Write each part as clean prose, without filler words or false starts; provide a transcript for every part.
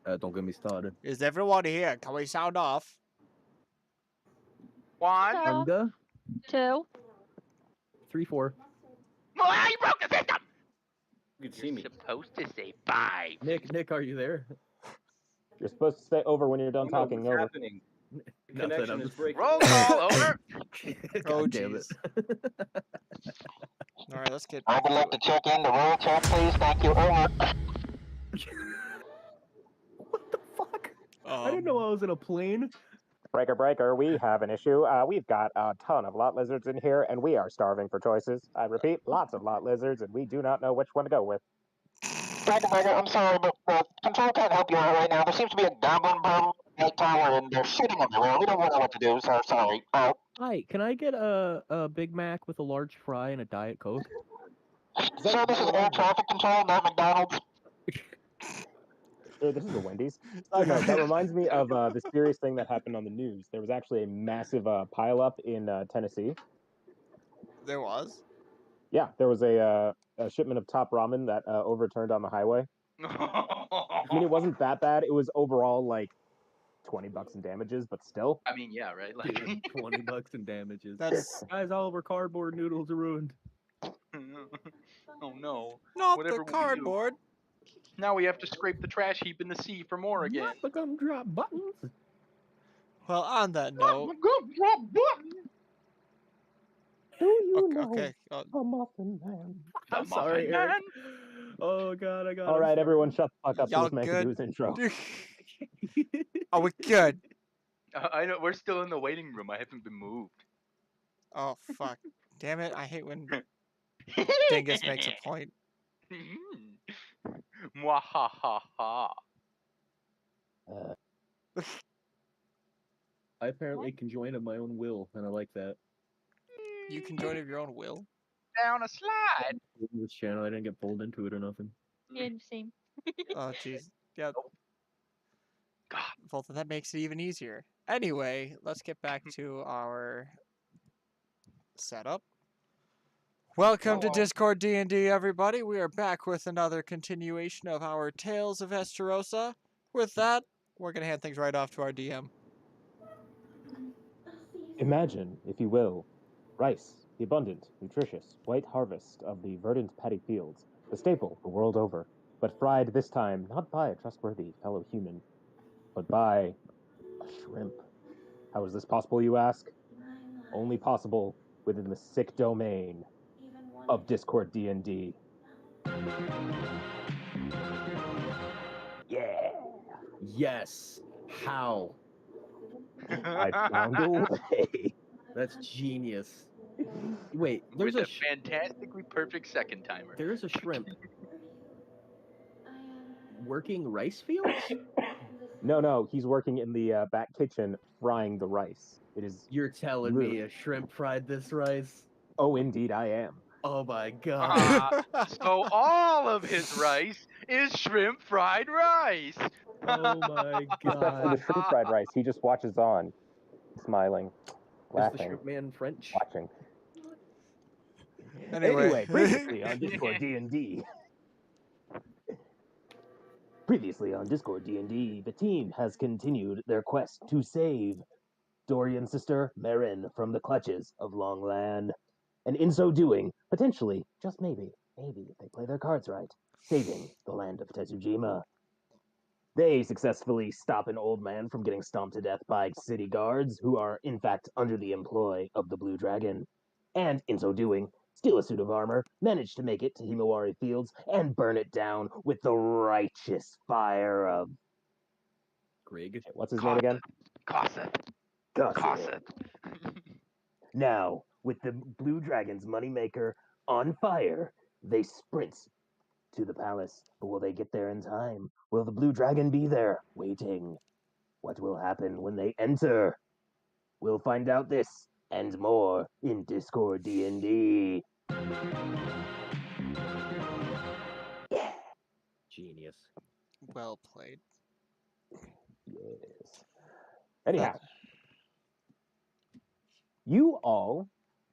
Don't get me started. Is everyone here? Can we sound off? 1. Anga. 2. 3, 4. Oh, you broke the system! You can see You're me. supposed to say 5. Nick, are you there? You're supposed to say over when you're done talking. What's over. happening? The connection is breaking. Roll call, over. God damn it. All right, let's get I back would to like it. to check in the roll chat, please. Thank you. Over. What the fuck? I didn't know I was in a plane. Breaker, we have an issue. We've got a ton of lot lizards in here, and we are starving for choices. I repeat, lots of lot lizards, and we do not know which one to go with. Breaker, I'm sorry, but control can't help you out right now. There seems to be a goblin problem in the tower, and they're shooting everywhere. We don't know what to do, so sorry. Hi, can I get a Big Mac with a large fry and a Diet Coke? Sir, this is air traffic control, not McDonald's. This is a Wendy's. Side note, that reminds me of the serious thing that happened on the news. There was actually a massive pileup in Tennessee. There was? Yeah, there was a shipment of Top Ramen that overturned on the highway. I mean, it wasn't that bad. It was overall like $20 in damages, but still. I mean, yeah, right? Like Dude, $20 in damages. That's Guys, all of our cardboard noodles are ruined. oh no. not Whatever the we do. cardboard. Now we have to scrape the trash heap in the sea for more again. Not the gumdrop buttons. Well, on that note, Do you know okay. a muffin man? The I'm sorry, Muffin Eric. Oh god, I got. All right, everyone, shut the fuck up. So Y'all this man can do his intro. Are we good? I know, we're still in the waiting room. I haven't been moved. Oh, fuck. Damn it, I hate when Dingus makes a point. Mwahaha. I apparently can join of my own will, and I like that. You can join of your own will? Down a slide. This channel, I didn't get pulled into it or nothing. Yeah, same. Oh, jeez. Yeah. God. Well, then that makes it even easier. Anyway, let's get back to our setup. Welcome to Discord D&D, everybody. We are back with another continuation of our Tales of ESTAROSSA. With that, we're going to hand things right off to our DM. Imagine, if you will, rice, the abundant, nutritious, white harvest of the verdant paddy fields, the staple the world over, but fried this time not by a trustworthy fellow human, but by a shrimp. How is this possible, you ask? Only possible within the sick domain of Discord D&D. Yeah! Yes. How? I found a way. That's genius. Wait, there's With a a fantastically perfect second timer. there is a shrimp working rice fields. No, he's working in the back kitchen frying the rice. It is. You're telling me a shrimp fried this rice? Oh, indeed, I am. Oh my god. So all of his rice is shrimp fried rice. Oh my Especially god. the shrimp fried rice. He just watches on, smiling, Is the laughing, shrimp man French? watching. Anyway. Previously on Discord D&D. Previously on Discord D&D, the team has continued their quest to save Dorian's sister, Marin, from the clutches of Longland. And in so doing, potentially, just maybe, if they play their cards right, saving the land of Tetsujima. They successfully stop an old man from getting stomped to death by city guards, who are in fact under the employ of the Blue Dragon. And in so doing, steal a suit of armor, manage to make it to Himawari Fields, and burn it down with the righteous fire of... Greg. What's his name again? Gossip. Now, with the Blue Dragon's moneymaker on fire, they sprint to the palace. But will they get there in time? Will the Blue Dragon be there, waiting? What will happen when they enter? We'll find out this and more in Discord D&D. Yeah. Genius. Well played. Yes. Anyhow, you all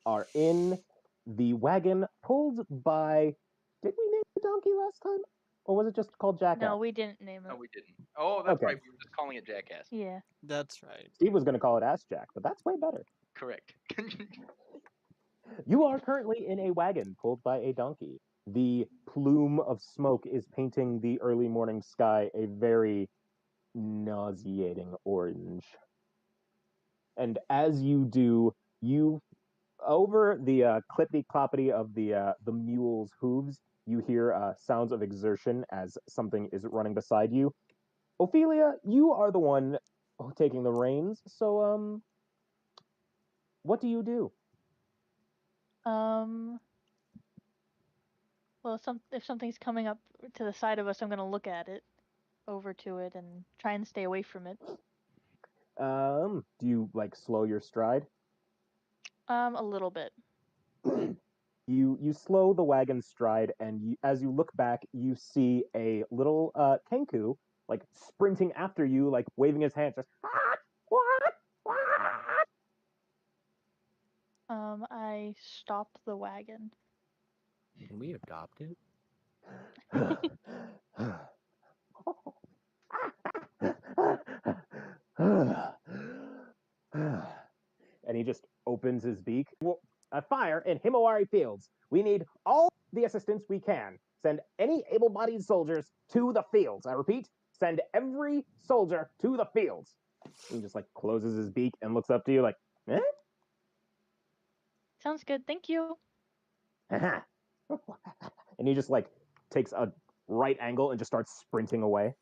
are in the wagon pulled by... Did we name the donkey last time? Or was it just called Jackass? No, we didn't name No, it. we didn't. Oh, that's Okay. right. We were just calling it Jackass. Yeah. That's right. Steve was going to call it Ass Jack, but that's way better. Correct. You are currently in a wagon pulled by a donkey. The plume of smoke is painting the early morning sky a very nauseating orange. And as you do, you over the clippy cloppity of the mule's hooves, you hear sounds of exertion as something is running beside you. Ophelia, you are the one taking the reins, so what do you do? Well, if something's coming up to the side of us, I'm gonna look at it, over to it, and try and stay away from it. Do you like slow your stride? A little bit. You slow the wagon's stride, and as you look back, you see a little Kenku like sprinting after you, like waving his hands, just what? I stop the wagon. Can we adopt it? And he just opens his beak. A fire in Himawari Fields. We need all the assistance we can. Send any able-bodied soldiers to the fields. I repeat, send every soldier to the fields. He just like closes his beak and looks up to you like, eh? Sounds good. Thank you. And he just like takes a right angle and just starts sprinting away.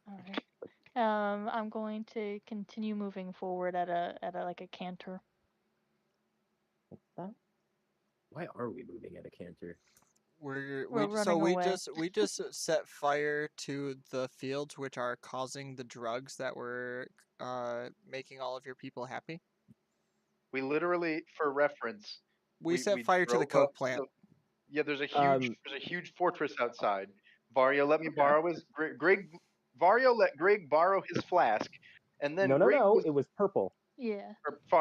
All right. I'm going to continue moving forward at a like a canter. Why are we moving at a canter? We're running away. We just set fire to the fields which are causing the drugs that were making all of your people happy. We literally, for reference, We set fire to the drove up coke plant. yeah, there's a huge fortress outside. Vario let me borrow his Greg. Vario let Greg borrow his flask, and then No, it was purple. Yeah.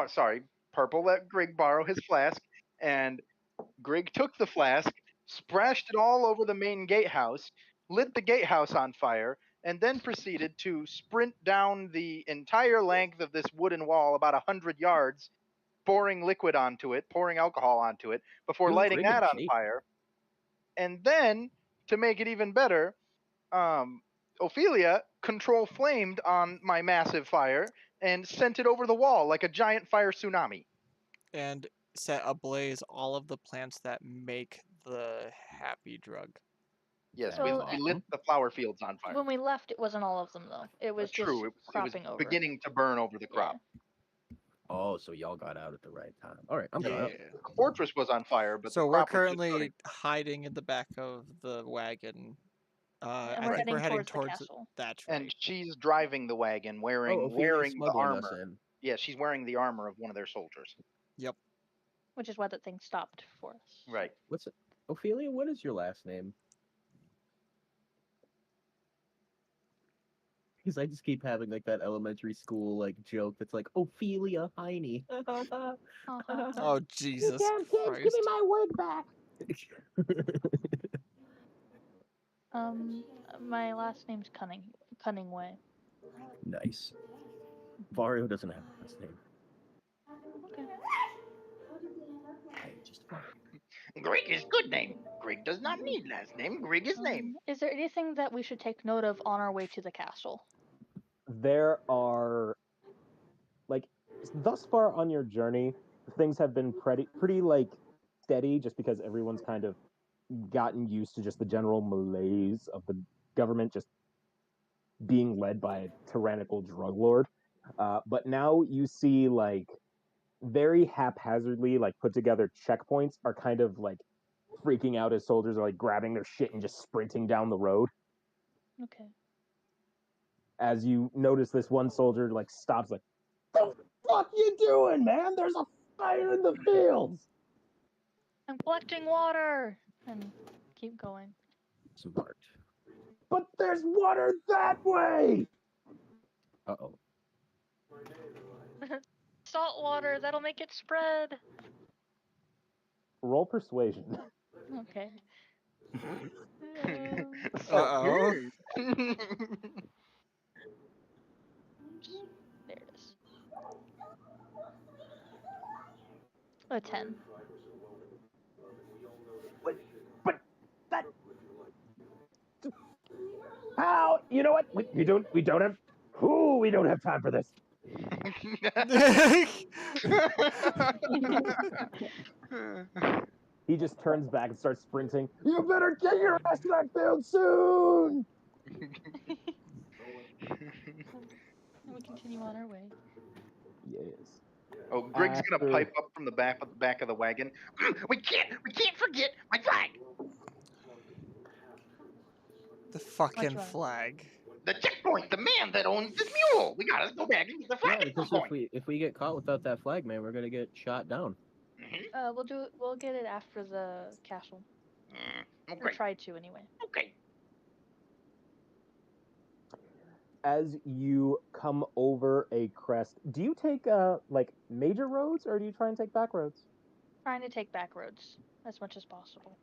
Sorry, Purple let Greg borrow his flask, and Greg took the flask, splashed it all over the main gatehouse, lit the gatehouse on fire, and then proceeded to sprint down the entire length of this wooden wall, about 100 yards, pouring liquid onto it, pouring alcohol onto it, before Ooh, lighting Greg in that on shape. fire. And then, to make it even better, Ophelia control flamed on my massive fire and sent it over the wall like a giant fire tsunami. And set ablaze all of the plants that make the happy drug. Yes, So, we lit the flower fields on fire. when we left, it wasn't all of them though. It was just True, it was cropping over. beginning to burn over the crop. Oh, so y'all got out at the right time. All right, I'm going. The fortress was on fire, but So the we're crop was just currently starting. hiding in the back of the wagon. And I we're think we're heading heading towards the castle. That's right. And she's driving the wagon, wearing Ophelia's the smuggling us armor. in. Yeah, she's wearing the armor of one of their soldiers. Yep. Which is why that thing stopped for us. Right. What's it? Ophelia, what is your last name? Because I just keep having like that elementary school like joke that's like Ophelia Heine. Oh Jesus You damn Christ! kids, give me my wig back. My last name's Cunningway. Nice. Vario doesn't have a last name. Okay. Greg is good name. Greg does not need last name. Greg is name. Is there anything that we should take note of on our way to the castle? There are, like, thus far on your journey, things have been pretty like steady, just because everyone's kind of gotten used to just the general malaise of the government just being led by a tyrannical drug lord. But now you see like very haphazardly like put together checkpoints are kind of like freaking out as soldiers are like grabbing their shit and just sprinting down the road. Okay. As you notice this one soldier like stops like, "The fuck you doing, man? There's a fire in the fields." I'm collecting water! And keep going. Smart. "But there's water that way!" Uh-oh. Salt water, that'll make it spread. Roll persuasion. Okay. Uh-oh. There it is. A 10. But that. How? You know what? We don't have. Ooh, we don't have time for this. He just turns back and starts sprinting. You better get your ass to that field soon! And we continue on our way. Yes. Oh, Greg's gonna After- pipe up from the back of the wagon. We can't forget my flag. The fucking flag? flag. The checkpoint. The man that owns this mule. We gotta go back and get the flag. Yeah, because if we get caught without that flag, man, we're gonna get shot down. We'll get it after the castle. Or Okay. try to anyway. Okay. As you come over a crest, do you take like major roads or do you try and take back roads? Trying to take back roads as much as possible.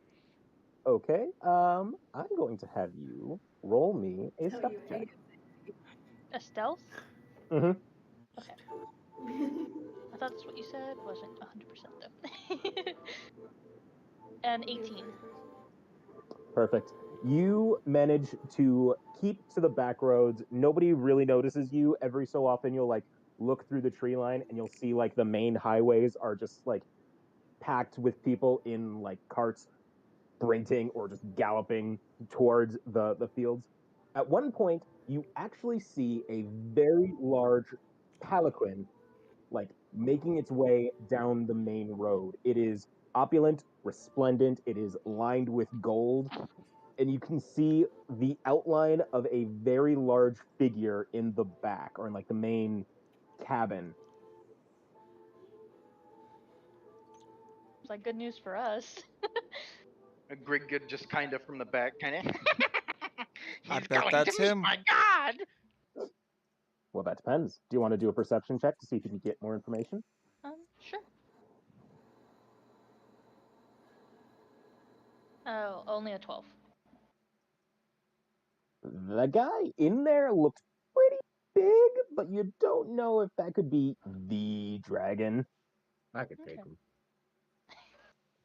Okay. I'm going to have you roll me a stealth check. A stealth? Mm-hmm. Okay. I thought that's what you said. Wasn't 100% though. An 18. Perfect. You manage to keep to the back roads. Nobody really notices you. Every so often, you'll like look through the tree line and you'll see like the main highways are just like packed with people in like carts sprinting or just galloping towards the fields. At one point, you actually see a very large palanquin like making its way down the main road. It is opulent, resplendent, it is lined with gold, and you can see the outline of a very large figure in the back or in like the main cabin. It's like good news for us. Grig just kind of from the back, kind of. I He's bet going that's to meet him. my god. Well, that depends. Do you want to do a perception check to see if you can get more information? Sure. Oh, only a 12. The guy in there looks pretty big, but you don't know if that could be the dragon. I could take him.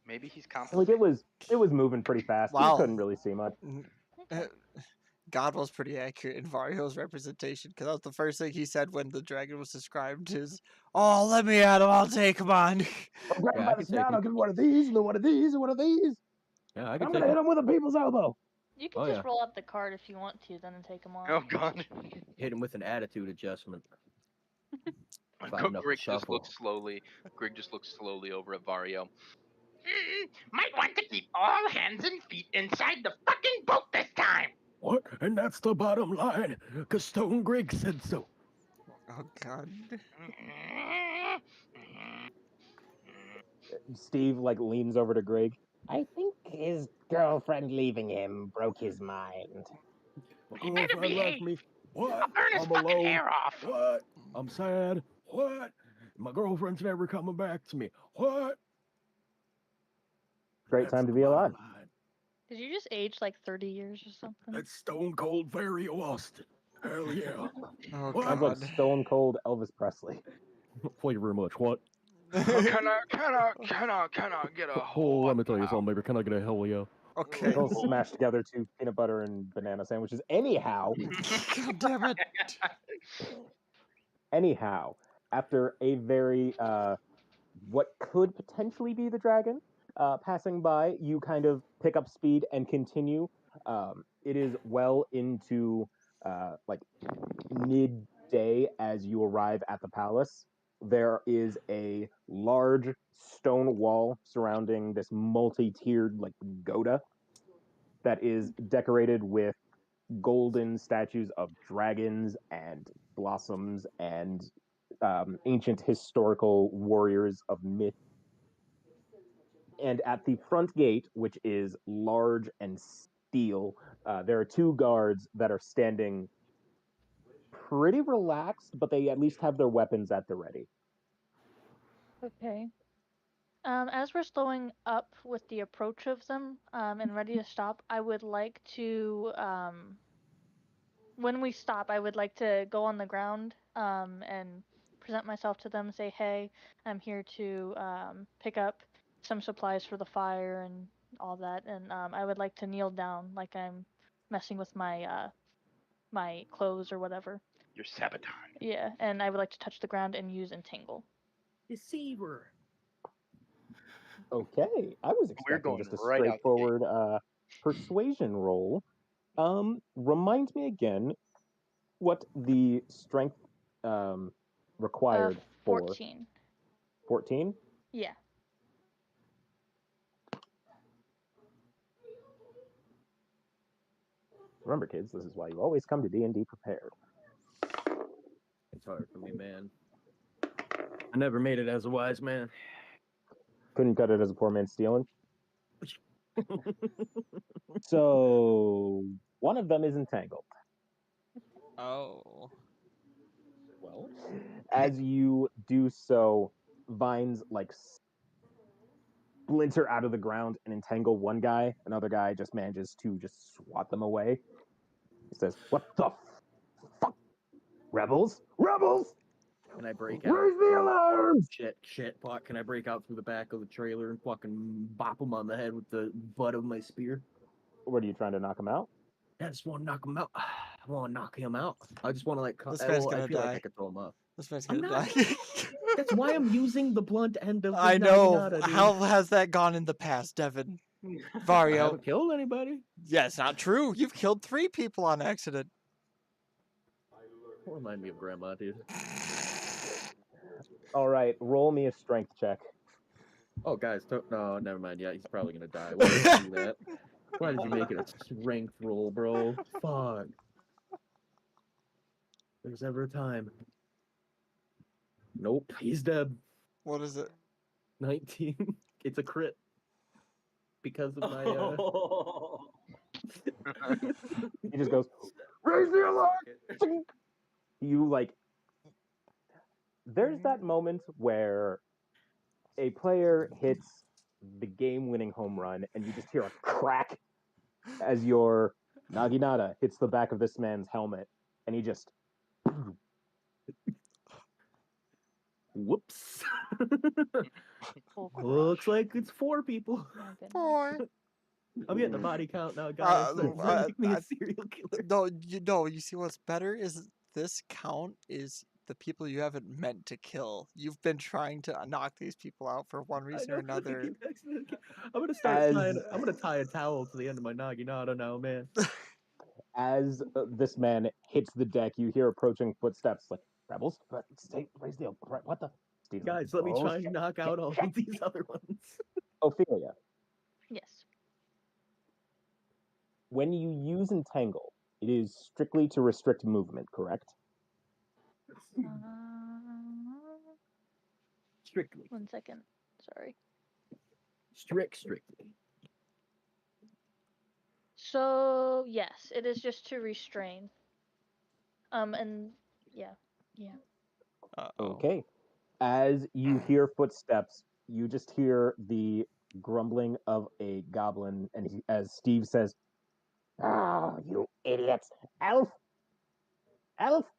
Maybe he's Like compensating. it was moving pretty fast. Wow. You couldn't really see much. God was pretty accurate in Vario's representation because that was the first thing he said when the dragon was described is, "Oh, let me at him. I'll take him on." I'll grab him Yeah, by I the could snout. take I'll him. give him one of these, and then one of these, and one of these. Yeah, I I'm could take gonna hit him. him with a people's elbow. You can Oh, just yeah. roll out the card if you want to, then and take them on. Oh god. Hit him with an attitude adjustment. Grig just looks slowly. Grig just looks slowly over at Vario. Might want to keep all hands and feet inside the fucking boat this time. What? And that's the bottom line, because Stone Grigg said so. Oh God. Steve like leans over to Greg. I think his girlfriend leaving him broke his mind. My He better girlfriend left behave. me. What? I'll burn his I'm fucking alone. hair off. What? I'm sad. What? My girlfriend's never coming back to me. What? Great That's time to the be bottom alive. line. Did you just age like 30 years or something? That's Stone Cold Vario Austin. Hell yeah. Oh What? Sounds like God. Stone Cold Elvis Presley. Thank you very much. What? Can I get a Oh, let me tell you something, baby. Can I get a hell yeah? Okay. They'll smash together two peanut butter and banana sandwiches. Anyhow, God damn it. after a very what could potentially be the dragon passing by, you kind of pick up speed and continue. It is well into like midday as you arrive at the palace. There is a large stone wall surrounding this multi-tiered like pagoda that is decorated with golden statues of dragons and blossoms and ancient historical warriors of myth. And at the front gate, which is large and steel, there are two guards that are standing pretty relaxed, but they at least have their weapons at the ready. Okay. As we're slowing up with the approach of them, and ready to stop, I would like to, when we stop, I would like to go on the ground, and present myself to them, say, hey, I'm here to, pick up some supplies for the fire and all that, and, I would like to kneel down like I'm messing with my, my clothes or whatever. You're sabotage. Yeah, and I would like to touch the ground and use Entangle. Deceiver. Okay, I was We're expecting going just a right out the gate. straightforward persuasion roll. Remind me again what the strength required for 14. 14? Yeah. Remember, kids, this is why you always come to D&D prepared. It's hard for me, man. I never made it as a wise man. Couldn't cut it as a poor man stealing. So one of them is entangled. Oh. Well, as you do so, vines like splinter out of the ground and entangle one guy. Another guy just manages to just swat them away. He says, "What the fuck? Rebels? Rebels! Can I break out? Raise the alarms!" Shit, fuck. Can I break out through the back of the trailer and fucking bop him on the head with the butt of my spear? What are you trying to knock him out? I just want to knock him out. I want to knock him out. I just want to like. This man's gonna I feel die. like I could throw him up. This man's I'm gonna not. die. That's why I'm using the blunt end of the I know. naginata, dude. How has that gone in the past, Devin? I Vario. haven't killed anybody. Yeah, it's not true. You've killed 3 people on accident. Don't remind me of grandma, dude. All right, roll me a strength check. Oh, guys, no, never mind. Yeah, he's probably gonna die. Why did you do that? Why did you make it a strength roll, bro? Fuck. There's ever a time. Nope, he's dead. What is it? 19. It's a crit. Because of my, He just goes, "Raise the alarm!" You like. There's that moment where a player hits the game-winning home run, and you just hear a crack as your naginata hits the back of this man's helmet, and he just. Whoops. Full Looks crush. like it's 4 people. My goodness. 4. I'm getting the body count now, guys. That's make me a serial killer. No, you see what's better is this count is the people you haven't meant to kill. You've been trying to knock these people out for one reason or another. I'm gonna start tying. I'm gonna tie a towel to the end of my naginata now, man. As this man hits the deck, you hear approaching footsteps. Like, "Rebels, raise the what the?" Steve's Guys, like, let me "Oh, try and shit, knock out all of these other ones. Ophelia, Yes. when you use entangle, it is strictly to restrict movement, correct? Strictly. 1 second. Sorry. Strictly. So yes, it is just to restrain. And yeah. Uh-oh. Okay. As you hear footsteps, you just hear the grumbling of a goblin, and as Steve says, "Oh, you idiots! Elf,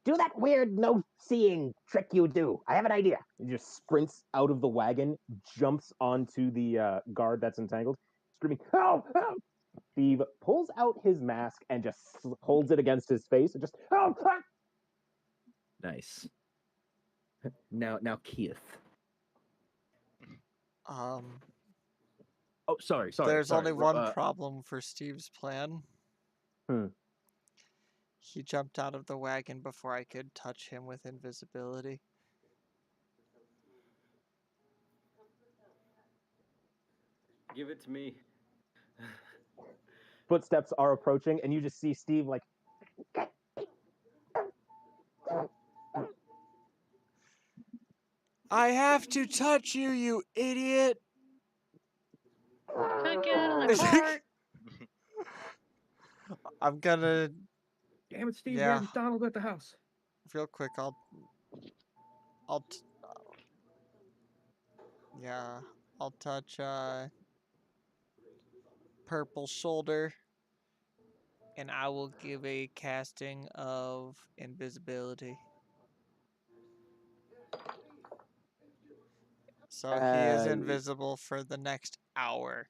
do that weird no-seeing trick you do. I have an idea." He just sprints out of the wagon, jumps onto the guard that's entangled, screaming, "Help! Help!" Steve pulls out his mask and just holds it against his face and just, "Help! Help!" Nice. Now, Keith. Oh, sorry. There's sorry. only one problem for Steve's plan. He jumped out of the wagon before I could touch him with invisibility. Give it to me. Footsteps are approaching, and you just see Steve like, I have to touch you, you idiot! Couldn't get out of the cart. I'm gonna. Damn it, Steve! Yeah. Where's Donald at the house? Real quick, yeah. I'll touch Purple's shoulder, and I will give a casting of invisibility. So he is invisible for the next hour.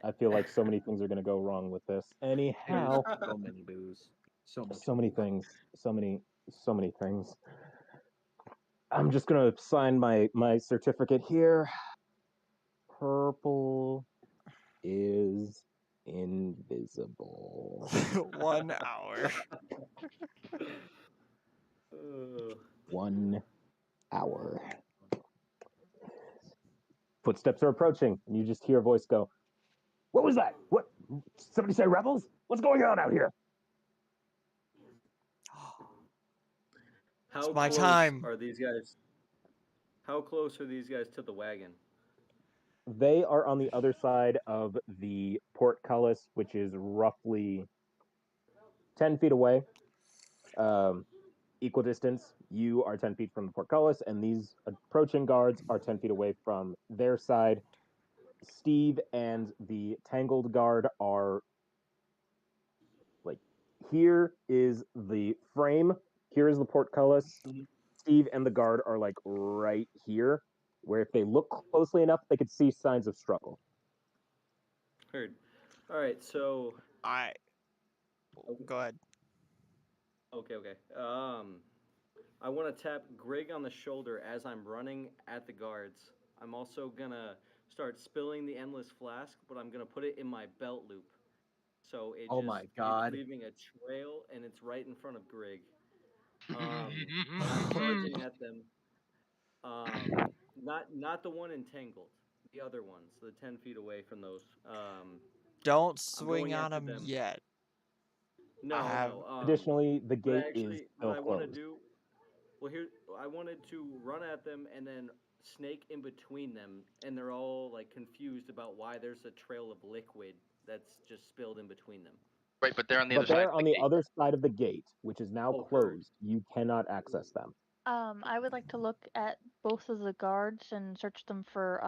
I feel like so many things are gonna go wrong with this. Anyhow, So many boos. So much. so many things. So many things. I'm just gonna sign my certificate here. Purple is invisible. 1 hour. 1 hour. Footsteps are approaching, and you just hear a voice go, "What was that? What? Somebody say rebels? What's going on out here?" How my close time. are these guys? How close are these guys to the wagon? They are on the other side of the portcullis, which is roughly 10 feet away. Equal distance. You are 10 feet from the portcullis, and these approaching guards are 10 feet away from their side. Steve and the Tangled guard are like, here is the frame, here is the portcullis. Steve and the guard are like right here, where if they look closely enough, they could see signs of struggle. Heard. All right, so Go ahead. okay. I want to tap Greg on the shoulder as I'm running at the guards. I'm also gonna start spilling the endless flask, but I'm gonna put it in my belt loop. So Oh my God. it's leaving a trail, and it's right in front of Greg. I'm charging at them. Not the one entangled, the other ones, the 10 feet away from those. Don't I'm swing going on after him them. yet. No. Additionally, the But gate actually, is what still I want to closed. do, well, here I wanted to run at them and then snake in between them, and they're all like confused about why there's a trail of liquid that's just spilled in between them. Right, but they're on the But other side. they're Of on the the gate. other side of the gate, which is now Oh, heard. closed. You cannot access them. I would like to look at both of the guards and search them for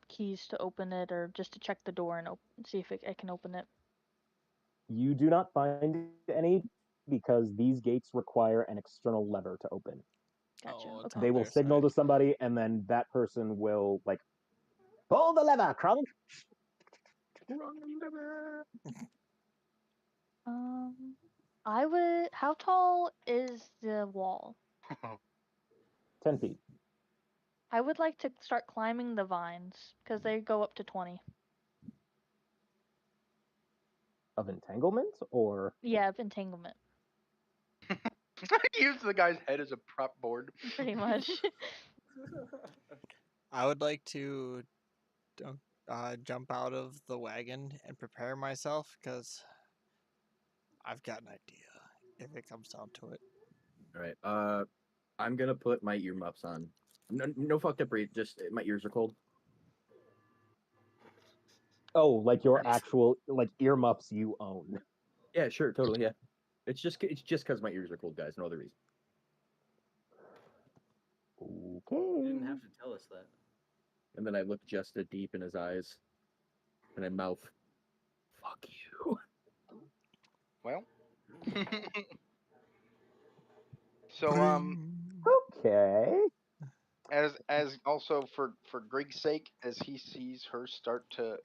keys to open it, or just to check the door and see if I can open it. You do not find any because these gates require an external lever to open. Gotcha. Oh, it's Okay. They on will their signal side. to somebody, and then that person will like pull the lever, Crunk. I would. How tall is the wall? 10 feet I would like to start climbing the vines because they go up to 20. of entanglement, or Yeah, of entanglement, Use the guy's head as a prop board. pretty much. I would like to jump out of the wagon and prepare myself because I've got an idea if it comes down to it. All right. I'm gonna put my earmuffs on. No fucked up read. Just my ears are cold. oh, like your actual like earmuffs you own. Yeah, sure, totally. Yeah. It's just because my ears are cold, guys. No other reason. You Okay. didn't have to tell us that. And then I look just deep in his eyes, and I mouth, "Fuck you." Well. So Okay. as also for Grig's sake, as he sees her start to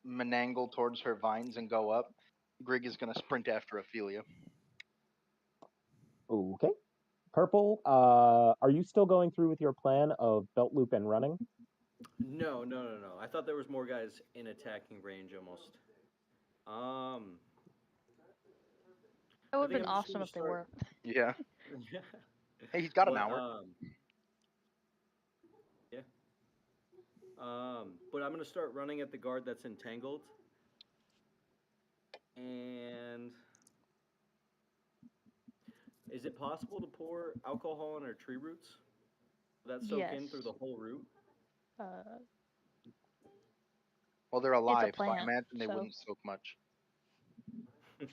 menangle towards her vines and go up, Grig is gonna sprint after Ophelia. Okay. Purple, are you still going through with your plan of belt loop and running? No. I thought there was more guys in attacking range almost. That would have I think been I'm just awesome gonna if they start. were. Yeah. Hey, he's got an But, hour. Yeah. But I'm gonna start running at the guard that's entangled. And is it possible to pour alcohol on our tree roots? Will that soak in through the Yes. whole root? Well, they're It's a alive, so I plant, imagine they so wouldn't soak much.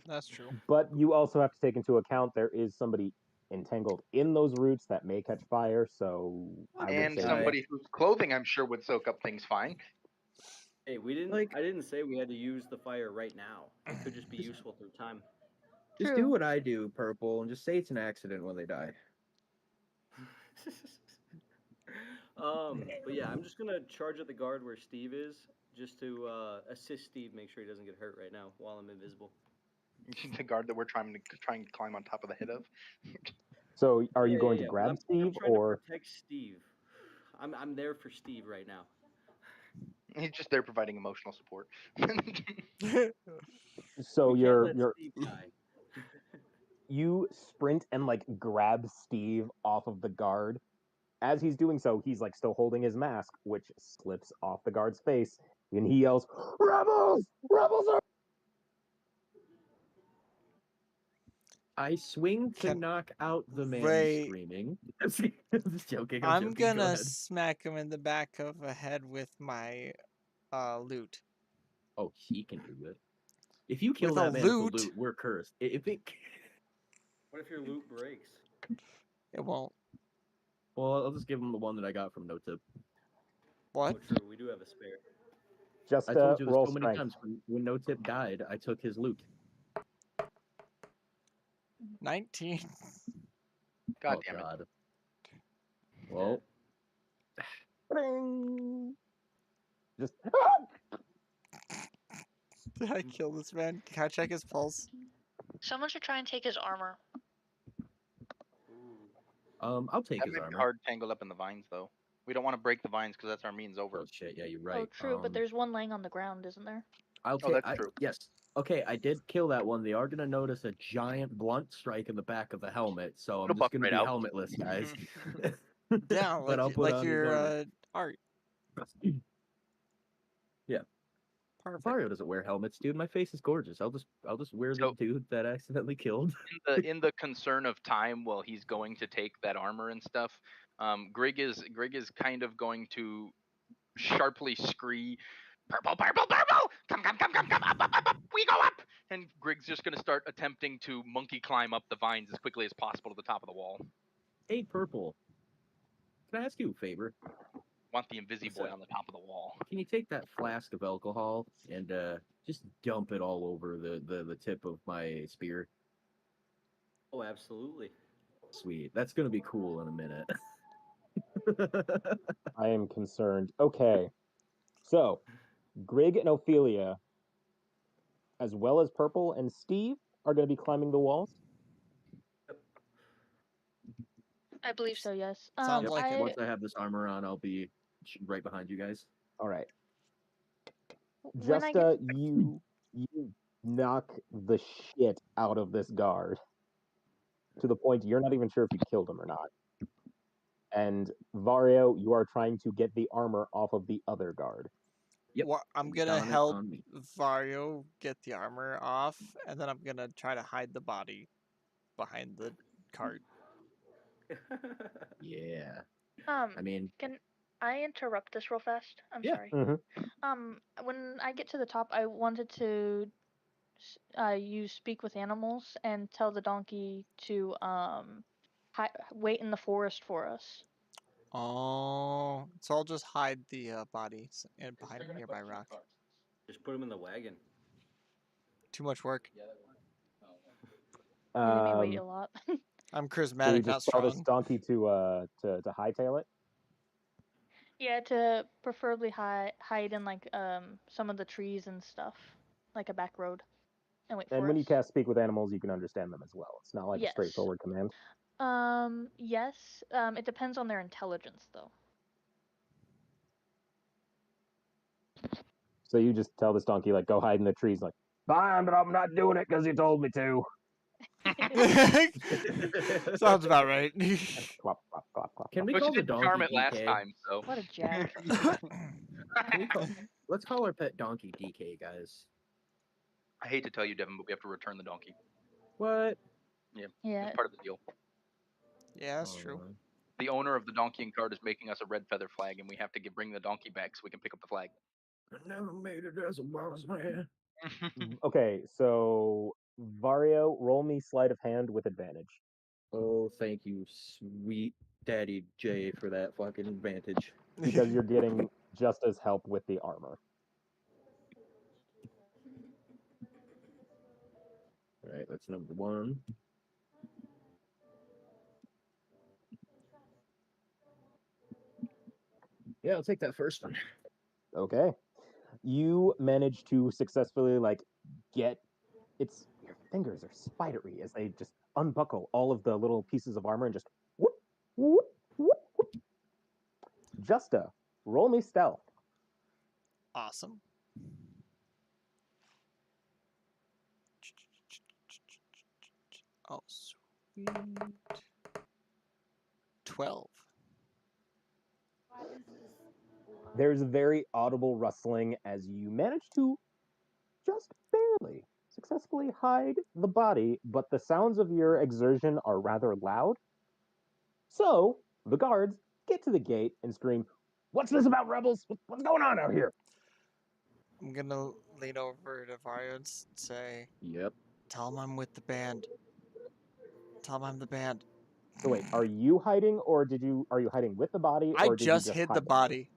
That's true. But you also have to take into account there is somebody entangled in those roots that may catch fire. So I would And say somebody whose clothing I'm sure would soak up things fine. Hey, we didn't. Like- I didn't say we had to use the fire right now. It could just be useful through time. Just True. do what I do, Purple, and just say it's an accident when they die. But yeah, I'm just gonna charge at the guard where Steve is, just to assist Steve make sure he doesn't get hurt right now while I'm invisible. The guard that we're trying to climb on top of the head of. so. Are you Yeah, going yeah, to yeah, but grab I'm Steve trying or? to protect Steve. I'm there for Steve right now. He's just there providing emotional support. So We can't let you're Steve die. you sprint and like grab Steve off of the guard. As he's doing so, he's like still holding his mask, which slips off the guard's face, and he yells, "Rebels! Rebels are!" I swing to Can- knock out the man Wait. screaming. I'm just joking. I'm joking. Go gonna ahead. smack him in the back of the head with my loot. Oh, he can do it. If you kill With a that man loot? with the loot, we're cursed. If it, What if your loot breaks? It won't. well, I'll just give him the one that I got from No Tip. What? Oh, true. We do have a spare. Just I told you this roll so many strength. times. When No Tip died, I took his loot. 19. God Oh damn it. God. Well, Just Did I kill this man? Can I check his pulse? Someone should try and take his armor. I'll take That his might be armor. hard tangled up in the vines though. We don't want to break the vines because that's our means over. Oh shit! Yeah, you're right. Oh, true, but there's one laying on the ground, isn't there? I'll Oh, take. that's true. Yes. Okay, I did kill that one. They are gonna notice a giant blunt strike in the back of the helmet, so I'm It'll just buff gonna right be out. helmetless, guys. Yeah, but I'll put like on his your armor. art. Yeah. Perfect. Mario doesn't wear helmets, dude. My face is gorgeous. I'll just wear the So- dude that I accidentally killed. In the concern of time, while he's going to take that armor and stuff, Grig is kind of going to sharply scree, "Purple, purple, purple! Come, come, come, come, come! Up, up, up, up! We go up!" And Grig's just going to start attempting to monkey climb up the vines as quickly as possible to the top of the wall. Hey, Purple. Can I ask you a favor? Want the Invisi What's Boy that? on the top of the wall. Can you take that flask of alcohol and just dump it all over the tip of my spear? Oh, absolutely. Sweet. That's gonna be cool in a minute. I am concerned. Okay, so Grig and Ophelia, as well as Purple and Steve, are going to be climbing the walls. I believe so, yes. Sounds like it. Once I have this armor on, I'll be right behind you guys. All right. when I Justa, get you knock the shit out of this guard to the point you're not even sure if you killed him or not. And Vario, you are trying to get the armor off of the other guard. Yep. I'm Done gonna it help on me. Vario get the armor off, and then I'm gonna try to hide the body behind the cart. Yeah. um I mean, can I interrupt this real fast? I'm Yeah. sorry. Mm-hmm. When I get to the top, I wanted to use speak with animals and tell the donkey to wait in the forest for us. Oh, so I'll just hide the body and behind a nearby rock. Just put him in the wagon. Too much work. You made me wait a lot. I'm So you charismatic, not just tell this strong. donkey to hightail it. Yeah, to preferably hide in like some of the trees and stuff, like a back road, and wait And for when us. you cast speak with animals, you can understand them as well. It's not like a Yes. straightforward command. Yes. It depends on their intelligence, though. So you just tell this donkey like, go hide in the trees. Like, fine, but I'm not doing it because you told me to. Sounds about right. Clop, clop, clop, clop, can we But call you the did charm donkey it last DK? time, so. What a jack. Can we let's call our pet donkey DK, guys. I hate to tell you, Devin, but we have to return the donkey. What? Yeah. It's part of the deal. Yeah, that's true. The owner of the donkey and cart is making us a red feather flag, and we have to bring the donkey back so we can pick up the flag. I never made it as a boss man. Okay, so Vario, roll me sleight of hand with advantage. Oh, thank you, sweet Daddy J, for that fucking advantage. because you're getting Justa's help with the armor. All right, that's number 1. Yeah, I'll take that first one. Okay. You manage to successfully get your fingers are spidery as they just unbuckle all of the little pieces of armor and just whoop, whoop, whoop, whoop. Justa, roll me stealth. Awesome. Oh, sweet. 12. There's a very audible rustling as you manage to just barely successfully hide the body, but the sounds of your exertion are rather loud. So the guards get to the gate and scream, "What's this about, rebels? What's going on out here?" I'm gonna lean over to Vario and say, Yep. "Tell him I'm with the band. Tell him I'm the band." So wait, are you hiding, or are you hiding with the body, I or did you just just hid hide the body.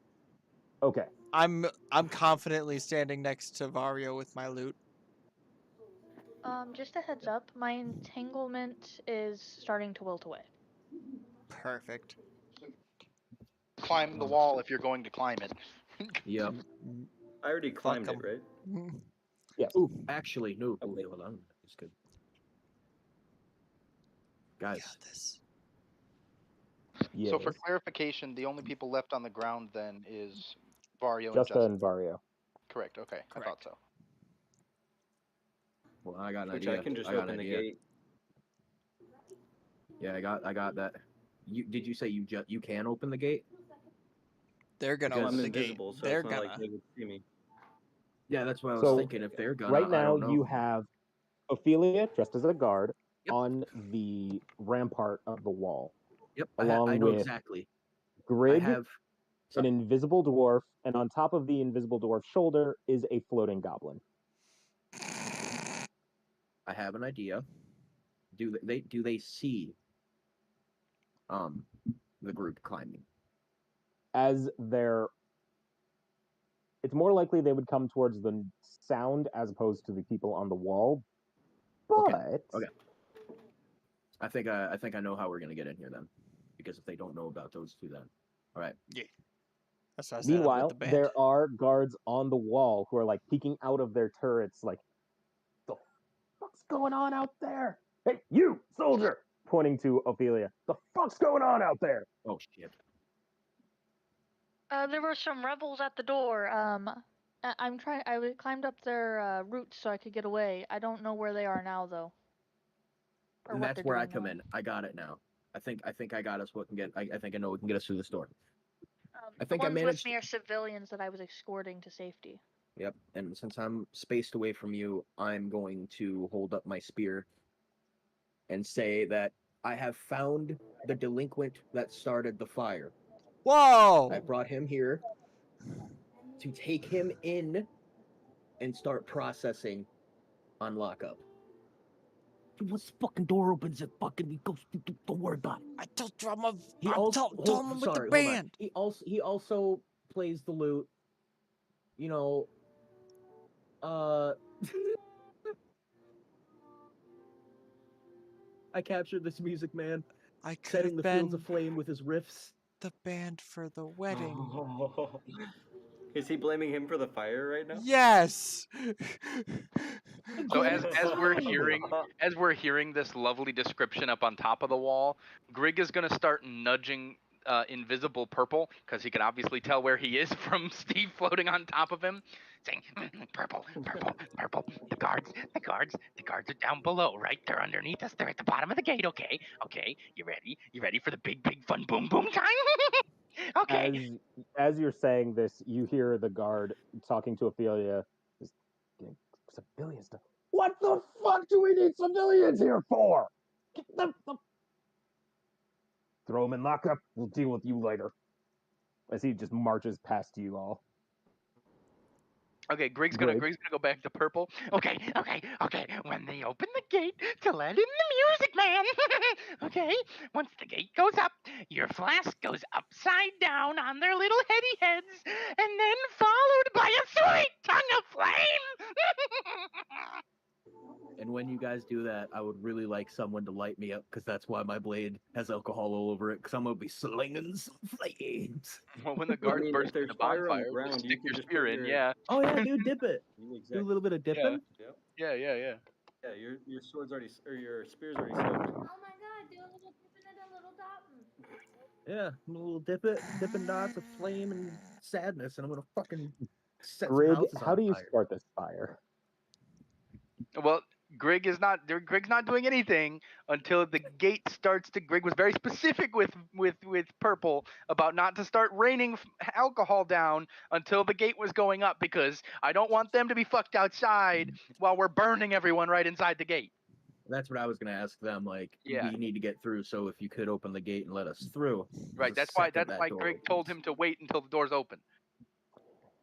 Okay. I'm confidently standing next to Vario with my loot. Just a heads up, my entanglement is starting to wilt away. Perfect. Climb the wall if you're going to climb it. Yep. I already climbed it, 'em. right? Yes. Ooh, actually, no. Ooh, Okay. hold on. It's good. You Guys, got this. Yes. So for clarification, the only people left on the ground then is Vario and Justa Justa. and Vario. Correct. Okay, I thought so. well, I got an Which idea. I can just got open an the idea. gate. Yeah, I got that. Did you say you can open the gate? They're gonna Because- open I'm the gate. invisible, so They're it's not gonna. like they would see me. Yeah, that's what I was So, thinking. If they're gonna, Right I now, don't know. you have Ophelia dressed as a guard Yep. on the rampart of the wall, Yep, along I know with exactly. Grig, I have. an invisible dwarf, and on top of the invisible dwarf's shoulder is a floating goblin. I have an idea. Do they see the group climbing? As it's more likely they would come towards the sound as opposed to the people on the wall. But Okay. I think I know how we're gonna get in here then, because if they don't know about those two, then all right. Yeah. That's what I said. I'm with meanwhile, the band. there are guards on the wall who are peeking out of their turrets, the fuck's going on out there? Hey, you soldier! Pointing to Ophelia. The fuck's going on out there? Oh shit. There were some rebels at the door. I climbed up their roots so I could get away. I don't know where they are now, though. Or And what that's they're where I doing come now. in. I got it now. I think I got us what can get. I think I know what can get us through this door. I think the I ones managed. with me are civilians that I was escorting to safety. Yep. And since I'm spaced away from you, I'm going to hold up my spear and say that I have found the delinquent that started the fire. Whoa! I brought him here to take him in and start processing on lockup. Dude, once the fucking door opens, it fucking goes. Don't worry about it. I told you I'm a. He I'm also tell him I'm with the hold on. band. He also plays the lute. You know, I captured this music man, I could setting have the fields been aflame with his riffs. the band for the wedding. Is he blaming him for the fire right now? Yes. So as we're hearing this lovely description up on top of the wall, Grig is gonna start nudging invisible purple because he can obviously tell where he is from Steve floating on top of him, saying, "Purple, purple, purple. The guards are down below, right? They're underneath us. They're at the bottom of the gate. Okay, you ready? You ready for the big fun boom time?" Okay. As you're saying this, you hear the guard talking to Ophelia. Just getting civilians to. What the fuck do we need civilians here for? Get Throw them in lockup. We'll deal with you later. As he just marches past you all. Okay, Grig's gonna go back to purple. Okay. When they open the gate to let in the music, man. Okay, once the gate goes up, your flask goes upside down on their little heady heads, and then followed by a sweet tongue of flame. And when you guys do that, I would really like someone to light me up, because that's why my blade has alcohol all over it, because I'm going to be slinging some flames. Well, when the Well, I guards mean, burst if there's into fire on bonfire, the ground, just you stick can your just spear put in. your... Yeah. Oh, yeah, dude, dip it. Exactly. Do a little bit of dipping. Yep. Yeah. Yeah, your sword's already, or your spear's already soaked. Oh my god, do a little dipping and a little dopping. Yeah, a little dipping dots of flame and sadness, and I'm going to fucking set some Grig, houses how on do you fire. start this fire? Well, Grig's not doing anything until the gate starts to. Grig was very specific with Purple about not to start raining alcohol down until the gate was going up, because I don't want them to be fucked outside while we're burning everyone right inside the gate. That's what I was going to ask them. Like, Yeah. we need to get through, so if you could open the gate and let us through. Right. The That's why second that door Grig told opens. him to wait until the door's open.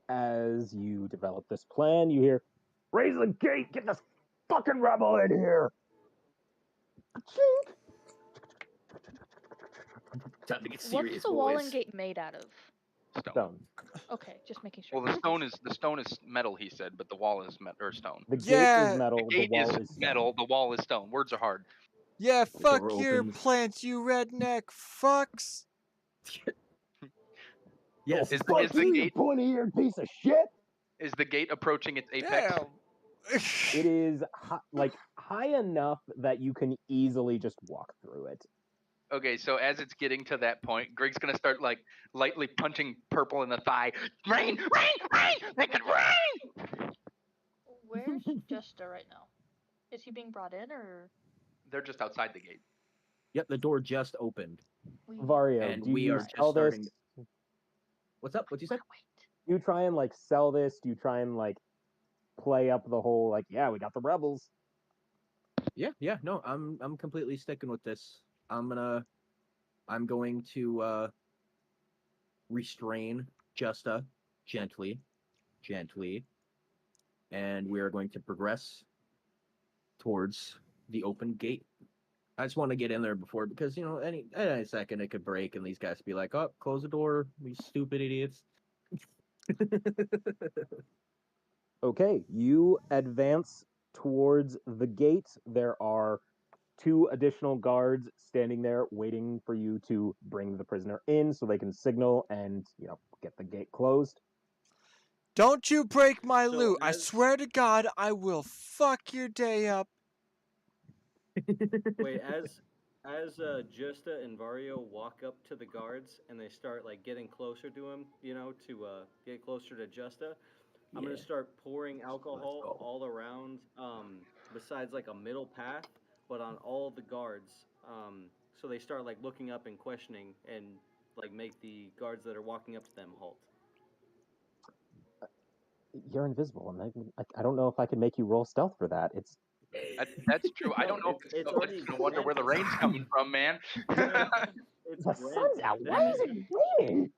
As you develop this plan, you hear, "Raise the gate! Get this fucking rebel in here!" Chink. Time to get serious, What's the wall and boys. gate made out of? Stone. Okay, just making sure. Well, the stone is metal, he said, but the wall is stone. The gate Yeah. is metal. The gate wall is is stone. metal. The wall is stone. Words are hard. Yeah, The fuck door your opens. plants, you redneck fucks. Yes, Is Fuck the you, gate- you pointy-eared piece of shit! Is the gate approaching its apex? Damn. It is high enough that you can easily just walk through it. Okay, so as it's getting to that point, Greg's gonna start like lightly punching Purple in the thigh. Rain! Make it rain! Where's Justa right now? Is he being brought in or? They're just outside the gate. Yep, the door just opened. Vario, And do we you are just sell this? starting What's up? What'd you say? Do you try and like sell this? Do you try and like play up the whole like, yeah, we got the rebels? Yeah, no, I'm completely sticking with this. I'm going to restrain Justa gently, and we are going to progress towards the open gate. I just want to get in there before, because any second it could break and these guys be like, "Oh, close the door, you stupid idiots." Okay, you advance towards the gate. There are 2 additional guards standing there waiting for you to bring the prisoner in so they can signal and, get the gate closed. Don't you break my So loot. I as- swear to God, I will fuck your day up. Wait, as Justa and Vario walk up to the guards and they start like getting closer to him, to get closer to Justa, I'm gonna start pouring alcohol all around, besides like a middle path, but on all the guards, so they start like looking up and questioning, and like make the guards that are walking up to them halt. You're invisible, and I don't know if I can make you roll stealth for that. It's That's true. I don't know if It's it's already no wonder where the rain's coming from, man. It's the sun's out. Why is it raining?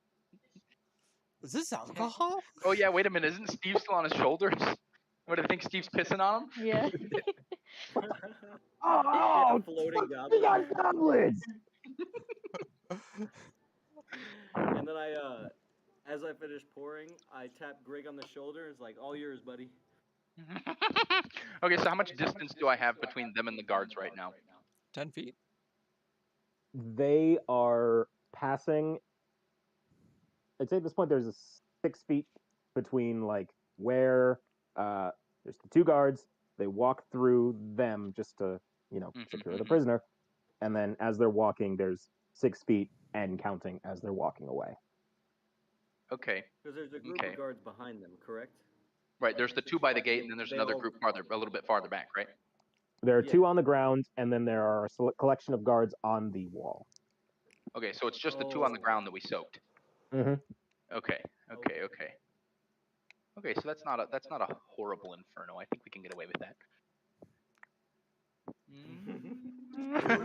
Is this alcohol? Oh yeah, wait a minute. Isn't Steve still on his shoulders? What do you think? Steve's pissing on him? Yeah. Oh, floating fuck, goblin. we got goblins! And then as I finish pouring, I tap Greg on the shoulder. It's like, all yours, buddy. Okay, so how much distance do I have between them and the guards right now? 10 feet. They are passing. I'd say at this point there's a 6 feet between like where there's the 2 guards. They walk through them just to secure the prisoner, and then as they're walking, there's 6 feet and counting as they're walking away. Okay, Because there's a group Okay. of guards behind them, correct? right. There's the 2 by the gate, and then there's another group a little bit farther back, right? There are Yeah. 2 on the ground, and then there are a collection of guards on the wall. Okay, so it's just the 2 on the ground that we soaked. Mm-hmm. Okay. Okay, so that's not a horrible inferno. I think we can get away with that.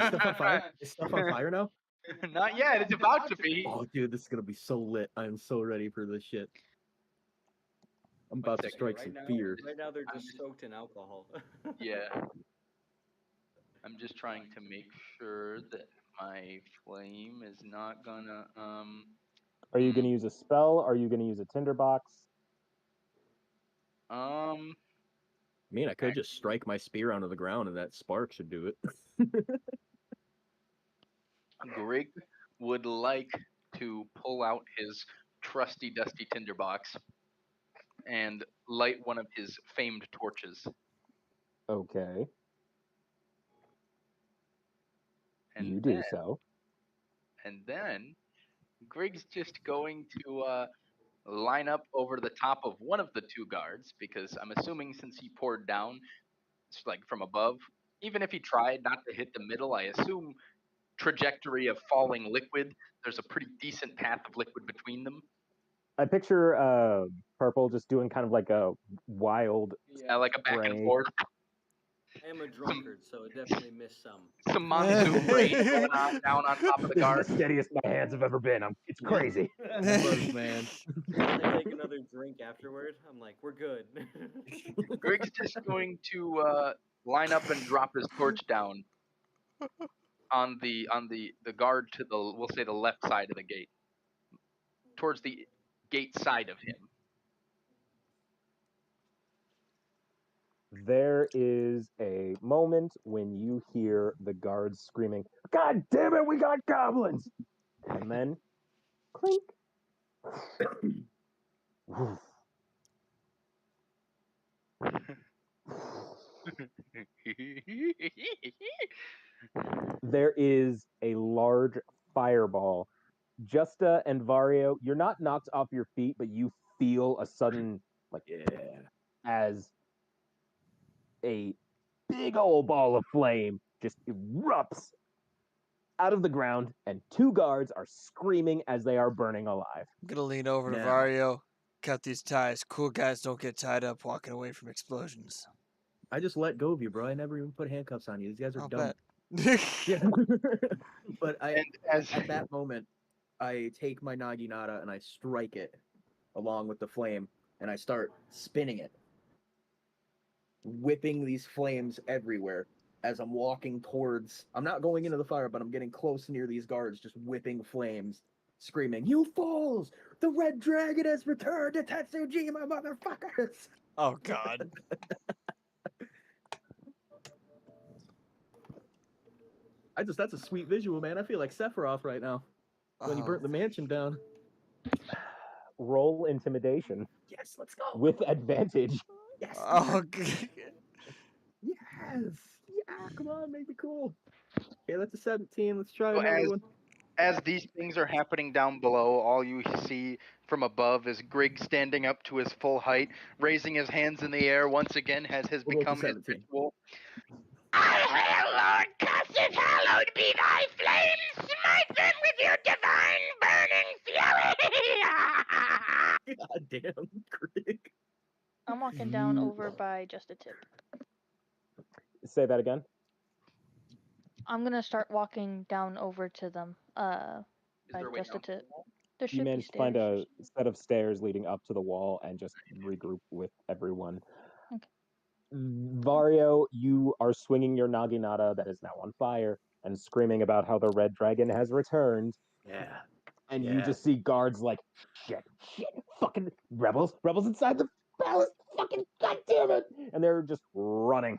Is stuff on fire? Is stuff on fire now? Not yet. It's about to be. Oh, dude, this is gonna be so lit. I'm so ready for this shit. I'm about to second, strike Right some now, fear. right now they're just soaked in alcohol. Yeah. I'm just trying to make sure that my flame is not gonna Are you going to use a spell? Are you going to use a tinderbox? I mean, I could just strike my spear onto the ground and that spark should do it. Grig would like to pull out his trusty dusty tinderbox and light one of his famed torches. Okay. And You then, do so. And then Grig's just going to line up over the top of one of the two guards, because I'm assuming since he poured down, it's like from above, even if he tried not to hit the middle, I assume trajectory of falling liquid, there's a pretty decent path of liquid between them. I picture Purple just doing kind of like a wild Yeah, like a back and spray. forth. I am a drunkard, so it definitely missed some. Some monsoon rain going on down on top of the This is guard. the steadiest my hands have ever been. It's crazy. Buzz, man. I take another drink afterward. I'm like, we're good. Grig's just going to line up and drop his torch down on the guard to the, we'll say, the left side of the gate, towards the gate side of him. There is a moment when you hear the guards screaming, "God damn it, we got goblins!" And then, clink. There is a large fireball. Justa and Vario, you're not knocked off your feet, but you feel a sudden, as a big old ball of flame just erupts out of the ground, and two guards are screaming as they are burning alive. I'm gonna lean over to Now. Vario. Cut these ties. Cool guys don't get tied up walking away from explosions. I just let go of you, bro. I never even put handcuffs on you. These guys are I'll dumb. bet. Yeah. But And as at that moment, I take my naginata and I strike it along with the flame, and I start spinning it, whipping these flames everywhere as I'm walking towards. I'm not going into the fire, but I'm getting close near these guards, just whipping flames, screaming, "You fools! The red dragon has returned to Tetsujima, motherfuckers!" Oh God. That's a sweet visual, man. I feel like Sephiroth right now when he burnt the mansion down. Roll intimidation Yes, let's go. with advantage. Yes. Oh. Yes. Yeah, come on, make me cool. Okay, that's a 17. Let's try So another one. as these things are happening down below, all you see from above is Grig standing up to his full height, raising his hands in the air once again, has We'll go to become his 17. ritual. I hail Lord Cassius, hallowed be thy flame, smite them with your divine burning fury! God damn, Greg. I'm walking down over by just a tip. Say that again. I'm gonna start walking down over to them. Is By there a way just a down? tip. There You should be managed to find stairs. a set of stairs leading up to the wall and just regroup with everyone. Okay. Vario, you are swinging your naginata that is now on fire and screaming about how the red dragon has returned. Yeah. And you Yeah. just see guards like, shit, fucking rebels inside the palace, fucking goddamn it! And they're just running.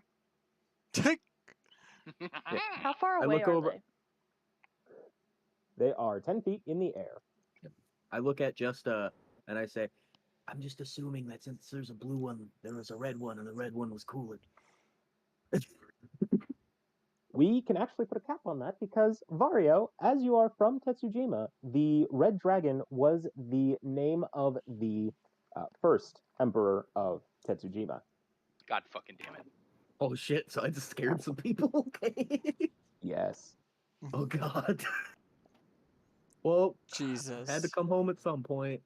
How far I away look are over- they? They are 10 feet in the air. I look at Justa and I say, I'm just assuming that since there's a blue one, there was a red one, and the red one was cooler. We can actually put a cap on that because, Vario, as you are from Tetsujima, the Red Dragon was the name of the first emperor of Tetsujima. God fucking damn it. Oh shit, so I just scared some people? Okay. Yes. Oh god. Well, Jesus. had to come home at some point.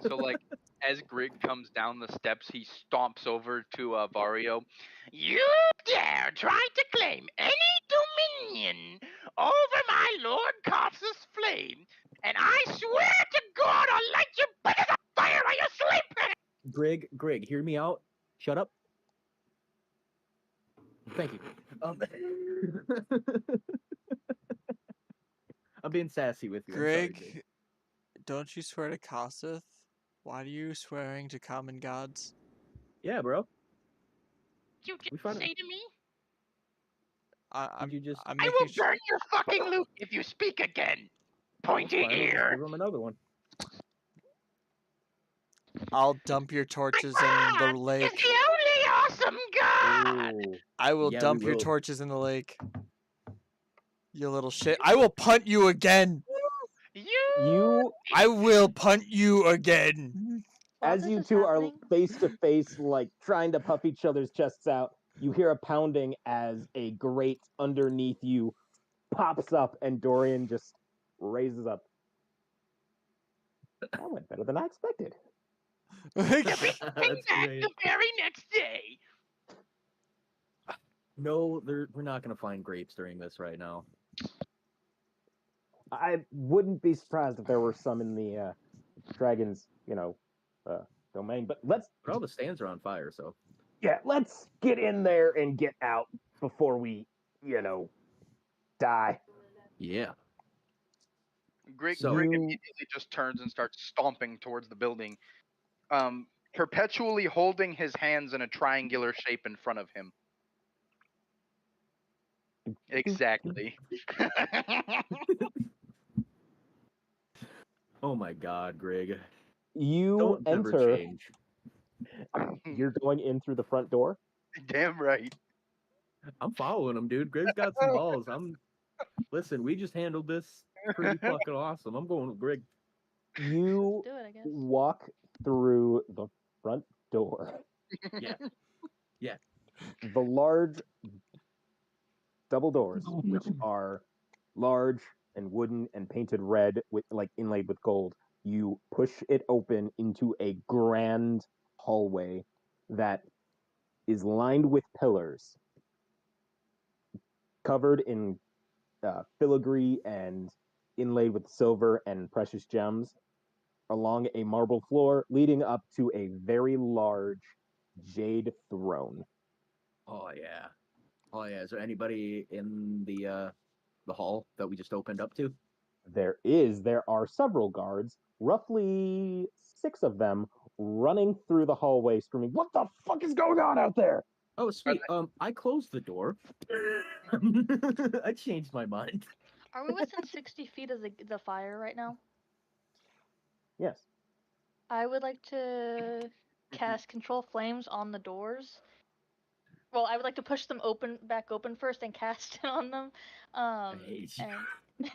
So, like, as Grig comes down the steps, he stomps over to Vario. You dare try to claim any dominion over my Lord Coffs' flame, and I swear to God I'll light your butt on fire while you sleep! Greg, hear me out. Shut up. Thank you. I'm being sassy with you. I'm sorry, Greg, Greg. don't you swear to Koseth? Why are you swearing to common gods? Yeah, bro. You We just found say to me, Did you just? I'm I making will burn your fucking loot if you speak again. Pointy Fine, we'll just ear. give him another one. I'll dump your torches in the God is lake. the only awesome god. Ooh. I will Yeah, we dump your will. torches in the lake. You little shit. I will punt you again. You, I will punt you again. While as this you is two are happening, face to face, like trying to puff each other's chests out, you hear a pounding as a grate underneath you pops up, and Dorian just raises up. That went better than I expected. To be coming That's back great. the very next day. No, we're not gonna find grapes during this right now. I wouldn't be surprised if there were some in the dragon's, domain. But But all the stands are on fire, so. let's get in there and get out before we, die. Yeah. Greg, So- Greg You- immediately just turns and starts stomping towards the building, perpetually holding his hands in a triangular shape in front of him. Exactly. Oh my God, Greg. You Don't ever enter. change. You're going in through the front door. Damn right. I'm following him, dude. Greg's got some balls. Listen, we just handled this pretty fucking awesome. I'm going with Greg. You do it, I guess. walk through the front door. Yeah. Yeah. The large double doors, which are large and wooden and painted red with inlaid with gold. You push it open into a grand hallway that is lined with pillars covered in filigree and inlaid with silver and precious gems along a marble floor leading up to a very large jade throne. Oh yeah. Oh yeah. Is there anybody in the hall that we just opened up to? There are several guards, roughly 6 of them, running through the hallway screaming, "What the fuck is going on out there?" Oh sweet. I closed the door. I changed my mind. Are we within 60 feet of the fire right now? Yes. I would like to cast Control Flames on the doors. Well, I would like to push them back open first and cast it on them. I hate you.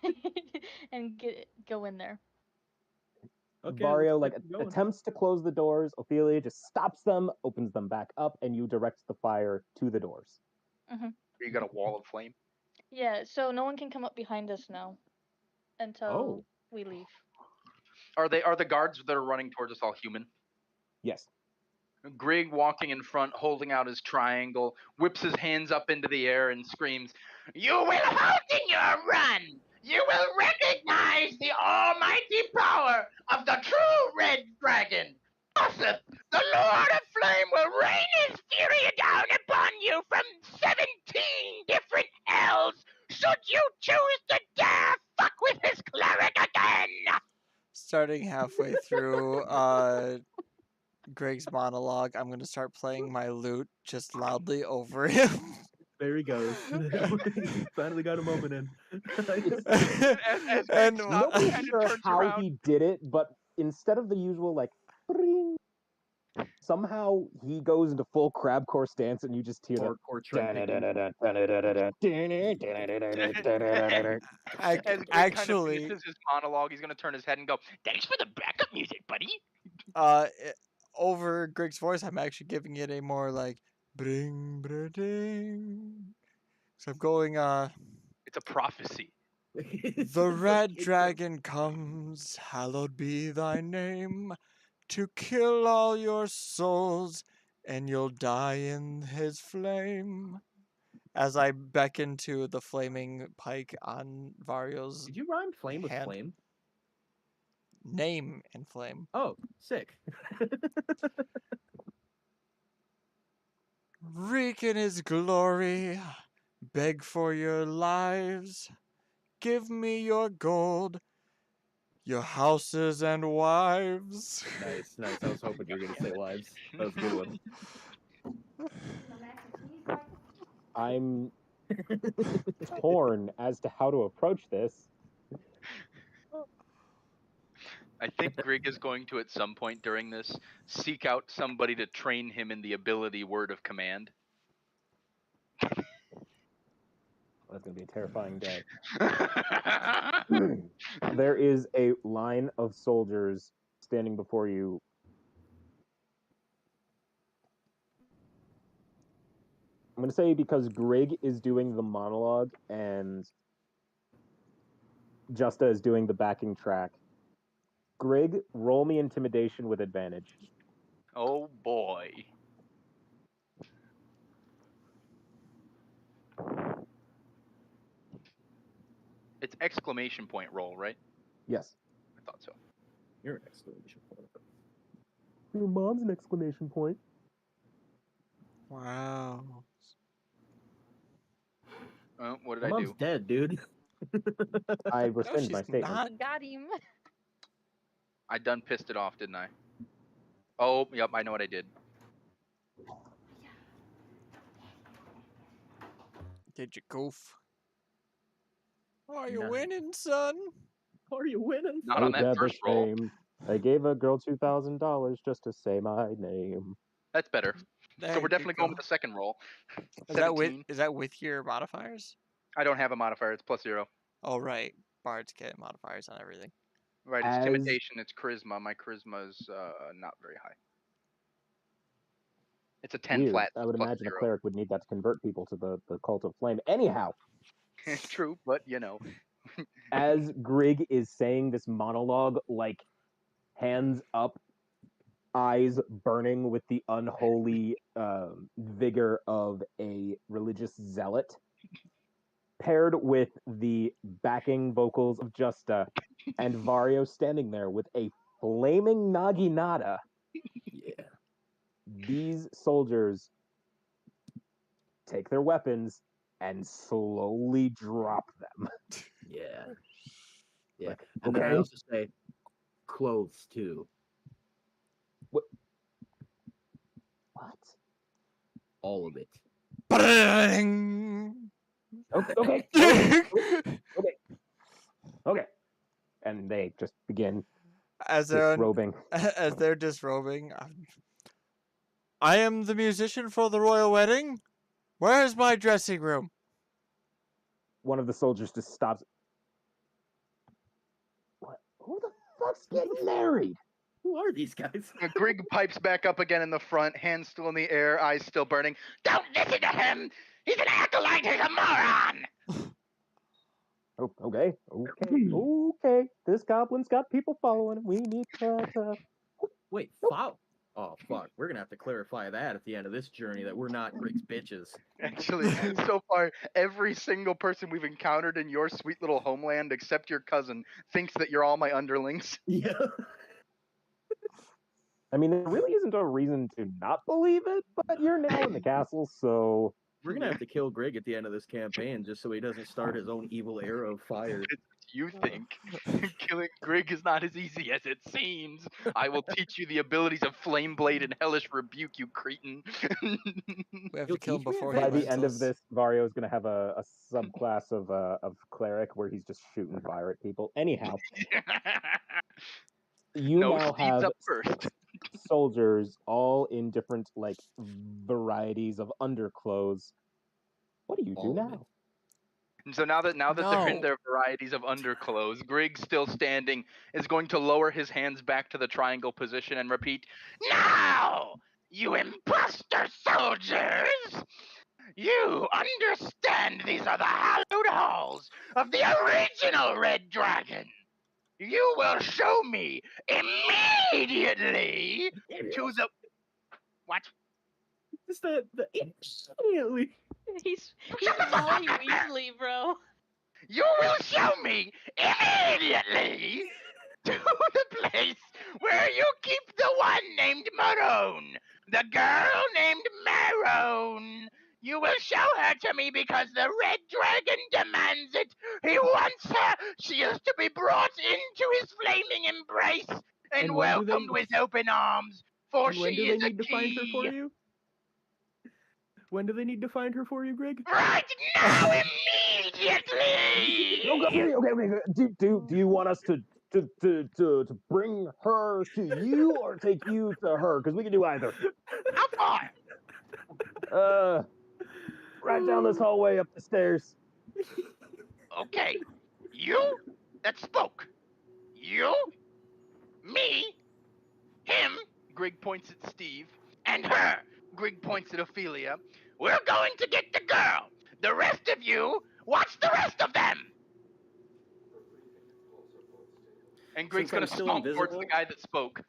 And go in there. Okay, Vario let's keep going. attempts to close the doors. Ophelia just stops them, opens them back up, and you direct the fire to the doors. You got a wall of flame. Yeah, so no one can come up behind us now until we leave. Are the guards that are running towards us all human? Yes. Greg walking in front, holding out his triangle, whips his hands up into the air and screams, "You will halt in your run! You will recognize the almighty power of the true red dragon! Koseth, the Lord of Flame, will rain his fury down upon you from 17 different hells, should you choose to dare fuck with his cleric again!" Starting halfway through Greg's monologue, I'm going to start playing my lute just loudly over him. There he goes. Finally got a moment in. As And Greg stops, Nobody's kind sure of turns how around. he did it, but instead of the usual "bring," somehow he goes into full crabcore stance, and you just hear Or Trent picking. As Greg kind of actually, finishes his monologue, he's gonna turn his head and go, "Thanks for the backup music, buddy." over Greg's voice, I'm actually giving it a more like bring ding. So I'm going It's a prophecy. the red dragon comes, hallowed be thy name, to kill all your souls, and you'll die in his flame. As I beckon to the flaming pike on Vario's Did you rhyme flame with hand. flame? Name and flame. Oh, sick. Reek in his glory, Beg for your lives. Give me your gold, your houses and wives. Nice, nice. I was hoping you were gonna say lives. That was a good one. I'm torn as to how to approach this. I think Grig is going to, at some point during this, seek out somebody to train him in the ability word of command. That's going to be a terrifying day. There is a line of soldiers standing before you. I'm going to say because Grig is doing the monologue and Justa is doing the backing track. Grig, roll me intimidation with advantage. Oh boy. It's exclamation point roll, right? Yes. I thought so. You're an exclamation point. Your mom's an exclamation point. Wow. What did My I mom's do? dead, dude. I No, rescind my she's statement. not. Got him. I done pissed it off, didn't I? Oh, yep, I know what I did. Did you goof? Are you Nice. winning, son? Are you winning? Not on that never first roll. shame. I gave a girl $2,000 just to say my name. That's better. There So we're you definitely going go. with the second roll. Is that 17. with your modifiers? I don't have a modifier. It's +0. Oh right, bards get modifiers on everything. Right, it's As- intimidation. It's charisma. My charisma is not very high. It's a 10 Weird. flat. I would plus imagine 0. a cleric would need that to convert people to the cult of flame. Anyhow, True, but you know. as Grig is saying this monologue, like hands up, eyes burning with the unholy vigor of a religious zealot, paired with the backing vocals of Justa, and Vario standing there with a flaming naginata, Yeah. these soldiers take their weapons and slowly drop them. Yeah. Yeah. Like, And then I okay. also say clothes too. What? All of it. Bang! Okay. Okay. And they just begin As they're disrobing. as they're disrobing, I am the musician for the royal wedding. Where's my dressing room? One of the soldiers just stops. What? Who the fuck's getting married? Who are these guys? Grig pipes back up again in the front, hands still in the air, eyes still burning. Don't listen to him! He's an acolyte! He's a moron! Oh, okay. This goblin's got people following him. We need to. Wait, foul. Oh fuck. We're gonna have to clarify that at the end of this journey that we're not Grig's bitches. Actually, so far, every single person we've encountered in your sweet little homeland, except your cousin, thinks that you're all my underlings. Yeah. I mean, there really isn't a reason to not believe it, but you're now in the castle, so. We're gonna have to kill Grig at the end of this campaign just so he doesn't start his own evil era of fire. You think killing Grig is not as easy as it seems. I will teach you the abilities of Flame Blade and Hellish Rebuke, you cretin. We have You'll to kill him teach me before that? he By the lets end of us. this, Vario is going to have a subclass of cleric where he's just shooting fire at people. Anyhow, you no, now Steve's have up first. 6 soldiers, all in different like varieties of underclothes. What do you do All of it. now? And so now that they're in No. their varieties of underclothes, Grig, still standing, is going to lower his hands back to the triangle position and repeat, "Now, you imposter soldiers! You understand these are the hallowed halls of the original Red Dragon. You will show me immediately to the... What? It's the immediately. He's Molly Weasley, bro. You will show me immediately to the place where you keep the one named Marone, the girl named Marone. You will show her to me because the red dragon demands it. He wants her. She is to be brought into his flaming embrace and And when do they- welcomed with open arms, for And when she do is they a need to find her for key. you? When do they need to find her for you, Greg? Right now, immediately. Okay. Do you want us to bring her to you or take you to her? Because we can do either. How far? Right down this hallway, up the stairs. Okay, you that spoke. You, me, him. Grig points at Steve, and her. Grig points at Ophelia. We're going to get the girl. The rest of you, watch the rest of them. And Grig's Since I'm gonna still stomp towards the invisible- guy that spoke.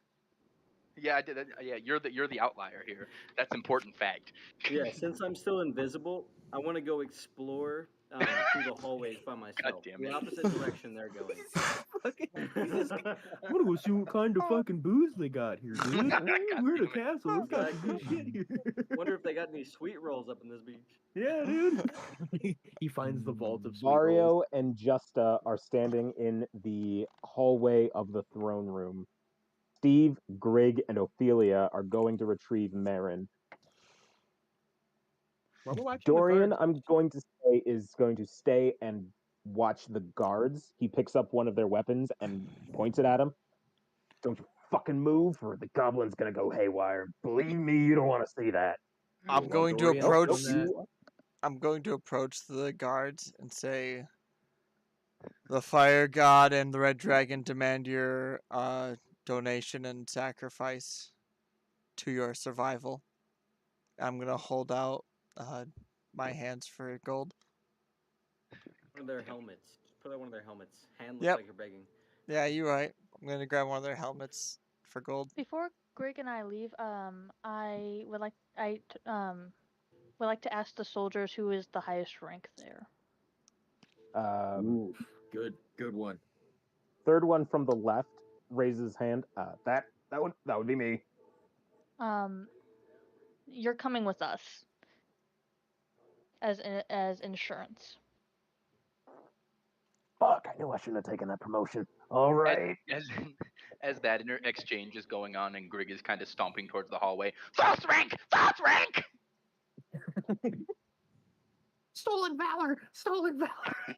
Yeah, I did. Yeah, you're the outlier here. That's important fact. Yeah, since I'm still invisible, I want to go explore through the hallways by myself. damn The it. opposite direction they're going. I want to go see what kind of fucking booze they got here, dude. We're in a castle. It's got some good shit here. Wonder if they got any sweet rolls up in this beach. Yeah, dude. He finds the vault of sweet rolls. Vario and Justa are standing in the hallway of the throne room. Steve, Grig, and Ophelia are going to retrieve Marin. While we're watching the Dorian, guards- I'm going to say, is going to stay and watch the guards. He picks up one of their weapons and points it at him. Don't you fucking move, or the goblin's gonna go haywire. Believe me, you don't want to see that. I'm While going to Dorian's approach. doing that- I'm going to approach the guards and say, "The fire god and the red dragon demand your donation and sacrifice to your survival." I'm gonna hold out my hands for gold. One of their helmets. Just put out one of their helmets. Hand looks Yep. like you're begging. Yeah, you're right. I'm gonna grab one of their helmets for gold. Before Greg and I leave, I would like to ask the soldiers who is the highest rank there. Oof, good one. Third one from the left raises his hand. That would be me. You're coming with us as insurance. Fuck, I knew I shouldn't have taken that promotion. All right. As that exchange is going on and Grig is kind of stomping towards the hallway. False rank! False rank! Stolen valor! Stolen valor!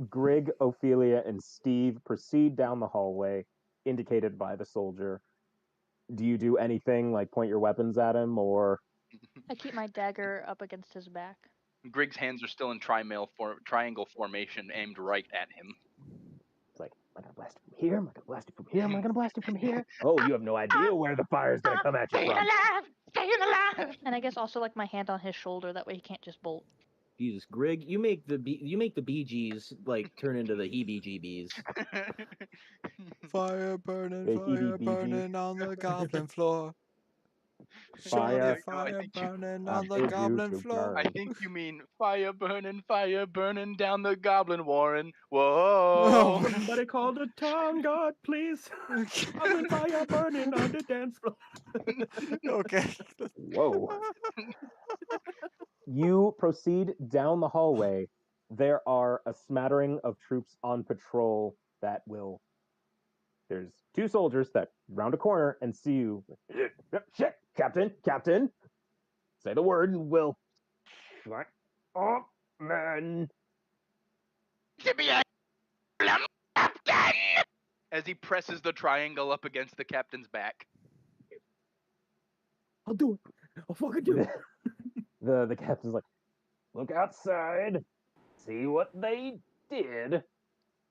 Grig, Ophelia, and Steve proceed down the hallway, indicated by the soldier. Do you do anything, like point your weapons at him, or... I keep my dagger up against his back. Grig's hands are still in triangle formation, aimed right at him. It's like, am I gonna blast it from here? Am I gonna blast it from here? Am I gonna blast it from here? Oh, you have no idea where the fire's gonna come at you Staying from. alive! Staying alive! And I guess also like my hand on his shoulder, that way he can't just bolt. Jesus, Greg, you make the Bee Gees like turn into the heebie-jeebies. Fire burning, Hey, fire EDBG. burning on the goblin floor. Fire. Fire burning I on the bid you goblin to floor. I think you mean fire burning down the goblin warren. Whoa! Somebody call the town god, please. I'm fire burning on the dance floor. Okay. Whoa. You proceed down the hallway. There are a smattering of troops on patrol that will... There's two soldiers that round a corner and see you. Shit, Captain. Say the word and we'll... Shut up, man. To be a captain! As he presses the triangle up against the captain's back. I'll do it. I'll fucking do it. The captain's like, look outside. See what they did.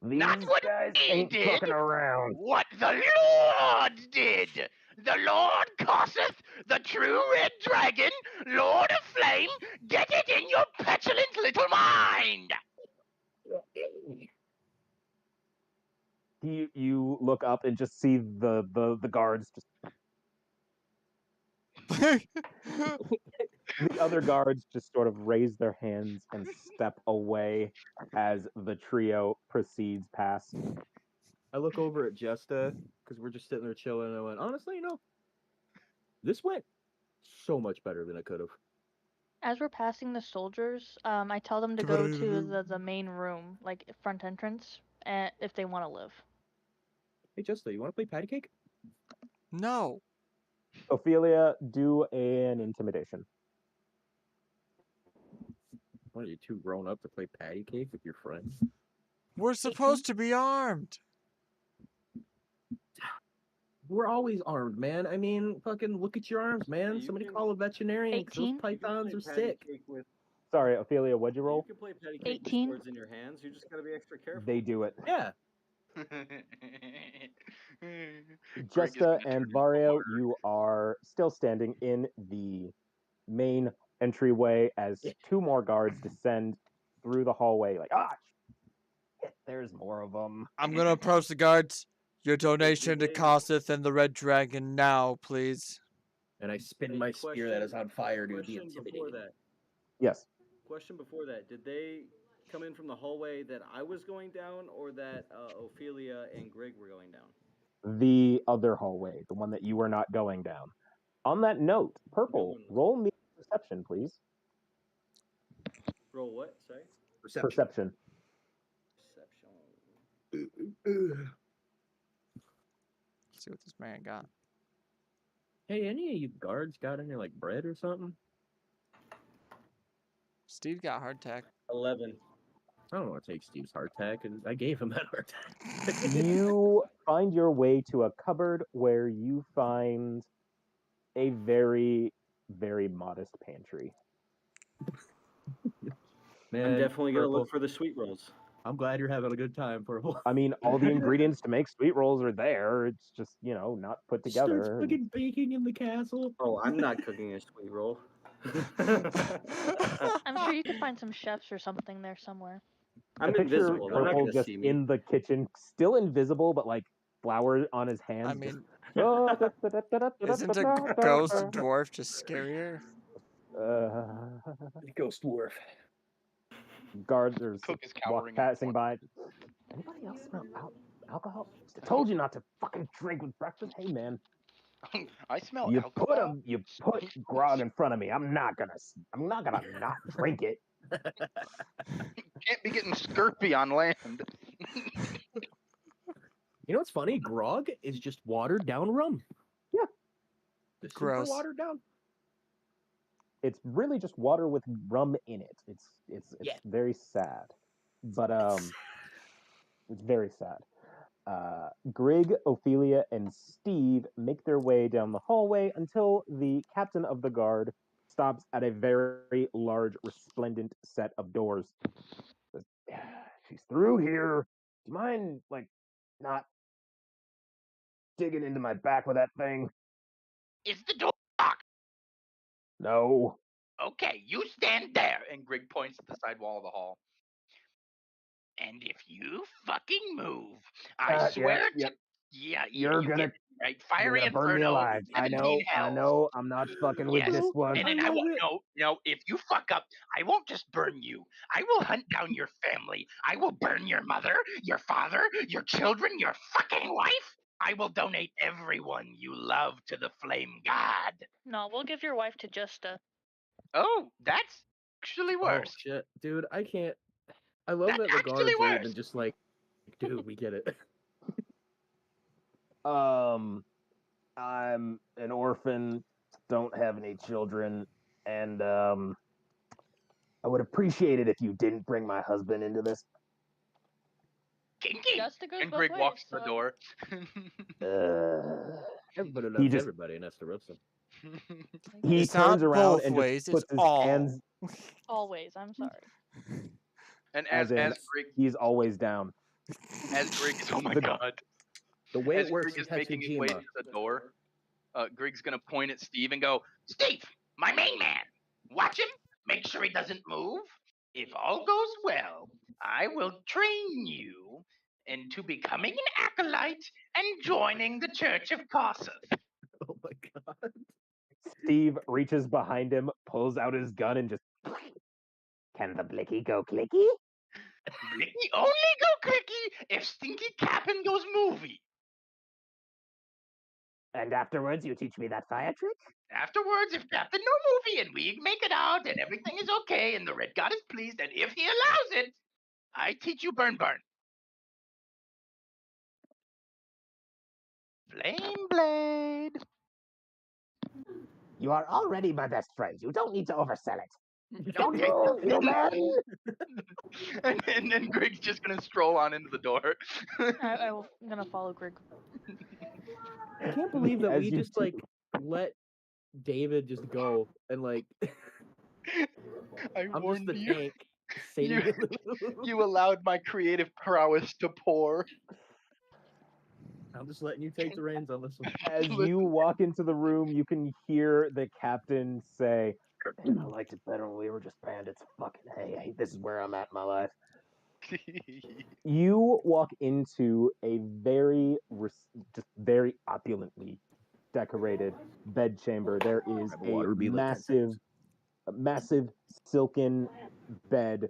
These Not what guys we ain't did. fucking around. What the Lord did! The Lord causeth the true red dragon, Lord of Flame, get it in your petulant little mind! You look up and just see the guards just... The other guards just sort of raise their hands and step away as the trio proceeds past. I look over at Jesta because we're just sitting there chilling, and I went, honestly, this went so much better than it could have. As we're passing the soldiers, I tell them to go to the main room, like front entrance, if they want to live. Hey, Justa, you want to play patty cake? No. Ophelia, do an intimidation. What are you too grown up to play patty cake with your friends? We're supposed to be armed. We're always armed, man. I mean, fucking look at your arms, man. you Somebody can- call a veterinarian 'cause those 18? You can pythons play are patty sick. cake with- Sorry, Ophelia, what'd you You roll? can play patty cake with 18? swords in your hands. You just gotta be extra careful. They do it. Yeah. Greg is Justa gonna and turn into a Vario, martyr. you are still standing in the main entryway as two more guards descend through the hallway. Like, shit, there's more of them. I'm gonna approach the guards. Your donation to Hey, Kossith and the Red Dragon now, please. And I spin Hey, my spear that is on fire to be question before intimidating. that. Yes. Question before that. Did they come in from the hallway that I was going down, or that Ophelia and Greg were going down? The other hallway, the one that you were not going down. On that note, Purple, one. roll me perception, please. Roll what? Sorry. Perception. Perception. Let's see what this man got. Hey, any of you guards got any like bread or something? Steve got hardtack. 11. I don't want to take Steve's hardtack, and I gave him that hardtack. You find your way to a cupboard where you find a very, very modest pantry. Man, I'm definitely gonna Purple, look for the sweet rolls. I'm glad you're having a good time, Purple. I mean, all the ingredients to make sweet rolls are there. It's just, not put Starts together. fucking baking in the castle. Oh, I'm not cooking a sweet roll. I'm sure you could find some chefs or something there somewhere. I'm I picture invisible. They're not Purple gonna just see me. in the kitchen, still invisible, but like flour on his hands. I mean, just... isn't a ghost dwarf just scarier? Ghost dwarf. Guards are Cook is cowering in the passing corner. by. Anybody else smell alcohol? I told you not to fucking drink with breakfast. Hey, man. I smell You alcohol. put grog in front of me. I'm not gonna not drink it. Can't be getting scurpy on land. You know what's funny? Grog is just watered down rum. Yeah. Just Gross. super watered down. It's really just water with rum in it. It's Yeah. very sad, but it's very sad. Grig, Ophelia, and Steve make their way down the hallway until the captain of the guard stops at a very large, resplendent set of doors. Says, she's through here. Do you mind, not digging into my back with that thing? Is the door locked? No. Okay, you stand there. And Greg points to the side wall of the hall. And if you fucking move, I swear to You're you gonna get right. Fiery You're gonna burn me Inferno, alive. I 17 hells. know. I'm not fucking with Yes. this one. And then I won't. No. If you fuck up, I won't just burn you. I will hunt down your family. I will burn your mother, your father, your children, your fucking wife. I will donate everyone you love to the Flame God. No, we'll give your wife to Justa. Oh, that's actually Oh worse. shit, dude! I can't. I love That's that the actually guards are worse. even just like, dude, we get it. I'm an orphan, don't have any children, and I would appreciate it if you didn't bring my husband into this. Kinky. Justa goes And both Greg ways, walks to the so- door. Everybody He loves just- everybody in Estarossa. He It's turns not around both and ways, just puts it's his all. hands Always, I'm sorry. And as in Greg, he's always down. as Greg is, oh my The- god. The way As it works Greg in is making his way Tetsujima. to the door, Greg's gonna point at Steve and go, Steve, my main man. Watch him. Make sure he doesn't move. If all goes well, I will train you into becoming an acolyte and joining the Church of Kossith. Oh my god. Steve reaches behind him, pulls out his gun, and just. Can the blicky go clicky? Blicky only go clicky if Stinky Cap'n goes movie. And afterwards, you teach me that fire trick? Afterwards, if Captain No Movie and we make it out and everything is okay and the Red God is pleased, and if he allows it, I teach you Burn. Flame Blade. You are already my best friend. You don't need to oversell it. Don't take Roll, human! and then Greg's just gonna stroll on into the door. I'm gonna follow Grig. I can't believe that As we you just do. like let David just go and like I I'm just warned the you. tank sitting You, you allowed my creative prowess to pour. I'm just letting you take the reins on this one. As you Listen. walk into the room, you can hear the captain say, "I liked it better when we were just bandits. Fucking hey, this is where I'm at in my life." You walk into a just very opulently decorated bedchamber. There is Grab a a water, be like 10 massive, silken bed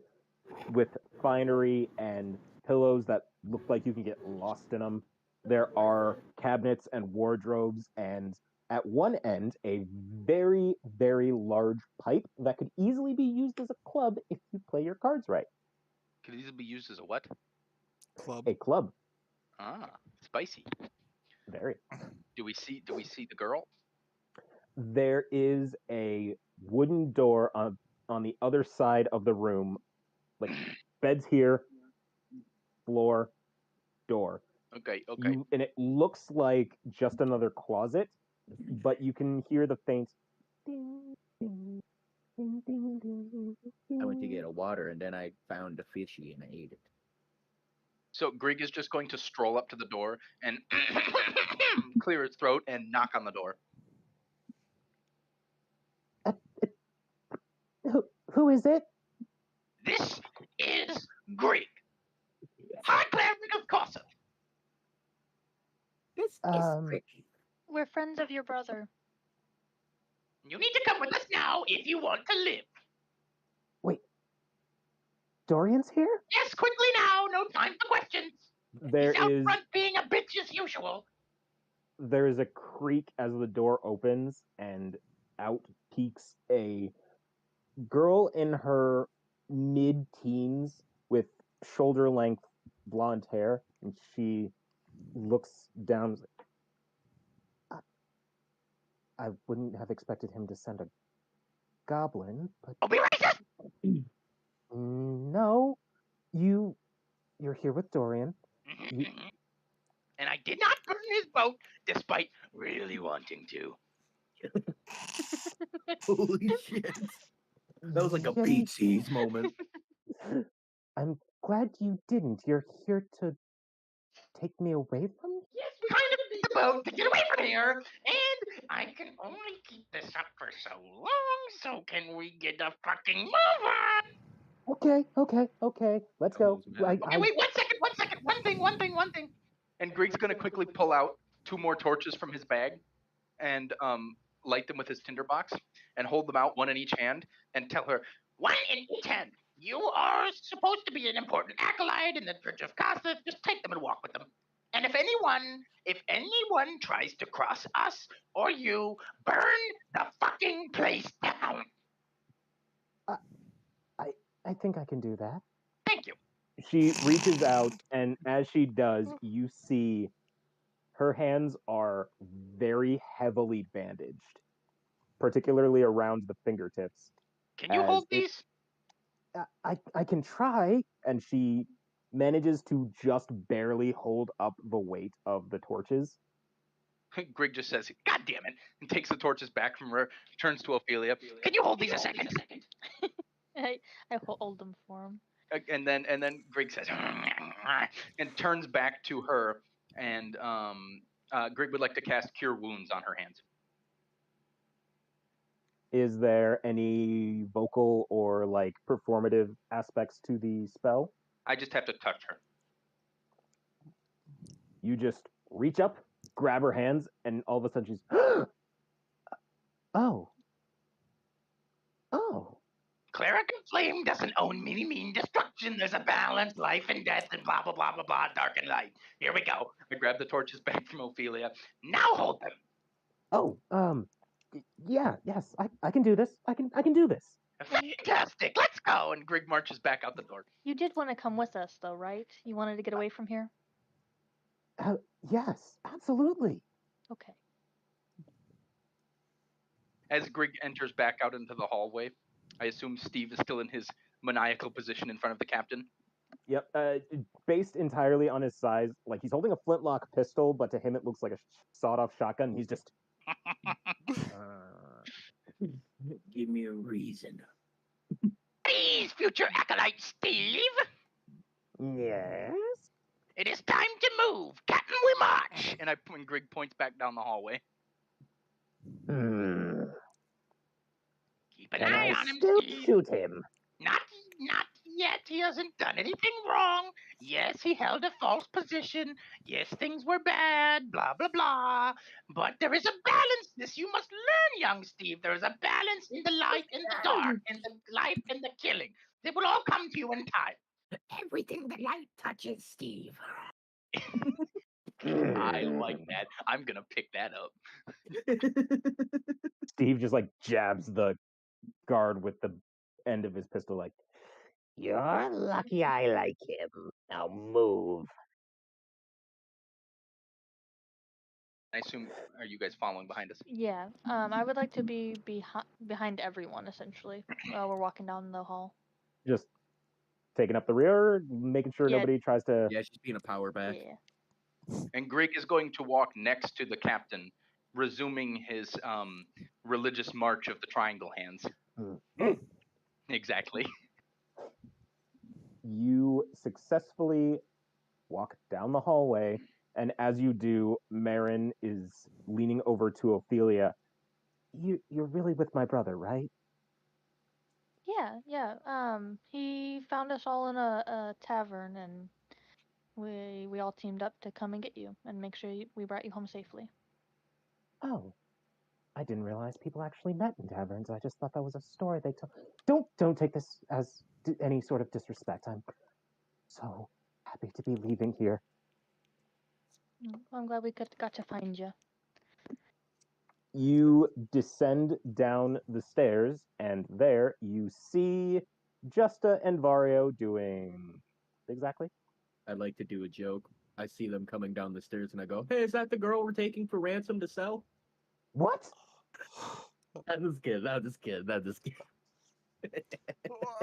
with finery and pillows that look like you can get lost in them. There are cabinets and wardrobes, and at one end, a very, very large pipe that could easily be used as a club if you play your cards right. Could these be used as a what? Club. A club. Ah, spicy. Very. Do we see the girl? There is a wooden door on the other side of the room. Like, bed's here, floor, door. Okay. And it looks like just another closet, but you can hear the faint ding, ding, ding, ding, ding, ding. I went to get a water and then I found a fishy and I ate it. So Grig is just going to stroll up to the door and clear his throat and knock on the door. Who is it? This is Grig, High Cleric of Corsa. This We're friends of your brother. You need to come with us now if you want to live. Dorian's here? Yes, quickly now. No time for questions. There He's out is front being a bitch as usual. there is a creak as the door opens, and out peeks a girl in her mid-teens with shoulder-length blonde hair, and she looks down. I wouldn't have expected him to send a goblin, but Don't be racist. no, you're here with Dorian. You- And I did not burn his boat, despite really wanting to. Holy shit. That was like a Pete Seas moment. I'm glad you didn't. You're here to take me away from me? Yes, we kind of need the boat to get away from here. And I can only keep this up for so long, so can we get the fucking move on? Okay. Let's go. Okay, wait, 1 second. One thing. And Grig's gonna quickly pull out 2 more torches from his bag and light them with his tinderbox and hold them out, one in each hand, and tell her, One in each hand. You are supposed to be an important acolyte in the Church of Casa. Just take them and walk with them. And if anyone tries to cross us or you, burn the fucking place down. I think I can do that. Thank you. She reaches out, and as she does, you see her hands are very heavily bandaged, particularly around the fingertips. Can you as hold it- these? I can try, and she manages to just barely hold up the weight of the torches. Grig just says, God damn it, and takes the torches back from her, turns to Ophelia. Can you hold these a second? I hold them for him. and then Grig says, and turns back to her, and Grig would like to cast Cure Wounds on her hands. Is there any vocal or like performative aspects to the spell? I just have to touch her. You just reach up, grab her hands, and all of a sudden she's Oh. Cleric of Flame doesn't own mean destruction. There's a balance, life and death, and blah, blah, blah, blah, blah, dark and light. Here we go. I grab the torches back from Ophelia. Now hold them. Oh, yes, I can do this. I can do this. Fantastic. Let's go. And Grig marches back out the door. You did want to come with us, though, right? You wanted to get away from here? Yes, absolutely. Okay. As Grig enters back out into the hallway, I assume Steve is still in his maniacal position in front of the captain. Yep. Based entirely on his size, like he's holding a flintlock pistol, but to him it looks like a sawed-off shotgun. He's just. Give me a reason. Please, future acolyte Steve. Yes. It is time to move. Captain, we march. And Grig points back down the hallway. Keep an Can eye I on him, still Steve. shoot him? Not yet. He hasn't done anything wrong. Yes, he held a false position. Yes, things were bad. Blah blah blah. But there is a balance. This you must learn, young Steve. There is a balance in the light and the dark, and the life and the killing. They will all come to you in time. Everything the light touches, Steve. I like that. I'm gonna pick that up. Steve just like jabs the guard with the end of his pistol, like, You're lucky I like him. Now move. I assume, are you guys following behind us? Yeah. I would like to be behind everyone, essentially, while we're walking down the hall. just taking up the rear, making sure Yeah. nobody tries to. Yeah, she's being a power back. Yeah. And Grig is going to walk next to the captain, resuming his religious march of the triangle hands. Exactly. You successfully walk down the hallway, and as you do, Marin is leaning over to Ophelia. You're really with my brother, right? Yeah. He found us all in a tavern, and we all teamed up to come and get you and make sure we brought you home safely. Oh, I didn't realize people actually met in taverns. I just thought that was a story they told. Don't take this as any sort of disrespect. I'm so happy to be leaving here. I'm glad we got to find you. You descend down the stairs, and there you see Justa and Vario doing exactly. I'd like to do a joke. I see them coming down the stairs and I go, hey, is that the girl we're taking for ransom to sell? What? That was good. That was good. That was good.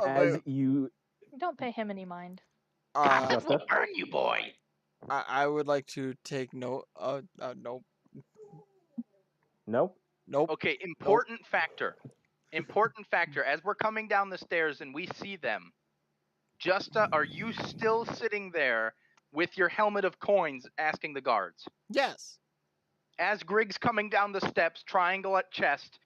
As you Don't pay him any mind. Gossip will Justa? burn you, boy. I would like to take note. Nope. Nope. Nope. Okay, important factor. Important factor. As we're coming down the stairs and we see them, Justa, are you still sitting there with your helmet of coins asking the guards? Yes. As Grig's coming down the steps, triangle at chest,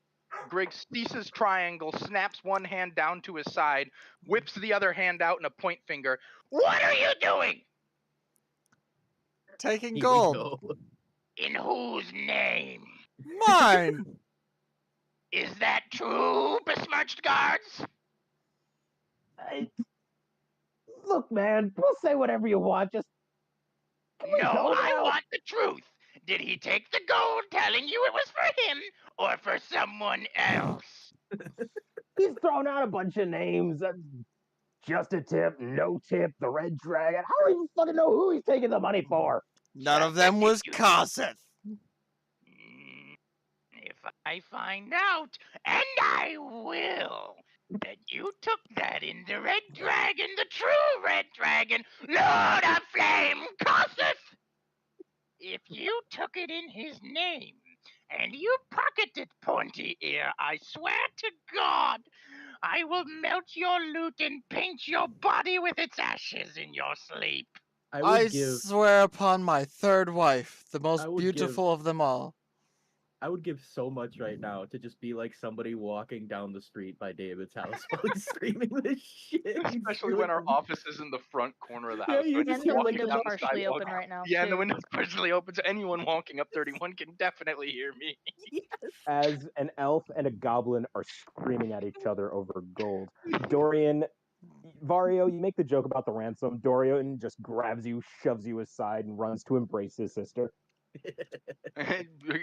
Grig ceases triangle, snaps one hand down to his side, whips the other hand out and a point finger. What are you doing? Taking Here we gold. go. In whose name? Mine. Is that true, besmirched guards? Look, man, we'll say whatever you want. Just can we No, go I now? want the truth. Did he take the gold telling you it was for him or for someone else? He's thrown out a bunch of names. Just a tip, no tip, the Red Dragon. How do you fucking know who he's taking the money for? None of Just them was you- Koseth. If I find out, and I will, that you took that in the Red Dragon, the true Red Dragon, Lord of Flame, Koseth! If you took it in his name, and you pocketed Pointy Ear, I swear to God, I will melt your loot and paint your body with its ashes in your sleep. I swear upon my third wife, the most beautiful of them all. I would give so much right now to just be like somebody walking down the street by David's house while he's screaming this shit. Especially when our office is in the front corner of the Yeah, house. you so just And the hear, like, window's the partially sidewalk. open right now. Yeah, and the too. window's partially open, so anyone walking up 31 can definitely hear me. As an elf and a goblin are screaming at each other over gold. Dorian, Vario, you make the joke about the ransom. Dorian just grabs you, shoves you aside, and runs to embrace his sister.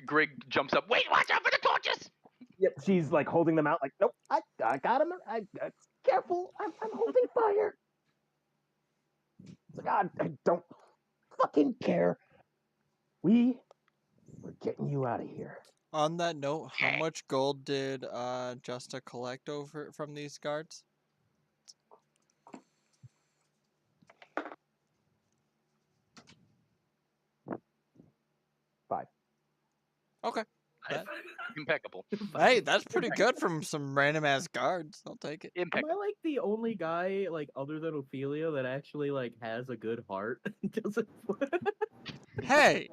Greg jumps up. Wait, watch out for the torches! Yep, she's like holding them out. Like, nope, I got him. Careful, I'm holding fire. It's like, I don't fucking care. We're getting you out of here. On that note, how much gold did Justa collect over from these guards? Five. Okay. Impeccable. Hey, that's pretty good from some random ass guards. I'll take it. Am Impeccable. I like the only guy, like other than Ophelia, that actually like has a good heart? Doesn't. Hey,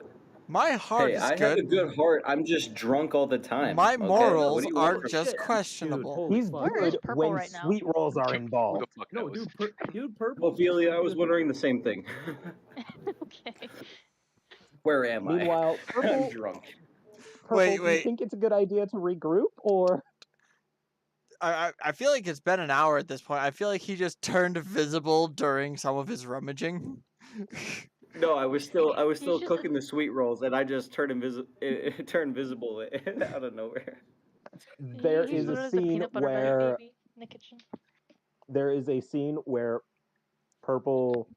my heart Hey, is I have good. a good heart. I'm just drunk all the time. My okay? morals What do you are want from just Shit. questionable. Dude, holy He's fuck. Where is good Purple when right now? sweet rolls are Who involved. the fuck No, knows? dude, Purple. Ophelia, I was wondering the same thing. Okay. Where am I? Meanwhile, I'm Purple, drunk. Wait, do you wait. think it's a good idea to regroup, or I feel like it's been an hour at this point. I feel like he just turned visible during some of his rummaging. No, I was still He's just cooking the sweet rolls, and I just turned turned visible out of nowhere. there he's is a literally the scene peanut butter bunny where baby in the kitchen. Purple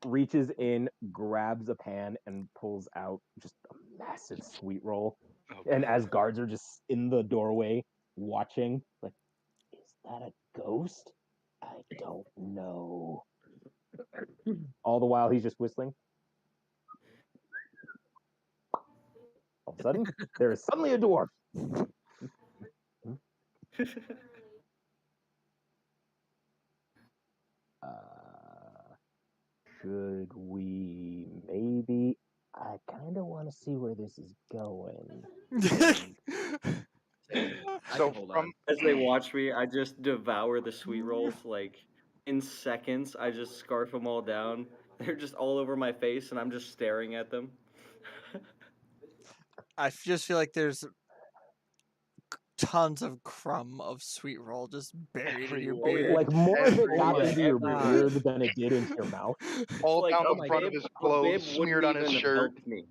reaches in, grabs a pan, and pulls out just a massive sweet roll. Oh, And God. as guards are just in the doorway watching, like, is that a ghost? I don't know. All the while he's just whistling. All of a sudden, there is suddenly a dwarf. Should we maybe? I kind of want to see where this is going. I So can hold from on. As they watch me, I just devour the sweet rolls. Like in seconds, I just scarf them all down. They're just all over my face, and I'm just staring at them. I just feel like there's tons of crumb of sweet roll just buried in your Everywhere. beard. Like more of it got Everywhere. into your Everywhere. beard than it did into your mouth. all Like down a the front of bib, his a clothes, bib smeared wouldn't on his even have shirt. helped me.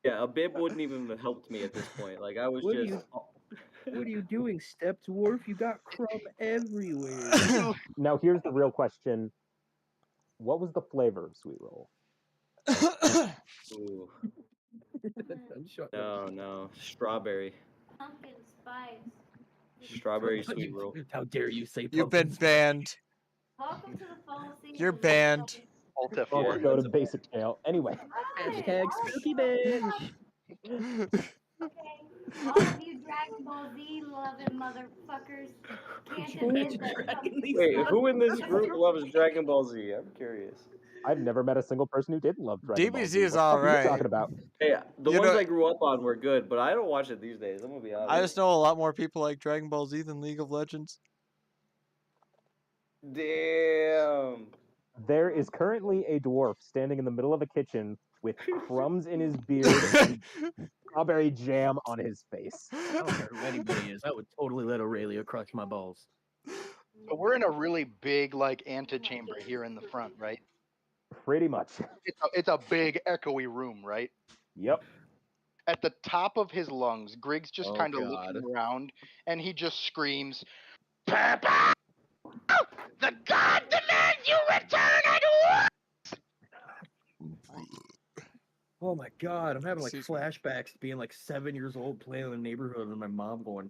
Yeah, a bib wouldn't even have helped me at this point. Like I was What are just. you? What are you doing, Step Dwarf? You got crumb everywhere. Now here's the real question: what was the flavor of sweet roll? Ooh, I'm shut no, strawberry, Pumpkin spice. strawberry sweet roll. How dare you say You've been pumpkin spice. banned. Welcome to the fall season. You're banned. Alt Well, F4. go to basic jail. Anyway, Hashtag spooky binge. Okay. All of you Dragon Ball Z loving motherfuckers can't admit that Dragging these Wait, who in this motherfuckers. group loves Dragon Ball Z? I'm curious. I've never met a single person who didn't love Dragon Ball DBZ Z. is What the fuck are you alright. talking about? Hey, the You ones know- I grew up on were good, but I don't watch it these days. I'm gonna be honest. I just know a lot more people like Dragon Ball Z than League of Legends. Damn. There is currently a dwarf standing in the middle of a kitchen with crumbs in his beard and strawberry jam on his face. I don't care who anybody is. I would totally let Aurelia crush my balls. So we're in a really big like antechamber here in the front, right? Pretty much. It's a big echoey room, right? Yep. At the top of his lungs, Griggs just Oh, kind of God. looking around, and he just screams, Papa! The god demands you return at once! Oh my god, I'm having like Excuse me. flashbacks to being like 7 years old playing in the neighborhood and my mom going,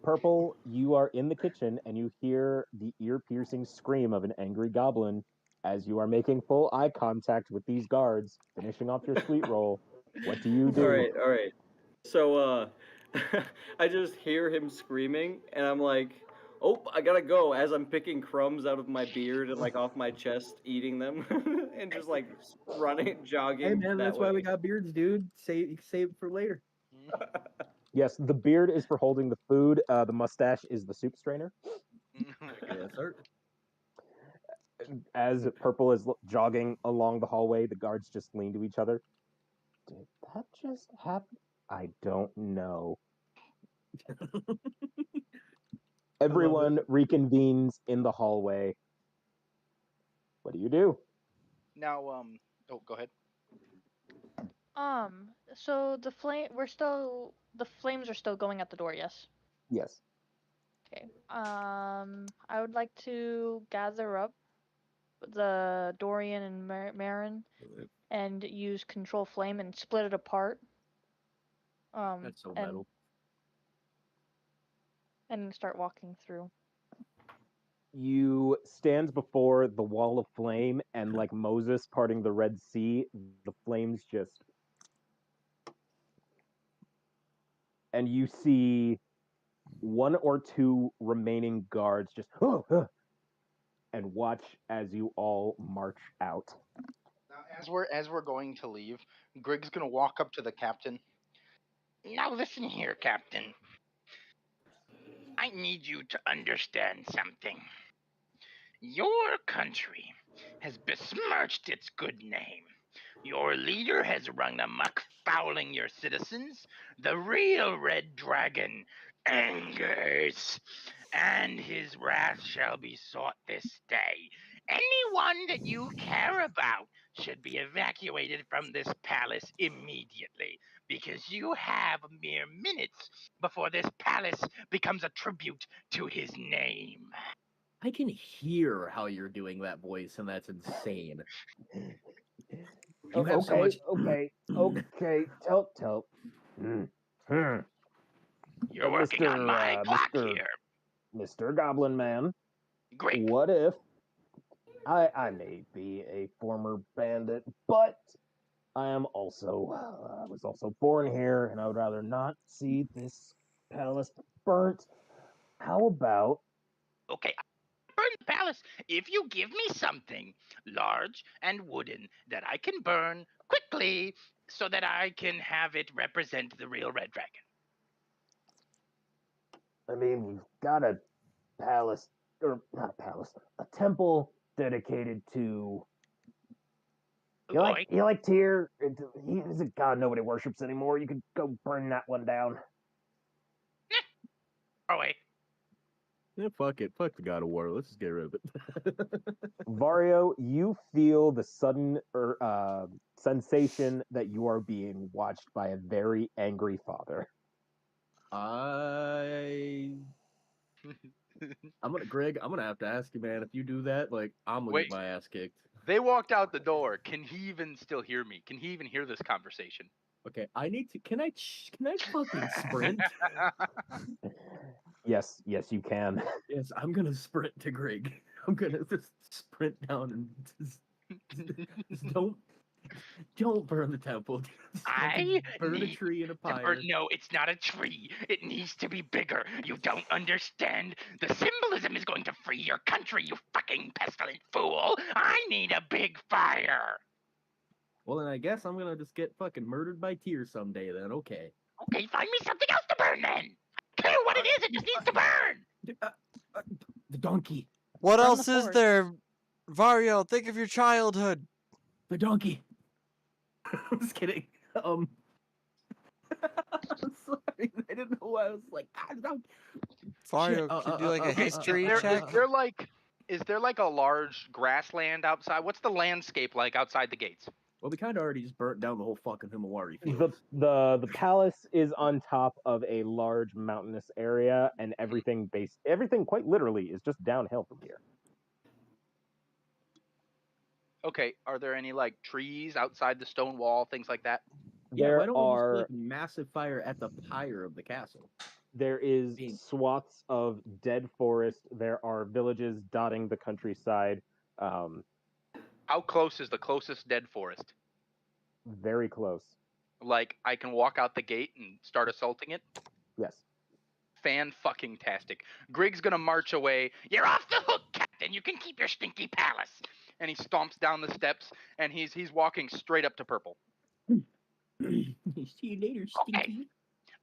Purple, you are in the kitchen and you hear the ear-piercing scream of an angry goblin as you are making full eye contact with these guards, finishing off your sweet roll. What do you do? All right. So, I just hear him screaming, and I'm like, oh, I gotta go. As I'm picking crumbs out of my beard and like off my chest, eating them, and just like running, jogging. hey man, that that's way. why we got beards, dude. Save it for later. Yes, the beard is for holding the food. The mustache is the soup strainer. Yes, sir. As Purple is jogging along the hallway, the guards just lean to each other. Did that just happen? I don't know. Everyone reconvenes in the hallway. What do you do? "Now, oh, go ahead." So the flames are still going at the door, yes? Yes. Okay. I would like to gather up the Dorian and Marin and use control flame and split it apart. That's so and metal. and start walking through. You stand before the wall of flame, and like Moses parting the Red Sea, the flames just. And you see one or two remaining guards just. And watch as you all march out. Now, as we're going to leave, Grig's gonna walk up to the captain. Now listen here, Captain. I need you to understand something. Your country has besmirched its good name. Your leader has run amok, fouling your citizens. The real Red Dragon angers, and his wrath shall be sought this day. Anyone that you care about should be evacuated from this palace immediately, because you have mere minutes before this palace becomes a tribute to his name. I can hear how you're doing that voice, and that's insane. You have so much. Okay. Tell. You're working on my clock here. Mr. Goblin Man, Great. what if I may be a former bandit, but I am also I was also born here, and I would rather not see this palace burnt. How about Okay, burn the palace if you give me something large and wooden that I can burn quickly so that I can have it represent the real Red Dragon. I mean, we've got a palace, or not a palace, a temple dedicated to. Boy, You like Tyr? He's a god nobody worships anymore. You could go burn that one down. away. Yeah, fuck it. Fuck the God of War. Let's just get rid of it. Vario, you feel the sudden sensation that you are being watched by a very angry father. Greg, I'm gonna have to ask you, man. If you do that, like, I'm gonna Wait. get my ass kicked. They walked out the door. Can he even still hear me? Can he even hear this conversation? Okay, I need to. Can I fucking sprint? Yes, you can. Yes, I'm gonna sprint to Greg. I'm gonna just sprint down and just don't burn the temple. Just fucking burn a tree in a pyre. No, it's not a tree. It needs to be bigger. You don't understand. The symbolism is going to free your country, you fucking pestilent fool. I need a big fire. Well, then I guess I'm gonna just get fucking murdered by Tyr someday. Then okay. Okay, find me something else to burn then. I don't care what it is. It just needs to burn. The donkey. What Burn else the is forest. there? Vario, think of your childhood. The donkey. I'm just kidding. I'm sorry. I didn't know why I was like. Vario, Shit, can you do like a history Is check? there like a large grassland outside? What's the landscape like outside the gates? Well, we kind of already just burnt down the whole fucking Himawari field. The palace is on top of a large mountainous area, and everything quite literally is just downhill from here. Okay, are there any like trees outside the stone wall, things like that? Yeah, why There don't we just are put a massive fire at the pyre of the castle? there is Being- swaths of dead forest. There are villages dotting the countryside. How close is the closest dead forest? Very close. Like I can walk out the gate and start assaulting it? Yes. Fan-fucking-tastic. Grig's gonna march away. You're off the hook, Captain. You can keep your stinky palace. And he stomps down the steps, and he's walking straight up to Purple. See you later, Stinky. Okay.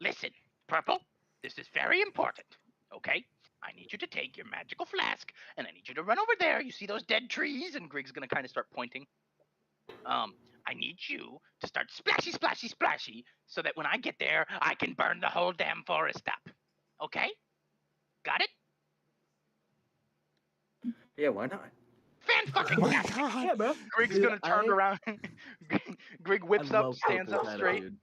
Listen, Purple, this is very important, okay? I need you to take your magical flask, and I need you to run over there. You see those dead trees? And Grig's gonna kind of start pointing. I need you to start splashy, splashy, splashy, so that when I get there, I can burn the whole damn forest up. Okay? Got it? Yeah, why not? fucking Oh my tastic. god. Yeah, bro. Grig's Dude, gonna turn around. Grig whips I up, love stands up Purple's straight, attitude.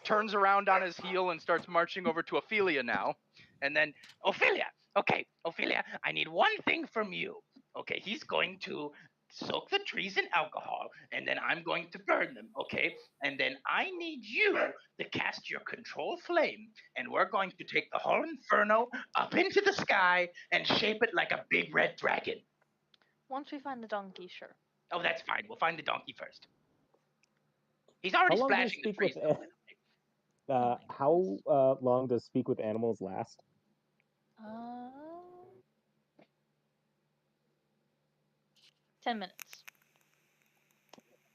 turns around on his heel, and starts marching over to Ophelia now. And then, Ophelia, okay, Ophelia, I need one thing from you. Okay, he's going to soak the trees in alcohol, and then I'm going to burn them, okay? And then I need you to cast your control flame, and we're going to take the whole inferno up into the sky and shape it like a big red dragon. Once we find the donkey, sure. Oh, that's fine. We'll find the donkey first. He's How already long do you splashing the speak trees, with? though, by the way. How long does speak with animals last? 10 minutes.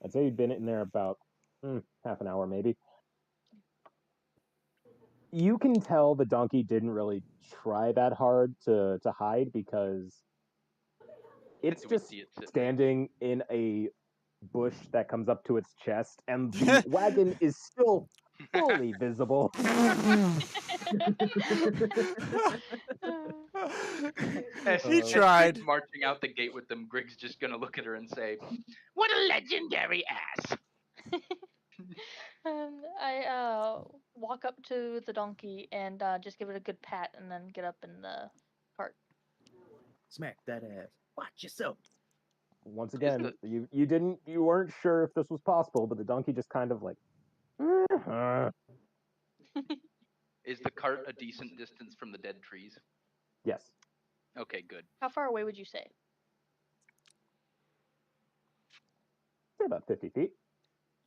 I'd say you'd been in there about half an hour, maybe. You can tell the donkey didn't really try that hard to hide because it's Do we just see it sitting there? standing in a bush that comes up to its chest, and the wagon is still fully visible. As He Grig's tried. marching out the gate with them, Grig's just gonna look at her and say, What a legendary ass! And I walk up to the donkey and just give it a good pat and then get up in the cart. Smack that ass. Watch yourself. Once again, you weren't sure if this was possible, but the donkey just kind of like "Is the cart a decent distance from the dead trees?" yes. Okay, good. How far away would you say? Say about 50 feet.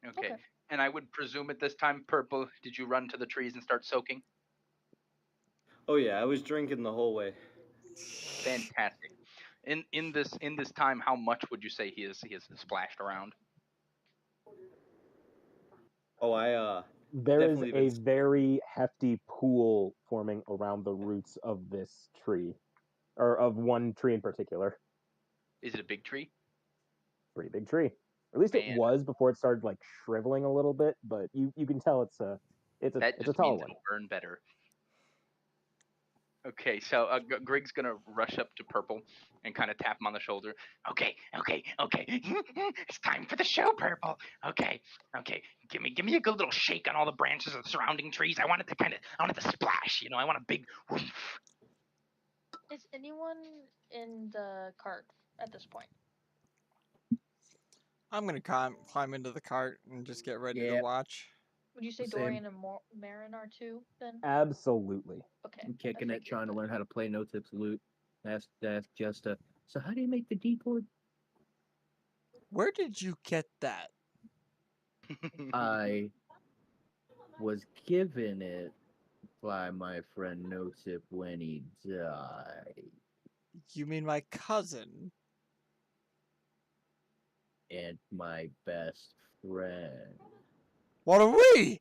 Okay. Okay. And I would presume at this time, Purple, did you run to the trees and start soaking? Oh yeah, I was drinking the whole way. Fantastic. In this time, how much would you say he has splashed around? Oh, There is Definitely a been- very hefty pool forming around the roots of this tree, or of one tree in particular. Is it a big tree? Pretty big tree. Or at least Man. it was before it started like shriveling a little bit, but you can tell it's a That it's a just tall means one. it'll burn better. Okay, so Grig's gonna rush up to Purple and kind of tap him on the shoulder. Okay. It's time for the show, Purple. Okay. Give me a good little shake on all the branches of the surrounding trees. I want it to splash, I want a big whoomph. Is anyone in the cart at this point? I'm gonna climb into the cart and just get ready to Yeah. watch. Would you say Same. Dorian and Marin are too then? Absolutely. Okay. I'm I kicking it, figured trying to that. learn how to play no tip salute. Ask Justa. So how do you make the D chord? Where did you get that? I was given it by my friend No Tip when he died, You mean my cousin? and my best friend. What are we?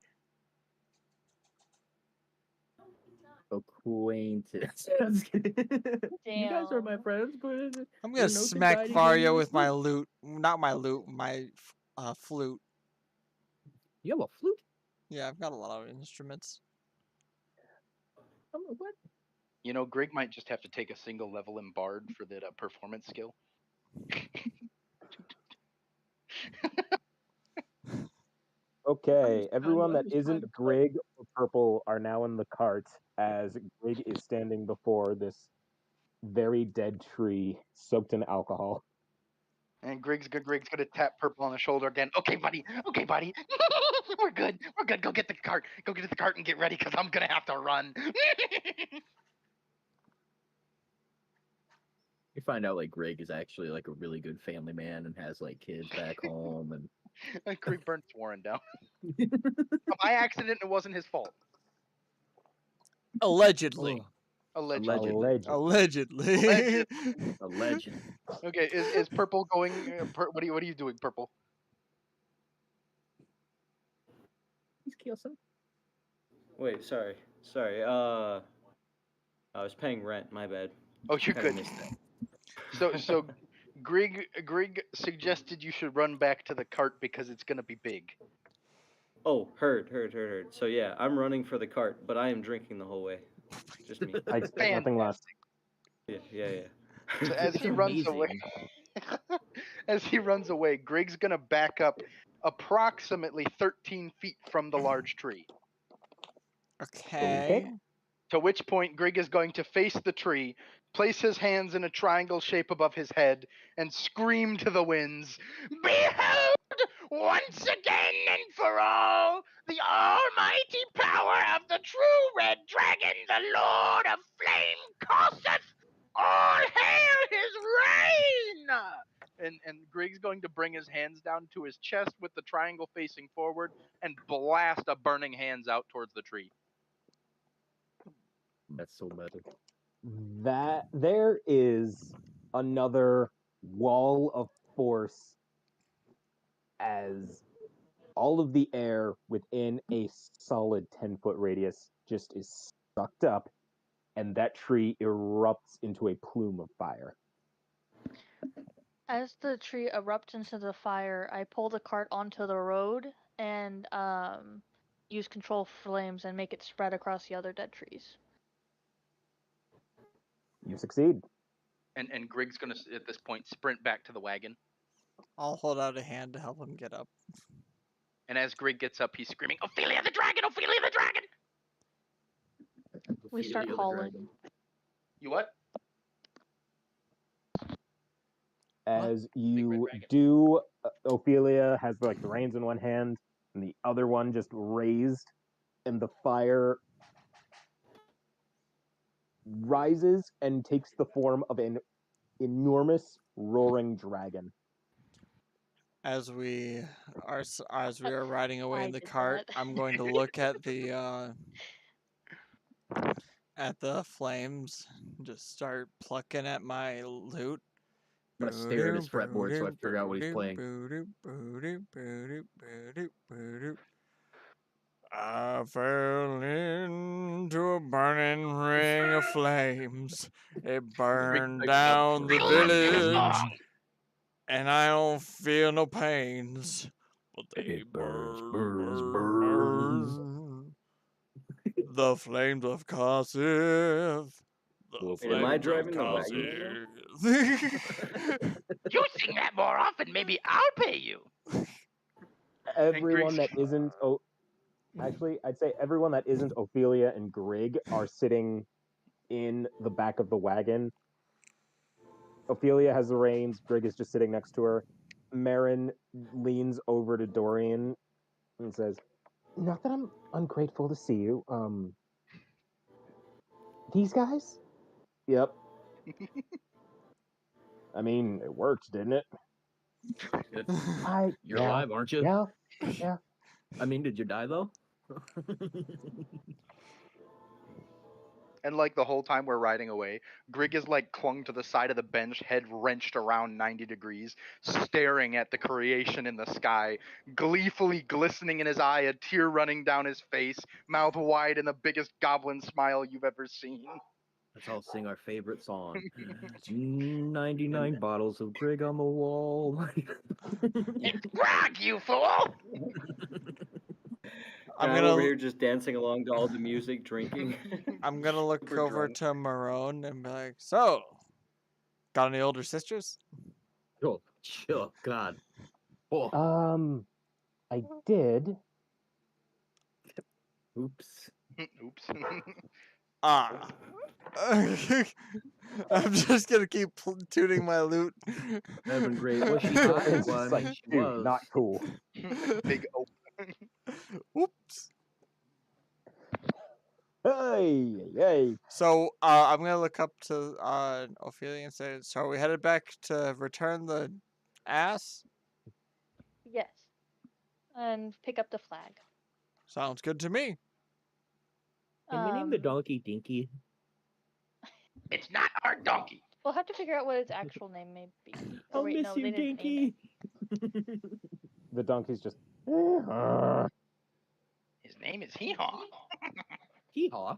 Acquaintance. You guys are my Damn. friends, but I'm Your gonna notes smack anxiety Vario gave with you my a lute. Not my lute, my flute. you have a flute? Yeah, I've got a lot of instruments. What? You know, Grig might just have to take a single level in Bard for that performance skill. Okay, just everyone trying that to isn't play. Grig or Purple are now in the cart as Grig is standing before this very dead tree soaked in alcohol. And Grig's gonna tap Purple on the shoulder again. Okay, buddy. We're good. Go get the cart. Go get the cart and get ready, because I'm gonna have to run. You find out like Greg is actually like a really good family man and has like kids back home and And Grig burns Warren down. By accident, it wasn't his fault. Allegedly. Allegedly. Allegedly. Alleged. Okay, is Purple going? What are you doing, Purple? He's Kielson. Wait, sorry. I was paying rent. My bad. Oh, you're Kinda good. missed that. So Grig suggested you should run back to the cart because it's gonna be big. Oh, heard. So yeah, I'm running for the cart, but I am drinking the whole way. Just me. I expect nothing less. Yeah. So as It's he runs away, amazing As he runs away, Grig's gonna back up approximately 13 feet from the large tree. Okay. To which point, Grig is going to face the tree, place his hands in a triangle shape above his head, and scream to the winds, "Behold, once again and for all, the almighty power of the true red dragon, the Lord of Flame, casteth! All hail his reign!" And Grig's going to bring his hands down to his chest with the triangle facing forward and blast a burning hands out towards the tree. That's so meta. That there is another wall of force as all of the air within a solid 10-foot radius just is sucked up, and that tree erupts into a plume of fire. As the tree erupts into the fire, I pull the cart onto the road and use control flames and make it spread across the other dead trees. You succeed. And Grig's gonna at this point sprint back to the wagon. I'll hold out a hand to help him get up. And as Grig gets up, he's screaming, "Ophelia the dragon! Ophelia the dragon!" We start Ophelia the hauling. dragon. You what? As Big red you dragon. do, Ophelia has the reins in one hand and the other one just raised, and the fire rises and takes the form of an enormous roaring dragon. As we are riding away I in the did cart, that. I'm going to look at the flames, just start plucking at my loot. I'm gonna stare at his fretboard so I figure out what he's playing. I fell into a burning ring of flames. It burned down the village, and I don't feel no pains. But they burn. The flames of Kosif. Wait, am I driving the wagon? You sing that more often, maybe I'll pay you. Everyone that isn't actually, I'd say everyone that isn't Ophelia and Grig are sitting in the back of the wagon. Ophelia has the reins. Grig is just sitting next to her. Marin leans over to Dorian and says, "Not that I'm ungrateful to see you. These guys? Yep. I mean, it worked, didn't it? You're alive, aren't you? Yeah. I mean, did you die though? And the whole time we're riding away, Grig is clung to the side of the bench, head wrenched around 90 degrees, staring at the creation in the sky, gleefully glistening in his eye, a tear running down his face, mouth wide in the biggest goblin smile you've ever seen. Let's all sing our favorite song. 99 bottles of Grig on the wall. It's Grog, you fool! I'm over gonna here just dancing along to all the music, drinking. I'm gonna look Super over drunk. to Marone and be like, "So, got any older sisters?" Oh, God. Oh, I did. oops. Oops. Ah. I'm just gonna keep tuning my loot. That'd been great. Was she hot? It's Well, I just mean, she dude, was. not cool. Big Whoops. Hey. So I'm gonna look up to Ophelia and say, "So are we headed back to return the ass?" Yes. And pick up the flag. Sounds good to me. Can we name the donkey Dinky? It's not our donkey. We'll have to figure out what its actual name may be. Oh, I'll wait, miss no, you, they didn't name Dinky. The donkey's just. His name is Hee-Haw. Hee-haw.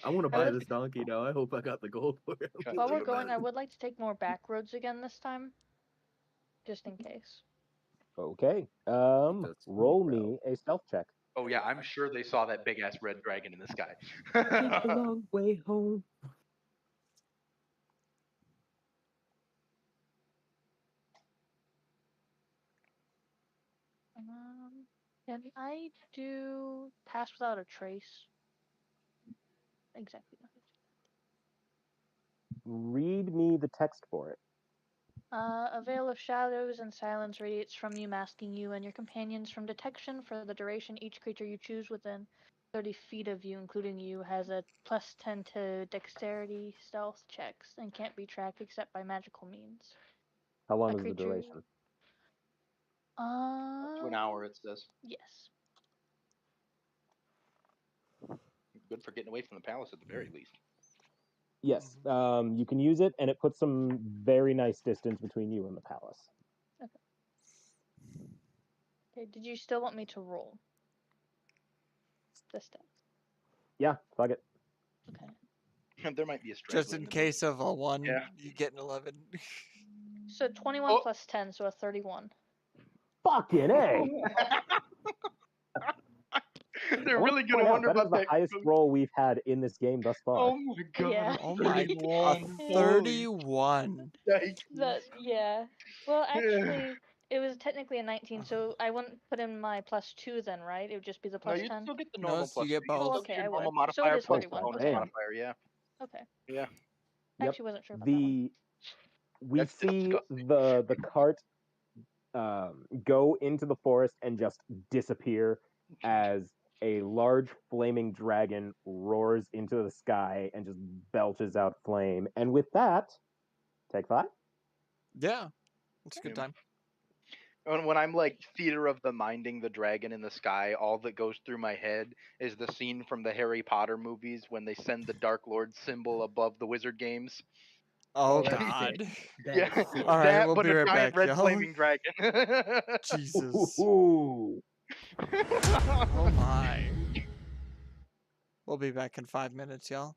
I want to buy this donkey now. I hope I got the gold for it. While we're going, I would like to take more back roads again this time. Just in case. Okay. Roll me a stealth check. Oh yeah, I'm sure they saw that big ass red dragon in the sky. Take the long way home. Can I do pass without a trace? Exactly. Read me the text for it. A veil of shadows and silence radiates from you, masking you and your companions from detection for the duration. Each creature you choose within 30 feet of you, including you, has a +10 to dexterity stealth checks and can't be tracked except by magical means. How long A is the creature. duration? Up to an hour, it says. Yes. Good for getting away from the palace at the very least. Yes. You can use it, and it puts some very nice distance between you and the palace. Okay. Did you still want me to roll this time? Yeah, fuck it. Okay. There might be a strength. Just in case of a 1, Yeah. you get an 11. So 21 plus 10, so a 31. Fucking A! They're I want really to gonna point out, wonder that is about the that. highest roll we've had in this game thus far. Oh my god. Yeah. Oh my, 31. a 31. Yeah. Well, actually, it was technically a 19, so I wouldn't put in my +2 then, right? It would just be the No, +10. you still get the No, normal so plus. you get You both. still Okay, get your I normal would. So it modifier is plus 31. bonus Okay. modifier. Yeah. Okay. Yeah. I Yep. actually wasn't sure about that one. We That's see disgusting. the cart go into the forest and just disappear as a large flaming dragon roars into the sky and just belches out flame. And with that, take 5. Yeah, it's a good time. When I'm like theater of the minding the dragon in the sky, all that goes through my head is the scene from the Harry Potter movies when they send the Dark Lord symbol above the wizard games. Oh, that's God. sick. That Yeah, is sick. All right, that we'll but be a right giant back, red y'all. flaming dragon. Jesus. Ooh. Oh, my. We'll be back in 5 minutes, y'all.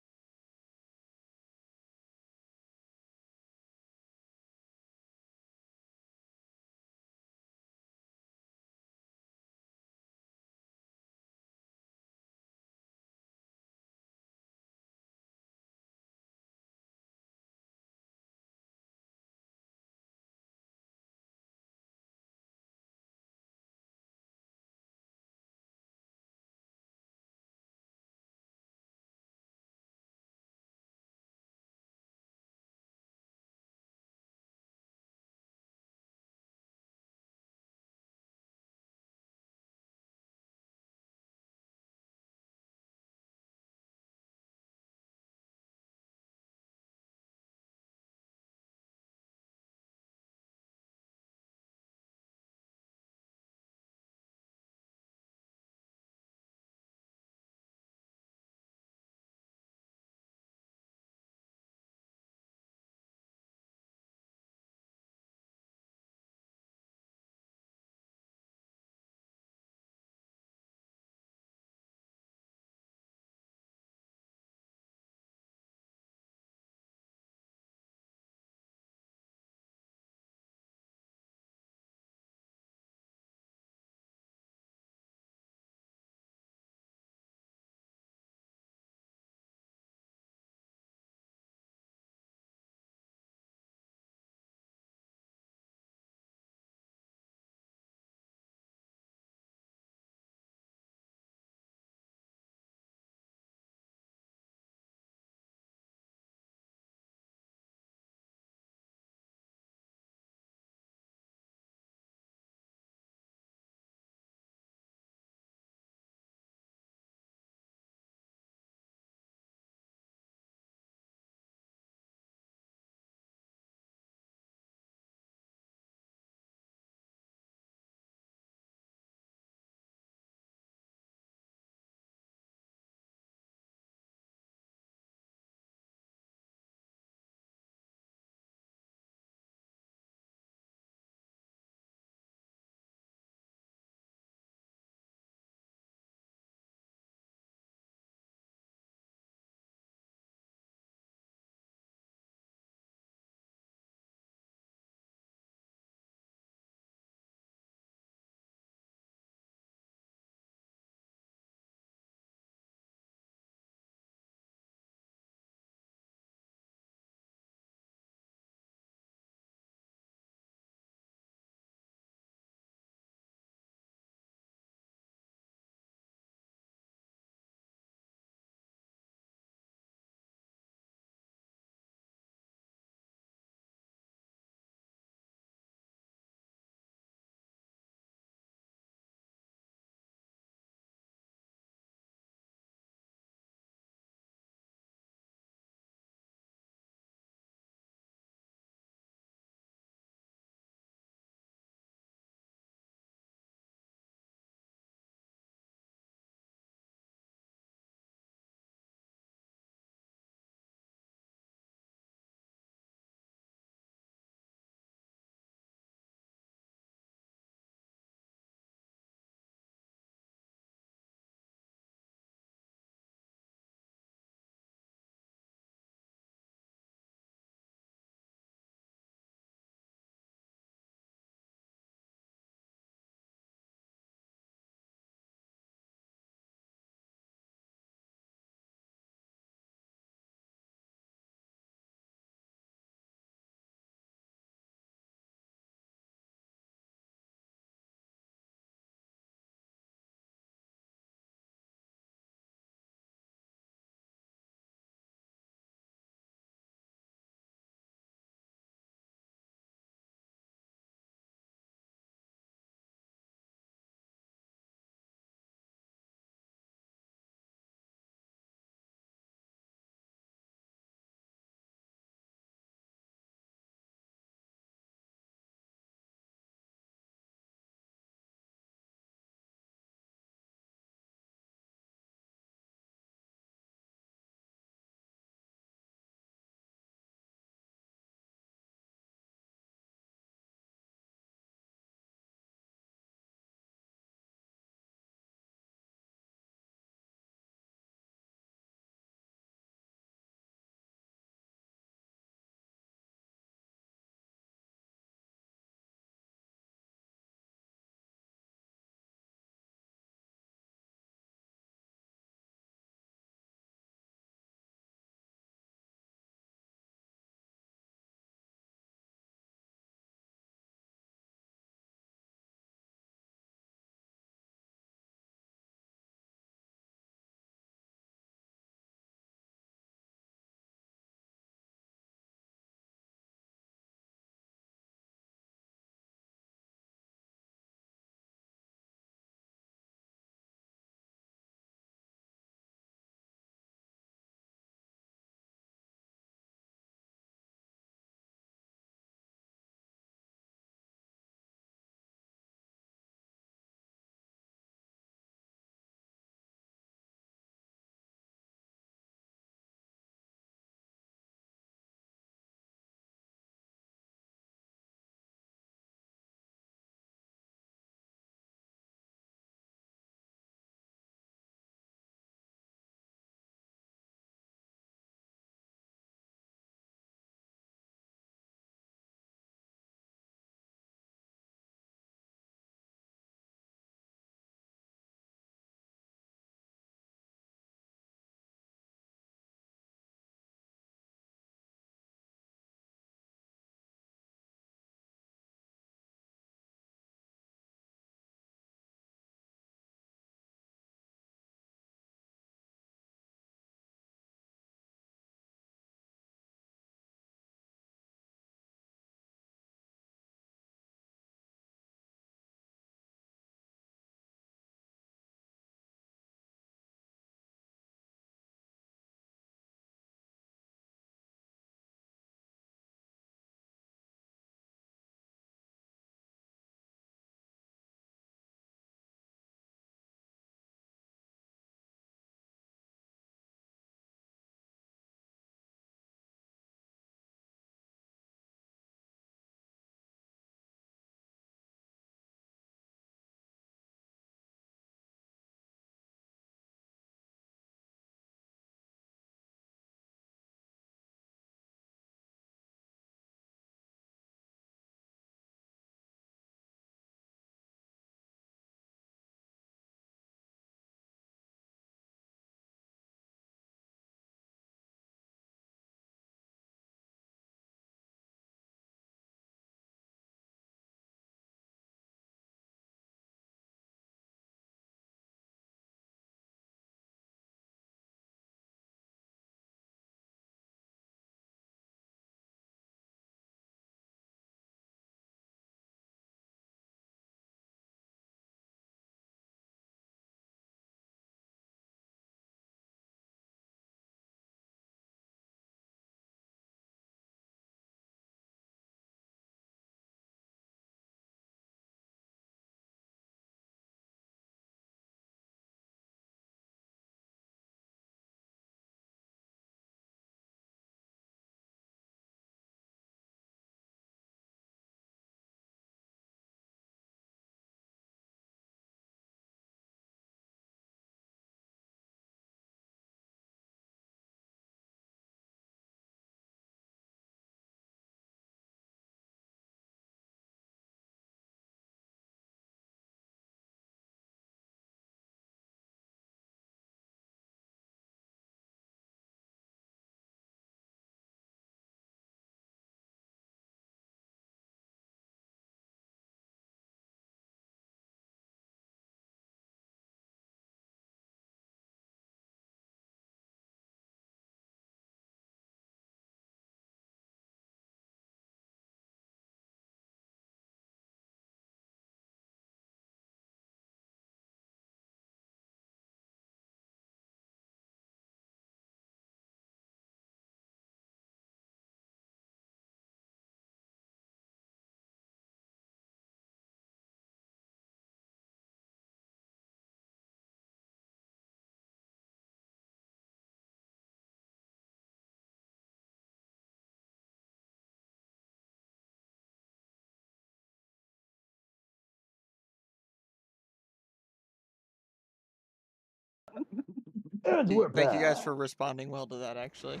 And we're Thank you guys back. for responding well to that, actually.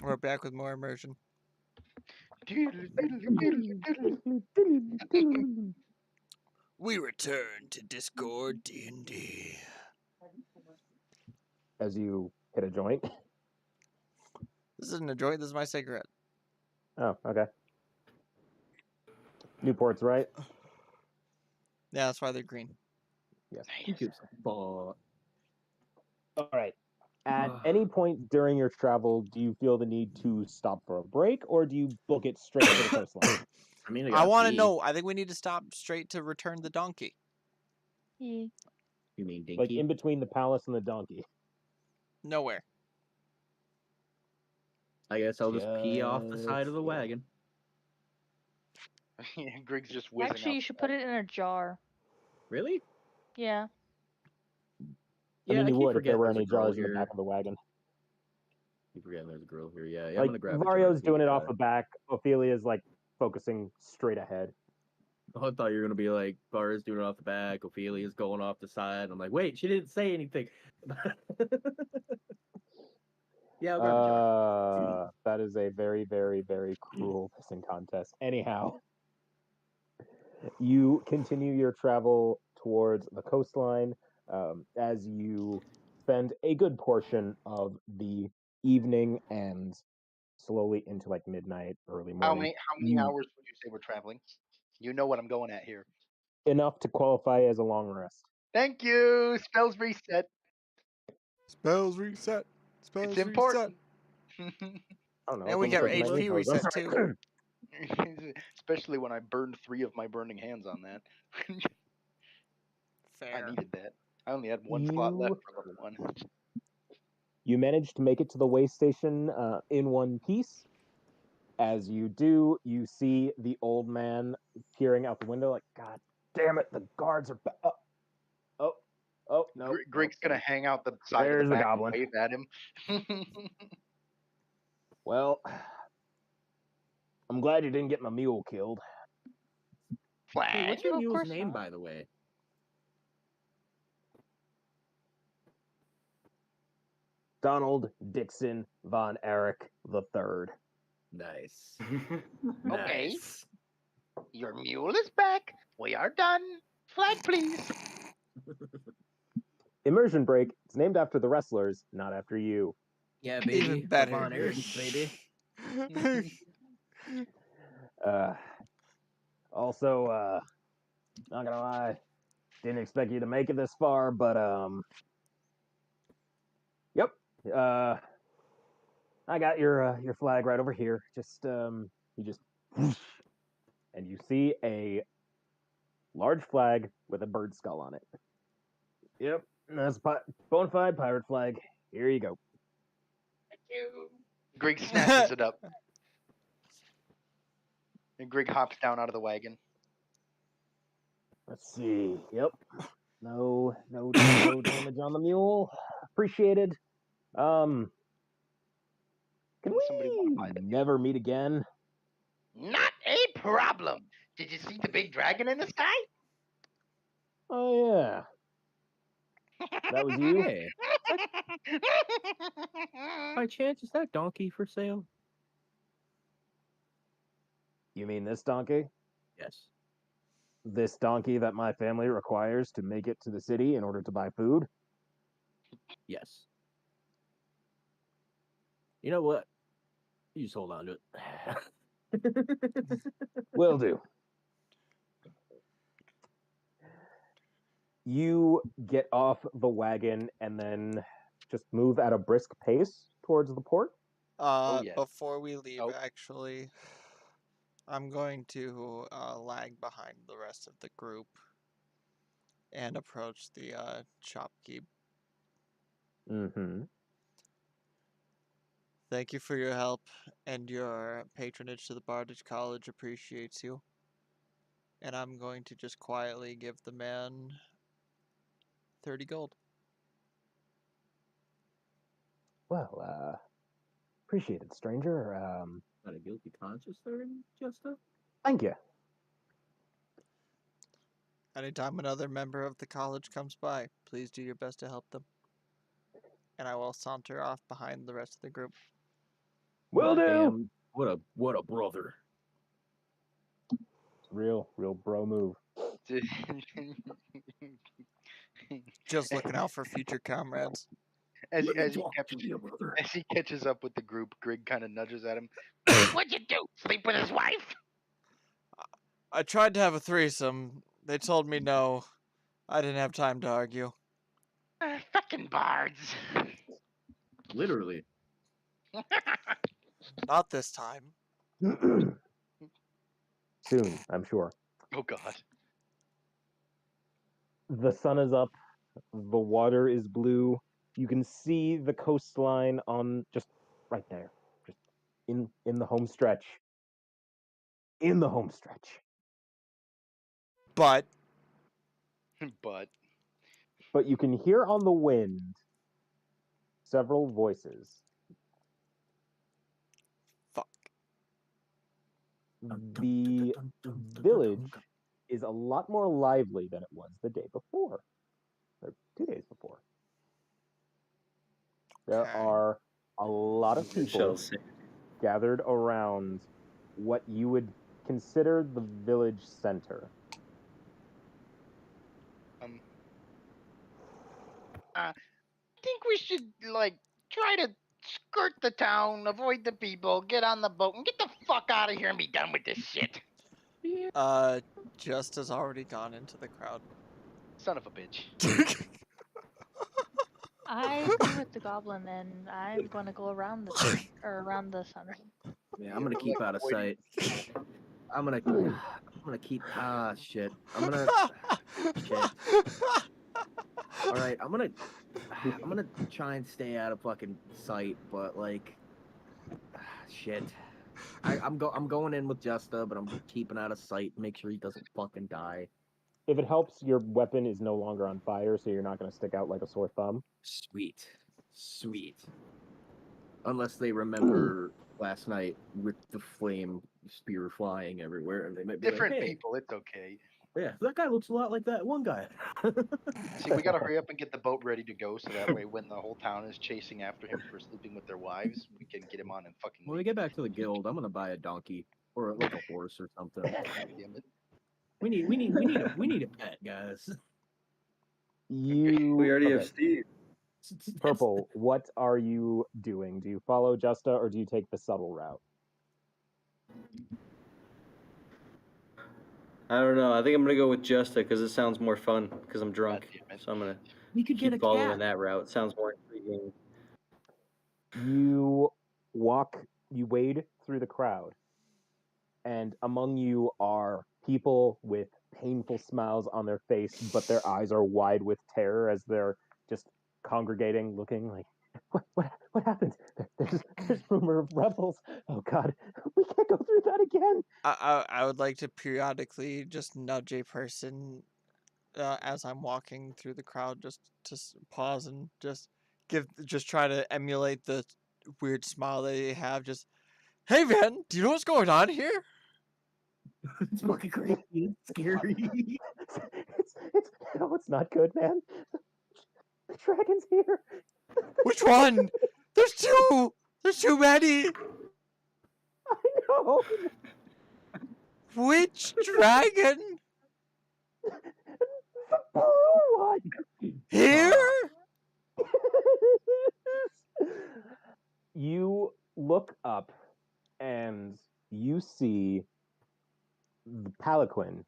We're back with more immersion. We return to Discord D&D. As you hit a joint. This isn't a joint, this is my cigarette. Oh, okay. Newport's right. Yeah, that's why they're green. Yes. Who gives a fuck? All right. At any point during your travel, do you feel the need to stop for a break, or do you book it straight to the coastline? I mean, I want to know. I think we need to stop straight to return the donkey. Ye- You mean Dinky? Like in between the palace and the donkey. Nowhere. I guess I'll just pee off the side of the Yeah. wagon. Grig's just whizzing Actually, out. you should put it in a jar. Really? Yeah. I mean, you keep would if there forgetting were there's a any girl jars in the here. back of the wagon. Keep forgetting there's a girl here. Yeah, I'm Like, gonna grab a jar. Vario's doing it off but- the back. Ophelia's, like, focusing straight ahead. I thought you were gonna be like, Bar's doing it off the back, Ophelia's going off the side. I'm like, wait, she didn't say anything. Yeah, I'll grab a jar. That is a very, very, very cruel pissing contest. Anyhow, you continue your travel towards the coastline as you spend a good portion of the evening and slowly into like midnight, early How morning. many hours would you say we're traveling? You know what I'm going at here. Enough to qualify as a long rest. Thank you. Spells reset. Spells reset. Spells It's important. I don't know. And it's we get almost our like HP Magnetos. I'm reset, sorry. Especially when I burned 3 of my burning hands on that. Fair. I needed that. I only had 1 slot left You- for level 1. You manage to make it to the way station in one piece. As you do, you see the old man peering out the window like, God damn it, the guards are no. Grig's no. gonna hang out the side There's of the the back goblin. and wave at him. Well, I'm glad you didn't get my mule killed. Hey, what's your Of mule's course name, not. by the way? Donald Dixon von Erich III. Nice. Okay. Nice. Your mule is back. We are done. Flag, please. Immersion break. It's named after the wrestlers, not after you. Yeah, Even baby. better. Von Erichs, baby. Also, not gonna lie, didn't expect you to make it this far, but yep. I got your flag right over here. Just you just and you see a large flag with a bird skull on it. Yep, that's a bona fide pirate flag. Here you go. Grig snatches it up. And Grig hops down out of the wagon. Let's see. Yep. No damage on the mule. Appreciated. Can Somebody wanna buy we the never meet again? Not a problem. Did you see the big dragon in the sky? Oh yeah. That was you? Hey, by chance, is that donkey for sale? You mean this donkey? Yes. This donkey that my family requires to make it to the city in order to buy food? Yes. You know what? You just hold on to it. Will do. You get off the wagon and then just move at a brisk pace towards the port. yeah. Before we leave, Oh. actually, I'm going to lag behind the rest of the group and approach the shopkeep. Mm-hmm. Thank you for your help, and your patronage to the Bardage College appreciates you. And I'm going to just quietly give the man 30 gold. Well, appreciate it, stranger. Not a guilty conscience there, Justa? Thank you. Anytime another member of the college comes by, please do your best to help them. And I will saunter off behind the rest of the group. Will do. Damn, what a brother. Real bro move. Just looking out for future comrades. As Let me as he talk catches to you, brother. as he catches up with the group, Grig kind of nudges at him. What'd you do? Sleep with his wife? I tried to have a threesome. They told me no. I didn't have time to argue. Fucking bards. Literally. Not this time. Soon, I'm sure. Oh God. The sun is up. The water is blue. You can see the coastline on just right there, just in the home stretch. In the home stretch. But But You can hear on the wind several voices. fuck. The village is a lot more lively than it was the day before, or 2 days before. There Okay. are a lot of We shall people see. gathered around what you would consider the village center. I think we should try to skirt the town, avoid the people, get on the boat, and get the fuck out of here and be done with this shit. Just has already gone into the crowd. son of a bitch. I agree with the goblin, and I'm going to go around the tree, or around the sun. Yeah, I'm gonna keep out of sight. I'm gonna keep shit. Shit. All right, I'm gonna try and stay out of fucking sight, but like shit. I'm going in with Justa, but I'm keeping out of sight. Make sure he doesn't fucking die. If it helps, your weapon is no longer on fire, so you're not going to stick out like a sore thumb. Sweet. Unless they remember last night with the flame spear flying everywhere, and they might be Different like, hey, people, it's okay. yeah, that guy looks a lot like that one guy. See, we gotta hurry up and get the boat ready to go, so that way, when the whole town is chasing after him for sleeping with their wives, we can get him on and fucking. When we get back to the guild, I'm gonna buy a donkey or like a horse or something. Damn it. We need a pet, guys. We already have Steve. Purple, what are you doing? Do you follow Justa or do you take the subtle route? I don't know. I think I'm gonna go with Justa because it sounds more fun because I'm drunk. God damn it. So I'm gonna We could get a keep following cat. that route. Sounds more intriguing. You wade through the crowd, and among you are people with painful smiles on their face, but their eyes are wide with terror as they're just congregating, looking like, what happened? There's rumor of rebels. Oh God, we can't go through that again. I would like to periodically just nudge a person as I'm walking through the crowd, just to pause and just try to emulate the weird smile that they have. Just, hey man, do you know what's going on here? It's fucking crazy. It's scary. It's not good, man. The dragon's here. Which one? There's two. There's too many. I know. Which dragon? The blue one. Here? You look up and you see the palanquin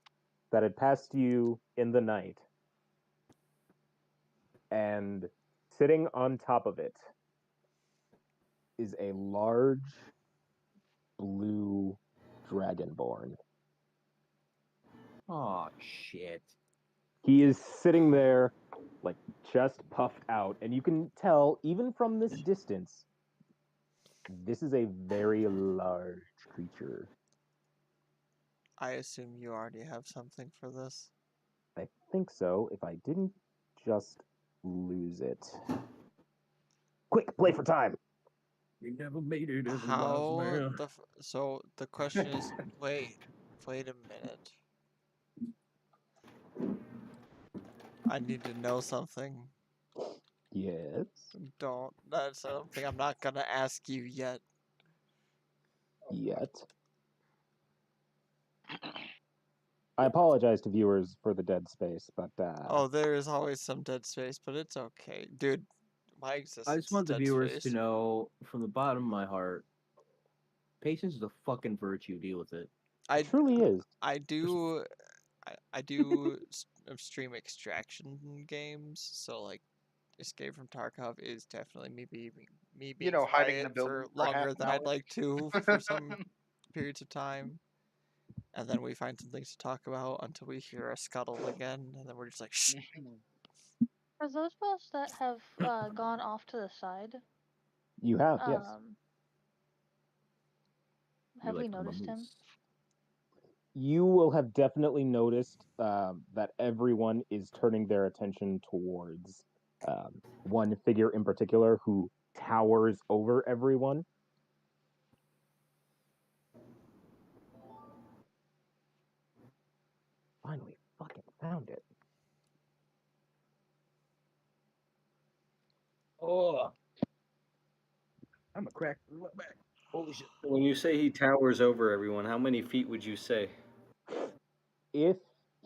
that had passed you in the night, and sitting on top of it is a large blue dragonborn. Oh shit. He is sitting there, like, just puffed out, and you can tell, even from this distance, this is a very large creature. I assume you already have something for this. I think so, if I didn't just lose it. Quick, play for time! We never made it as a How wise man. so the question is, wait a minute. I need to know something. Yes. That's something I'm not gonna ask you yet. Yet. I apologize to viewers for the dead space, but Oh, there is always some dead space, but it's okay. Dude, my existence I just want is the dead viewers space. to know from the bottom of my heart, patience is a fucking virtue. Deal with it. it truly is. I do stream extraction games, so like Escape from Tarkov is definitely me being hiding in quiet the building for for half longer an than I'd hour. like to for some periods of time. And then we find some things to talk about until we hear a scuttle again, and then we're just like, shh. For those of us that have gone off to the side, You have, yes. have we like I'm a noticed him? moose. You will have definitely noticed that everyone is turning their attention towards one figure in particular who towers over everyone. Finally, fucking found it. Oh, I'm a crack. Holy shit! When you say he towers over everyone, how many feet would you say? If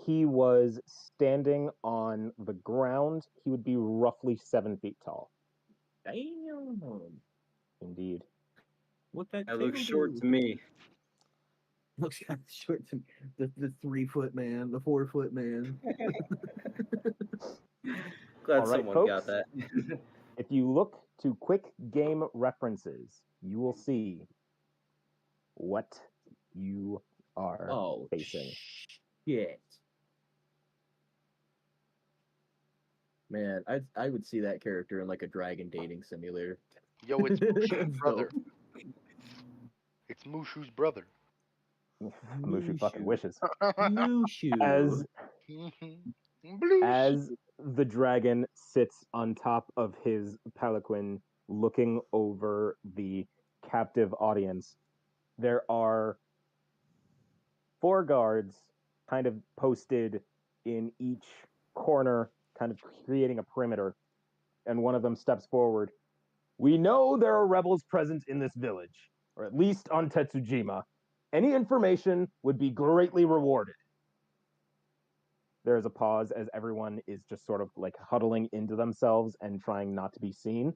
he was standing on the ground, he would be roughly 7 feet tall. Damn. Indeed. What that That tail looks short do? to me. Looks kind of short to me. The 3-foot man, the 4-foot man. Glad All right, someone folks. got that. If you look to quick game references, you will see what you are Oh facing. shit! Man, I would see that character in like a dragon dating simulator. Yo, it's Mushu's brother. Dope. It's Mushu's brother. Mushu fucking wishes. Mushu. As Blue. as the dragon sits on top of his palanquin looking over the captive audience, there are 4 guards kind of posted in each corner, kind of creating a perimeter, and one of them steps forward. We know there are rebels present in this village, or at least on Tetsujima. Any information would be greatly rewarded. There is a pause as everyone is just sort of like huddling into themselves and trying not to be seen.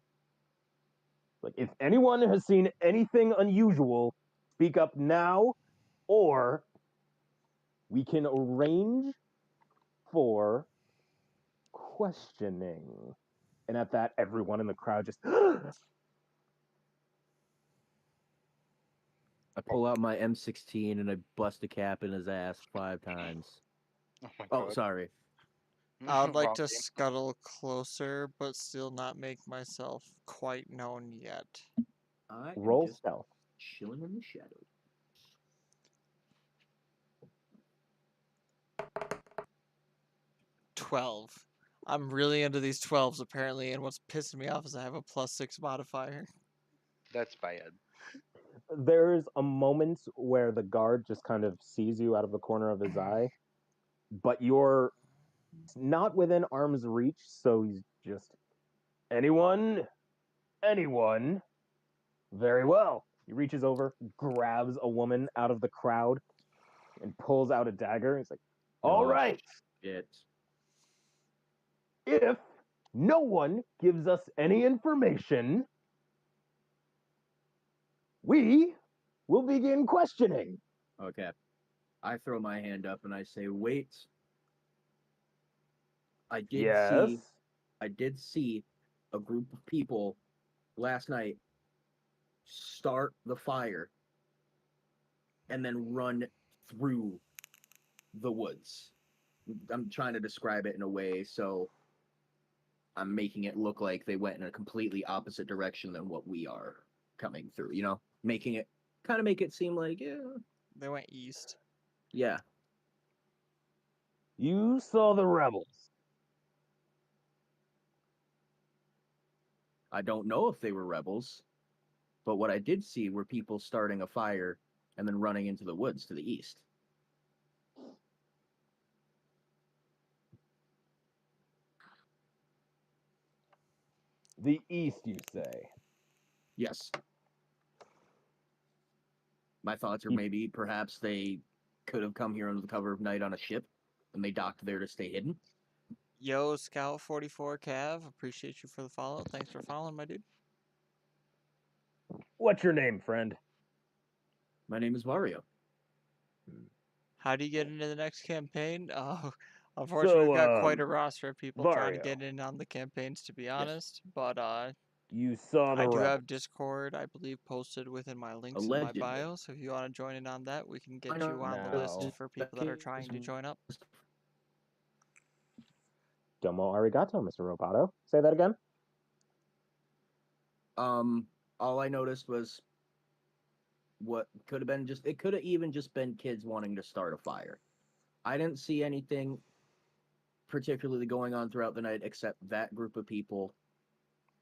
Like, if anyone has seen anything unusual, speak up now, or we can arrange for questioning. And at that, everyone in the crowd just I pull out my M16 and I bust a cap in his ass 5 times. Oh my Oh, god. sorry. I would like Wrong to game. scuttle closer, but still not make myself quite known yet. I am roll just stealth. chilling in the shadows. 12. I'm really into these 12s apparently, and what's pissing me off is I have a +6 modifier. That's bad. There's a moment where the guard just kind of sees you out of the corner of his eye, but you're not within arm's reach, so he's just, anyone? Anyone? Very well. He reaches over, grabs a woman out of the crowd, and pulls out a dagger. He's like, all right, Shit. if no one gives us any information, we will begin questioning. Okay. I throw my hand up and I say, wait. I did see a group of people last night start the fire and then run through the woods. I'm trying to describe it in a way so I'm making it look like they went in a completely opposite direction than what we are coming through, you know? Making it kind of make it seem like, yeah. They went east. Yeah. You saw the rebels. I don't know if they were rebels, but what I did see were people starting a fire and then running into the woods to the east. The east, you say? Yes. My thoughts are He- maybe perhaps they could have come here under the cover of night on a ship, and they docked there to stay hidden. Yo, Scout 44 Cav, appreciate you for the follow. Thanks for following, my dude. What's your name, friend? My name is Mario. How do you get into the next campaign? Oh, unfortunately, we've got quite a roster of people trying to Vario. get in on the campaigns, to be honest. But You saw the I do rebels. have Discord, I believe, posted within my links in Allegedly. my bio. So if you want to join in on that, we can get I you on the list know. for people that are trying to join up. Domo arigato, Mr. Roboto. Say that again. All I noticed was what could have been it could have even just been kids wanting to start a fire. I didn't see anything particularly going on throughout the night except that group of people,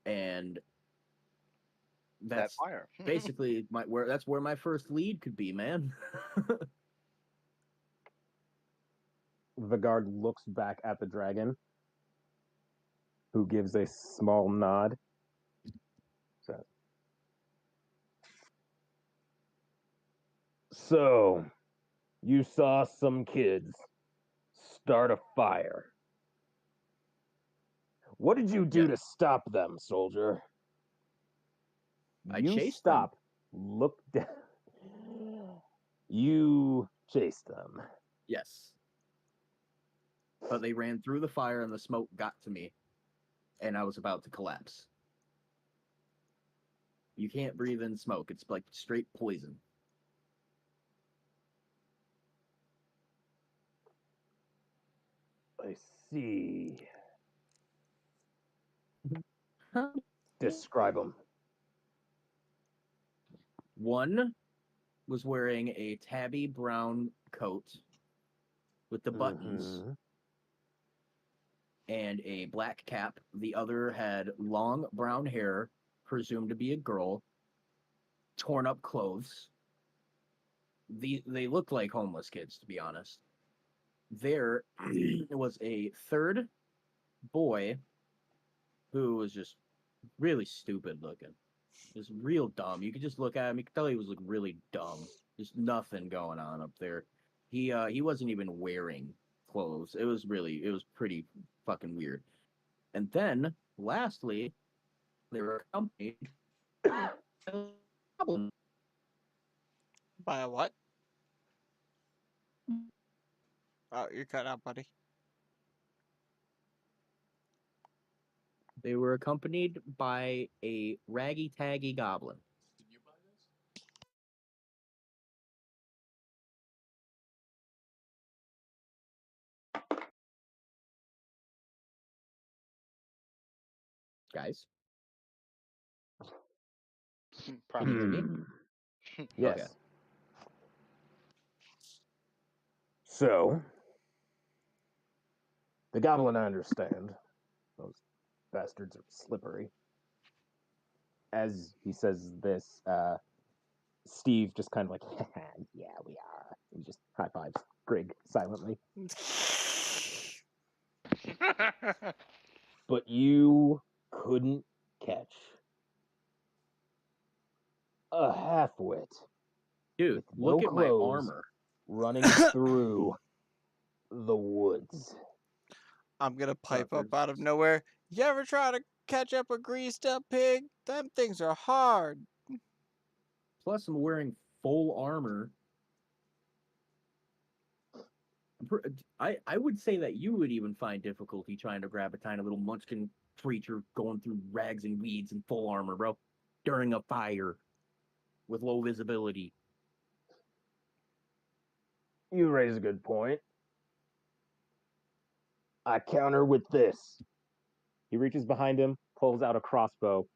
and that's That fire. basically that's where my first lead could be, man. The guard looks back at the dragon, who gives a small nod. So, you saw some kids start a fire. What did you do Yeah. to stop them, soldier? I You chased stop, look down. You chased them. Yes. But they ran through the fire and the smoke got to me, and I was about to collapse. You can't breathe in smoke. It's like straight poison. I see. Describe them. One was wearing a tabby brown coat with the buttons and a black cap. The other had long brown hair, presumed to be a girl, torn up clothes. They looked like homeless kids, to be honest. There was a third boy who was just really stupid looking. Just real dumb. You could just look at him. You could tell he was like really dumb. There's nothing going on up there. He wasn't even wearing clothes. It was pretty fucking weird. And then lastly, they were accompanied by a goblin. By a what? Oh, you're cut out, buddy. They were accompanied by a raggy taggy goblin. Did you buy this? Guys, Probably. can you hear me? Yes. Okay. So, the goblin, I understand. Those bastards are slippery. As he says this, Steve just kind of like, yeah, we are. He just high fives Grig silently. But you couldn't catch a half-wit. Dude, with look no at my clothes armor. running through the woods. I'm gonna pipe up out of nowhere. You ever try to catch up a greased up pig? Them things are hard. Plus, I'm wearing full armor. I would say that you would even find difficulty trying to grab a tiny little munchkin creature going through rags and weeds in full armor, bro, during a fire with low visibility. You raise a good point. I counter with this. He reaches behind him, pulls out a crossbow,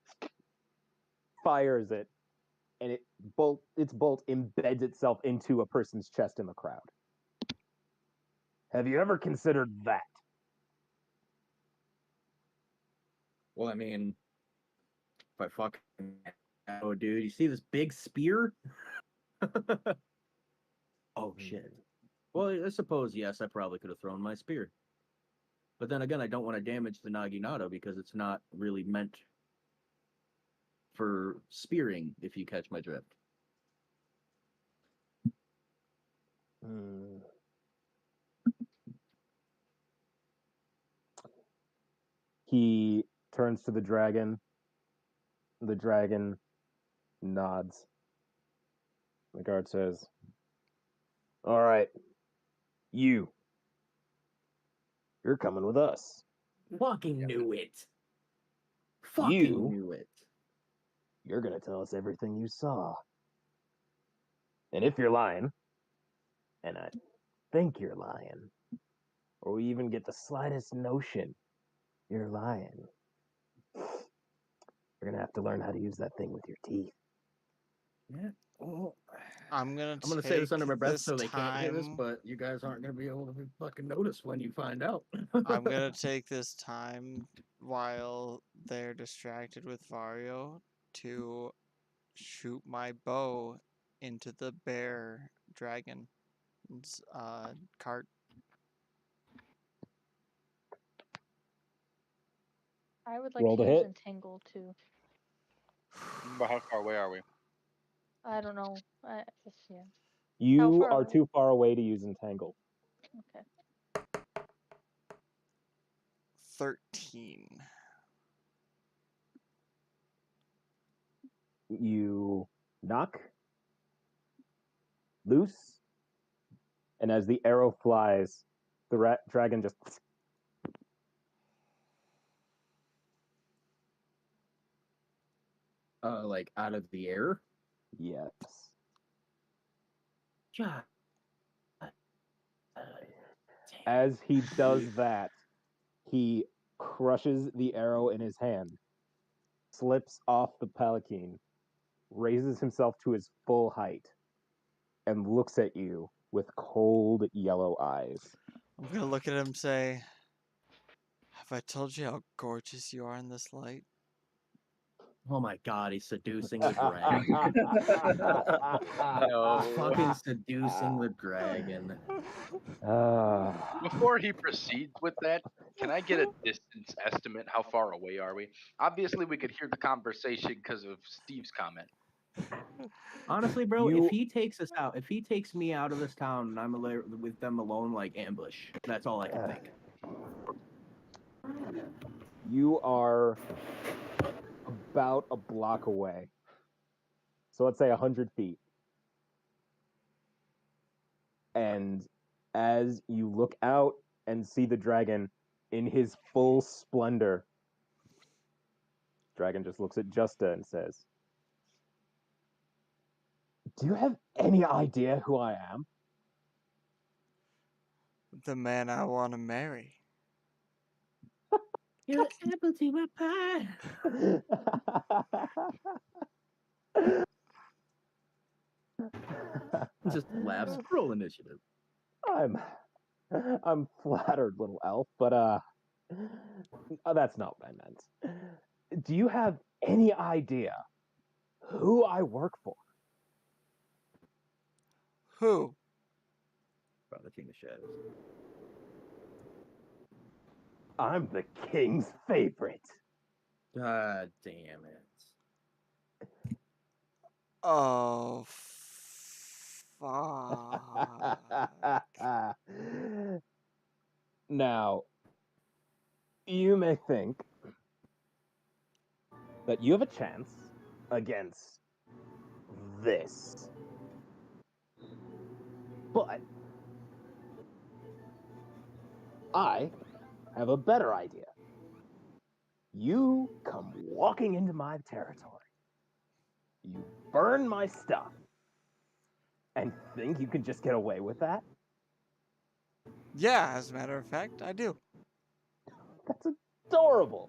fires it, and its bolt embeds itself into a person's chest in the crowd. Have you ever considered that? Well, I mean, if I fucking oh, dude, you see this big spear? Oh shit. Well, I suppose yes, I probably could have thrown my spear. But then again, I don't want to damage the Naginata because it's not really meant for spearing, if you catch my drift. He turns to the dragon. The dragon nods. The guard says, "All right, you're coming with us. Fucking knew it. Fucking knew it. You're going to tell us everything you saw. And if you're lying, and I think you're lying, or we even get the slightest notion you're lying, you're going to have to learn how to use that thing with your teeth." Yeah. Well, I'm gonna say this under my breath this so they can't hear this, time- but you guys aren't gonna be able to fucking notice when you find out. I'm gonna take this time while they're distracted with Vario to shoot my bow into the bear dragon's cart. I would like Roll to to use hit. Entangle too. But how far away are we? I don't know. I guess, yeah. You far are away? too far away to use Entangle. Okay. 13. You knock loose, and as the arrow flies, the dragon just Like out of the air. yes. Yeah. As he does that, he crushes the arrow in his hand, slips off the palanquin, raises himself to his full height, and looks at you with cold yellow eyes. I'm gonna look at him and say, "Have I told you how gorgeous you are in this light?" Oh my god, he's seducing the dragon. No. Fucking seducing the dragon. Before he proceeds with that, can I get a distance estimate? How far away are we? Obviously, we could hear the conversation because of Steve's comment. Honestly, bro, You- if he takes us out, if he takes me out of this town and I'm with them alone, like ambush, that's all I can think. You are about a block away. So let's say 100 feet. And as you look out and see the dragon in his full splendor, dragon just looks at Justa and says, "Do you have any idea who I am?" The man I want to marry. You're apple to my pie. Just laughs. Roll initiative. I'm flattered, little elf, but that's not what I meant. Do you have any idea who I work for? Who? Father King of Shadows. I'm the king's favorite. God damn it. Oh, fuck. Now, you may think that you have a chance against this. But I have a better idea. You come walking into my territory. You burn my stuff. And think you can just get away with that? Yeah, as a matter of fact, I do. That's adorable.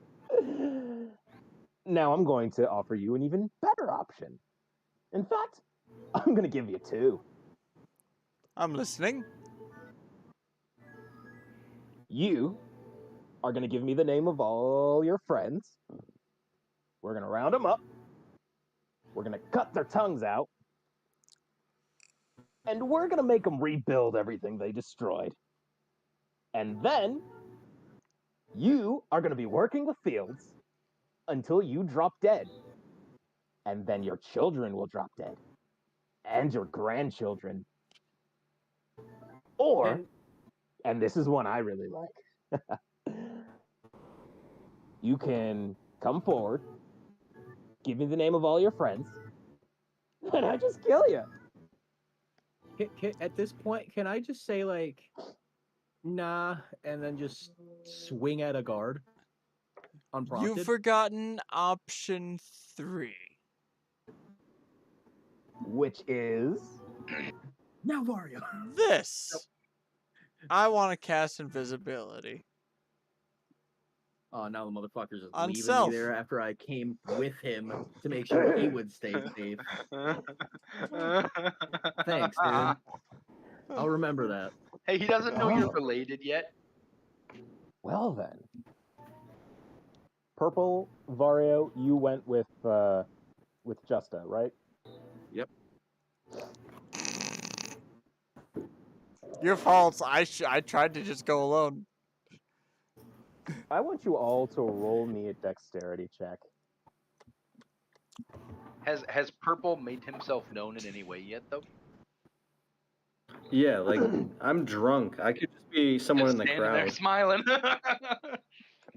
Now I'm going to offer you an even better option. In fact, I'm going to give you two. I'm listening. You are going to give me the name of all your friends. We're going to round them up. We're going to cut their tongues out. And we're going to make them rebuild everything they destroyed. And then you are going to be working the fields until you drop dead. and then your children will drop dead, and your grandchildren. Or, and this is one I really like, you can come forward, give me the name of all your friends, and I just kill you. At this point, can I just say, like, nah, and then just swing at a guard unprompted? You've forgotten option 3. Which is... Now, Vario. This. I want to cast invisibility. Oh, now the motherfucker's just On leaving self. me there after I came with him to make sure he would stay safe. Thanks, dude. I'll remember that. Hey, he doesn't know you're Oh. related yet. Well then. Purple, Vario, you went with Justa, right? Yep. Your fault. I tried to just go alone. I want you all to roll me a dexterity check. Has Purple made himself known in any way yet, though? Yeah, like I'm drunk. I could just be someone Just in the standing there crowd. smiling.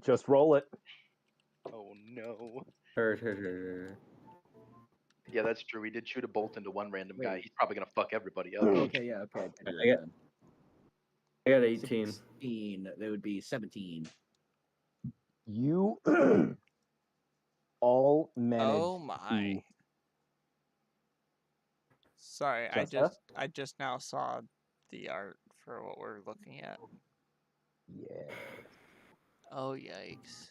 Just roll it. Oh no. Hurt. Yeah, that's true. He did shoot a bolt into one random guy. Wait. He's probably gonna fuck everybody up. Okay, yeah, okay. I got 18. 16. That would be 17. You all managed Oh my. Sorry, Justa? I just now saw the art for what we're looking at. Yeah. Oh yikes.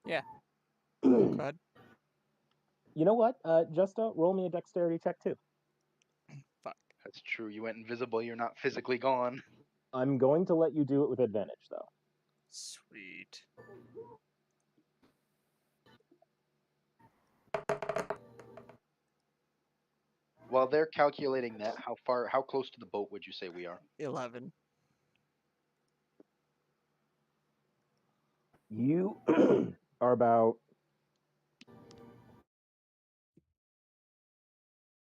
Yeah. Go ahead. You know what? Justa, roll me a dexterity check too. Fuck. That's true. You went invisible. You're not physically gone. I'm going to let you do it with advantage, though. Sweet. While they're calculating that, how close to the boat would you say we are? 11. You are about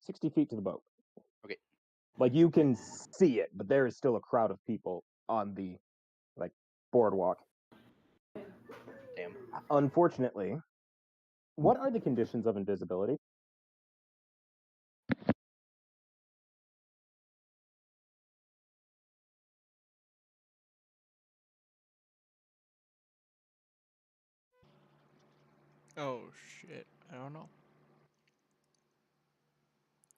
60 feet to the boat. Okay. Like, you can see it, but there is still a crowd of people on the, like, boardwalk. Damn. Unfortunately, what are the conditions of invisibility? Oh shit. I don't know.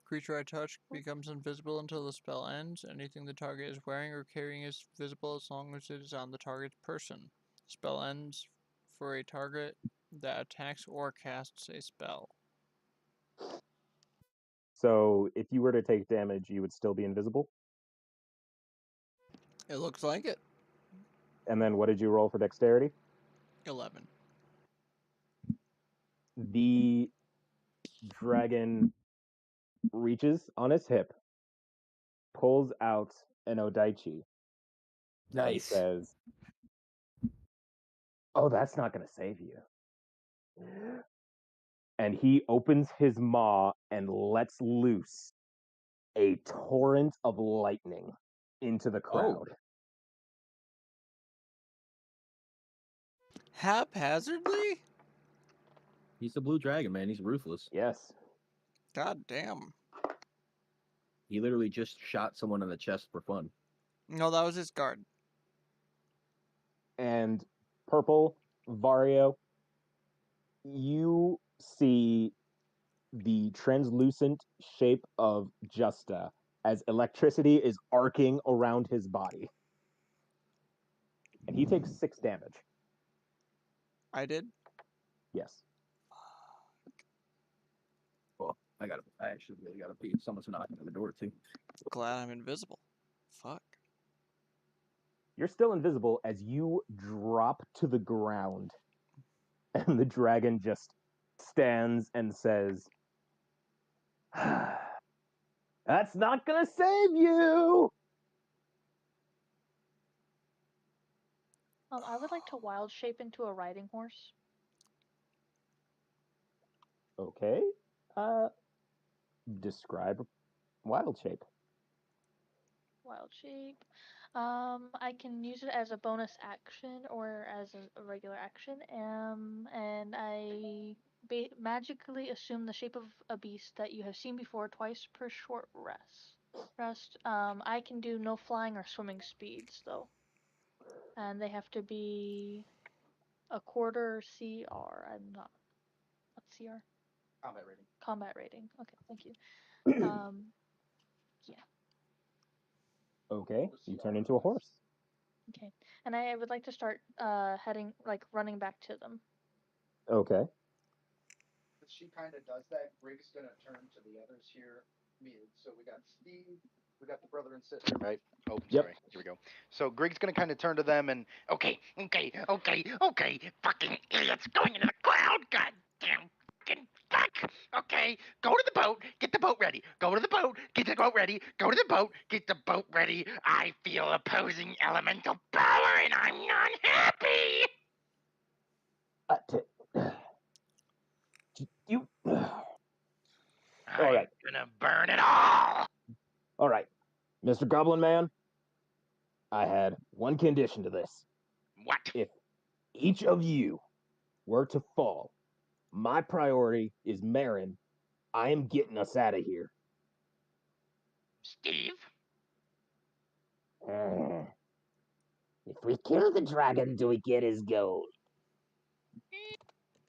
Creature I touch becomes invisible until the spell ends. Anything the target is wearing or carrying is visible as long as it is on the target's person. Spell ends for a target that attacks or casts a spell. So, if you were to take damage, you would still be invisible? It looks like it. And then what did you roll for dexterity? 11. The dragon reaches on his hip, pulls out an Odaichi, and Nice. says, "Oh, that's not going to save you." And he opens his maw and lets loose a torrent of lightning into the crowd. Haphazardly? He's the blue dragon, man. He's ruthless. Yes. God damn. He literally just shot someone in the chest for fun. No, that was his guard. And Purple, Vario, you see the translucent shape of Justa as electricity is arcing around his body. And he takes 6 damage. I did? Yes. Well, I actually really gotta pee. Someone's knocking on the door too. Glad I'm invisible. Fuck. You're still invisible as you drop to the ground. And the dragon just stands and says, "That's not gonna save you!" I would like to wild shape into a riding horse. Okay. Describe wild shape. Wild shape. I can use it as a bonus action or as a regular action. And I magically assume the shape of a beast that you have seen before twice per short rest. I can do no flying or swimming speeds though, and they have to be a quarter CR. I'm not. What's CR? Combat rating. Combat rating. Okay, thank you. Yeah. Okay, you turn into a horse. Okay, and I would like to start running back to them. Okay. She kind of does that. Grig's gonna turn to the others here. So we got Steve, we got the brother and sister, right? Oh, Yep. sorry. Here we go. So Grig's gonna kind of turn to them and Okay, fucking idiots going into the cloud, goddamn fucking fuck. Okay, go to the boat, get the boat ready. Go to the boat, get the boat ready. Go to the boat, get the boat ready. I feel opposing elemental power and I'm not happy. You. I'm right. gonna burn it all. All right, Mr. Goblin Man. I had one condition to this. What? If each of you were to fall, my priority is Marin. I am getting us out of here. Steve? If we kill the dragon, do we get his gold?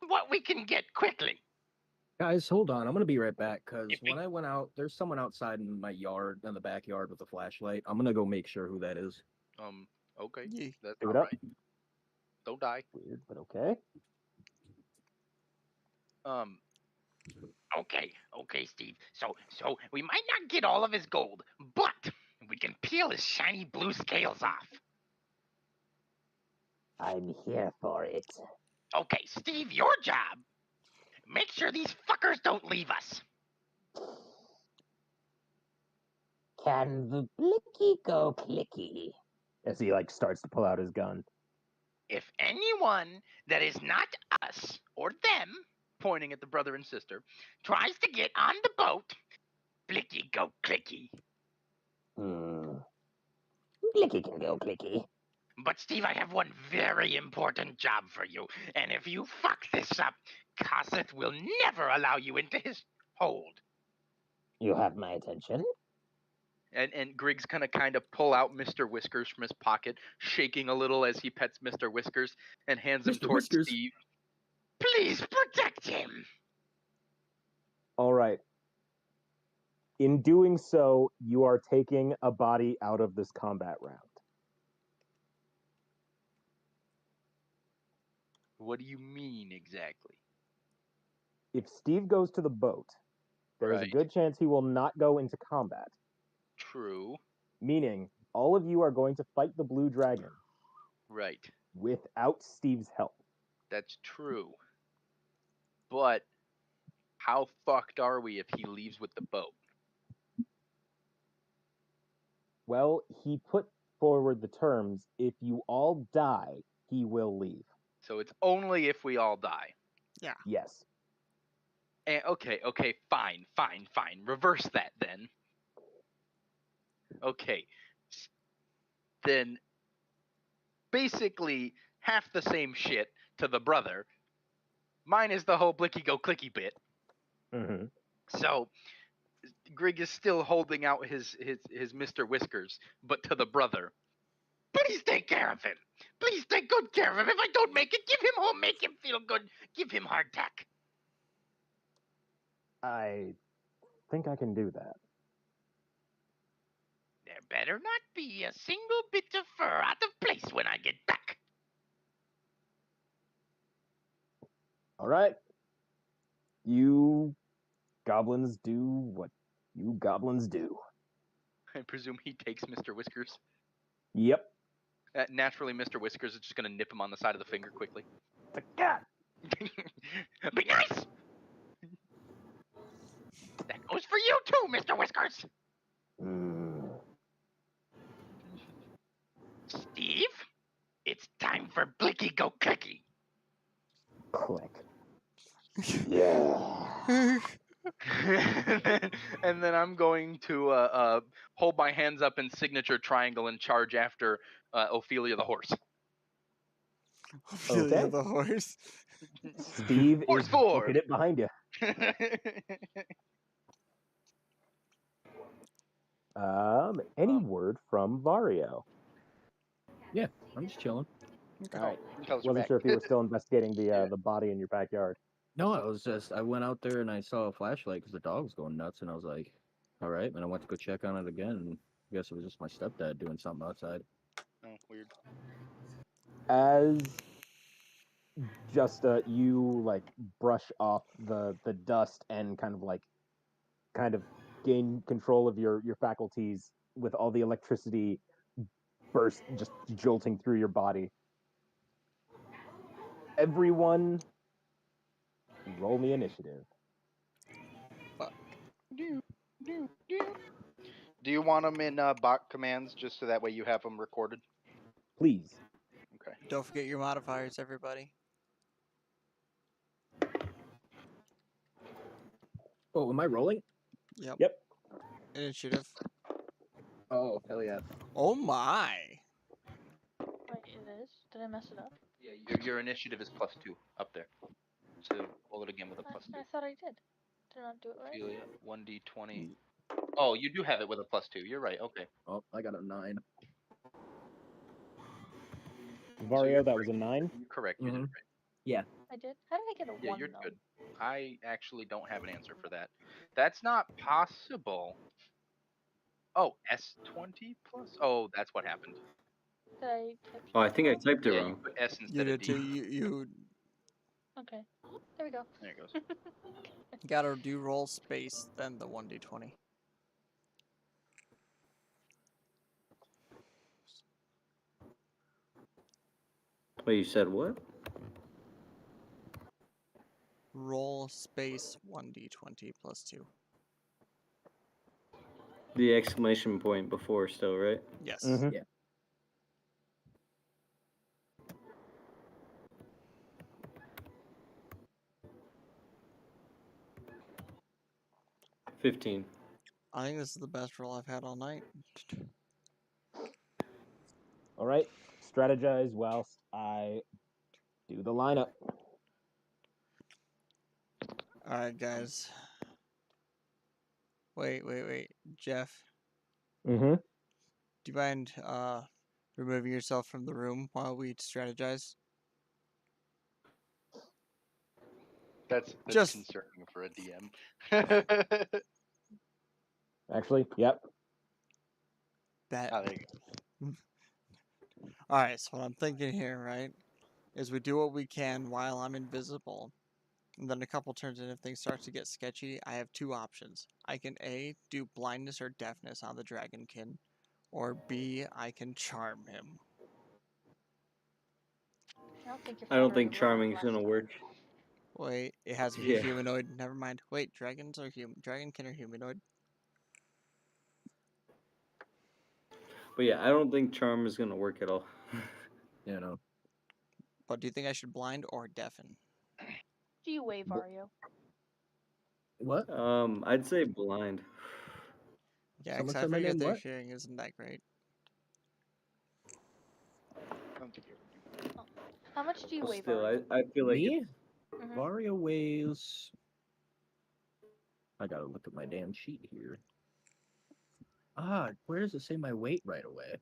What we can get quickly. Guys, hold on. I'm gonna be right back because If when I went out, there's someone outside in my yard, in the backyard with a flashlight. I'm gonna go make sure who that is. Okay. Yeah. That's Pick all it up. right. Don't die. Weird, but okay. Okay, Steve. So we might not get all of his gold, but we can peel his shiny blue scales off. I'm here for it. Okay, Steve, your job. Make sure these fuckers don't leave us. Can the blicky go clicky? As he starts to pull out his gun. If anyone that is not us or them, pointing at the brother and sister, tries to get on the boat, blicky go clicky. Blicky can go clicky. But Steve, I have one very important job for you, and if you fuck this up, Kosseth will never allow you into his hold. You have my attention. And Grig's gonna kind of pull out Mr. Whiskers from his pocket, shaking a little as he pets Mr. Whiskers and hands him Mr. towards Whiskers. Steve. Please protect him. All right. In doing so, you are taking a body out of this combat round. What do you mean exactly? If Steve goes to the boat, there is a Right. good chance he will not go into combat. True. Meaning, all of you are going to fight the blue dragon Right. without Steve's help. That's true. But how fucked are we if he leaves with the boat? Well, he put forward the terms, if you all die, he will leave. So it's only if we all die. Yes. And okay, fine. Reverse that then. Okay. Then basically half the same shit to the brother. Mine is the whole blicky go clicky bit. Mm-hmm. So Grig is still holding out his Mr. Whiskers, but to the brother. Please take care of him. Please take good care of him. If I don't make it, give him home, make him feel good, give him hardtack. I think I can do that. There better not be a single bit of fur out of place when I get back. All right. You goblins do what you goblins do. I presume he takes Mr. Whiskers. Yep. Naturally, Mr. Whiskers is just going to nip him on the side of the finger quickly. God. Be nice! That goes for you too, Mr. Whiskers. Steve, it's time for Blicky Go Clicky. Click. Yeah. And then I'm going to hold my hands up in signature triangle and charge after Ophelia the horse. Ophelia Okay. the horse. Steve Horse is forward. booking it behind you. Any word from Vario? Yeah, I'm just chilling. All right. Tell us Wasn't back. sure if you were still investigating the Yeah. the body in your backyard. No, I went out there and I saw a flashlight because the dog was going nuts, and I was like, all right. And I went to go check on it again, and I guess it was just my stepdad doing something outside. Oh, weird. As just you like brush off the dust and kind of gain control of your faculties with all the electricity burst just jolting through your body. Everyone, roll me initiative. Do you want them in bot commands just so that way you have them recorded? Please. Okay. Don't forget your modifiers, everybody. Oh, am I rolling? Yep. Yep. Initiative. Oh, hell yeah. Oh my. Wait, it is? Did I mess it up? Yeah, your initiative is +2 up there. So roll it again with a +2. I thought I did. Did I not do it right? Ophelia, 1d20. Oh, you do have it with a +2. You're right. Okay. Oh, I got a 9. Vario, that was a 9. You're correct. You did it right. I did? How did I get a 1 Yeah, you're though? good. I actually don't have an answer for that. That's not possible. Oh, S20 plus? Oh, that's what happened. Did I type Oh, I think I something typed it Yeah, you wrong. put S You instead of did D. too. You Okay. There we go. There it goes. gotta do roll space, then the 1d20. Wait, you said what? Roll space 1d20 plus 2. The exclamation point before still, right? Yes. Mhm. Yeah. $15. I think this is the best roll I've had all night. All right. Strategize whilst I do the lineup. Alright, guys. Wait. Jeff, Mm-hmm. do you mind removing yourself from the room while we strategize? That's Just- concerning for a DM. Actually, yep. That. Oh, there you go. Alright, so what I'm thinking here, right, is we do what we can while I'm invisible. And then a couple turns in, if things start to get sketchy, I have two options. I can A, do blindness or deafness on the dragonkin, or B, I can charm him. I don't think you're I don't following think the rules charming's last gonna time. work. Wait, it has to be Yeah. humanoid. Never mind. Wait, dragons are dragonkin are humanoid. But yeah, I don't think charm is gonna work at all. You know. But do you think I should blind or deafen? Do you wave, Vario? What? I'd say blind. Yeah, Someone because I said my forget name their what? hearing isn't that great. I don't think you ever do. How much do you But wave, still, Vario? I feel like Me? Mhm. Vario weighs. I gotta look at my damn sheet here. Ah, where does it say my weight right away?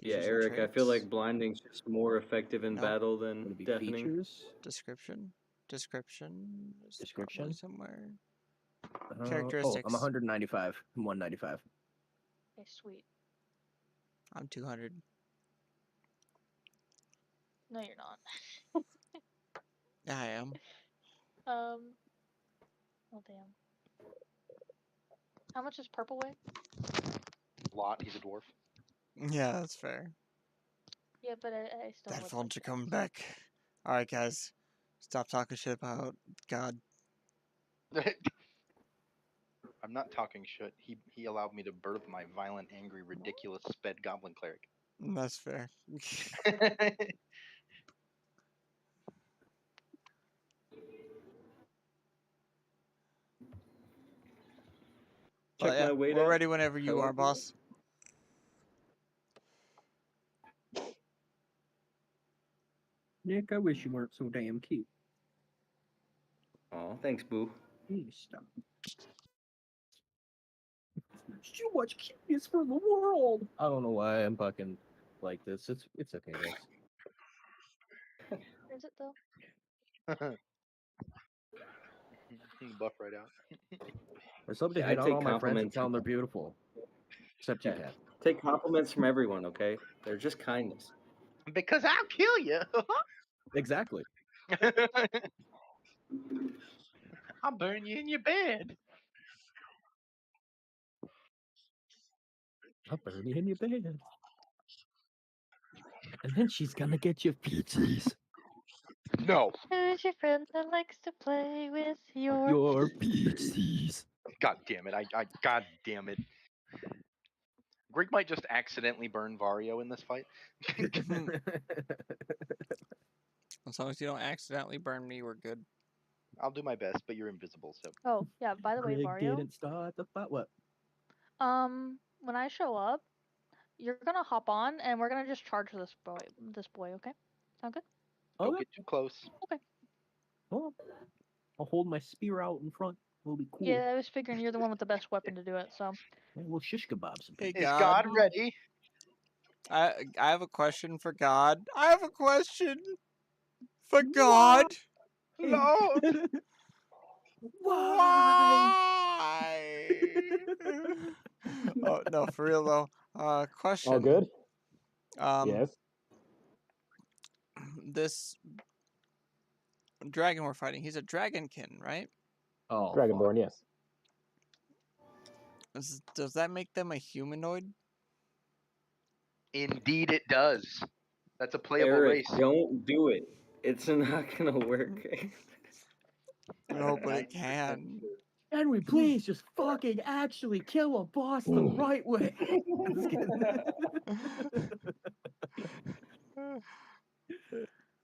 yeah, Features and Eric. I feel traits? like blinding's just more effective in No. battle Would than it be deafening. features? Description. Description is Description? probably somewhere. Oh, Characteristics. I'm 195. I'm 195. Okay, sweet. I'm 200. No, you're not. Yeah, I am. Oh damn. How much does purple weigh? Lot, he's a dwarf. Yeah, that's fair. Yeah, but I still That would phones like are coming back. Alright, guys. Stop talking shit about God. I'm not talking shit. He allowed me to birth my violent, angry, ridiculous, sped goblin cleric. That's fair. Check my weight We're out. ready whenever you Hello? are, boss. Nick, I wish you weren't so damn cute. Oh, thanks, boo. Please stop. Too much cuteness for the world. I don't know why I'm fucking like this. It's okay, guys. Is it though? Buff right out. I love to Yeah, I hit on take all my friends and compliments. tell them they're beautiful. Except you, Yeah. Cat. Take compliments from everyone, okay? They're just kindness. Because I'll kill you. Exactly. I'll burn you in your bed. I'll burn you in your bed. And then she's gonna get you pizzas. No. Who's your friend that likes to play with your Your pizzas. God damn it. God damn it. Greg might just accidentally burn Vario in this fight. As long as you don't accidentally burn me, we're good. I'll do my best, but you're invisible, so. Oh, yeah, by the way, Greg Vario, didn't start the fight. What? when I show up, you're gonna hop on and we're gonna just charge this boy, okay? Sound good? Don't Okay. get too close. Well, I'll hold my spear out in front. It'll be cool. Yeah, I was figuring you're the one with the best weapon to do it, so. And we'll shish kebab some Hey, people. Is God ready? I have a question for God. I have a question for God. Lord. Why? Oh no, for real though. Question. All good? Yes. Yes. This dragon we're fighting, he's a dragonkin, right? Oh, Dragonborn, yes. Does that make them a humanoid? Indeed it does. That's a playable Eric, race. don't do it. It's not gonna work. No, but it can. Henry, please just fucking actually kill a boss the right way. Just kidding.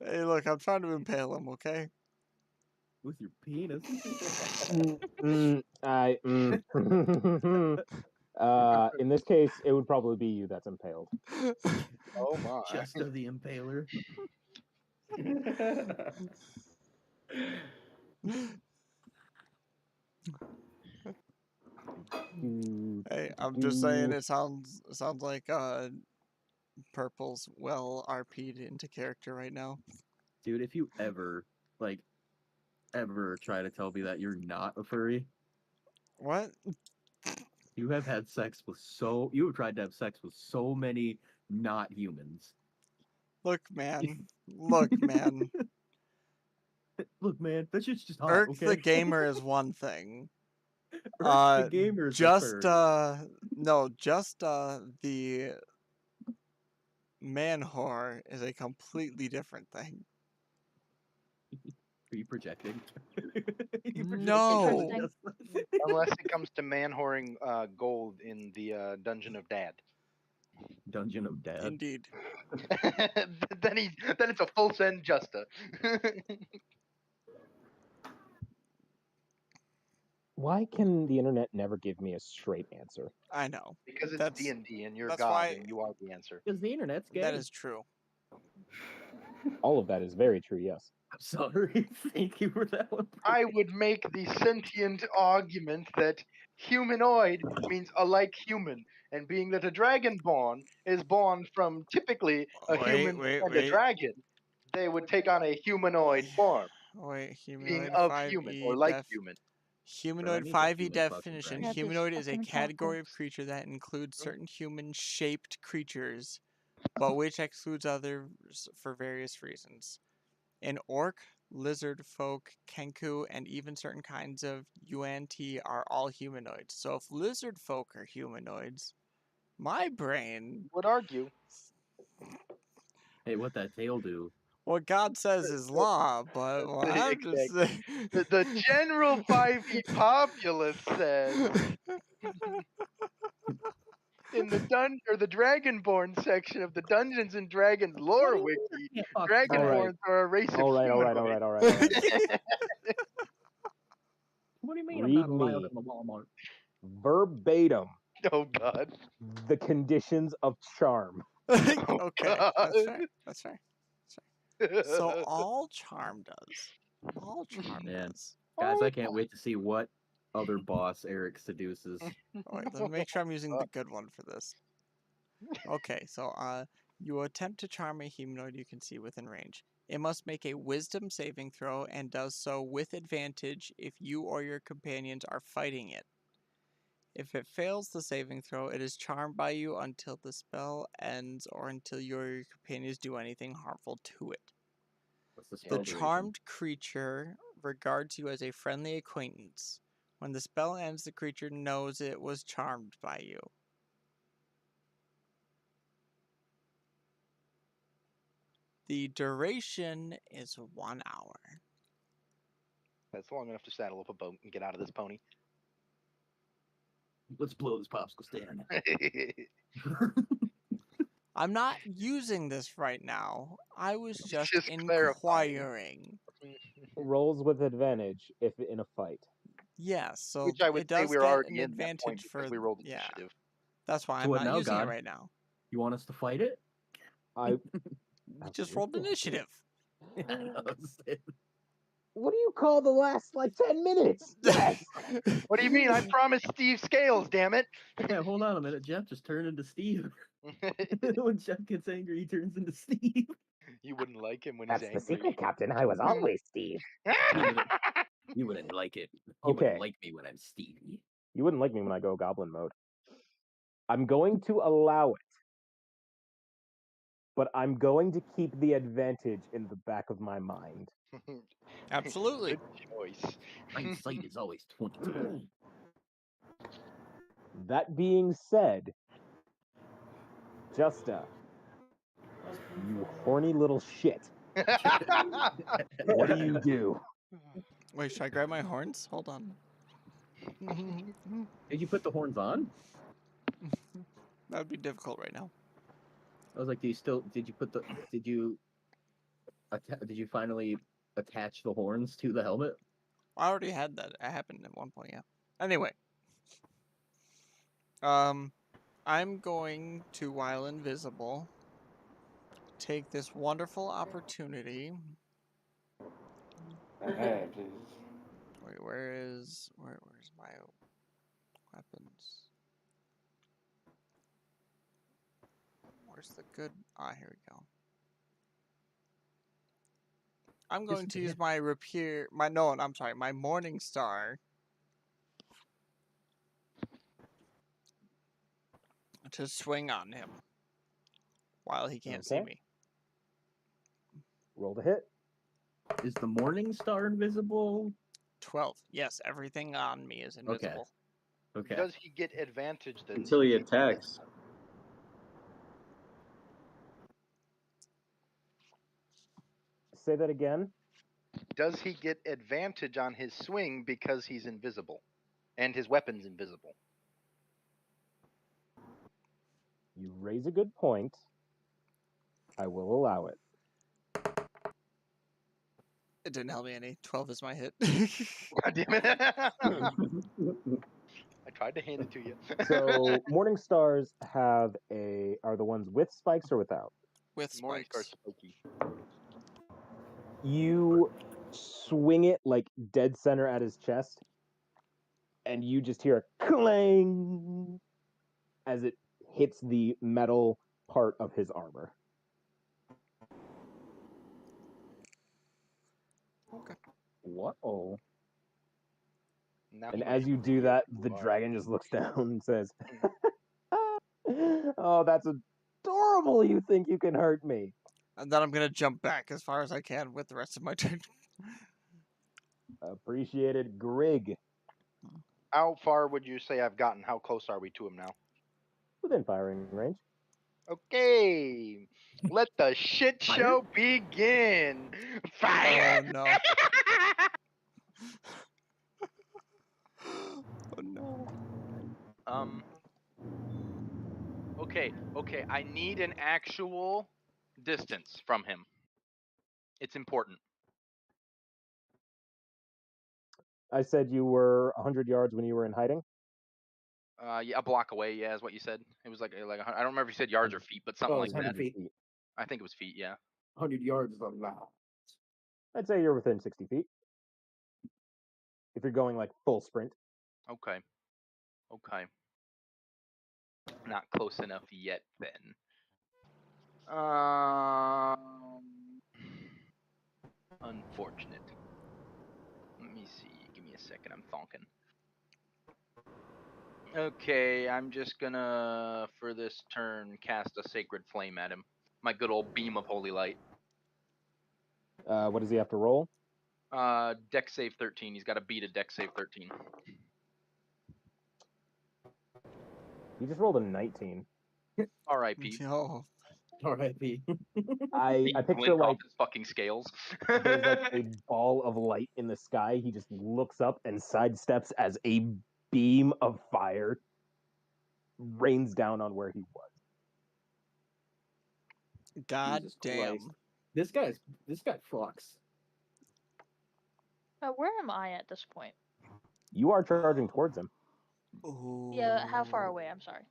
Hey, look, I'm trying to impale him, okay? With your penis. In this case, it would probably be you that's impaled. Oh my. Just of the Impaler. Hey, I'm just saying it sounds like Purple's well RP'd into character right now. Dude, if you ever try to tell me that you're not a furry, What? you have tried to have sex with so many not humans. Look, man. Look, man. Look, man, that shit's just hot, Irk okay? the gamer is one thing. Irk the gamer's a just furry. no, just the man whore is a completely different thing. Are you projecting? No. Unless it comes to man whoring gold in the Dungeon of Dad. Dungeon of Dad. Indeed. then it's a full send Justa. Why can the internet never give me a straight answer? I know. Because it's That's- D&D and you're that's God why- and you are the answer. Because the internet's gay. That is true. All of that is very true, yes. I'm sorry. Thank you for that one. I would make the sentient argument that humanoid means alike human, and being that a dragonborn is born from typically a human and a dragon, they would take on a humanoid form, Wait, being humanoid of 5e human or like human. Humanoid means a 5e human fucking definition. dragon. Yeah, just Humanoid is a fucking category of tacos. creature that includes certain human-shaped creatures, but which excludes others for various reasons. An orc, lizard folk, kenku, and even certain kinds of yuan-ti are all humanoids. So if lizard folk are humanoids, my brain... Would argue. Hey, what that tail do? What God says is law, but what I'm just saying... The general 5e populace says in the Dragonborn section of the Dungeons and Dragons lore wiki, Dragonborns are a race of humanoids. What do you mean Read I'm not allowed me. in the Walmart? verbatim Oh God. the conditions of charm. Okay, that's fair. God. That's fair. So all charm does. All charm Man. does. Guys, I can't wait to see what other boss Eric seduces. Oh, wait, let me make sure I'm using the good one for this. Okay, so you attempt to charm a humanoid you can see within range. It must make a wisdom saving throw and does so with advantage if you or your companions are fighting it. If it fails the saving throw, it is charmed by you until the spell ends or until you or your companions do anything harmful to it. What's the The spell duration? charmed creature regards you as a friendly acquaintance. When the spell ends, the creature knows it was charmed by you. The duration is 1 hour. That's long enough to saddle up a boat and get out of this pony. Let's blow this popsicle stand. I'm not using this right now. I was just clarifying. inquiring. Rolls with advantage if in a fight. Yeah, so Which I would it say does we're get already an in that point advantage because for we rolled yeah. initiative. That's why So I'm what not now, using God? it right now. You want us to fight it? I We just rolled initiative. What do you call the last like 10 minutes? Yes. What do you mean? I promised Steve Scales, damn it. Yeah, hold on a minute. Jeff just turned into Steve. When Jeff gets angry, he turns into Steve. You wouldn't like him when That's he's the angry. secret, Captain. I was always Steve. You wouldn't like it. You Okay. wouldn't like me when I'm Stevie. You wouldn't like me when I go goblin mode. I'm going to allow it, but I'm going to keep the advantage in the back of my mind. Absolutely. Good choice. Hindsight is always 2020. That being said, Justa, you horny little shit. What do you do? Wait, should I grab my horns? Hold on. Did you put the horns on? That would be difficult right now. I was like, did you finally attach the horns to the helmet? I already had that. It happened at one point, yeah. Anyway. I'm going to, while invisible, take this wonderful opportunity. Hey, please. Wait, where's my weapons? Where's the good? Ah, here we go. I'm going to use my my Morning Star to swing on him while he can't see Okay. me. Roll the hit. Is the Morning Star invisible? 12. Yes, everything on me is invisible. Okay. Does he get advantage then? Until he attacks. Say that again. Does he get advantage on his swing because he's invisible? And his weapon's invisible? You raise a good point. I will allow it. It didn't help me any. 12 is my hit. God damn it. I tried to hand it to you. So Morning Stars are the ones with spikes or without? With Morningstar spikes. spiky. You swing it like dead center at his chest, and you just hear a clang as it hits the metal part of his armor. Okay. Whoa. Now And he as knows you who do you that, are. the dragon just looks down and says, "Oh, that's adorable. You think you can hurt me." And then I'm going to jump back as far as I can with the rest of my turn. Appreciated, Grig. How far would you say I've gotten? How close are we to him now? Within firing range. Okay. Let the shit show begin. Fire! Oh, no. Oh, no. Okay. I need an actual distance from him. It's important. I said you were 100 yards when you were in hiding. Yeah, a block away. Yeah, is what you said. It was like I don't remember if you said yards or feet, but something Oh, like it's that. 100 feet. I think it was feet. Yeah. 100 yards is a lot. I'd say you're within 60 feet. If you're going like full sprint. Okay. Okay. Not close enough yet then. Unfortunate. Let me see. Give me a second. I'm thonking. Okay, I'm just gonna, for this turn, cast a Sacred Flame at him. My good old beam of holy light. What does he have to roll? Dex save 13. He's got to beat a Dex save 13. He just rolled a 19. R.I.P. Oh, R.I.P. I He picture blinked off like his fucking scales. there's like a ball of light in the sky. He just looks up and sidesteps as a beam of fire rains down on where he was. god Jesus damn. Christ. This guy fucks. Where am I at this point? You are charging towards him. Yeah, how far away? I'm sorry.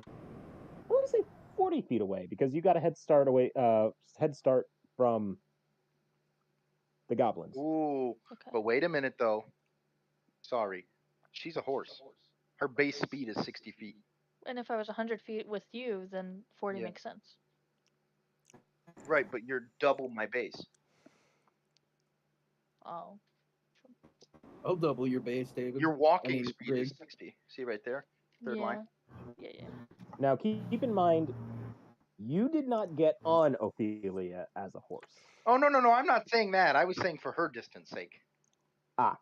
I want to say 40 feet away because you got a head start from the goblins. Ooh, Okay. but wait a minute though. Sorry, she's a horse. Her base speed is 60 feet. And if I was 100 feet with you, then 40 Yeah. makes sense. Right, but you're double my base. Oh. I'll double your base, David. Your walking I mean, speed is Greg. 60. See right there? Third Yeah. line. Yeah, yeah. Now keep in mind, you did not get on Ophelia as a horse. Oh, no, I'm not saying that. I was saying for her distance sake. Ah.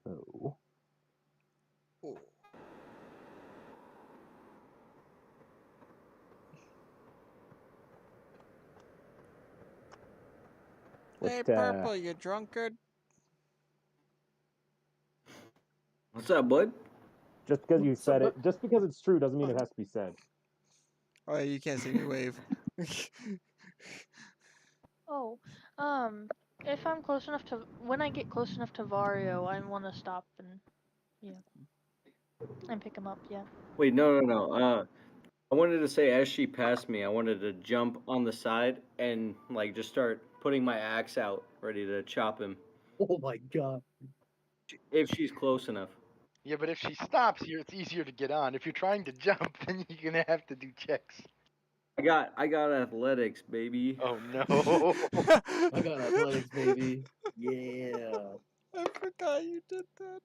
So. Hey, Purple, you drunkard. What's up, bud? Just because you What's said up, it, just because it's true doesn't mean it has to be said. Oh, you can't see me wave. Oh, if I'm close enough to, when I get close enough to Vario, I want to stop and, and pick him up, yeah. Wait, no. I wanted to say as she passed me, I wanted to jump on the side and like just start putting my axe out, ready to chop him Oh my god. if she's close enough. Yeah, but if she stops here, it's easier to get on. If you're trying to jump, then you're gonna have to do checks. I got athletics, baby. Oh no. I got athletics, baby. Yeah. I forgot you did that.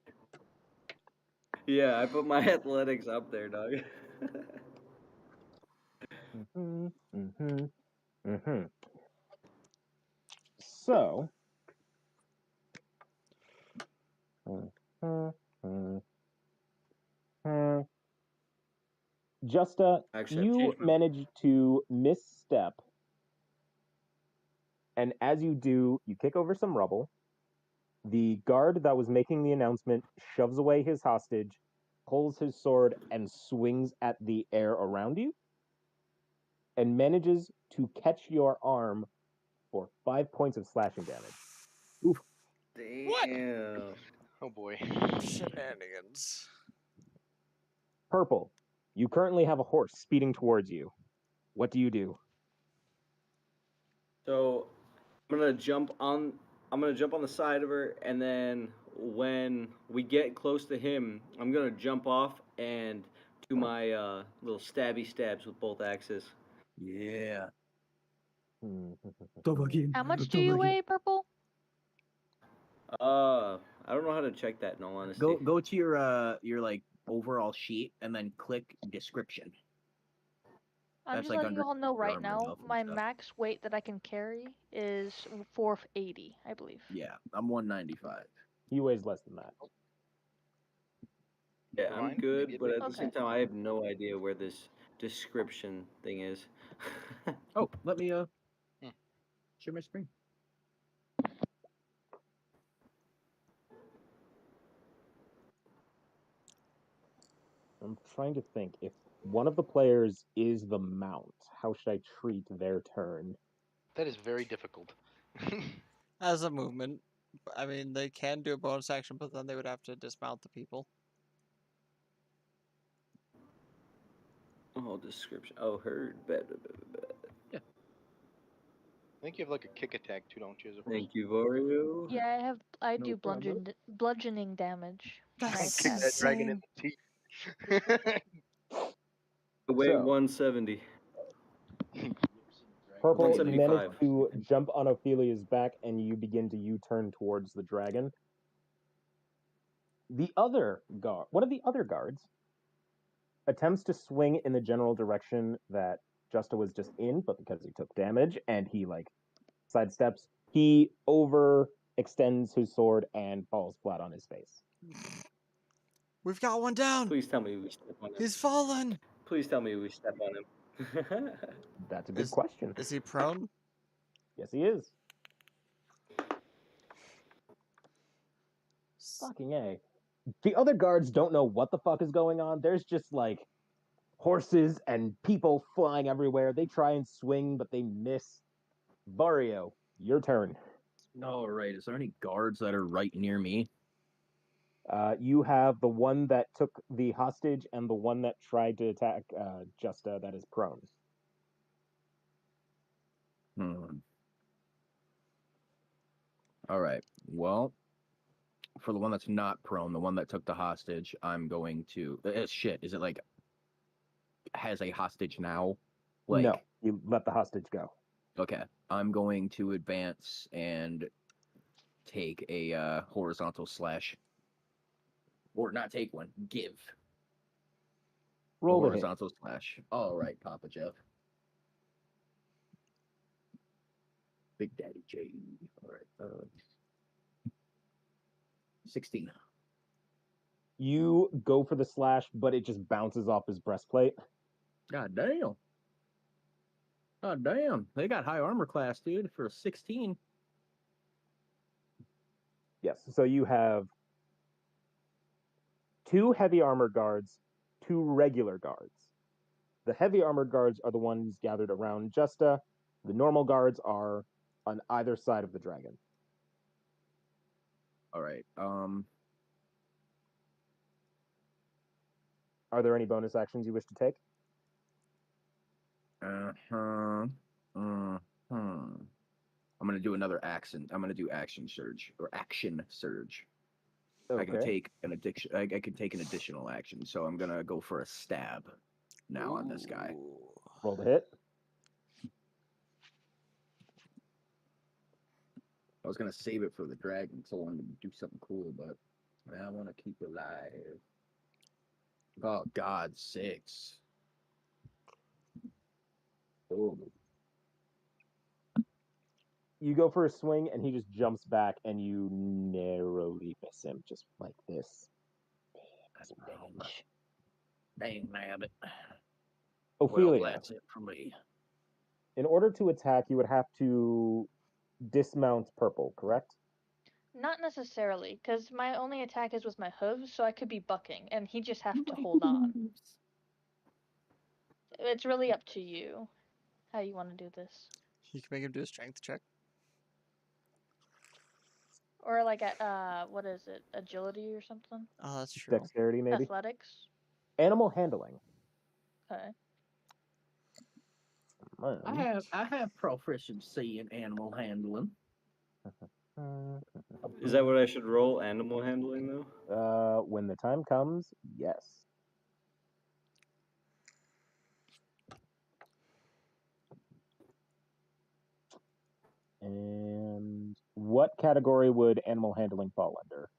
Yeah, I put my athletics up there, dog. So. Justa, Actually, I've you changed my. manage to misstep, and as you do, you kick over some rubble. The guard that was making the announcement shoves away his hostage, pulls his sword, and swings at the air around you, and manages to catch your arm for 5 points of slashing damage. Oof. Damn. Oh boy. Shenanigans. Purple, you currently have a horse speeding towards you. What do you do? So I'm gonna jump on. I'm gonna jump on the side of her, and then when we get close to him, I'm gonna jump off and do my little stabby stabs with both axes. Yeah. How much do you weigh, Purple? I don't know how to check that in all honesty. Go to your like overall sheet and then click description. I'm That's just like letting you under all know your right armor now, buff and my stuff. max weight that I can carry is 480, I believe. Yeah, I'm 195. He weighs less than that. Yeah, Never I'm mind. good, Maybe it but weighs at the Okay. same time, I have no idea where this description thing is. Oh, let me Hmm. share my screen. I'm trying to think. If one of the players is the mount, how should I treat their turn? That is very difficult. As a movement, I mean, they can do a bonus action, but then they would have to dismount the people. Oh, description. Oh, heard. I think you have like a kick attack too, don't you? As a horse? Thank you, Vario. Yeah, I No do problem. bludgeoning damage. when I That's Kick attack. that dragon in insane. the teeth. Weight So- 170. Purple, you 175. manage to jump on Ophelia's back and you begin to U-turn towards the dragon. One of the other guards attempts to swing in the general direction that Justa was just in, but because he took damage and he sidesteps, he overextends his sword and falls flat on his face. We've got one down. Please tell me we step on him. He's fallen. Please tell me we step on him. That's a good question. Is he prone? Yes, he is. Fucking A. The other guards don't know what the fuck is going on. There's just horses and people flying everywhere. They try and swing, but they miss. Vario, your turn. All right. Is there any guards that are right near me? You have the one that took the hostage and the one that tried to attack Justa that is prone. All right. Well, for the one that's not prone, the one that took the hostage, I'm going to. Shit. Is it has a hostage now? No, you let the hostage go. Okay. I'm going to advance and take a horizontal slash. Or not take one. Give. Roll the hit. Horizontal slash. All right, Papa Jeff. Big Daddy J. All right. 16. You go for the slash, but it just bounces off his breastplate. God damn. God damn. They got high armor class, dude, for a 16. Yes, so you have 2 heavy armor guards, 2 regular guards. The heavy armored guards are the ones gathered around Justa. The normal guards are on either side of the dragon. All right. Are there any bonus actions you wish to take? I'm gonna do another action. I'm gonna do action surge or action surge. Okay. I can take an addiction. I can take an additional action. So I'm gonna go for a stab now on this guy. Roll the hit. I was gonna save it for the dragon, so I wanted to do something cool, but I want to keep it alive. Oh God, 6. Oh. You go for a swing, and he just jumps back, and you narrowly miss him, just like this. Dang nabbit. Ophelia, Well, that's it for me. in order to attack, you would have to dismount Purple, correct? Not necessarily, because my only attack is with my hooves, so I could be bucking, and he just has to hold on. It's really up to you how you want to do this. You can make him do a strength check. Or what is it? Agility or something? Oh, that's true. Dexterity, maybe? Athletics? Animal handling. Okay. I have proficiency in animal handling. Is that what I should roll? Animal handling, though? When the time comes, yes. And what category would animal handling fall under?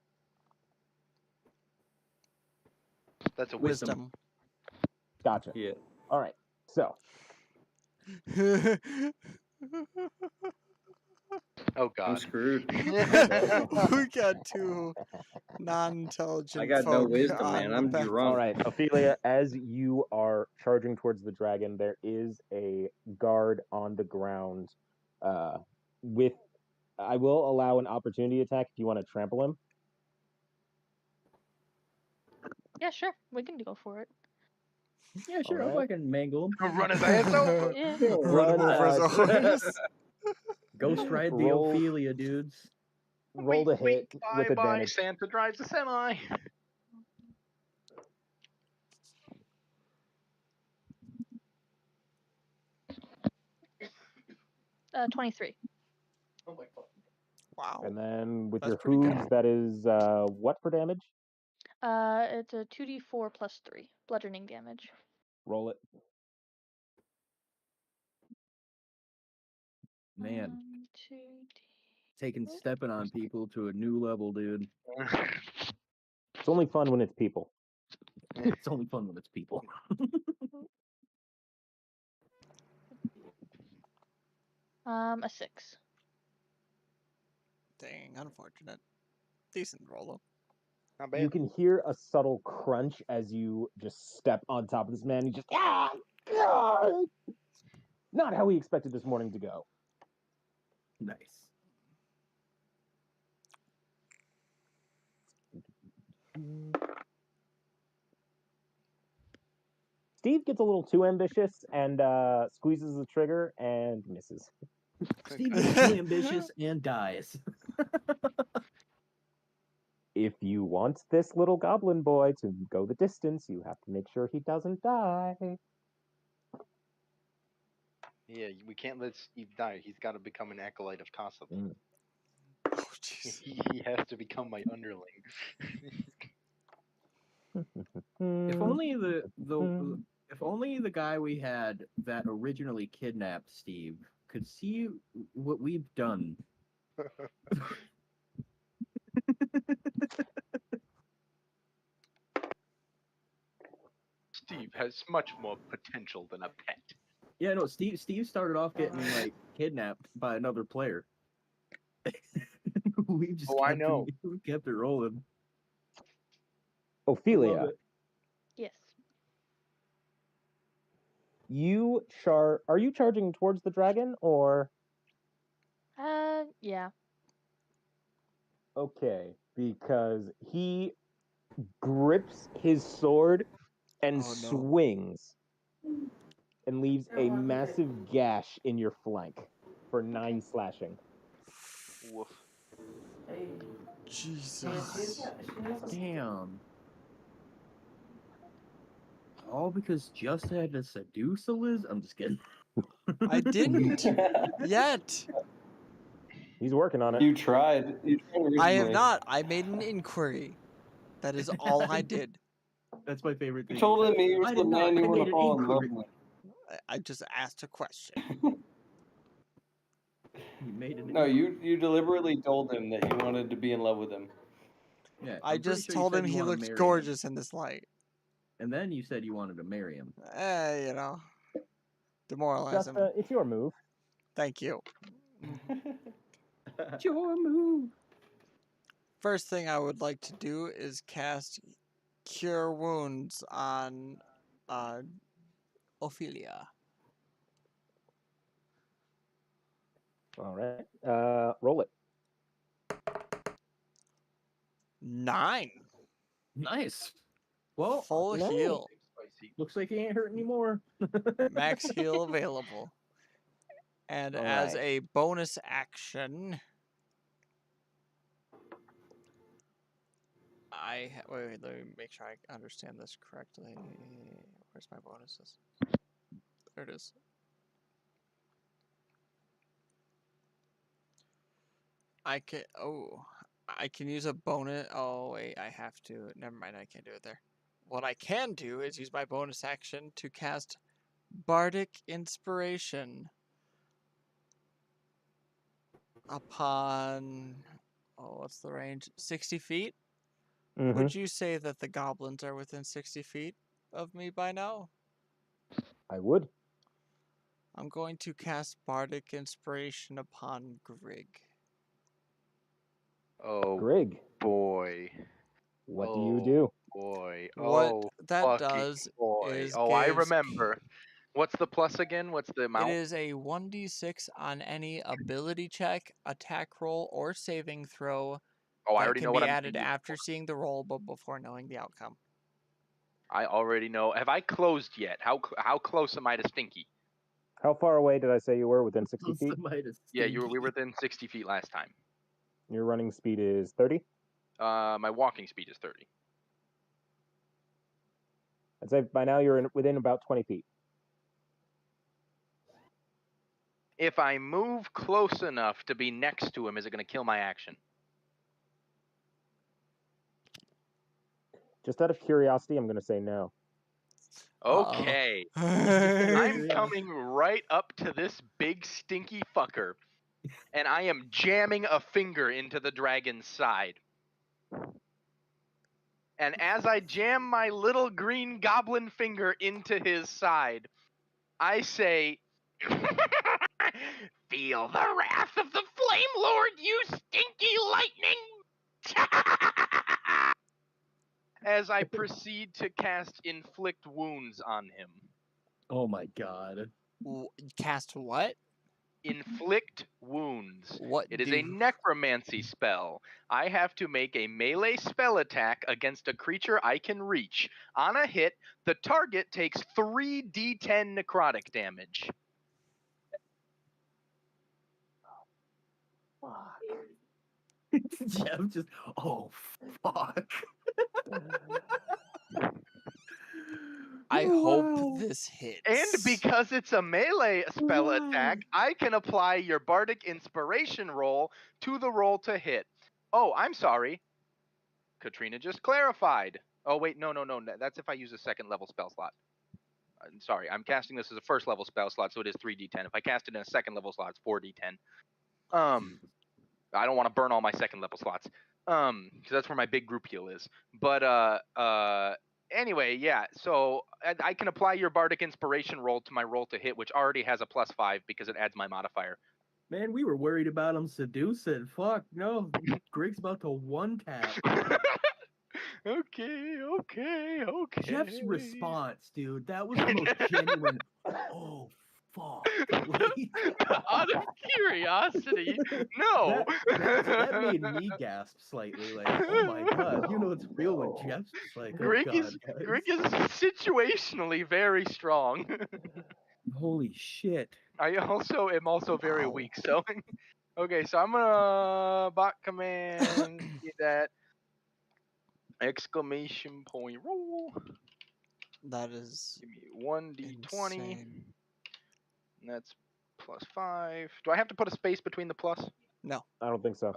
That's a Wisdom. Gotcha. Yeah. All right. So, Oh I'm God. screwed. We got 2 non-intelligent I got no folk wisdom, on man. the I'm back. drunk. all right, Ophelia, as you are charging towards the dragon, there is a guard on the ground. I will allow an opportunity attack if you want to trample him. Yeah, sure. We can go for it. Yeah, sure. I'll Alright. fucking mangle him. Run his ass over. Yeah. Run him over as a horse. Ghost ride the Roll- Ophelia, dudes. Roll to hit with bye, advantage. Santa drives a semi. 23. Oh my god. Wow. And then with That's your pretty good. hooves, that is what for damage? It's a 2d4 plus 3 bludgeoning damage. Roll it. Man, 2d. stepping on people to a new level, dude. It's only fun when it's people. It's only fun when it's people. A 6. Dang, unfortunate. Decent roll though. Not bad. You can hear a subtle crunch as you just step on top of this man. He just God! Not how we expected this morning to go. Nice. Steve gets a little too ambitious and squeezes the trigger and misses. Steve gets too ambitious and dies. If you want this little goblin boy to go the distance, you have to make sure he doesn't die. Yeah, we can't let Steve die. He's got to become an acolyte of Kosovo. Mm. Oh jeez. He has to become my underling. If only if only the guy we had that originally kidnapped Steve could see what we've done. Steve has much more potential than a pet. Yeah, no, Steve started off getting like kidnapped by another player. We just I kept know. we kept it rolling. Love Ophelia, it. Yes. are you charging towards the dragon or Yeah. okay, because he grips his sword and Oh, no. swings and leaves a massive gash in your flank for 9 slashing. Woof. Jesus. Damn. All because Just had to seduce Liz? I'm just kidding. I didn't yet. He's working on it. You tried. I have not. I made an inquiry. That is all I did. That's my favorite thing. You told him he was I the did not. man you I want made to an fall in love inquiry. with. I just asked a question. You made an No, you deliberately told him that you wanted to be in love with him. Yeah, I I'm pretty just sure you told said him you he wanted to looked marry him. gorgeous in this light. And then you said you wanted to marry him. You know. Demoralize Just, him. it's your move. Thank you. Your move. First thing I would like to do is cast Cure Wounds on Ophelia. All right. Roll it. 9. Nice. Well, Full nice. heal. looks like he ain't hurt anymore. Max heal available. And All as right. a bonus action, wait, let me make sure I understand this correctly. Where's my bonuses? There it is. I can use a bonus. Oh wait, I have to. Never mind, I can't do it there. What I can do is use my bonus action to cast Bardic Inspiration upon. Oh, what's the range? 60 feet? Mhm. Would you say that the goblins are within 60 feet of me by now? I would. I'm going to cast Bardic Inspiration upon Grig. Oh Grig, boy. what do you do? Boy. What Oh that fucking does boy. is Oh, I gives remember. What's the plus again? What's the It amount? is a 1d6 on any ability check, attack roll, or saving throw Oh, I that already can know what be I'm added gonna use. after seeing the roll but before knowing the outcome. I already know. Have I closed yet? How close am I to Stinky? How far away did I say you were? Within 60 feet? Yeah, we were within 60 feet last time. Your running speed is 30? My walking speed is 30. I'd say by now you're within about 20 feet. If I move close enough to be next to him, is it going to kill my action? Just out of curiosity, I'm going to say no. Okay. I'm coming right up to this big stinky fucker, and I am jamming a finger into the dragon's side. And as I jam my little green goblin finger into his side, I say, "Feel the wrath of the Flame Lord, you stinky lightning!" As I proceed to cast Inflict Wounds on him. Oh my god. Cast what? Inflict Wounds. What It is a necromancy spell. I have to make a melee spell attack against a creature I can reach. On a hit, the target takes 3d10 necrotic damage. Jeff just, oh fuck. I hope this hits. And because it's a melee spell attack, I can apply your Bardic Inspiration roll to the roll to hit. Oh, I'm sorry. Katrina just clarified. Oh, wait, no. That's if I use a second level spell slot. I'm sorry, I'm casting this as a first level spell slot, so it is 3d10. If I cast it in a second level slot, it's 4d10. I don't want to burn all my second level slots. Because that's where my big group heal is. But anyway, yeah. So I can apply your Bardic Inspiration roll to my roll to hit, which already has a +5 because it adds my modifier. Man, we were worried about him seducing. Fuck, no. Greg's about to one tap. Okay. Jeff's response, dude, that was the most genuine. Oh, fuck. Out of curiosity, no. That made me gasp slightly. Like, oh my god, you know it's real when Jeff's just like, oh Greg god, is guys. Greg is situationally very strong. Holy shit. I also am very weak. So, okay, so I'm gonna bot command get that exclamation point roll. That is. Give me 1d20. Insane. And that's +5. Do I have to put a space between the plus? No. I don't think so.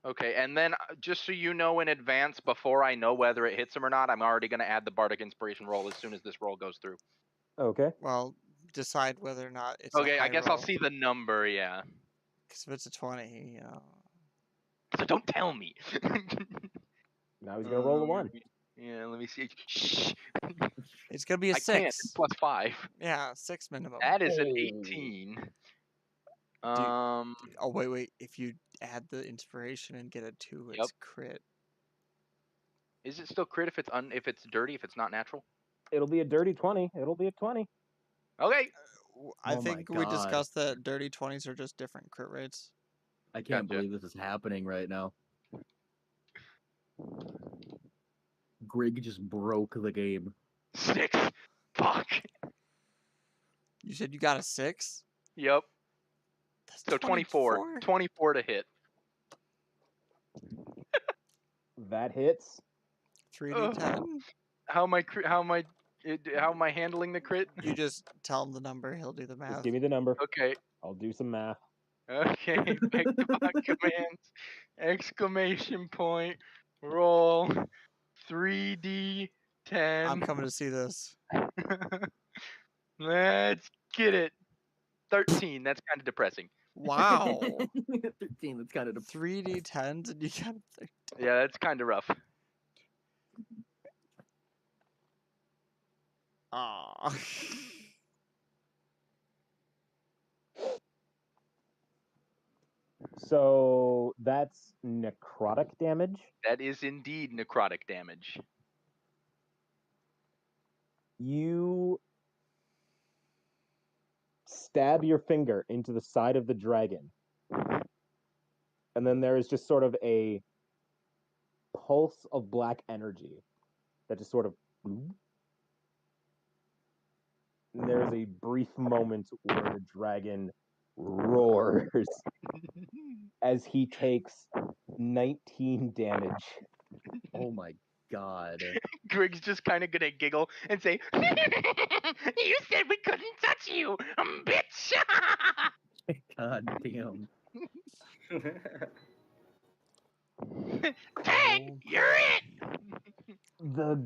Okay, and then just so you know in advance, before I know whether it hits him or not, I'm already going to add the Bardic Inspiration roll as soon as this roll goes through. Okay. Well, decide whether or not it's Okay, a I guess roll. I'll see the number, yeah. Because if it's a 20, So don't tell me. Now he's going to roll a 1. Yeah, let me see. Shh. It's going to be a 6. Can't. It's +5. Yeah, 6 minimum. That is an 18. Oh, wait. If you add the inspiration and get a 2, it's crit. Is it still crit if it's dirty, if it's not natural? It'll be a dirty 20. It'll be a 20. Okay. I Oh think my we God. discussed that dirty 20s are just different crit rates. I can't Gotcha. believe this is happening right now. Greg just broke the game. 6. Fuck. You said you got a 6? Yep. That's So 24. 24 to hit. That hits. 3d10? How am I handling the crit? You just tell him the number, he'll do the math. Just give me the number. Okay. I'll do some math. Okay. Back to bot commands. Exclamation point. Roll. 3d10. I'm coming to see this. Let's get it. 13. That's kind of depressing. Wow. 13, that's kind of 3d10s and you got 13. Yeah, that's kind of rough. Aw. So that's necrotic damage. That is indeed necrotic damage. You stab your finger into the side of the dragon. And then there is just sort of a pulse of black energy that just sort of and there's a brief moment where the dragon roars as he takes 19 damage. Oh my god. Grig's just kind of gonna giggle and say, "You said we couldn't touch you, bitch." God damn. Tag, you're it. The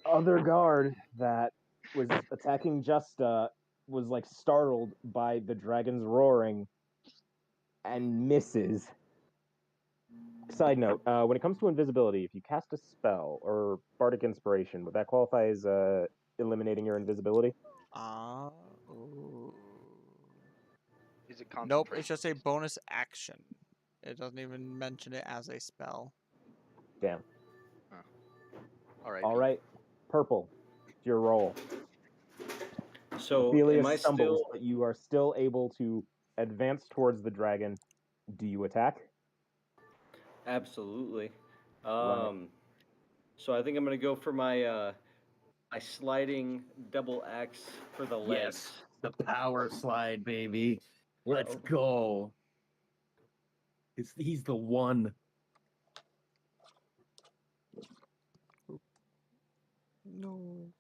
other guard that was attacking Justa was like startled by the dragon's roaring and misses. Side note, when it comes to invisibility, if you cast a spell or bardic inspiration, would that qualify as eliminating your invisibility? Ooh. Is it Nope, concentration? it's just a bonus action. It doesn't even mention it as a spell. Damn. All right. All right, purple. It's your roll. So Ophelia am I stumbles, still? but you are still able to advance towards the dragon. Do you attack? Absolutely. Right. So I think I'm gonna go for my my sliding double axe for the legs. Yes. The power slide, baby. Let's Oh. go. He's the one. No.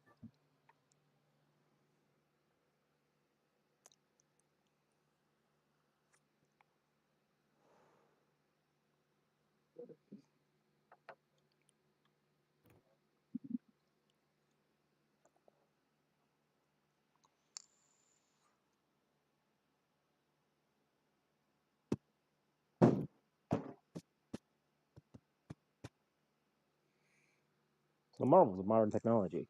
The marvels of modern technology.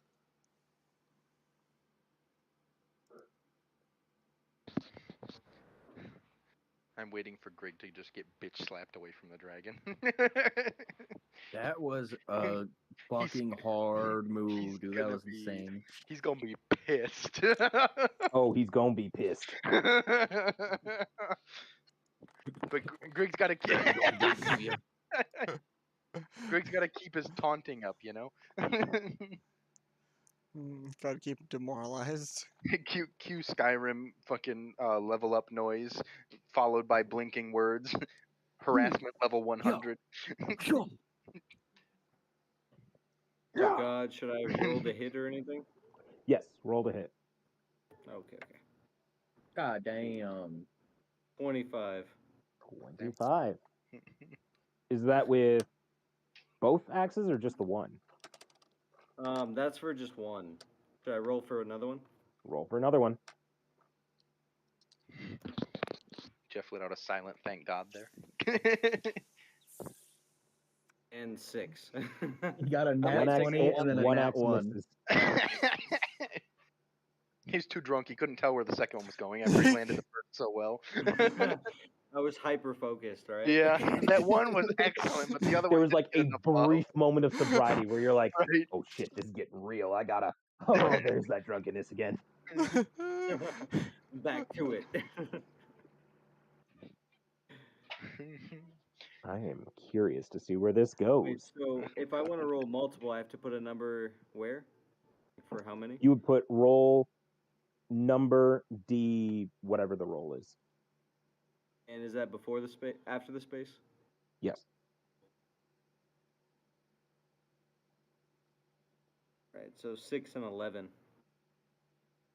I'm waiting for Grig to just get bitch slapped away from the dragon. That was a fucking hard move, dude. That gonna was be- insane. He's gonna be pissed. Oh, he's gonna be pissed. But Grig's gotta keep. Dragon gonna give it to you. Grig's gotta keep his taunting up, you know. Try to keep him demoralized. Cue Skyrim fucking level up noise, followed by blinking words. Harassment level 100. God, should I roll to hit or anything? Yes, roll to hit. Okay. God damn. 25. 25. Is that with both axes or just the one? That's for just one. Should I roll for another one? Roll for another one. Jeff let out a silent thank God there. And 6. You got a One nat axe 20 hits, and then a one nat axe 1. misses. He's too drunk. He couldn't tell where the second one was going after he landed the first so well. I was hyper focused, right? Yeah, that one was excellent, but the other There one was like a didn't get enough brief moment of sobriety where you're like, Right. oh shit, this is getting real. I gotta. Oh, there's that drunkenness again. Back to it. I am curious to see where this goes. Wait, so if I want to roll multiple, I have to put a number where? For how many? You would put roll number D, whatever the roll is. And is that before the space, after the space? Yes. Right, so 6 and 11.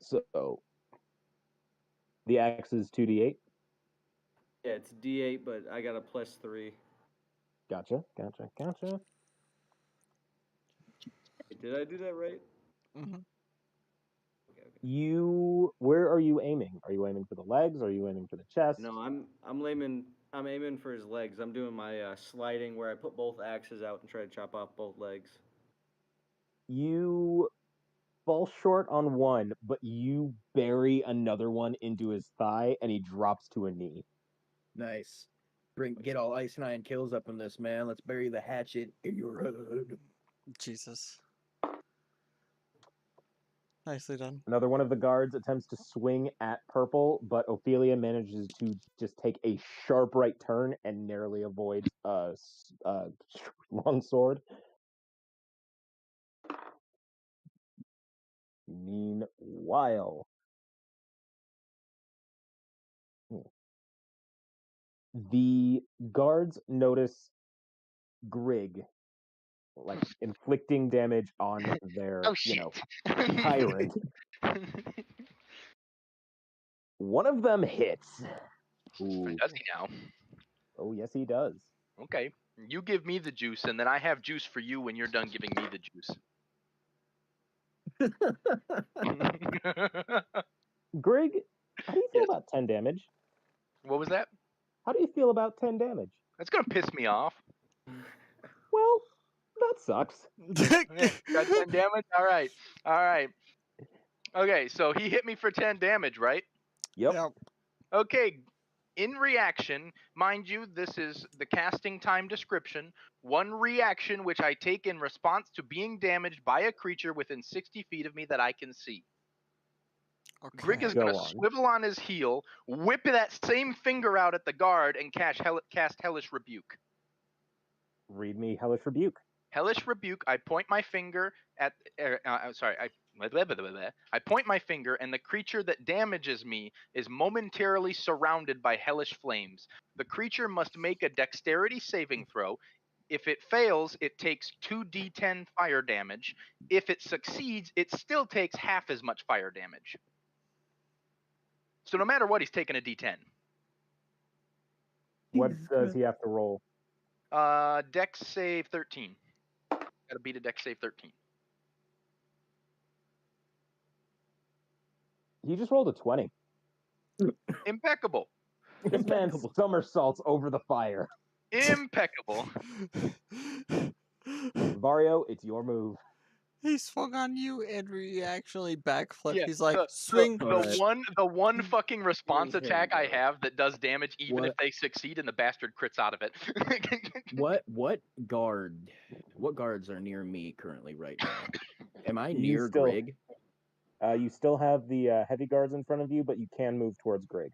So the axe is 2d8. Yeah, it's D8, but I got a +3. Gotcha. Did I do that right? Mm-hmm. You, where are you aiming? Are you aiming for the legs? Are you aiming for the chest? No, I'm aiming for his legs. I'm doing my sliding where I put both axes out and try to chop off both legs. You fall short on one, but you bury another one into his thigh, and he drops to a knee. Nice. Get all Ice 9 kills up in this, man. Let's bury the hatchet in your head. Jesus. Nicely done. Another one of the guards attempts to swing at purple, but Ophelia manages to just take a sharp right turn and narrowly avoids a long sword. Meanwhile, The guards notice Grig, like, inflicting damage on their, Oh shit. tyrant. One of them hits. Ooh. Does he now? Oh, yes, he does. Okay. You give me the juice, and then I have juice for you when you're done giving me the juice. Grig, how do you feel Yes. about 10 damage? What was that? How do you feel about 10 damage? That's gonna piss me off. Well, that sucks. Yeah, got 10 damage? Alright. Alright. Okay, so he hit me for 10 damage, right? Yep. Yep. Okay, in reaction, mind you, this is the casting time description. One reaction which I take in response to being damaged by a creature within 60 feet of me that I can see. Grig is Okay. going Go to on. swivel on his heel, whip that same finger out at the guard, and cast Hellish Rebuke. Read me Hellish Rebuke. Hellish Rebuke, I point my finger at. I point my finger, and the creature that damages me is momentarily surrounded by hellish flames. The creature must make a dexterity saving throw. If it fails, it takes 2d10 fire damage. If it succeeds, it still takes half as much fire damage. So no matter what, he's taking a d10. What does he have to roll? Dex save 13. Gotta beat a dex save 13. He just rolled a 20. Impeccable. This man Impeccable. somersaults over the fire. Impeccable. Vario, it's your move. He swung on you and he actually backflipped. Yeah, He's like, the- swing. The Alright. one fucking response Here's attack I him, have that does damage even if What? they succeed and the bastard crits out of it. What guards are near me currently right now? Am I You near still- Grig? You still have the heavy guards in front of you, but you can move towards Grig.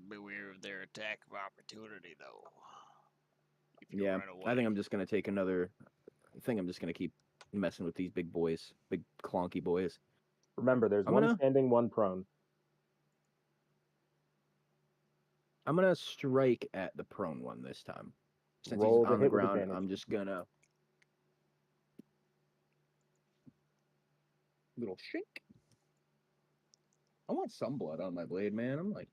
Beware of their attack of opportunity, though. If you Yeah, run away. I think I'm just gonna take another. I think I'm just gonna keep messing with these big boys, big clonky boys. Remember, there's I'm one gonna- standing, one prone. I'm gonna strike at the prone one this time. Since Roll he's to on the hit with ground, advantage. I'm just gonna little shake. I want some blood on my blade, man. I'm like,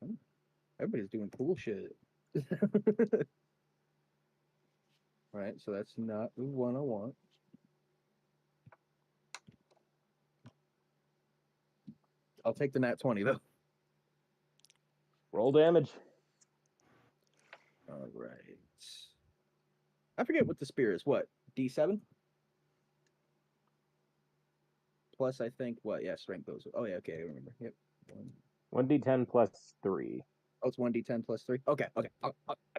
everybody's doing cool shit. All right, so that's not the one I want. I'll take the nat 20 though. Roll damage. All right. I forget what the spear is. What? D7? Plus, I think what? Yeah, strength goes. Oh yeah, okay, I remember. Yep. 1d10 plus 3. Oh, it's 1d10 plus 3. Okay, okay. I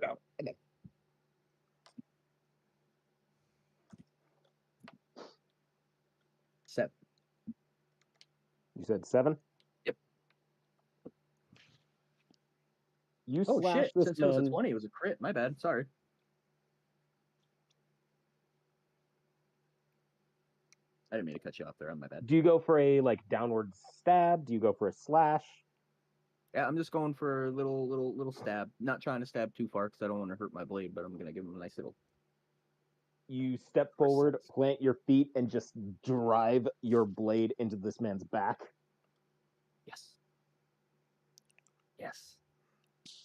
got it. 7. You said 7? Yep. You Oh slash shit! this Since it was a man. 20, it was a crit. My bad. Sorry. I didn't mean to cut you off there. On my bad. Do you go for a downward stab? Do you go for a slash? Yeah, I'm just going for a little stab. Not trying to stab too far because I don't want to hurt my blade, but I'm gonna give him a nice little. You step forward, plant your feet, and just drive your blade into this man's back. Yes. Yes.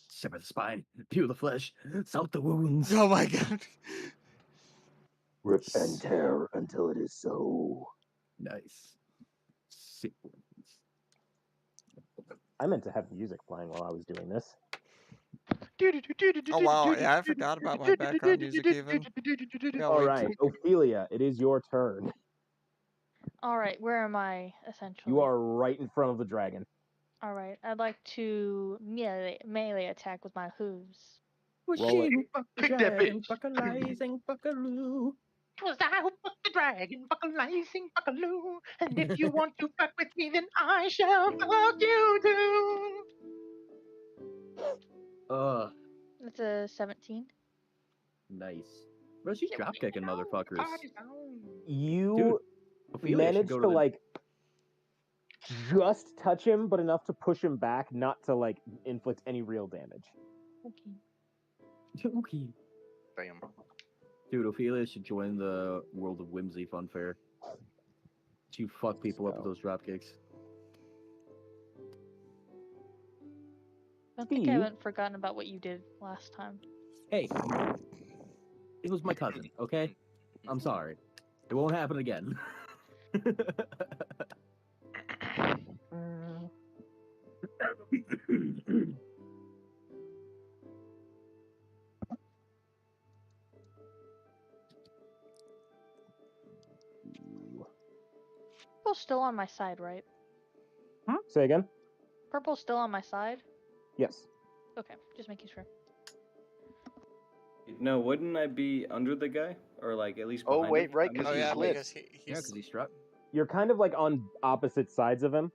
Sever the spine, peel the flesh, salt the wounds. Oh my god. Rip and tear until it is so. Nice. Sequence. I meant to have music playing while I was doing this. Oh wow, yeah, I forgot about my background music even. Yeah, All wait, right, Ophelia, it is your turn. All right, where am I essentially? You are right in front of the dragon. All right, I'd like to melee attack with my hooves. Was Roll she it. who fucked the Kick that dragon, bitch. fuckalizing, fuckaroo. Was I who fucked the dragon, fuckalizing, fuckaloo. And if you want to fuck with me, then I shall fuck you too. That's a 17. Nice. Bro, she's drop kicking motherfuckers. You Ophelia should managed go to to the... just touch him, but enough to push him back, not to like inflict any real damage. Okay. Okay. Damn. Dude, Ophelia should join the World of Whimsy fun fair. You fuck people up with those drop kicks. I don't think I Steve? haven't forgotten about what you did last time. Hey, it was my cousin, okay? I'm sorry. It won't happen again. Purple's still on my side, right? Say again? Purple's still on my side? Yes. Okay, just making sure. No, wouldn't I be under the guy, or like at least? Oh, behind wait, him? right, I'm 'cause Oh he yeah, slid. because Yeah, he's because he struck. You're kind of like on opposite sides of him.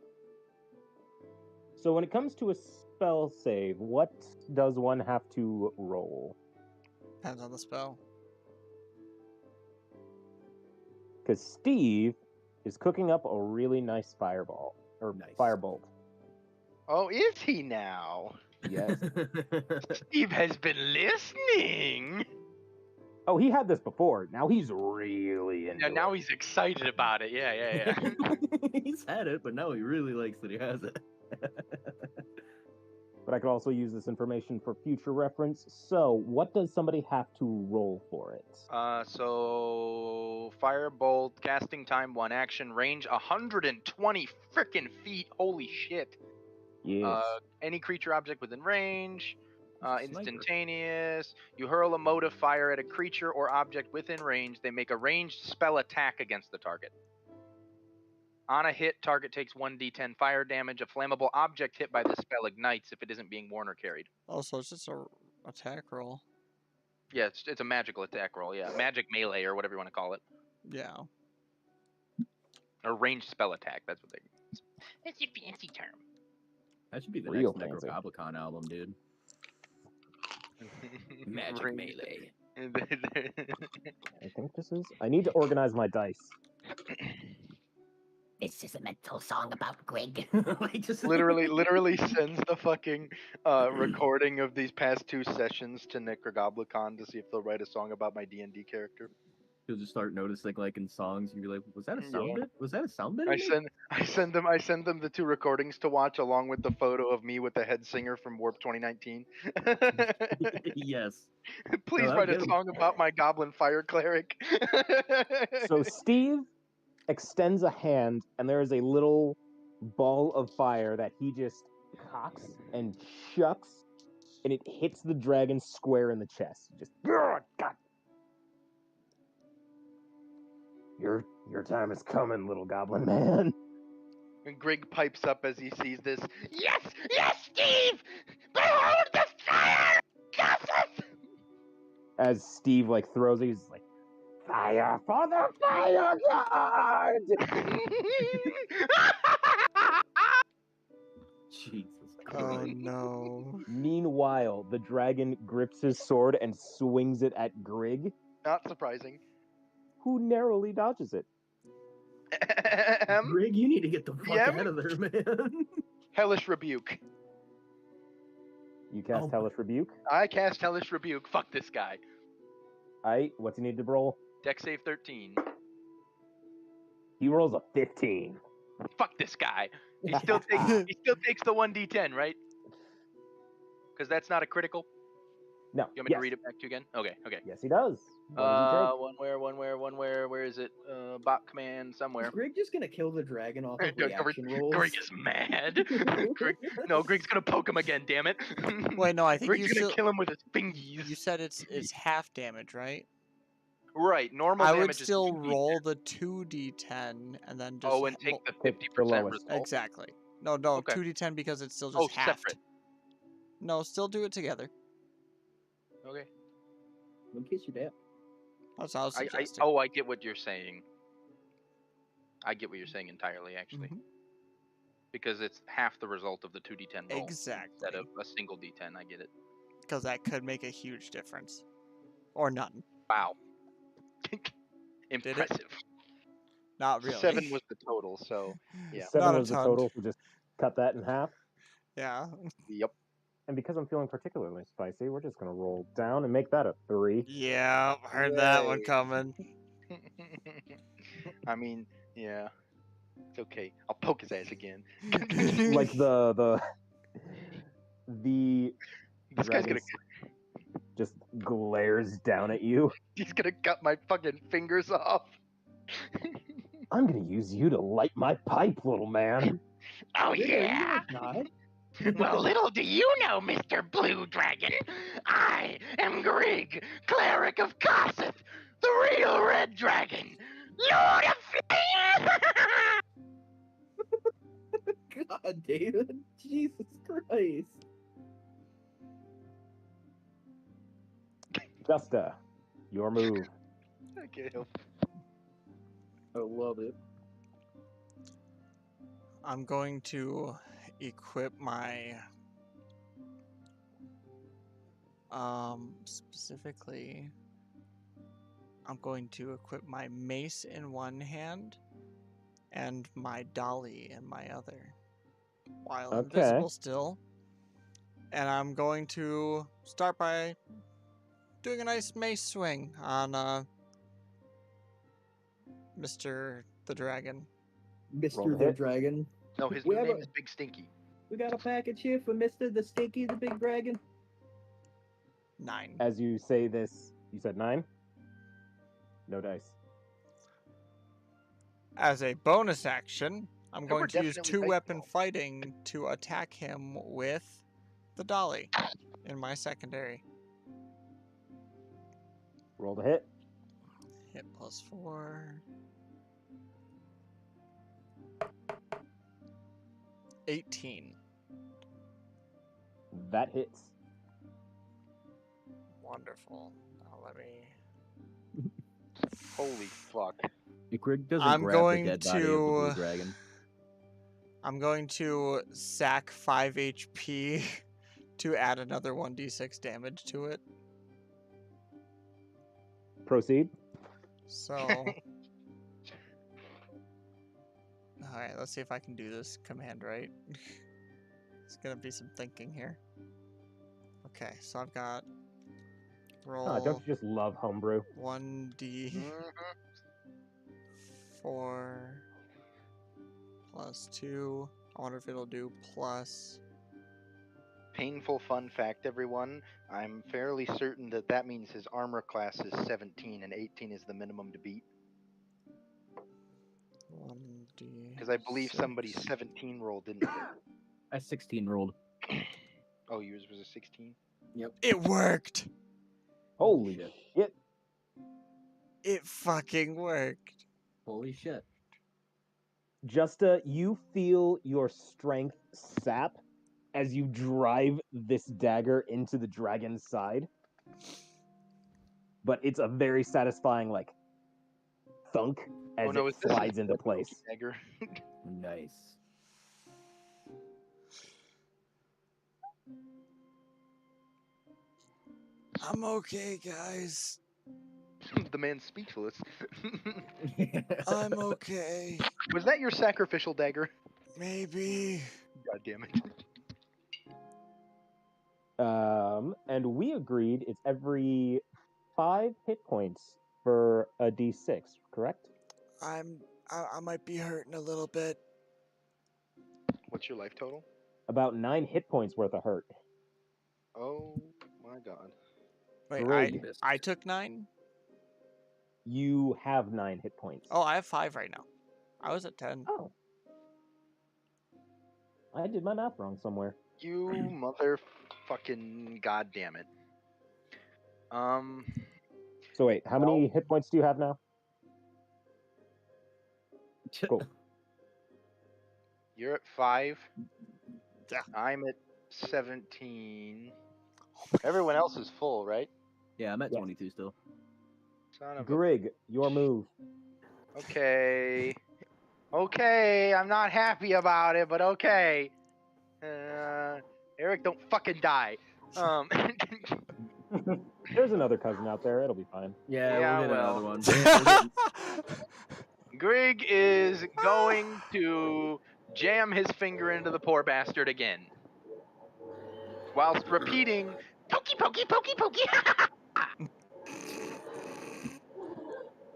So when it comes to a spell save, what does one have to roll? depends on the spell. Because Steve is cooking up a really nice fireball. Or Nice. firebolt. Oh, is he now? Yes. Steve has been listening. Oh, he had this before. Now he's really into Now it. he's excited about it. Yeah. He's had it, but now he really likes that he has it. But I could also use this information for future reference. So, what does somebody have to roll for it? So firebolt, casting time 1 action, range 120 frickin' feet. Holy shit. Yes. Any creature object within range. He's a sniper. Instantaneous. You hurl a mote of fire at a creature or object within range. They make a ranged spell attack against the target. On a hit, target takes 1d10 fire damage. A flammable object hit by the spell ignites if it isn't being worn or carried. Oh, so it's just a attack roll. Yeah, it's a magical attack roll. Yeah, magic melee or whatever you want to call it. Yeah. Or ranged spell attack. That's what they. It's a fancy term. That should be the Real next fancy. Necrogoblicon album, dude. Magic Ranged- melee. I think this is. I need to organize my dice. This is a mental song about Greg. Like, just literally sends the fucking recording of these past 2 sessions to Necrogoblicon to see if they'll write a song about my D&D character. You'll just start noticing, like in songs, you'll be like, "Was that a sound Yeah. bit? Was that a sound bit?" I send them the 2 recordings to watch along with the photo of me with the head singer from Warp 2019. Yes. Please No, write a get 'em. song about my goblin fire cleric. So Steve extends a hand, and there is a little ball of fire that he just cocks and chucks, and it hits the dragon square in the chest. Just God. Your time is coming, little goblin man. And Grig pipes up as he sees this. Yes, Steve! Behold the fire! Goblin! As Steve like throws it, he's like, "Fire for the fire god!" Jesus Oh Christ. no. Meanwhile, the dragon grips his sword and swings it at Grig, Not surprising. who narrowly dodges it. Greg, you need to get the fuck Yep. out of there, man. Hellish Rebuke. You cast Oh. Hellish Rebuke. I cast Hellish Hellish rebuke. Fuck this guy. Aight, what's he need to roll? Dex save 13. He rolls a 15. Fuck this guy. He still takes the 1d10, right? Because that's not a critical. No. You want me to read it back to you again? Okay. Yes, he does. What does One where? Where is it? Bot command somewhere. Is Greg just gonna kill the dragon off of Greg- reaction rolls? Greg is mad. Greg's gonna poke him again. Damn it. Wait, no, I think Greg's you gonna still. kill him with his fingies. You said it's half damage, right? Right. Normal I damage would is still 2d10. roll the 2d10 and then just. Oh, and take the Pick the 50% lowest. result. Exactly. No, Okay. 2d10 because it's still just Oh, halved. separate. No, still do it together. Okay. In case you're dead. That's how I was suggesting. I get what you're saying. I get what you're saying entirely, actually. Mhm. Because it's half the result of the 2d10 roll Exactly. instead of a single d10. I get it. Because that could make a huge difference. Or none. Wow. Impressive. Not really. 7 was the total, so yeah. 7 Not a was the ton. total, so just cut that in half. Yeah. Yep. And because I'm feeling particularly spicy, we're just gonna roll down and make that a 3. Yeah, heard that one Yay. coming. I mean, yeah. It's okay. I'll poke his ass again. Like the This guy's dragon just glares down at you. he's gonna cut my fucking fingers off. I'm gonna use you to light my pipe, little man. Oh Really? yeah. Not. Well, little do you know, Mr. Blue Dragon, I am Grig, cleric of Gossip, the real Red Dragon, Lord of Flame. God, David. Jesus Christ. Justa, your move. I can't help. I love it. I'm going to equip my specifically I'm going to equip my mace in one hand and my dolly in my other while Okay. invisible still. And I'm going to start by doing a nice mace swing on Mr. the Dragon. Roll Mr. the the hit. Dragon. No, his We new have name a- is Big Stinky. We got a package here for Mr. the Stinky, the Big Dragon. 9. As you say this, you said 9? No dice. As a bonus action, I'm There going were to use definitely 2 dice weapon involved. fighting to attack him with the dolly in my secondary. Roll the hit. Hit +4. 18. That hits. Wonderful. Now let me. Holy fuck. Grig doesn't I'm grab going the dead body of the blue to- dragon. I'm going to sack 5 HP to add another 1d6 damage to it. Proceed. So. Alright, let's see if I can do this command right. It's gonna be some thinking here. Okay, so I've got roll Oh, don't you just love homebrew? 1d4 plus 2. I wonder if it'll do plus. Painful fun fact, everyone. I'm fairly certain that that means his armor class is 17 and 18 is the minimum to beat. 1d. Because I believe somebody's 17 roll didn't hit. I 16 rolled. Oh, yours was a 16? It worked! Holy shit. It fucking worked. Holy shit. Justa, you feel your strength sap as you drive this dagger into the dragon's side. But it's a very satisfying, like, thunk as no, it is this slides into place. Dagger. Nice. I'm okay, guys. The man's speechless. I'm okay. Was that your sacrificial dagger? Maybe. God damn it. And we agreed it's every 5 hit points for a d6, correct? I might be hurting a little bit. What's your life total? About 9 hit points worth of hurt. Oh my god. Wait, Grig. I took 9? You have 9 hit points. Oh, I have 5 right now. I was at 10. Oh. I did my math wrong somewhere. You motherfucking goddamn it. So wait, how many hit points do you have now? Cool. You're at 5. Yeah. I'm at 17. Everyone else is full, right? Yeah, I'm at Yes. 22 still. Son of a... Grig, your move. Okay. Okay, I'm not happy about it, but okay. Eric, don't fucking die. There's another cousin out there. It'll be fine. Yeah, Yeah, we'll get well. another one. Grig is going to jam his finger into the poor bastard again, whilst repeating, "Pokey, pokey, pokey, pokey."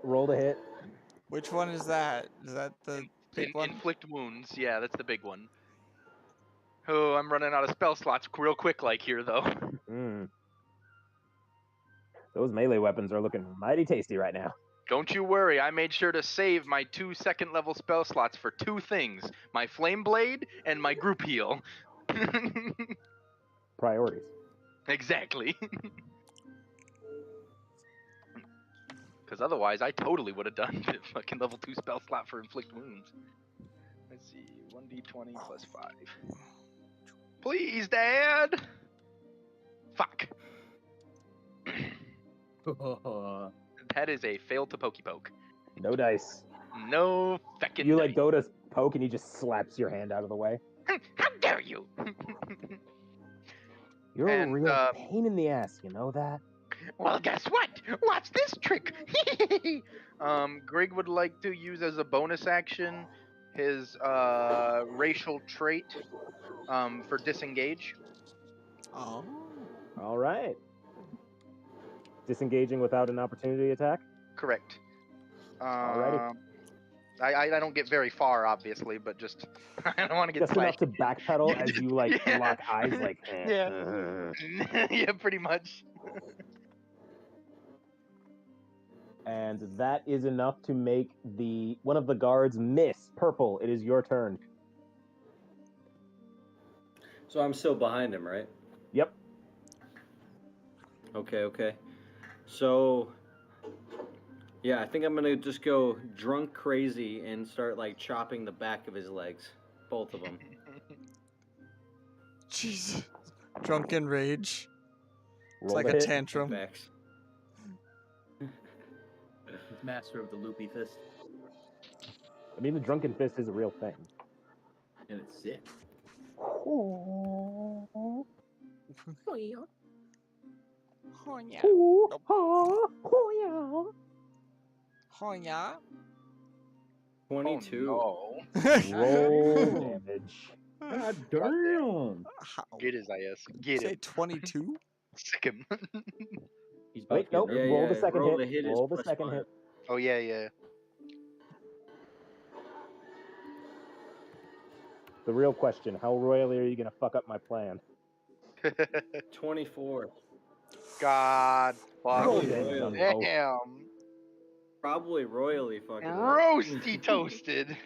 Roll to hit. Which one is that? Is that the big one? Inflict wounds. Yeah, that's the big one. Oh, I'm running out of spell slots real quick, like here though. Mm. Those melee weapons are looking mighty tasty right now. Don't you worry, I made sure to save my 2 second level spell slots for 2 things: my flame blade and my group heal. Priorities. Exactly. Because otherwise, I totally would have done the fucking level 2 spell slot for inflict wounds. Let's see, 1d20 plus 5. Please, Dad. Fuck. That is a fail to pokey poke. No dice. No feckin' You dice. like go to poke and he just slaps your hand out of the way. How dare you? You're And, a real pain in the ass, you know that? Well, guess what? Watch this trick. Grig would like to use as a bonus action his racial trait for disengage. Oh. All right. Disengaging without an opportunity attack? Correct. Alrighty. I don't get very far, obviously, but just I don't want to get Just enough splashed. to backpedal as you like Yeah. lock eyes like Yeah. Yeah, pretty much. And that is enough to make one of the guards miss. Purple, it is your turn. So I'm still behind him, right? Yep. Okay. So, yeah, I think I'm gonna just go drunk crazy and start like chopping the back of his legs, both of them. Jeez. Drunken rage. It's Roll like to a hit. tantrum. Facts. He's master of the loopy fist, I mean, the drunken fist is a real thing. and it's sick. Oh yeah. Oh yeah. 22. Oh, Roll damage. God damn! get his ass. Get Say him. 22. Sick him. He's about Wait, to get nope. nervous. Roll the second roll hit. the hit is Roll the plus second 5. hit. Oh yeah. The real question, how royally are you going to fuck up my plan? 24. God fuck. Roll Probably damage on royally. both. Damn. Probably royally fucking up. Roasty toasted.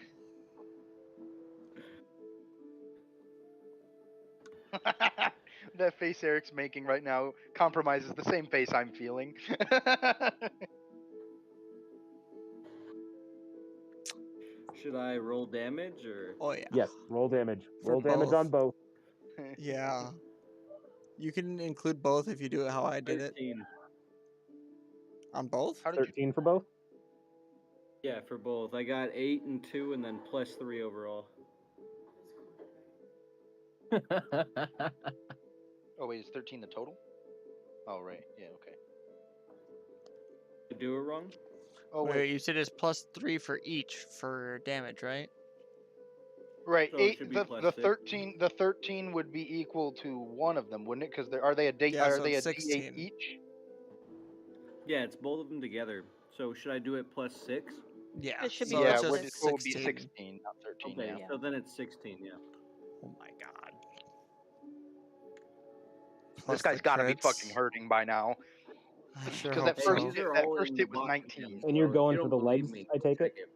That face Eric's making right now compromises the same face I'm feeling. Should I roll damage or? Oh yeah. Yes, roll damage. For Roll damage on both. Yeah. You can include both if you do it how I did it. 13. On both? How did you? 13 for both? Yeah, for both. I got 8 and 2, and then plus 3 overall. Oh wait, is 13 the total? Oh right, yeah, okay. Did I do it wrong? Oh Wait, you said it's plus 3 for each for damage, right? right. So it should be plus The 6. 13. The 13 would be equal to one of them, wouldn't it? Because are they a D? Yeah, Are so they a it's 16. D8 each? Yeah, it's both of them together. So should I do it plus 6? Yeah. It should be so yeah, it's plus just six. it would be 16. 16, not 13. Okay, Yeah. so then it's 16, yeah. Oh my god. This Plus guy's the got to be crits. fucking hurting by now. I sure Because hope that Hey, first so. these are that all first in hit the was box, 19. And you're so if going you for don't the believe legs, me, I take check it?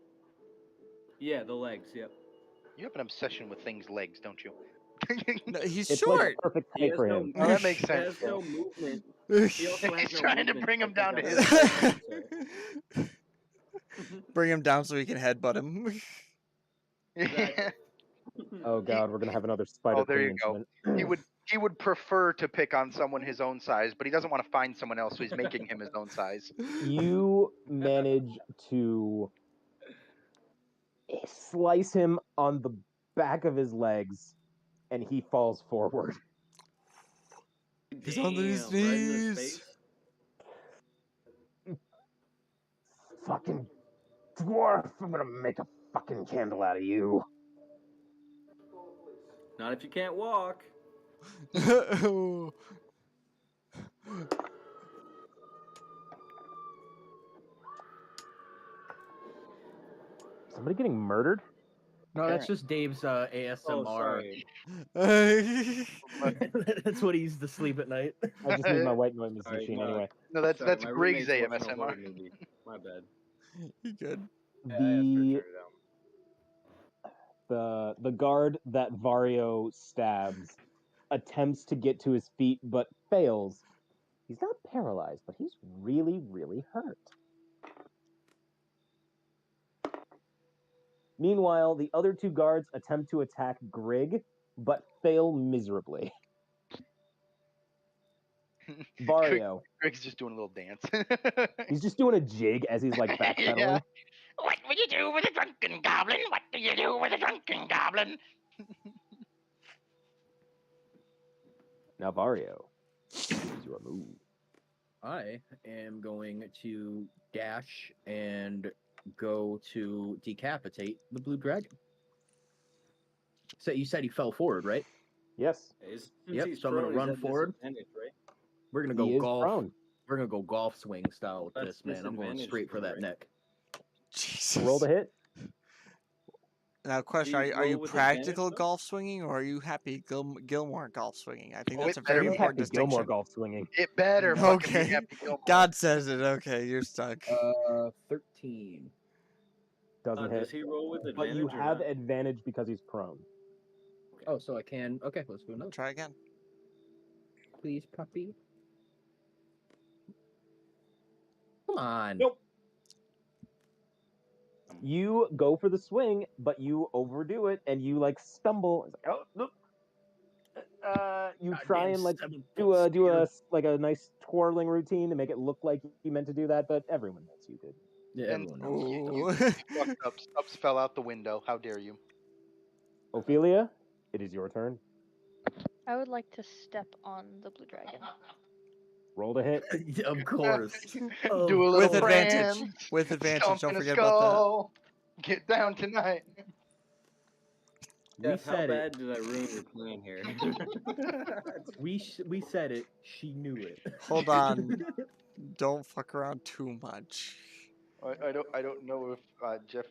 Yeah, the legs, yep. You have an obsession with things legs, don't you? No, he's It's short. like a perfect He height has for no, him. Oh, that makes he sense. has no movement. He also has He's no trying to movement, bring him like down to the his guy- Bring him down so we can headbutt him. Exactly. Oh god, we're going to have another Spider Oh, there Queen you go. incident. He would prefer to pick on someone his own size, but he doesn't want to find someone else, so he's making him his own size. You manage to slice him on the back of his legs, and he falls forward. He's on his Damn, right in his knees. face. Fucking Dwarf, I'm gonna make a fucking candle out of you. Not if you can't walk. Somebody getting murdered? No, that's just Dave's ASMR. Oh, sorry. That's what he used to sleep at night. I just need my white noise Sorry, machine no, anyway. No, that's Sorry, that's my Grig's roommate's watching a AMSMR. horror movie. My bad. You good? I asked her to The turn it down. the guard that Vario stabs attempts to get to his feet but fails. He's not paralyzed, but he's really, really hurt. Meanwhile, the other two guards attempt to attack Grig, but fail miserably. Vario, Grig's just doing a little dance. he's just doing a jig as he's like backpedaling. Yeah. What will you do with a drunken goblin? What do you do with a drunken goblin? Now, Vario, use your move. I am going to dash and go to decapitate the blue dragon. So you said he fell forward, right? Yes, Since Yep, he's so I'm gonna prone, he's run at forward. disadvantage, right? We're gonna he go is golf. prone. We're gonna go golf swing style with That's this, man. I'm going disadvantage straight for though, that right? neck. Jesus. Roll to hit. Now, question: Do you Are you roll with practical advantage, though? golf swinging, or are you Happy Gilmore golf swinging? I think Oh, that's it a very better He's be. important Happy Gilmore distinction. golf swinging. It better fucking be Okay, Happy Gilmore. God says it. Okay, you're stuck. 13. Doesn't hit. Does he roll with But advantage you or have not? advantage because he's prone. Oh, so I can. Okay, let's do another. Try again. Please, puppy. Come on. Nope. You go for the swing, but you overdo it and you like stumble. It's like, oh, nope. You try Goddamn and like 7-foot do spear. a like a nice twirling routine to make it look like you meant to do that, but everyone knows you did. Yeah, And everyone knows. Ooh. fucked up. Stubbs fell out the window. How dare you? Ophelia, it is your turn. I would like to step on the blue dragon. Roll to hit. Of course. Of Do a little With advantage. prance, With advantage. stomp Don't in a forget about that. skull. Get down tonight. We Jeff, how said it. bad did I ruin your plan here? We said it. She knew it. Hold on. Don't fuck around too much. I don't know if Jeff.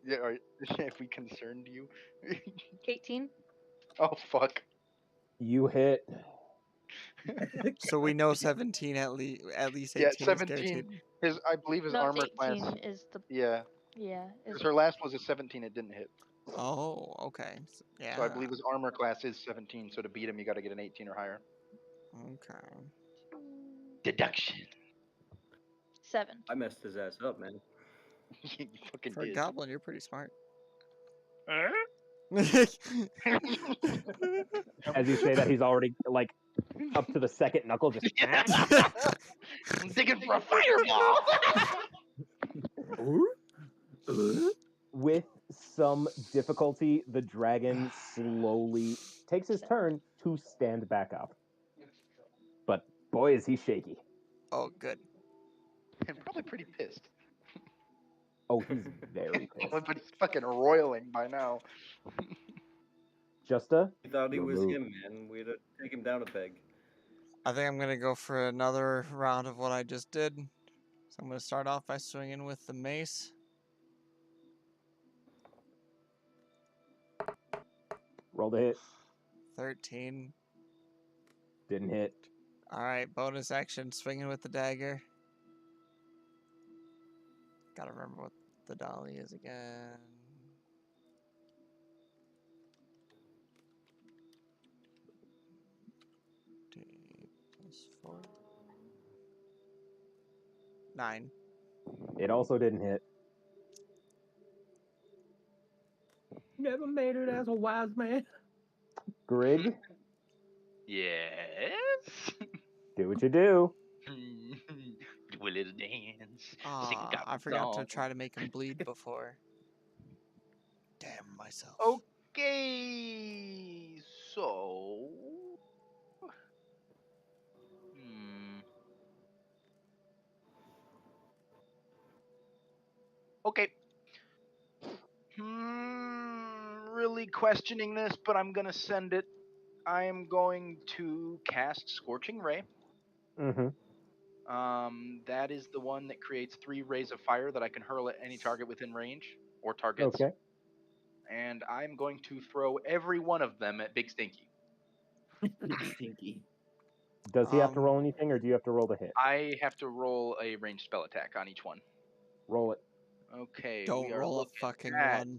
Yeah, if we concerned you. 18. Oh fuck. You hit. So we know 17 at least 18 Yeah, is 17. guaranteed. I believe his No, armor 18 class. is the Yeah, yeah. Is because her last was a 17. It didn't hit. Oh, okay. Yeah. So I believe his armor class is 17. So to beat him, you got to get an 18 or higher. Okay. Deduction. 7. I messed his ass up, man. You fucking For a did. goblin, you're pretty smart. As you say that, he's already like up to the second knuckle. Just I'm digging for a fireball. with some difficulty, the dragon slowly takes his turn to stand back up. But boy, is he shaky. Oh, good. I'm probably pretty pissed. Oh, he's very pissed. But he's fucking roiling by now. Justa, He thought he your was move. him, man. We'd take him down a peg. I think I'm going to go for another round of what I just did. So I'm going to start off by swinging with the mace. Roll to hit. 13. Didn't hit. Alright, bonus action, swinging with the dagger. Gotta remember what the dolly is again. +4. 9. It also didn't hit. Never made it as a wise man. Grig, Yes. do what you do. Do a little dance. Sing a Aw, goblin I forgot to song. try to make him bleed before. Damn myself. Okay, so. questioning this, but I'm gonna send it. I am going to cast Scorching Ray. Mm-hmm. That is the one that creates 3 rays of fire that I can hurl at any target within range or targets. Okay. And I'm going to throw every one of them at Big Stinky. Stinky. Does he have to roll anything, or do you have to roll the hit? I have to roll a ranged spell attack on each one. Roll it. Okay, Don't we are roll a looking fucking at. one.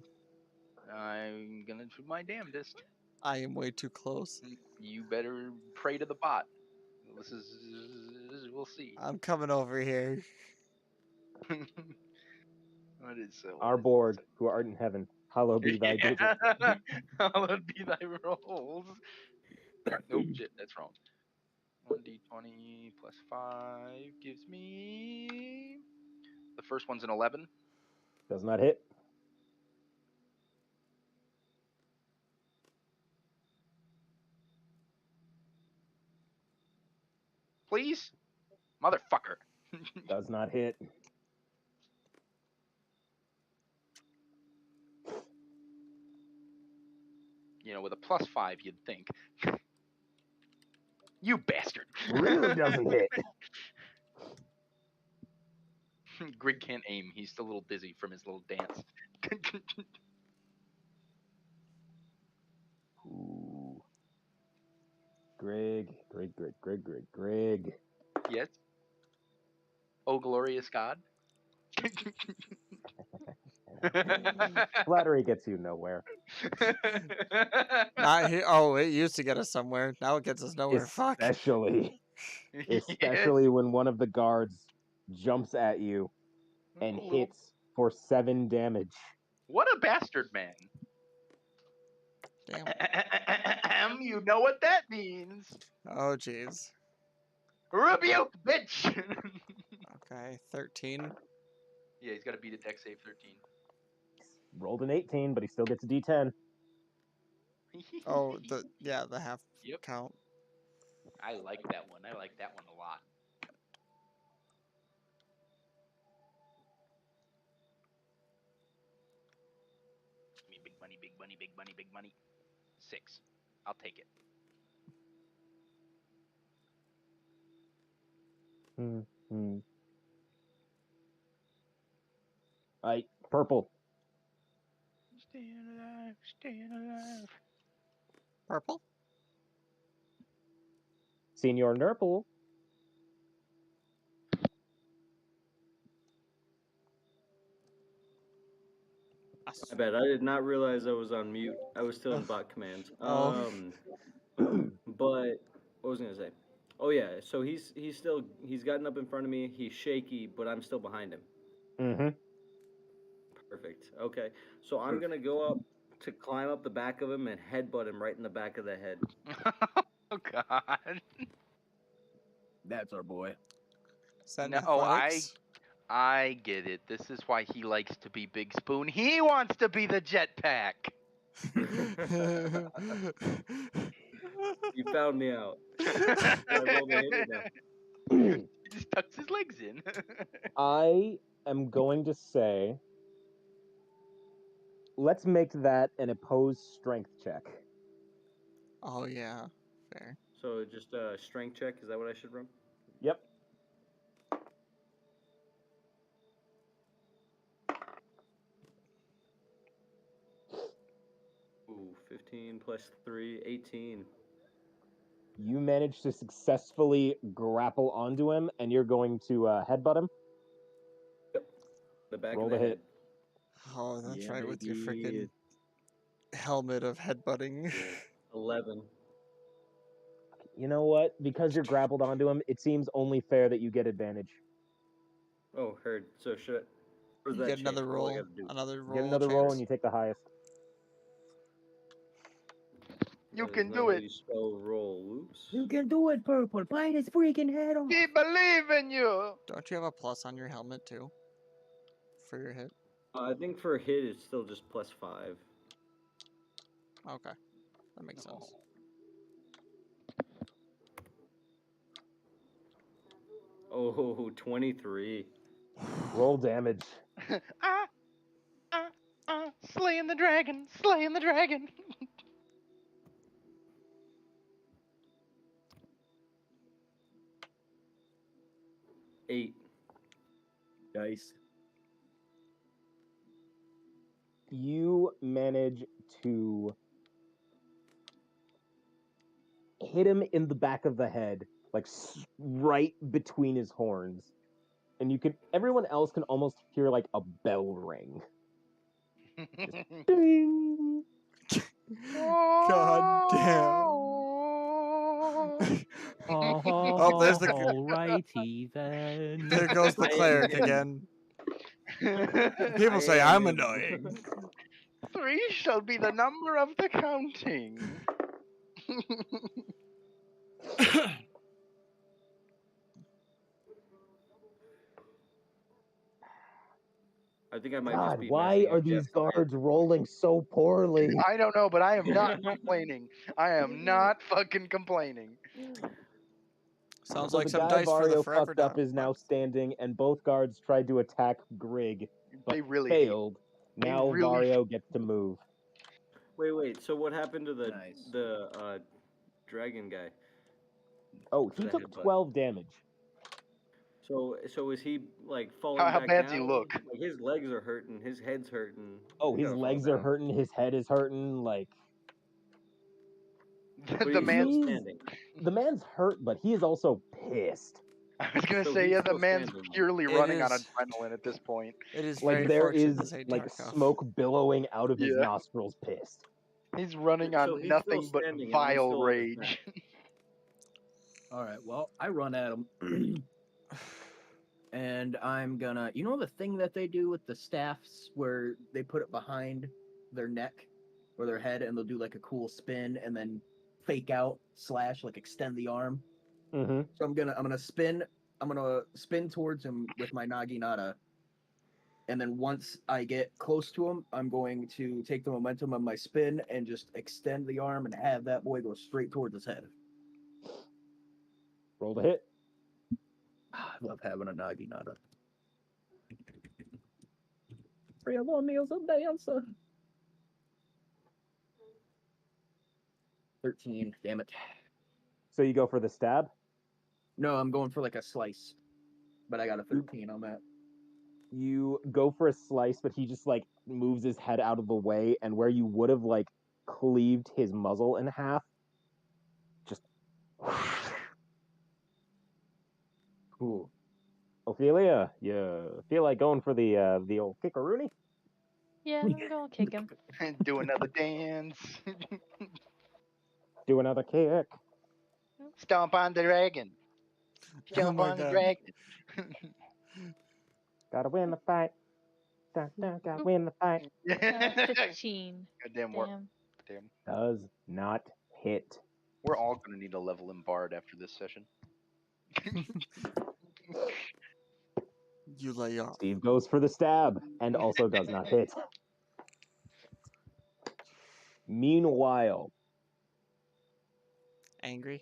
I'm gonna do my damnedest. I am way too close. You better pray to the bot. This is. We'll see. I'm coming over here. What is Our Borg, who art in heaven, hallowed be thy digits. Hallowed be thy rolls. Nope, shit, that's wrong. 1d20 plus 5 gives me. The first one's an 11. Does not hit. Please? Motherfucker. Does not hit. You know, with a plus 5, you'd think. You bastard. Really doesn't hit. Grig can't aim. He's still a little dizzy from his little dance. Ooh. Greg. Yes. Oh, glorious God. Flattery gets you nowhere. Not here. Oh, it used to get us somewhere. Now it gets us nowhere. Fuck. Especially when one of the guards jumps at you and hits for 7 damage. What a bastard, man. Damn. You know what that means. Oh, jeez. Rebuke, bitch. Okay, 13. Yeah, he's got to beat a dex save 13. Rolled an 18, but he still gets a D10. Oh, the half count. I like that one. I like that one a lot. Give me big money, big money, big money, big money. 6. I'll take it. Alright, purple. Staying alive, staying alive. Purple? Senior Nurple. I bet I did not realize I was on mute. I was still in bot command. But what was I gonna say? Oh yeah, so he's gotten up in front of me. He's shaky, but I'm still behind him. Mm-hmm. Perfect. Okay, so I'm gonna go up to climb up the back of him and headbutt him right in the back of the head. Oh God. That's our boy. No, I get it. This is why he likes to be Big Spoon. He wants to be the jetpack. You found me out. I rolled a hit now. He just tucks his legs in. I am going to say, let's make that an opposed strength check. Oh, yeah. Fair. So just a strength check, is that what I should run? Yep. Ooh, 15 plus 3, 18. You manage to successfully grapple onto him, and you're going to headbutt him. Yep. The back Roll of the the hit. head. Oh, that's Yeah, right, with your baby. freaking helmet of headbutting. Yeah. 11. You know what? Because you're grappled onto him, it seems only fair that you get advantage. Oh, heard. So should I... Or does You that get another change? What do I roll. gotta do? Another roll. Get another roll, and you take the highest. You That is can not do how it. you spell roll. Oops. You can do it, Purple. Bite his freaking head off. We believe in you. Don't you have a plus on your helmet, too? For your hit? I think for a hit, it's still just plus 5. Okay. That makes sense. Oh, 23. Roll damage. Slaying the dragon, slaying the dragon. 8. Dice. You manage to hit him in the back of the head, like right between his horns. And everyone else can almost hear like a bell ring. Ding! God damn. Oh, there's the. Alrighty then. There goes the I am cleric getting- again. People say I'm annoying. 3 shall be the number of the counting. I think I might just God, be why messing are up these Jeff's plan. guards rolling so poorly? I don't know, but I am not complaining. I am not fucking complaining. Sounds So like the some guy dice for the Vario forever fucked up dog. is now standing, and both guards tried to attack Grig, but They really failed. they Now really- Vario gets to move. Wait. So what happened to the Nice. dragon guy? Oh, For he the took headbutt. 12 damage. So is he like falling How back bad's down? he look? Like his legs are hurting, his head's hurting. Oh, He's his gotta fall legs are down. hurting, his head is hurting, like But The he's man. still He's- standing. the man's hurt, but he is also pissed. I was gonna So say, he's yeah, the still man's standing. purely It running on is- adrenaline at this point. It is Like very there fortunate is this ain't like Tarkov. smoke billowing out of his Yeah. nostrils, pissed. He's running So on he's nothing still but standing and I'm vile still on his rage. back. All right. Well, I run at him, and I'm gonna. You know the thing that they do with the staffs, where they put it behind their neck or their head, and they'll do like a cool spin, and then fake out / like extend the arm. Mm-hmm. So I'm gonna spin. I'm gonna spin towards him with my naginata, and then once I get close to him, I'm going to take the momentum of my spin and just extend the arm and have that boy go straight towards his head. Roll to hit. I love having a naginata. Real on meals a dancer. 13, damn it. So you go for the stab. No, I'm going for like a slice, but I got a 13 on that. You go for a slice, but he just like moves his head out of the way, and where you would have like cleaved his muzzle in half, just Cool. Ophelia, you feel like going for the old kickaroony? Yeah, I'm gonna kick him. Do another dance. Do another kick. Stomp on the dragon. Jump my on the God. dragon. Gotta win the fight. Gotta win the fight. 15. Goddamn work. Damn. Damn. Does not hit. We're all gonna need a level in Bard after this session. You lay off. Steve goes for the stab and also does not hit. Meanwhile, Angry.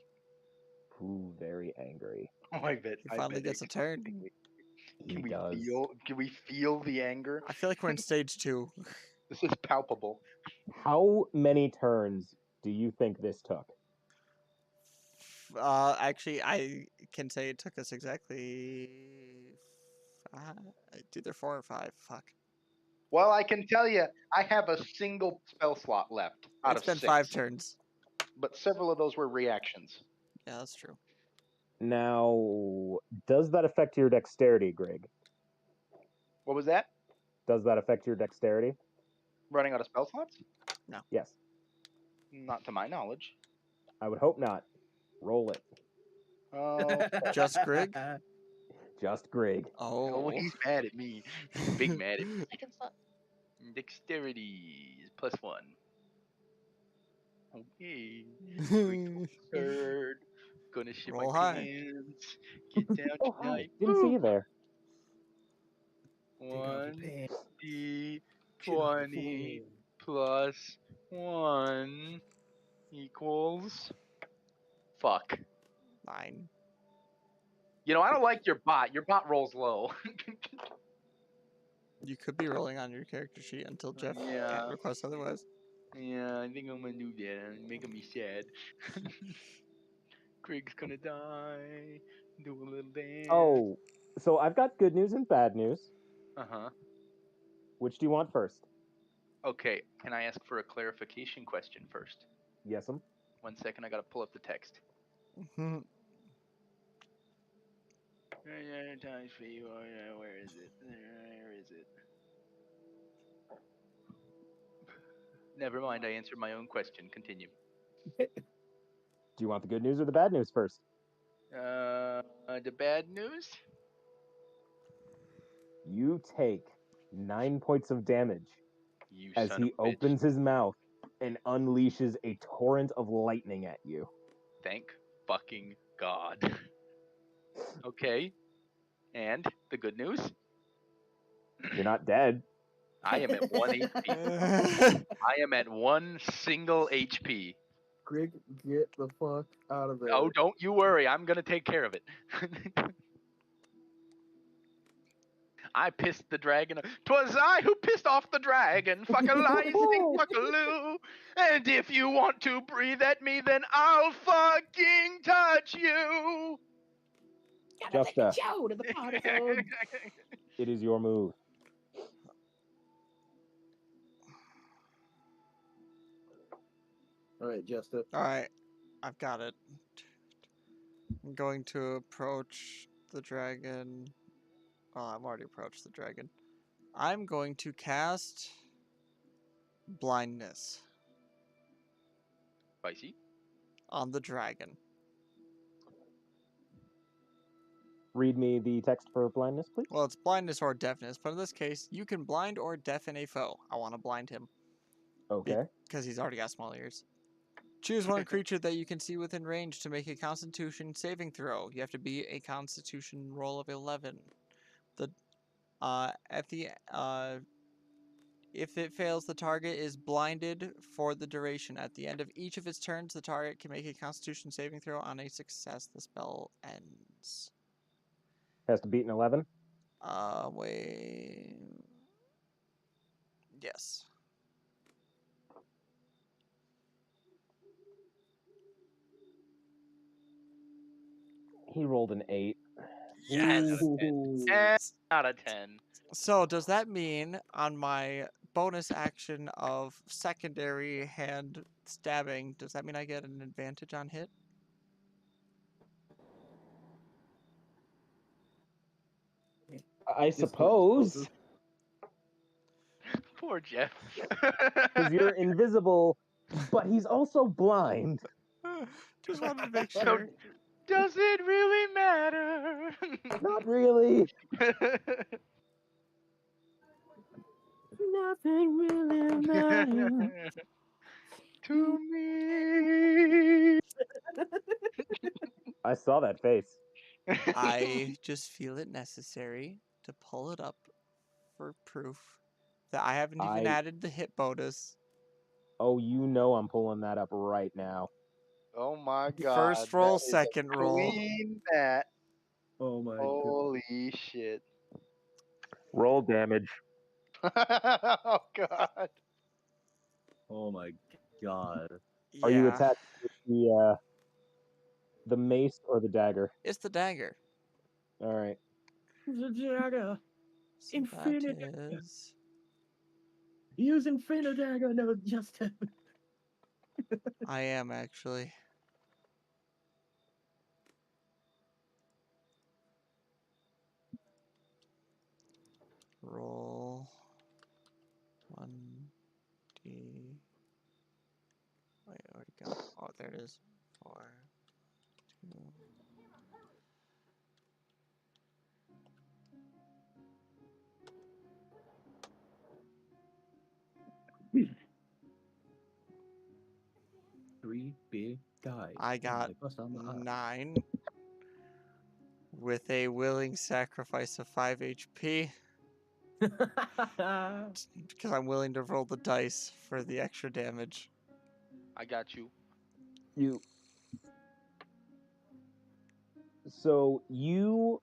ooh, very angry. Oh, I bet. He I finally bet gets a it- turn. He Can we does. feel? Can we feel the anger? I feel like we're in stage 2. This is palpable. How many turns do you think this took? Actually, I can say it took us exactly it's either 4 or 5. Fuck. Well, I can tell you, I have a single spell slot left out It's of been 6. 5 turns. But several of those were reactions. Yeah, that's true. Now, does that affect your dexterity, Greg? What was that? Does that affect your dexterity? Running out of spell slots? Yes. Not to my knowledge. I would hope not. Roll it. Oh, Just Grig? Just Greg. oh, he's mad at me. Big mad at me. Second slot. Dexterity is +1. Okay. Third. Gonna shit Roll my high. pants. Get down Oh, hi. tonight. Didn't see you there. 1 D20 plus 1 equals. Fuck. 9. You know, I don't like your bot. Your bot rolls low. You could be rolling on your character sheet until Jeff Yeah. can't request otherwise. Yeah, I think I'm gonna do that. It's making me sad. Greg's gonna die. Do a little dance. Oh, so I've got good news and bad news. Uh-huh. Which do you want first? Okay, can I ask for a clarification question first? Yes'm. 1 second, I gotta pull up the text. Mhm. Times for you. Where is it? Where is it? Never mind, I answered my own question. Continue. Do you want the good news or the bad news first? The bad news? You take 9 points of damage You as son he of a bitch. opens his mouth and unleashes a torrent of lightning at you. Thank fucking God. Okay. And the good news? You're not dead. I am at 1 HP. I am at 1 single HP. Grig, get the fuck out of there. Oh, don't you worry. I'm gonna take care of it. I pissed the dragon. 'Twas I who pissed off the dragon. Fuck-a-lizing, fuck-a-loo. And if you want to breathe at me, then I'll fucking touch you. Justa, Joe to the bottom. it is your move. All right, Justa. All right, I've got it. I'm going to approach the dragon. Oh, I've already approached the dragon. I'm going to cast blindness Spicy. on the dragon. Read me the text for blindness, please. Well, it's blindness or deafness, but in this case, you can blind or deafen a foe. I want to blind him Okay. because he's already got small ears. Choose one creature that you can see within range to make a Constitution saving throw. You have to be a Constitution roll of 11. If it fails, the target is blinded for the duration. At the end of each of its turns, the target can make a Constitution saving throw. On a success, the spell ends. Has to beat an 11. Wait. Yes. He rolled an 8. Yes. Ooh. Out of 10. So does that mean on my bonus action of secondary hand stabbing, does that mean I get an advantage on hit? I suppose. Poor Jeff. Because you're invisible, but he's also blind. Just wanted to make So, sure. does it really matter? Not really. Nothing really matters. To me. I saw that face. I just feel it necessary to pull it up for proof that I haven't even added the hit bonus. Oh, you know I'm pulling that up right now. Oh my God. First roll, that is a second roll. Clean bat. Oh my god. Holy shit. Roll damage. Oh God. Oh my god. Are you Yeah, attacking with the mace or the dagger? it's the dagger. All right. The dagger. So Infinity. that is Use Infinity dagger. No, just I am actually. Roll 1d. Wait, I already got. Oh, there it is. 4, 2. 3 big guys. I got They bust on the eye. 9 with a willing sacrifice of 5 HP because I'm willing to roll the dice for the extra damage. I got you. So you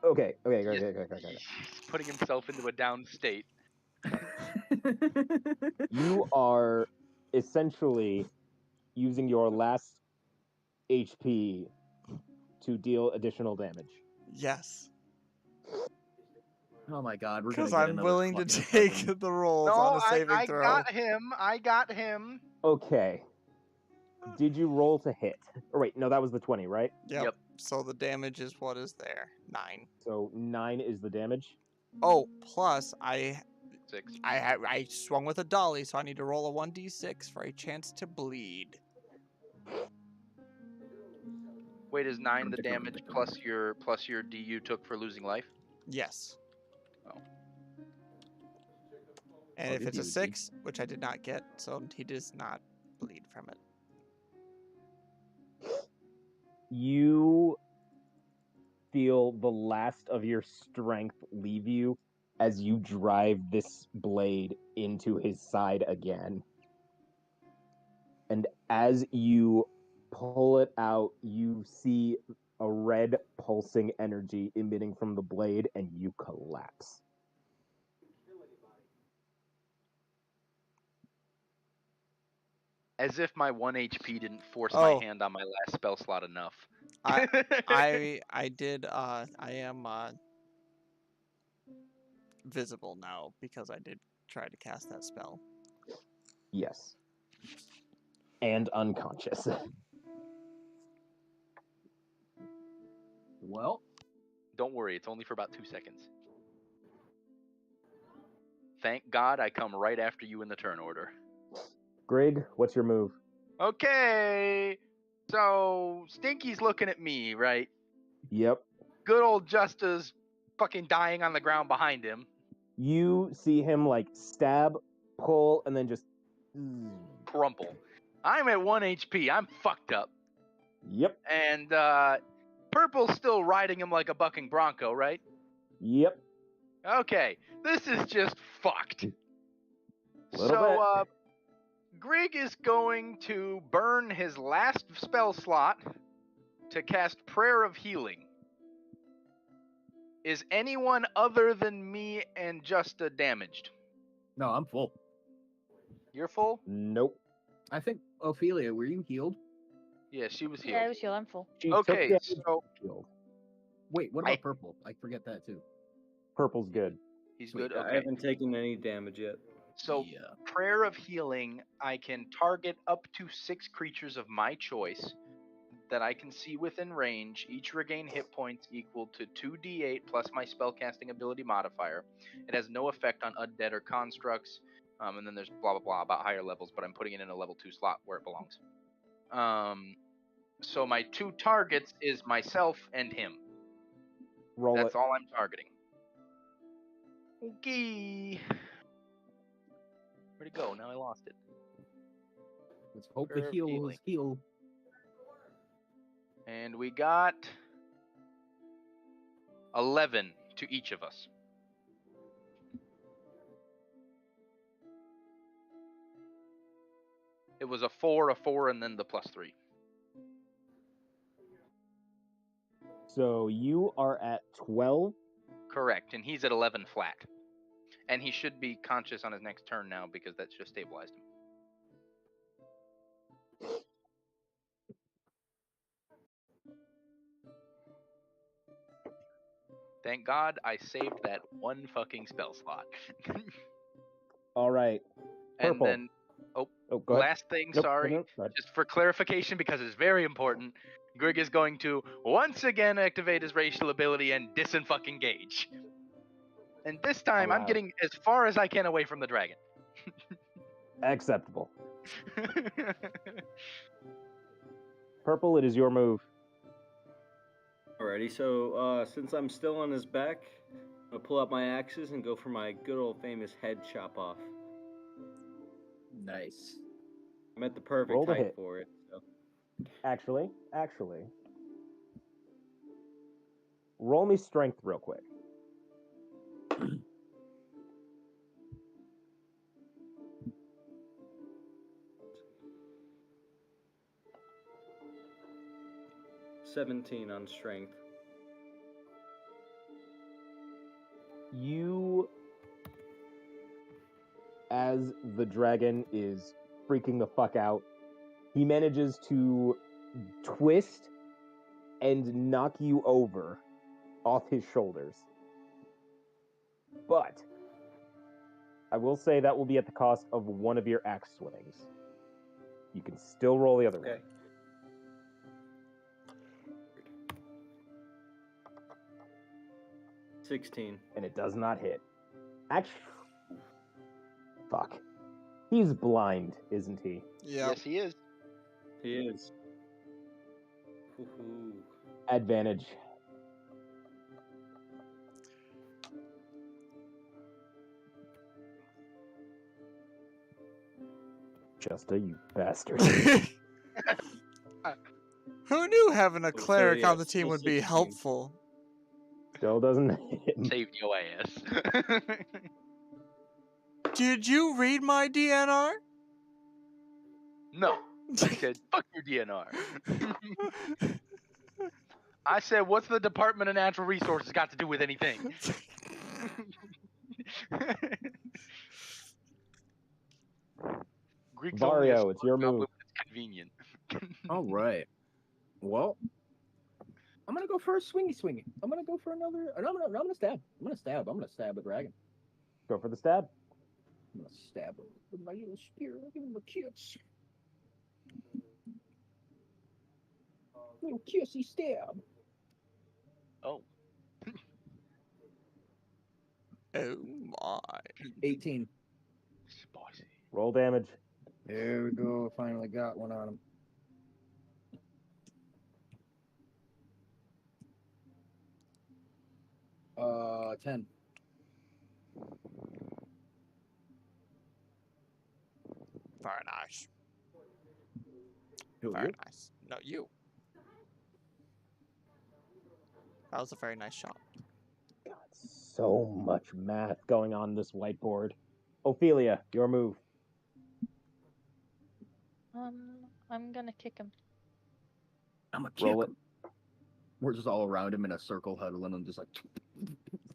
Okay. He's putting himself into a down state. You are essentially using your last HP to deal additional damage. Yes. Oh my god, we're gonna Because get I'm another willing to fucking take fucking- the rolls No, on a saving I throw. got him. I got him. Okay. Did you roll to hit? Or wait, no, that was the 20, right? Yep. So the damage is what is there? 9. So 9 is the damage. Oh, plus I 6. I swung with a dolly, so I need to roll a 1d6 for a chance to bleed. Wait, is 9 the damage plus your D you took for losing life? Yes. Oh. And I'll if give it's a you a D. 6, which I did not get, so he does not bleed from it. You feel the last of your strength leave you as you drive this blade into his side again. And as you pull it out, you see a red pulsing energy emitting from the blade, and you collapse. As if my 1 HP didn't force Oh. my hand on my last spell slot enough. I did I am visible now because I did try to cast that spell. Yes. And unconscious. Well, Don't worry, it's only for about 2 seconds. Thank God I come right after you in the turn order. Grig, what's your move? Okay, so Stinky's looking at me, right? Yep. Good old Justa's fucking dying on the ground behind him. You see him like stab, pull, and then just. Crumple. I'm at 1 HP. I'm fucked up. Yep. And Purple's still riding him like a bucking bronco, right? Yep. Okay, this is just fucked. Little So, Grig is going to burn his last spell slot to cast Prayer of Healing. Is anyone other than me and Justa damaged? no, I'm full. You're full? Nope. I think Ophelia, were you healed? Yeah, she was healed. Yeah, I was healed. I'm full. She Okay, took damage, so healed. Wait, what about purple? I forget that too. Purple's good. he's Sweet, good. I Okay. haven't taken any damage yet. So, Yeah. Prayer of Healing, I can target up to 6 creatures of my choice that I can see within range. Each regain hit points equal to 2d8 plus my spellcasting ability modifier. It has no effect on undead or constructs. And then there's blah blah blah about higher levels, but I'm putting it in a level 2 slot where it belongs. So my 2 targets is myself and him. Roll That's it. all I'm targeting. Okay. Where'd it go? Now I lost it. Let's hope Prayer the of heals healing. heal. And we got 11 to each of us. It was a 4, and then the +3. So you are at 12. Correct, and he's at 11 flat. And he should be conscious on his next turn now because that's just stabilized him. Thank God I saved that 1 fucking spell slot. All right. And Purple. then, Oh, go ahead. last thing, Nope, sorry, no, go ahead. just for clarification because it's very important, Grig is going to once again activate his racial ability and disenfucking-gage. And this time, I'm Allowed. getting as far as I can away from the dragon. Acceptable. Purple, it is your move. Alrighty, so since I'm still on his back, I'll pull out my axes and go for my good old famous head chop off. Nice. I'm at the perfect Roll to height hit. for it. So. Actually. Roll me strength real quick. $17 on strength. You, as the dragon is freaking the fuck out, he manages to twist and knock you over off his shoulders. But I will say that will be at the cost of one of your axe swings. You can still roll the other Okay. one. $16. And it does not hit. Actually, fuck. He's blind, isn't he? Yeah. Yes, he is. He is. Hoo-hoo. Advantage. Justa, you bastard. Who knew having a So, cleric yeah, on the team still would be 16. helpful? Still doesn't hit him. Saved your ass. Did you read my DNR? No. I said, fuck your DNR. I said, what's the Department of Natural Resources got to do with anything? Greek's only a Vario, it's your goblin move. when it's convenient. All right. Well, I'm gonna go for a swingy. I'm gonna go for another. I'm gonna stab. I'm gonna stab a dragon. Go for the stab. I'm gonna stab him with my little spear. Give him a kiss. Little kissy stab. Oh. Oh my. 18. Spicy. Roll damage. There we go. Finally got one on him. 10. Very nice. Who, Very you? nice. No, you. That was a very nice shot. God, so much math going on this whiteboard. Ophelia, your move. I'm gonna kick him. I'm a kick Roll it. him. We're just all around him in a circle huddling. I'm just like.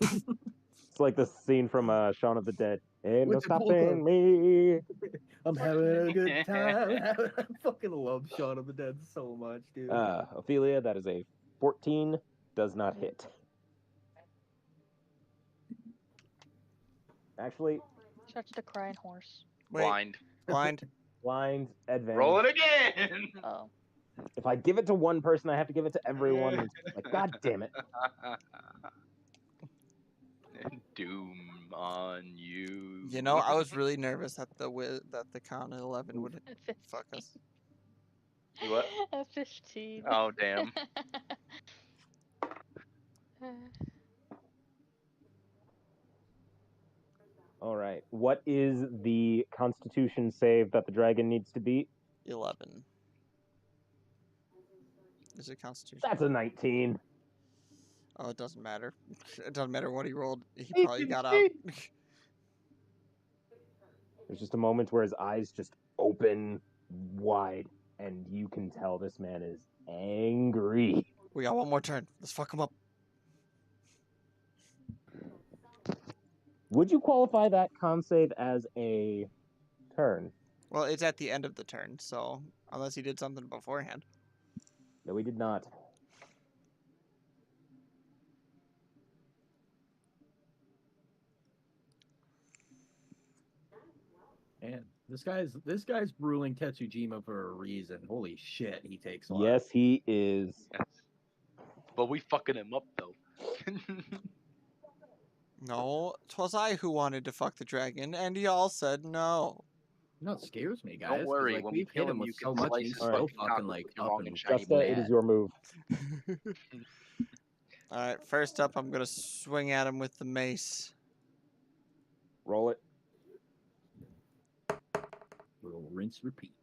It's like the scene from Shaun of the Dead. Ain't no With the polka. stopping me. I'm having a good time. I fucking love Shaun of the Dead so much, dude. Ophelia, that is a 14. Does not hit. Actually, Starts to cry in horse. Wait, Blind. blind. blind advantage. Roll it again. Oh. If I give it to one person, I have to give it to everyone. It's like, God damn it. Doom on you. You know, I was really nervous that the count of 11 would fuck us. You what? A 15. Oh, damn. All right. What is the Constitution save that the dragon needs to beat? 11. Is it Constitution? That's a 19. Oh, it doesn't matter. It doesn't matter what he rolled. He probably got out. There's just a moment where his eyes just open wide, and you can tell this man is angry. We got one more turn. Let's fuck him up. Would you qualify that con save as a turn? Well, it's at the end of the turn, so unless he did something beforehand. No, we did not. Man, this guy's ruling Tetsujima for a reason. Holy shit, he takes lives. Yes, he is. Yes. But we fucking him up, though. No, 'twas I who wanted to fuck the dragon, and y'all said no. No, it scares me, guys. 'cause, worry, like, when we we've kill hit him him, with you so can much, slice he's his still fucking fucking cock like with your up long and and shiny Justa, it is your move. Alright, first up, I'm gonna swing at him with the mace. Roll it. We'll rinse, repeat.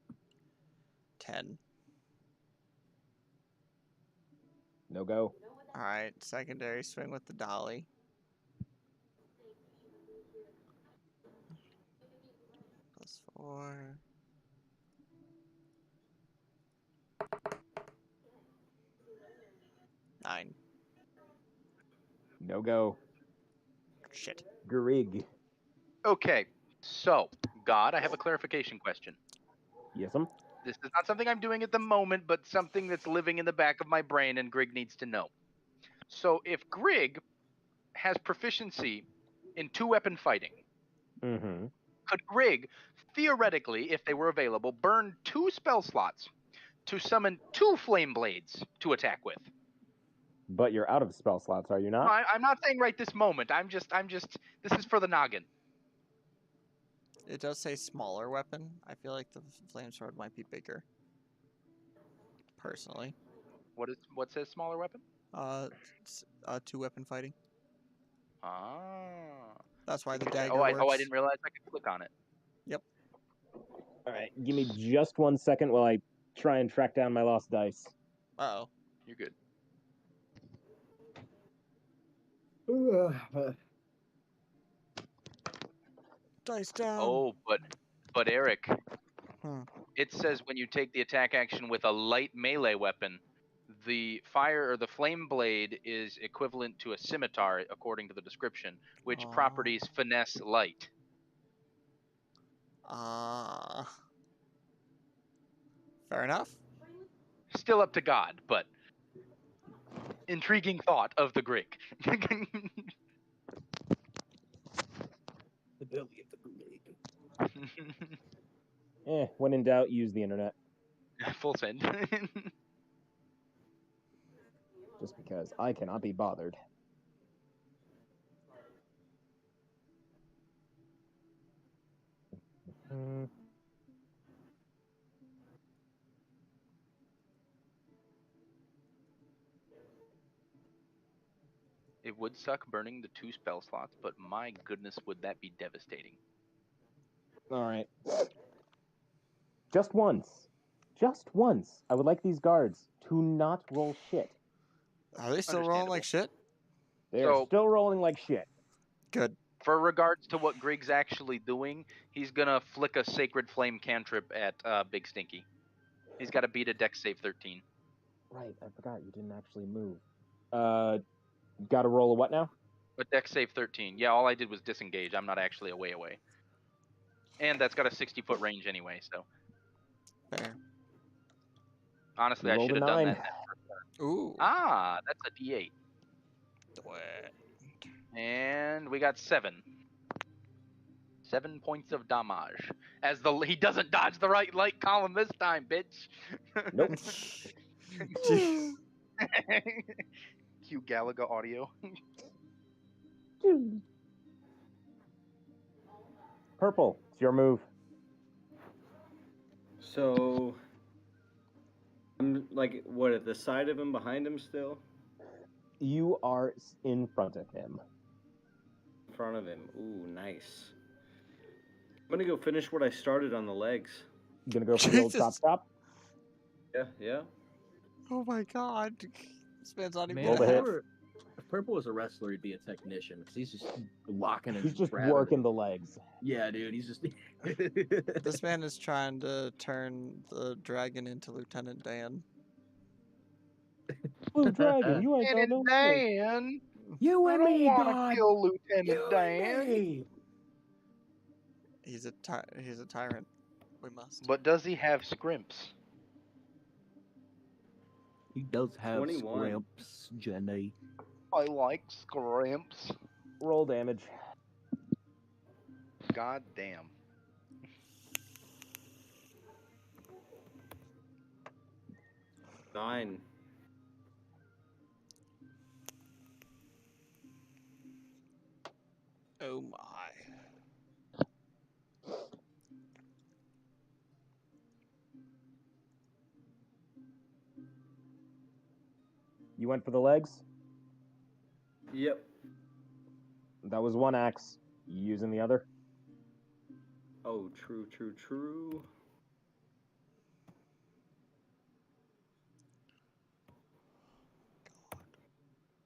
10. No go. Alright, secondary swing with the dolly. +4. Nine. No go. Shit. Grig. Okay, so God, I have a clarification question. Yes'm. This is not something I'm doing at the moment, but something that's living in the back of my brain, and Grig needs to know. So if Grig has proficiency in 2-weapon fighting, Mm-hmm. could Grig, theoretically, if they were available, burn 2 spell slots to summon 2 flame blades to attack with? But you're out of spell slots, are you No, not? I'm not saying right this moment. I'm just. This is for the noggin. It does say smaller weapon. I feel like the flame sword might be bigger. Personally. What says smaller weapon? 2-weapon fighting. Ah. That's why the Okay. dagger I works. didn't realize I could click on it. Yep. All right, give me just 1 second while I try and track down my lost dice. Uh-oh. You're good. Dice down. Oh, but Eric, Hmm. it says when you take the attack action with a light melee weapon, the fire or the flame blade is equivalent to a scimitar according to the description, which properties finesse light. Fair enough. Still up to God, but intriguing thought of the Grig. The belly of the Grig. When in doubt, use the internet. Full send. Just because I cannot be bothered. It would suck burning the 2 spell slots, but my goodness, would that be devastating. All right. Just once. Just once. I would like these guards to not roll shit. Are they still rolling like shit? They are So- still rolling like shit. Good. For regards to what Grig's actually doing, he's gonna flick a Sacred Flame cantrip at Big Stinky. He's got to beat a Dex save 13. Right, I forgot you didn't actually move. Got to roll a what now? A Dex save 13. Yeah, all I did was disengage. I'm not actually away. And that's got a 60-foot range anyway, so. Fair. Honestly, You I rolled should a have done 9. that. Ooh. Ah, that's a D8. And we got 7. 7 points of damage. As he doesn't dodge the right light column this time, bitch. Nope. Jeez. Cue Galaga audio. Purple, it's your move. So, I'm like, what, at the side of him, behind him still? You are in front of him. In front of him. Ooh, nice. I'm gonna go finish what I started on the legs. You gonna go for the old Jesus. chop? Yeah. Oh my god. This man's not even Man, Roll gonna the have... hit. if Purple was a wrestler, he'd be a technician because he's just locking and He's just grabbing. working the legs. Yeah, dude, he's just. This man is trying to turn the dragon into Lieutenant Dan. Blue Dragon, you ain't got Lieutenant no money. Dan. You I and don't me, want God. to kill Lieutenant You Dan. and me. He's a tyrant. We must. But does he have scrimps? He does have 21. scrimps, Jenny. I like scrimps. Roll damage. God damn. Nine. Oh my. You went for the legs? Yep. That was 1 axe. You using the other? Oh, true.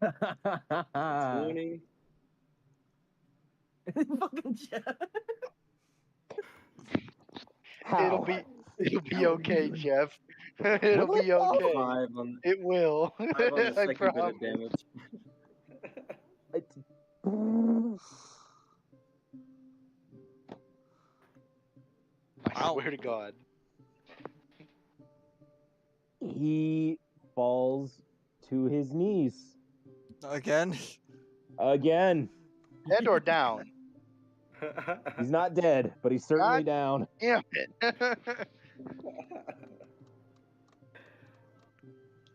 Ah. 20. Fucking Jeff. It'll be okay, Jeff. It'll Will it be though? okay. 5 on, It will. 5 on the I second bit promise. of damage. I Wow. swear to God. He falls to his knees Again? again. Dead or down? He's not dead, but he's certainly God down. damn it.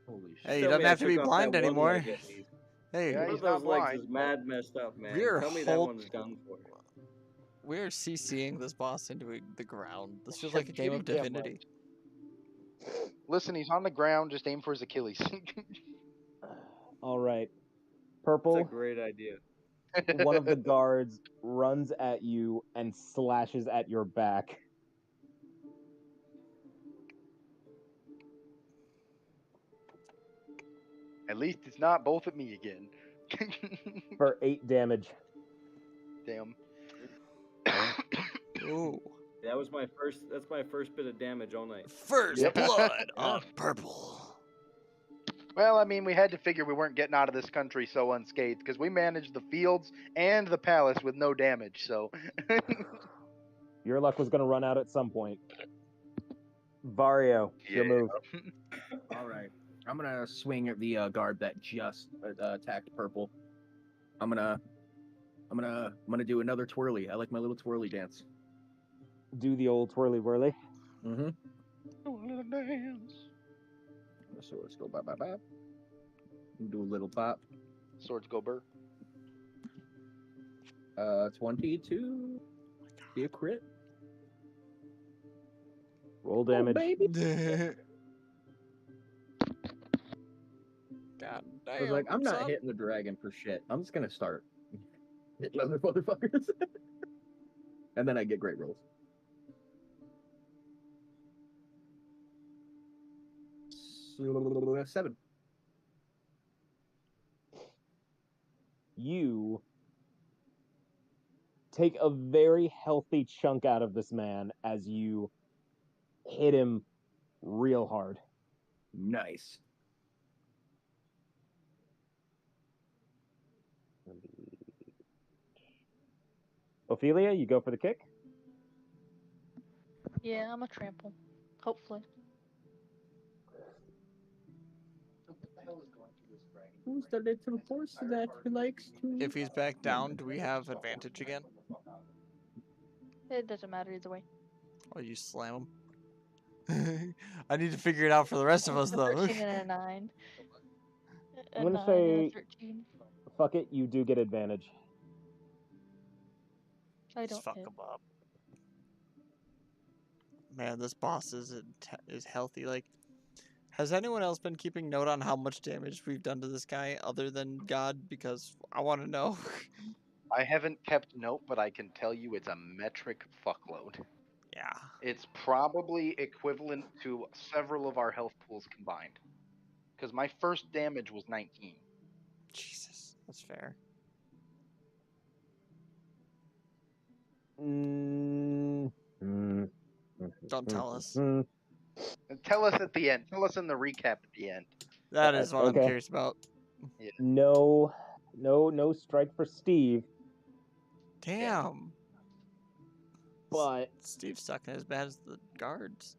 Holy shit. Hey, he Tell doesn't me I have to be took off that blind one anymore. leg at least. Hey, Yeah, One he's of those not legs blind. is mad messed up, man. We're Tell me that whole- one's done for. we're CCing this boss into the ground. This feels Yeah, like a game of pretty damn Divinity. Listen, he's on the ground. Just aim for his Achilles. All right. That's a Purple, great idea. one of the guards runs at you and slashes at your back. At least it's not both at me again. For 8 damage. Damn. Ooh. That was my first. That's my first bit of damage all night. First Yep. blood on purple. Well, I mean, we had to figure we weren't getting out of this country so unscathed because we managed the fields and the palace with no damage. So, Your luck was going to run out at some point. Vario, your Yeah. move. All right. I'm gonna swing at the guard that just attacked purple. I'm gonna do another twirly. I like my little twirly dance. Do the old twirly whirly. Mm-hmm. Do a little dance. So let's go bop bop bop. Do a little pop. Swords go burr. 22. Be a crit. Roll damage. Oh, baby. God I was damn. like, I'm not son. hitting the dragon for shit. I'm just gonna start hitting other motherfuckers. And then I get great rolls. So, 7. You take a very healthy chunk out of this man as you hit him real hard. Nice. Ophelia, you go for the kick. Yeah, I'm a trample. Hopefully. Who's the little horse that likes to... If he's back down, do we have advantage again? It doesn't matter either way. Or you slam him? I need to figure it out for the rest of us, A though. 13 and a 9. A I'm gonna 9 say- and a 13. Fuck it, you do get advantage. I Just don't fuck hit. him up. Man, this boss is healthy. Like, has anyone else been keeping note on how much damage we've done to this guy other than God? Because I want to know. I haven't kept note, but I can tell you it's a metric fuckload. Yeah. It's probably equivalent to several of our health pools combined. Because my first damage was 19. Jesus, that's fair. Don't tell us. And tell us at the end. Tell us in the recap at the end. That is what I'm Okay. curious about. No strike for Steve, Damn. but Steve's sucking as bad as the guards.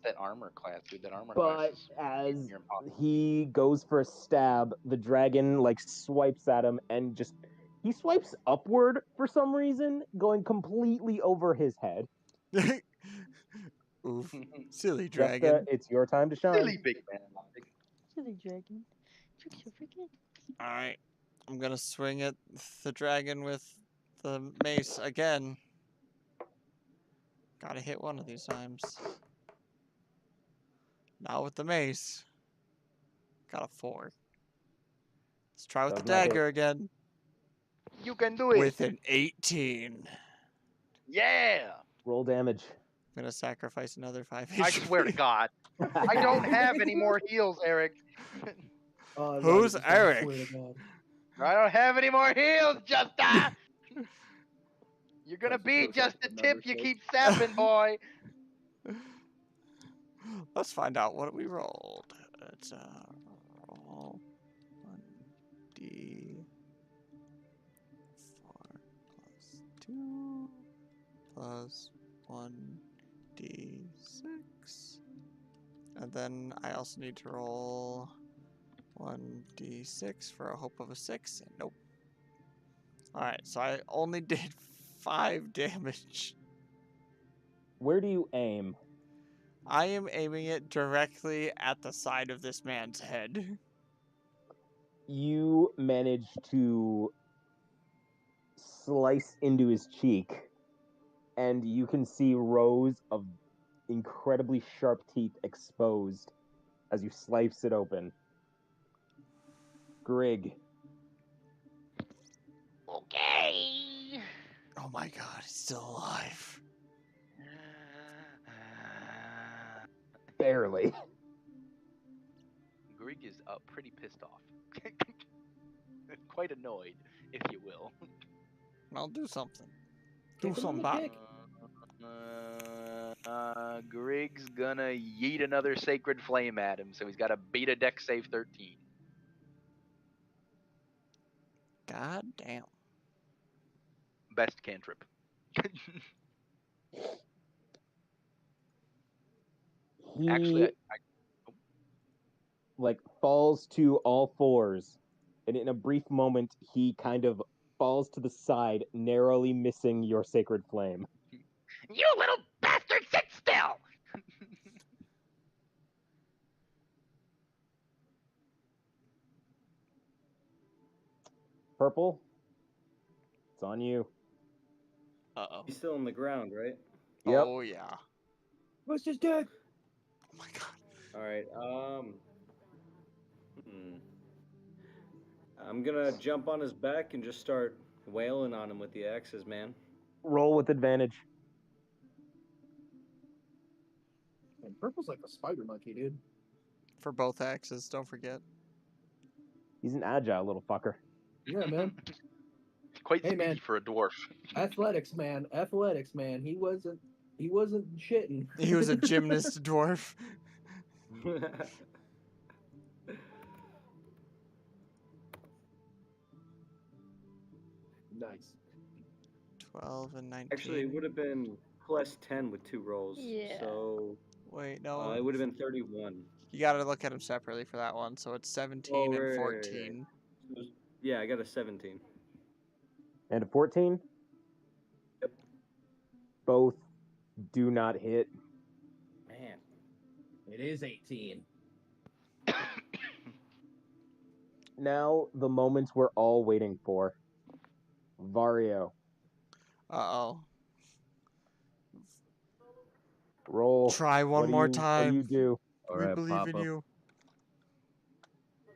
That armor class, dude. That armor class but is as near impossible. he goes for a stab, the dragon like swipes at him and just he swipes upward for some reason, going completely over his head. Oof. Silly Jessica, dragon. it's your time to shine. Silly big man. Silly dragon. You're so freaking. Alright. I'm gonna swing at the dragon with the mace again. Gotta hit one of these times. Not with the mace. Got a 4. Let's try with Does the not hit. dagger again. You can do it. With an 18. Yeah. Roll damage. I'm gonna sacrifice another 5 I swear to God. I don't have any more heals, Eric. Who's Eric? I don't have any more heals, Justa. You're gonna be just the tip you keep sapping, boy. Let's find out what we rolled. It's roll 1d. plus 1d6. And then I also need to roll 1d6 for a hope of a 6. Nope. Alright, so I only did 5 damage. Where do you aim? I am aiming it directly at the side of this man's head. You manage to slice into his cheek, and you can see rows of incredibly sharp teeth exposed as you slice it open. Grig, Okay. Oh my god, he's still alive. barely. Grig is pretty pissed off. Quite annoyed, if you will. I'll do something. Kick Do him in something the bad. dick. Grig's gonna yeet another sacred flame at him, so he's got to beat a dex save 13. God damn. Best cantrip. He Actually, falls to all fours, and in a brief moment, he kind of falls to the side, narrowly missing your sacred flame. You little bastard, sit still! Purple, it's on you. Uh-oh. He's still on the ground, right? Yep. Oh, yeah. What's his dead? Oh my god. All right. I'm gonna jump on his back and just start wailing on him with the axes, man. Roll with advantage. And Purple's like a spider monkey, dude. For both axes, don't forget. He's an agile little fucker. Yeah, man. Quite Hey, speedy man. for a dwarf. Athletics, man. Athletics, man. He wasn't shitting. He was a gymnast dwarf. Nice. 12 and 19. Actually, it would have been plus 10 with 2 rolls. Yeah. So Wait, no. it would have been 31. You gotta look at them separately for that one. So it's 17 and 14. Yeah, I got a 17. And a 14? Yep. Both do not hit. Man. It is 18. Now, the moment we're all waiting for. Vario, Uh-oh. roll. Try one more What do time. you do? All We right, believe in Papa. you.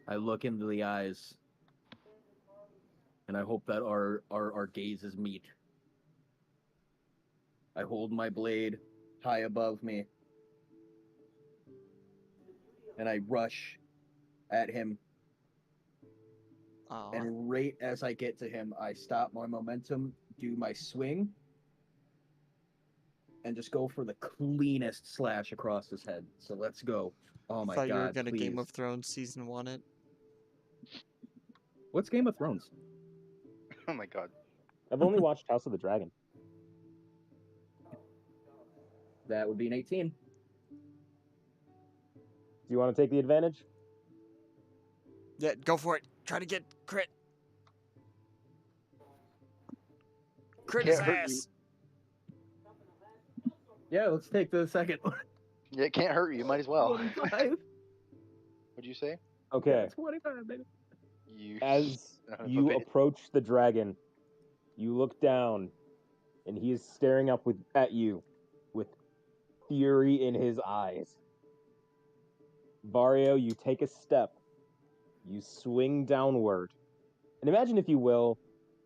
I look into the eyes, and I hope that our gazes meet. I hold my blade high above me, and I rush at him. Oh. And right as I get to him, I stop my momentum, do my swing, and just go for the cleanest slash across his head. So let's go. Oh my thought god, you were gonna please. Game of Thrones season 1 it. What's Game of Thrones? Oh my god. I've only watched House of the Dragon. That would be an 18. Do you want to take the advantage? Yeah, go for it. Try to get crit. Crit his Can't hurt you. ass. Yeah, let's take the second one. Yeah, it can't hurt you. Might as well. 25. What'd you say? Okay. 25, baby. You As son of a you bitch. approach the dragon, you look down, and he is staring up at you with fury in his eyes. Vario, you take a step. You swing downward. And imagine, if you will,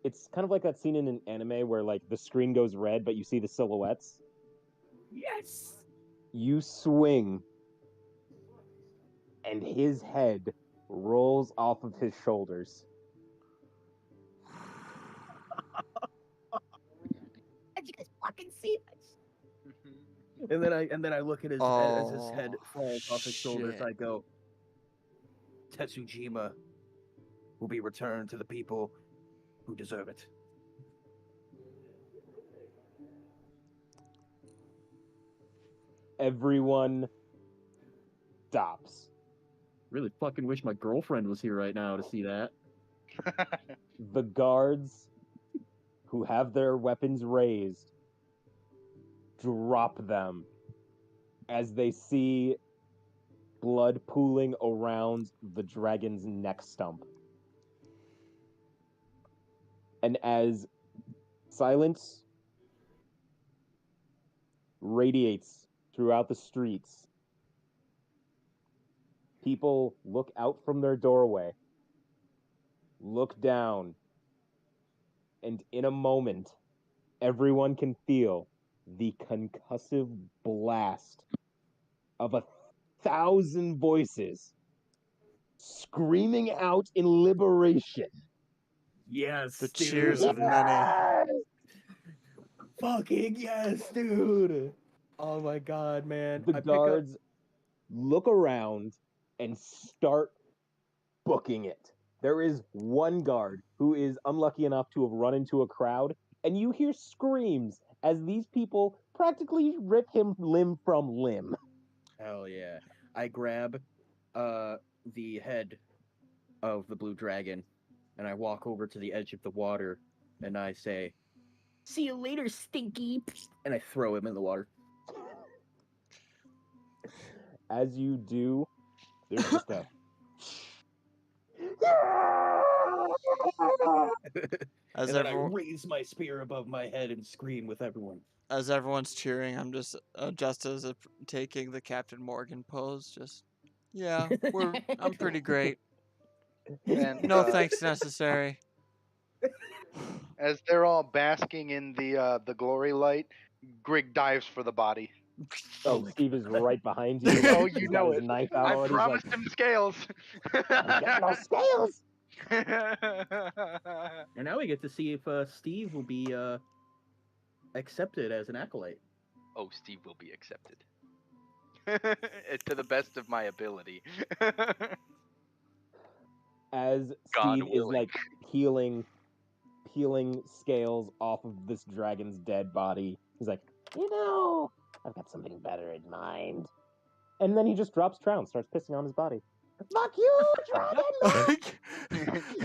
it's kind of like that scene in an anime where, like, the screen goes red, but you see the silhouettes. Yes! You swing, and his head rolls off of his shoulders. Did you guys fucking see this? And then I look at his head as his head falls off his shoulders. shit. I go, Tetsujima will be returned to the people who deserve it. Everyone stops. Really fucking wish my girlfriend was here right now to see that. The guards who have their weapons raised drop them as they see blood pooling around the dragon's neck stump. And as silence radiates throughout the streets, people look out from their doorway, look down, and in a moment, everyone can feel the concussive blast of 1,000 voices screaming out in liberation. Yes, The dude. cheers of many. Fucking yes, dude. Oh my god, man. The I pick up. guards look around and start booking it. There is one guard who is unlucky enough to have run into a crowd, and you hear screams as these people practically rip him limb from limb. Hell yeah. I grab the head of the blue dragon and I walk over to the edge of the water and I say, "See you later, Stinky." And I throw him in the water. As you do, there's just a As And then I everyone, raise my spear above my head and scream with everyone. as everyone's cheering, I'm just taking the Captain Morgan pose. Just, yeah, I'm pretty great. And No thanks necessary. as they're all basking in the glory light, Grig dives for the body. oh, my Steve is right behind you. Oh, He's you got know his it. knife out. I He's like, promised him scales. "I'm getting those scales." And now we get to see if Steve will be accepted as an acolyte. Oh, Steve will be accepted. To the best of my ability. As God Steve is willing. like peeling scales off of this dragon's dead body, he's like, I've got something better in mind. And then he just drops Trout and starts pissing on his body. Fuck you, dragon!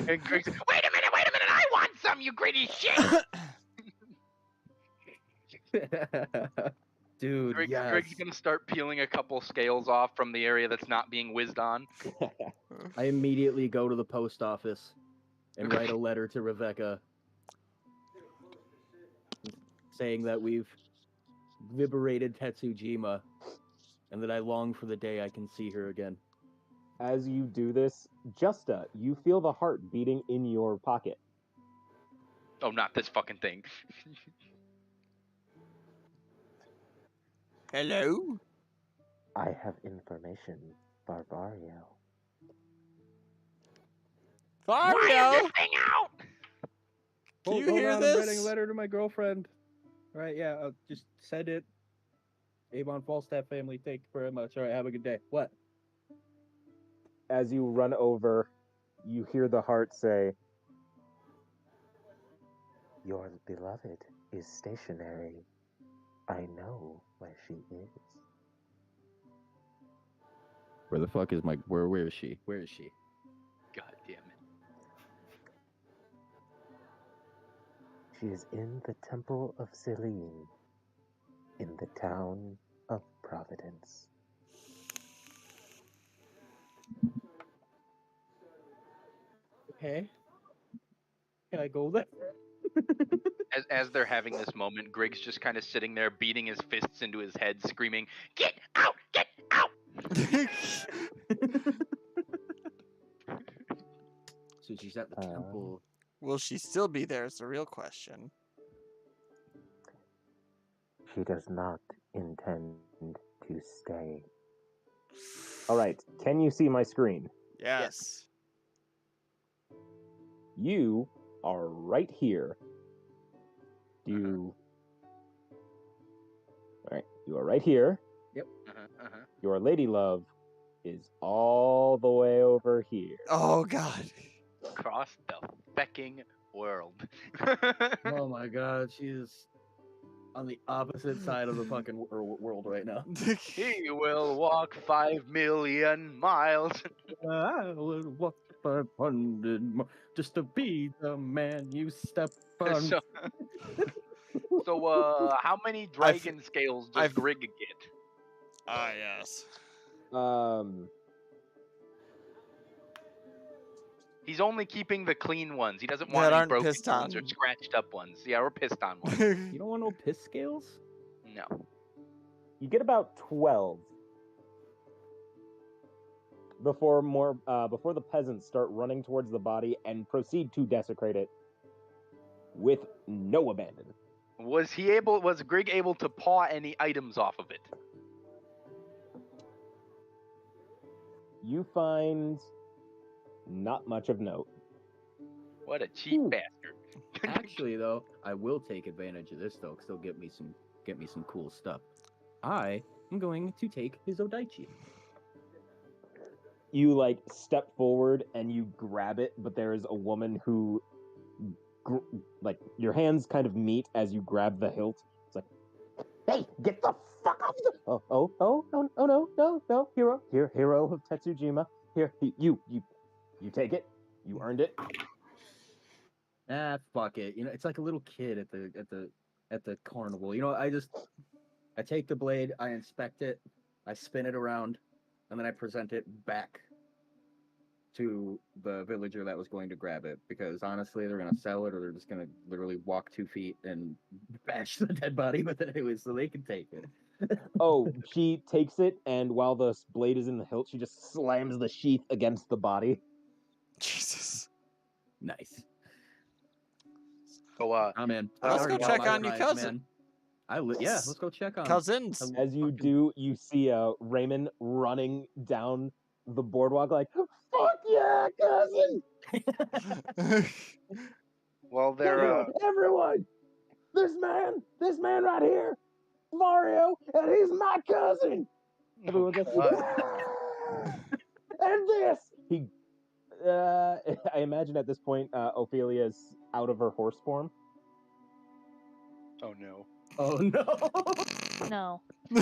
And Grig's, Wait a minute, I want some, you greedy shit! Dude, yes. Grig's gonna start peeling a couple scales off from the area that's not being whizzed on. I immediately go to the post office and write a letter to Rebecca saying that we've liberated Tetsujima and that I long for the day I can see her again. As you do this, Justa, you feel the heart beating in your pocket. Oh, not this fucking thing. Hello? I have information, Barbario. Why is Mario! this thing out? Can you hear this? I'm writing a letter to my girlfriend. All right, yeah, I'll just send it. Avon Falstaff family, thank you very much. All right, have a good day. What? As you run over, you hear the heart say, Your beloved is stationary. I know where she is. Where the fuck is my... Where is she? Where is she? God damn it. She is in the Temple of Selene, in the town of Providence. Okay. Can I go there? As they're having this moment, Grig's just kind of sitting there, beating his fists into his head, screaming, "Get out! Get out!" So she's at the temple. Will she still be there is the real question. She does not intend to stay. all right, can you see my screen? Yes. You are right here. All right, you are right here. Your lady love is all the way over here. Oh, God. Across the fecking world. Oh my god, she's on the opposite side of the fucking world right now. He will walk 5 million miles. I would walk 500 more just to be the man you step on. So, how many dragon scales does Grig get? Ah, yes. He's only keeping the clean ones. He doesn't That want any aren't broken pissed ones or on. scratched up ones. Yeah, or pissed on ones. You don't want no piss scales? No. You get about 12 before the peasants start running towards the body and proceed to desecrate it with no abandon. Was Grig able to paw any items off of it? You find not much of note. What a cheap bastard. Actually, though, I will take advantage of this though, because they'll get me some cool stuff. I am going to take his Odaichi. You like step forward and you grab it, but there is a woman who, like, your hands kind of meet as you grab the hilt. It's like, hey, get the fuck off the... Oh, no, hero of Tetsujima. Here, you take it. You earned it. Ah, fuck it. You know, it's like a little kid at the carnival. You know, I take the blade, I inspect it, I spin it around, and then I present it back to the villager that was going to grab it. Because honestly, they're gonna sell it, or they're just gonna literally walk 2 feet and bash the dead body with it anyway, so they can take it. Oh, she takes it, and while the blade is in the hilt, she just slams the sheath against the body. Jesus. Nice. So, I'm in. Let's go check on your cousin. Man. Yeah, let's go check on cousins. As you do, you see Raymond running down the boardwalk like, fuck yeah, cousin! Well, they're everyone! This man right here, Mario, and he's my cousin! Everyone just, and this! I imagine at this point, Ophelia's out of her horse form. Oh no. Oh no. No. No.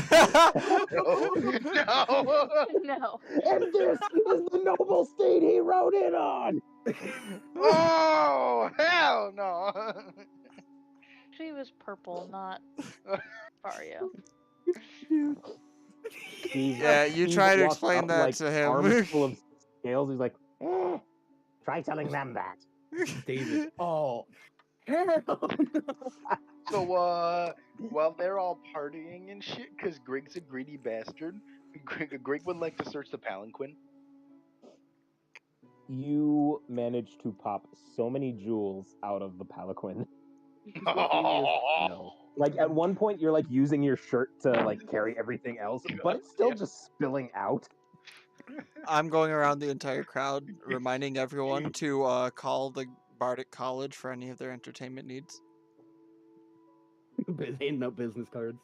No. And this is the noble steed he rode in on! Oh, hell no. She was purple, not Mario. Yeah, you try to explain that to him. Arms full of scales. He's like, try telling them that. David. Oh, hell no. So, while they're all partying and shit, because Grig's a greedy bastard, Grig would like to search the palanquin. You managed to pop so many jewels out of the palanquin. No. Like, at one point, you're, like, using your shirt to, like, carry everything else, but it's still just spilling out. I'm going around the entire crowd, reminding everyone to call the Bardic College for any of their entertainment needs. Handing out business cards.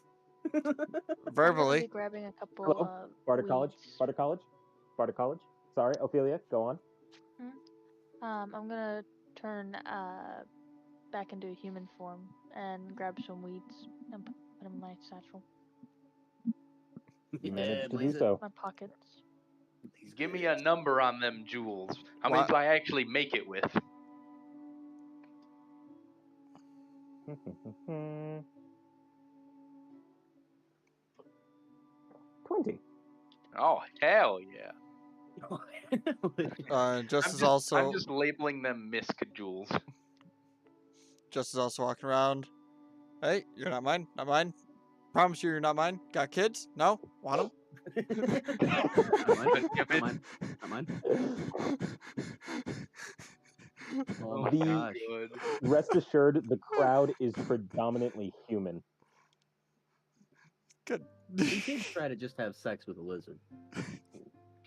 Verbally. I'm be grabbing a couple Hello? Bardic College? Bardic College? Bardic College? Sorry, Ophelia, go on. I'm gonna turn back into a human form and grab some weeds and put them in my satchel. You managed to do so. My pockets. Give me a number on them jewels. How many do I actually make it with? 20. Oh, hell yeah. I'm just labeling them misc jewels. Just is also walking around. Hey, you're not mine. Not mine. Promise you're not mine. Got kids? No? Want them? Not mine. Oh my gosh. Rest assured, the crowd is predominantly human. Good. He did try to just have sex with a lizard.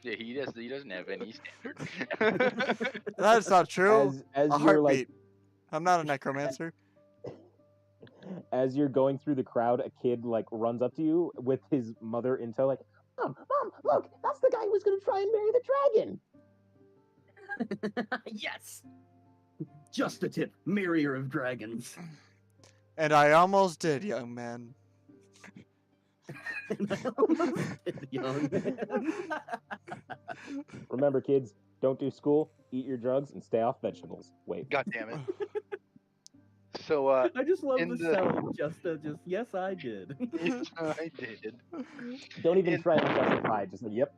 Yeah, he doesn't have any standard. That's not true. As a you're like, heartbeat. I'm not a necromancer. As you're going through the crowd, a kid like runs up to you with his mother in tow, like, Mom, look, that's the guy who was going to try and marry the dragon. Yes. Just a tip, marrier of dragons. And I almost did, young man. And I almost did, young man. Remember, kids, don't do school, eat your drugs, and stay off vegetables. Wait. God damn it. So I just love in the the- sound. Just yes, I did. yes, I did. Don't even In- try and justify it. Just like, yep.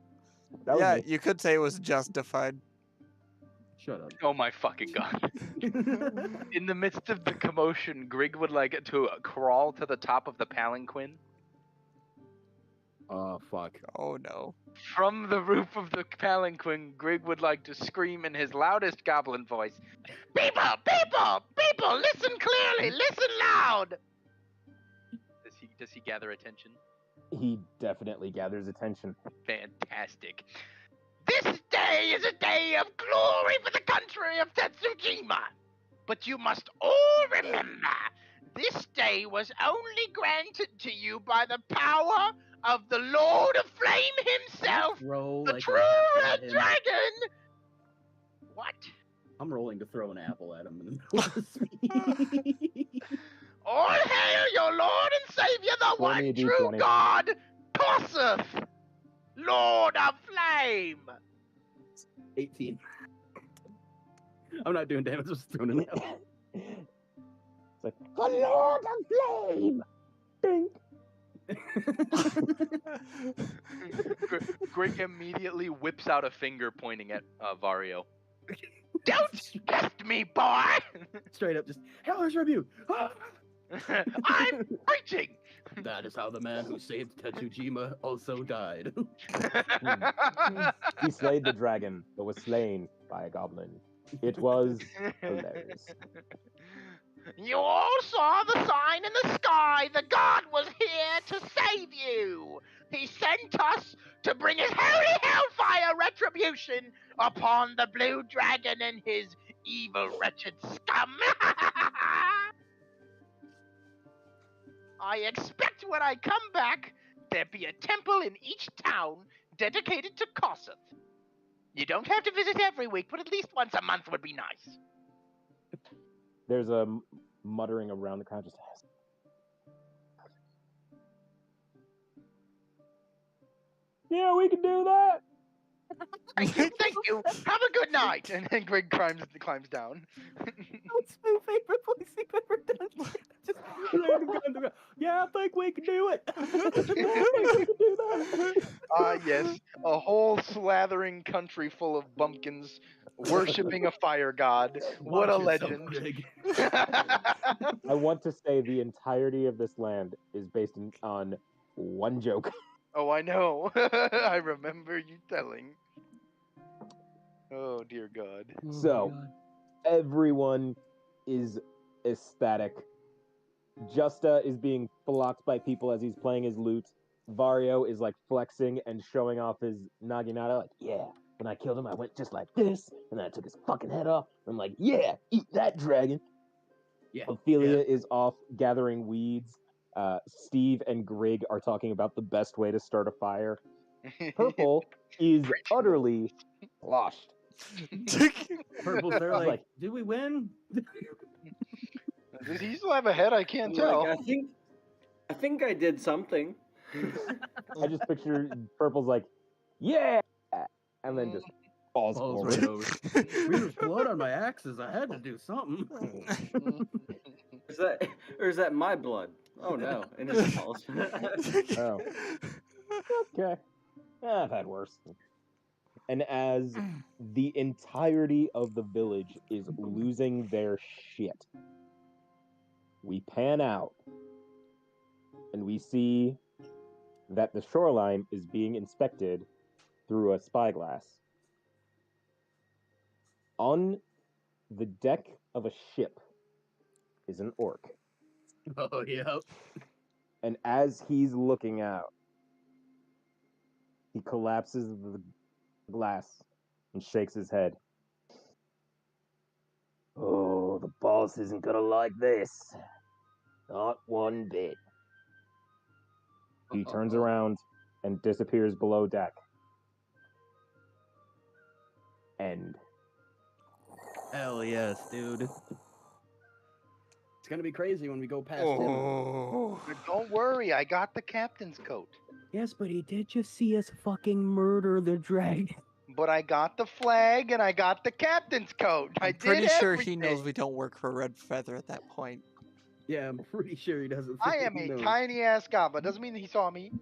That was Yeah, me. you could say it was justified. Shut up. Oh my fucking god. In the midst of the commotion, Grig would like to crawl to the top of the palanquin. Oh fuck. Oh no. From the roof of the palanquin, Grig would like to scream in his loudest goblin voice, "People! People! People! Listen clearly! Listen loud!" Does he gather attention? He definitely gathers attention. Fantastic. This day is a day of glory for the country of Tetsujima. But you must all remember, this day was only granted to you by the power of the Lord of Flame himself, Throw the like true an apple red at him. dragon. What? I'm rolling to throw an apple at him in the middle of the speech. All hail your Lord and Savior, the Roll me a one true D20. God, Kosseth, Lord of Flame. 18. I'm not doing damage. I'm just throwing an apple. It's like, the Lord of Flame! Ding! Grig immediately whips out a finger pointing at Vario. Don't test me, boy! Straight up, just Heller's Rebuke. I'm preaching! That is how the man who saved Tetsujima also died. He slayed the dragon, but was slain by a goblin. It was hilarious. You all saw the sign in the sky. The god was here to save you. He sent us to bring his holy hellfire retribution upon the blue dragon and his evil, wretched scum. I expect when I come back, there be a temple in each town dedicated to Kosseth. You don't have to visit every week, but at least once a month would be nice. There's a muttering around the crowd. Just yeah, we can do that. Thank you, thank you. Have a good night. And then Greg climbs down. What's my favorite voice you've ever done? Just random guy on the ground. Yeah, I think we can do it. We can do that. Ah, yes, a whole slathering country full of bumpkins worshipping a fire god. What a Watch yourself, legend. Greg. I want to say the entirety of this land is based on one joke. Oh, I know. I remember you telling. Oh, dear God. So, everyone is ecstatic. Justa is being flocked by people as he's playing his lute. Vario is like flexing and showing off his naginata. Like, yeah, when I killed him, I went just like this, and then I took his fucking head off. I'm like, yeah, eat that dragon. Yeah. Ophelia is off gathering weeds. Steve and Grig are talking about the best way to start a fire. Purple is utterly lost. Purple's there He's like, did we win? Does he still have a head? I can't I'm tell. like, I think I did something. I just picture Purple's like, yeah, and then just falls Falls forward. right over. There's blood on my axes. I had to do something. Is that my blood? Oh no, and it falls. Oh. Okay. I've had worse. And as the entirety of the village is losing their shit, we pan out and we see that the shoreline is being inspected through a spyglass. On the deck of a ship is an orc. Oh, yeah. And as he's looking out, he collapses the glass and shakes his head. Oh, the boss isn't gonna like this. Not one bit. He turns around and disappears below deck. End. Hell yes, dude. It's gonna be crazy when we go past him. Oh. But don't worry, I got the captain's coat. Yes, but he did just see us fucking murder the dragon. But I got the flag and I got the captain's coat. I I'm did pretty sure he everything. knows we don't work for Red Feather at that point. Yeah, I'm pretty sure he doesn't. I think am he a knows. tiny ass goblin. Doesn't mean he saw me.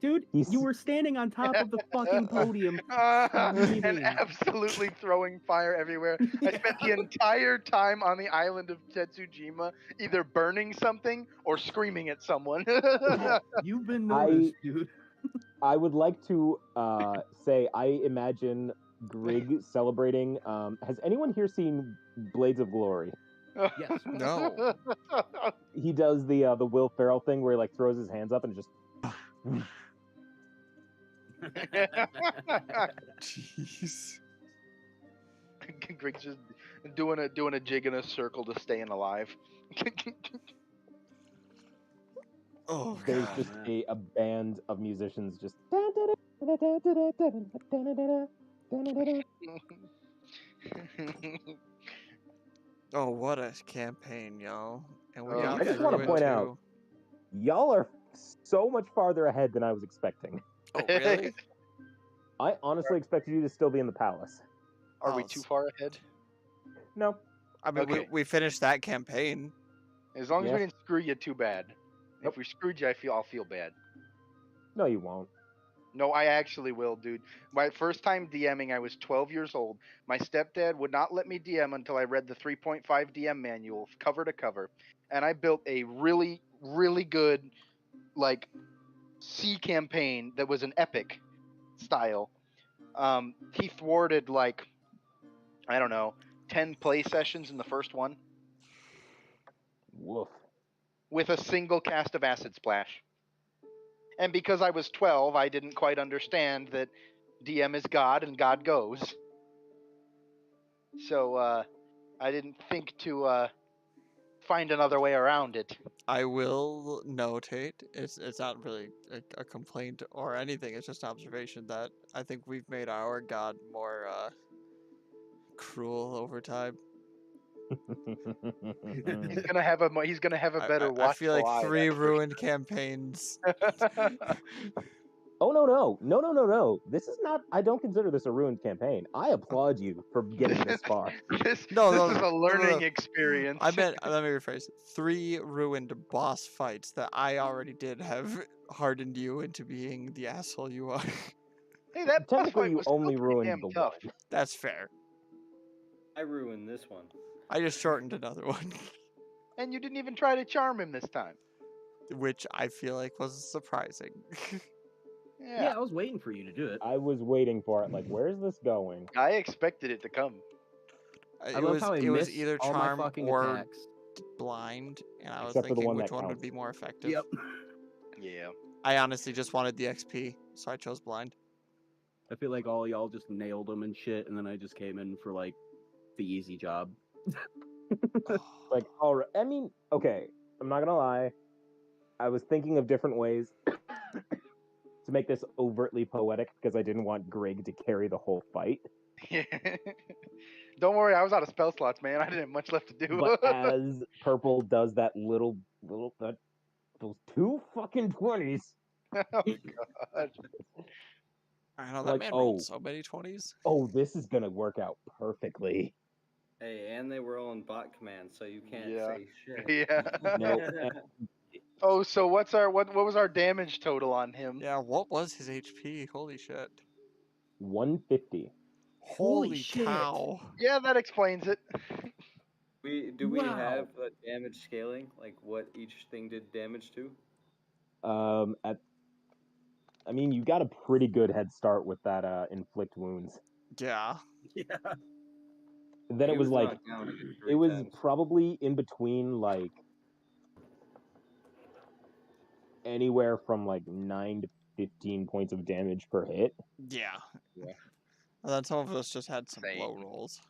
Dude, He's- you were standing on top of the fucking podium. And screaming. absolutely throwing fire everywhere. I spent the entire time on the island of Tetsujima either burning something or screaming at someone. You've been noticed, dude. I would like to say I imagine Grig celebrating. Has anyone here seen Blades of Glory? Yes. No. He does the Will Ferrell thing where he like throws his hands up and just. Jeez. Greg's just doing a jig in a circle to staying alive. Oh, There's God. just a band of musicians just. Oh, what a campaign, y'all. And we Oh, got I just through wanna it, point out- too. Y'all are so much farther ahead than I was expecting. Oh, really? I honestly expected you to still be in the palace. Are we Oh, too far ahead? No. I mean, Okay. we finished that campaign. As long as we Yes. didn't screw you too bad. Nope. If we screwed you, I'll feel bad. No, you won't. No, I actually will, dude. My first time DMing, I was 12 years old. My stepdad would not let me DM until I read the 3.5 DM manual, cover to cover. And I built a really, really good, like, sea campaign that was an epic style. He thwarted, like, I don't know, 10 play sessions in the first one Woof. with a single cast of Acid Splash. And because I was 12, I didn't quite understand that DM is God and God goes. So I didn't think to find another way around it. I will notate, it's not really a complaint or anything, it's just observation that I think we've made our god more cruel over time. He's gonna have a better I watchful feel like eye. 3 that's for ruined campaigns. sure. Oh no! This is not. I don't consider this a ruined campaign. I applaud you for getting this far. this No, this no, is no, a learning no. experience. I meant, let me rephrase, 3 ruined boss fights that I already did have hardened you into being the asshole you are. Hey, that boss Technically, fight you was still only pretty ruined damn the tough. one. That's fair. I ruined this one. I just shortened another one, And you didn't even try to charm him this time. which I feel like was surprising. Yeah, I was waiting for you to do it. I was waiting for it. Like, where's this going? I expected it to come. I love how I it was missed either all my charm fucking or attacks. blind, and I was Except for the thinking one which that one would counts. be more effective. Yep. Yeah. I honestly just wanted the XP, so I chose blind. I feel like all y'all just nailed them and shit, and then I just came in for like the easy job. Like, all right. I mean, okay. I'm not gonna lie. I was thinking of different ways to make this overtly poetic because I didn't want Grig to carry the whole fight. Don't worry, I was out of spell slots, man. I didn't have much left to do. But as Purple does that those 2 fucking 20s. Oh god. I know that Like, man oh. rolled so many 20s. Oh, this is gonna work out perfectly. Hey, and they were all in bot command, so you can't Yeah. say shit. Yeah. No, Oh, so what was our damage total on him? Yeah, what was his HP? Holy shit. 150. Holy shit. cow. Yeah, that explains it. Do we Wow. have damage scaling? Like what each thing did damage to? I mean, you got a pretty good head start with that inflict wounds. Yeah. Yeah. And then He it was like knocked down like it 3 was times. probably in between like anywhere from like 9 to 15 points of damage per hit. Yeah. Yeah. And then some of us just had some Same. low rolls.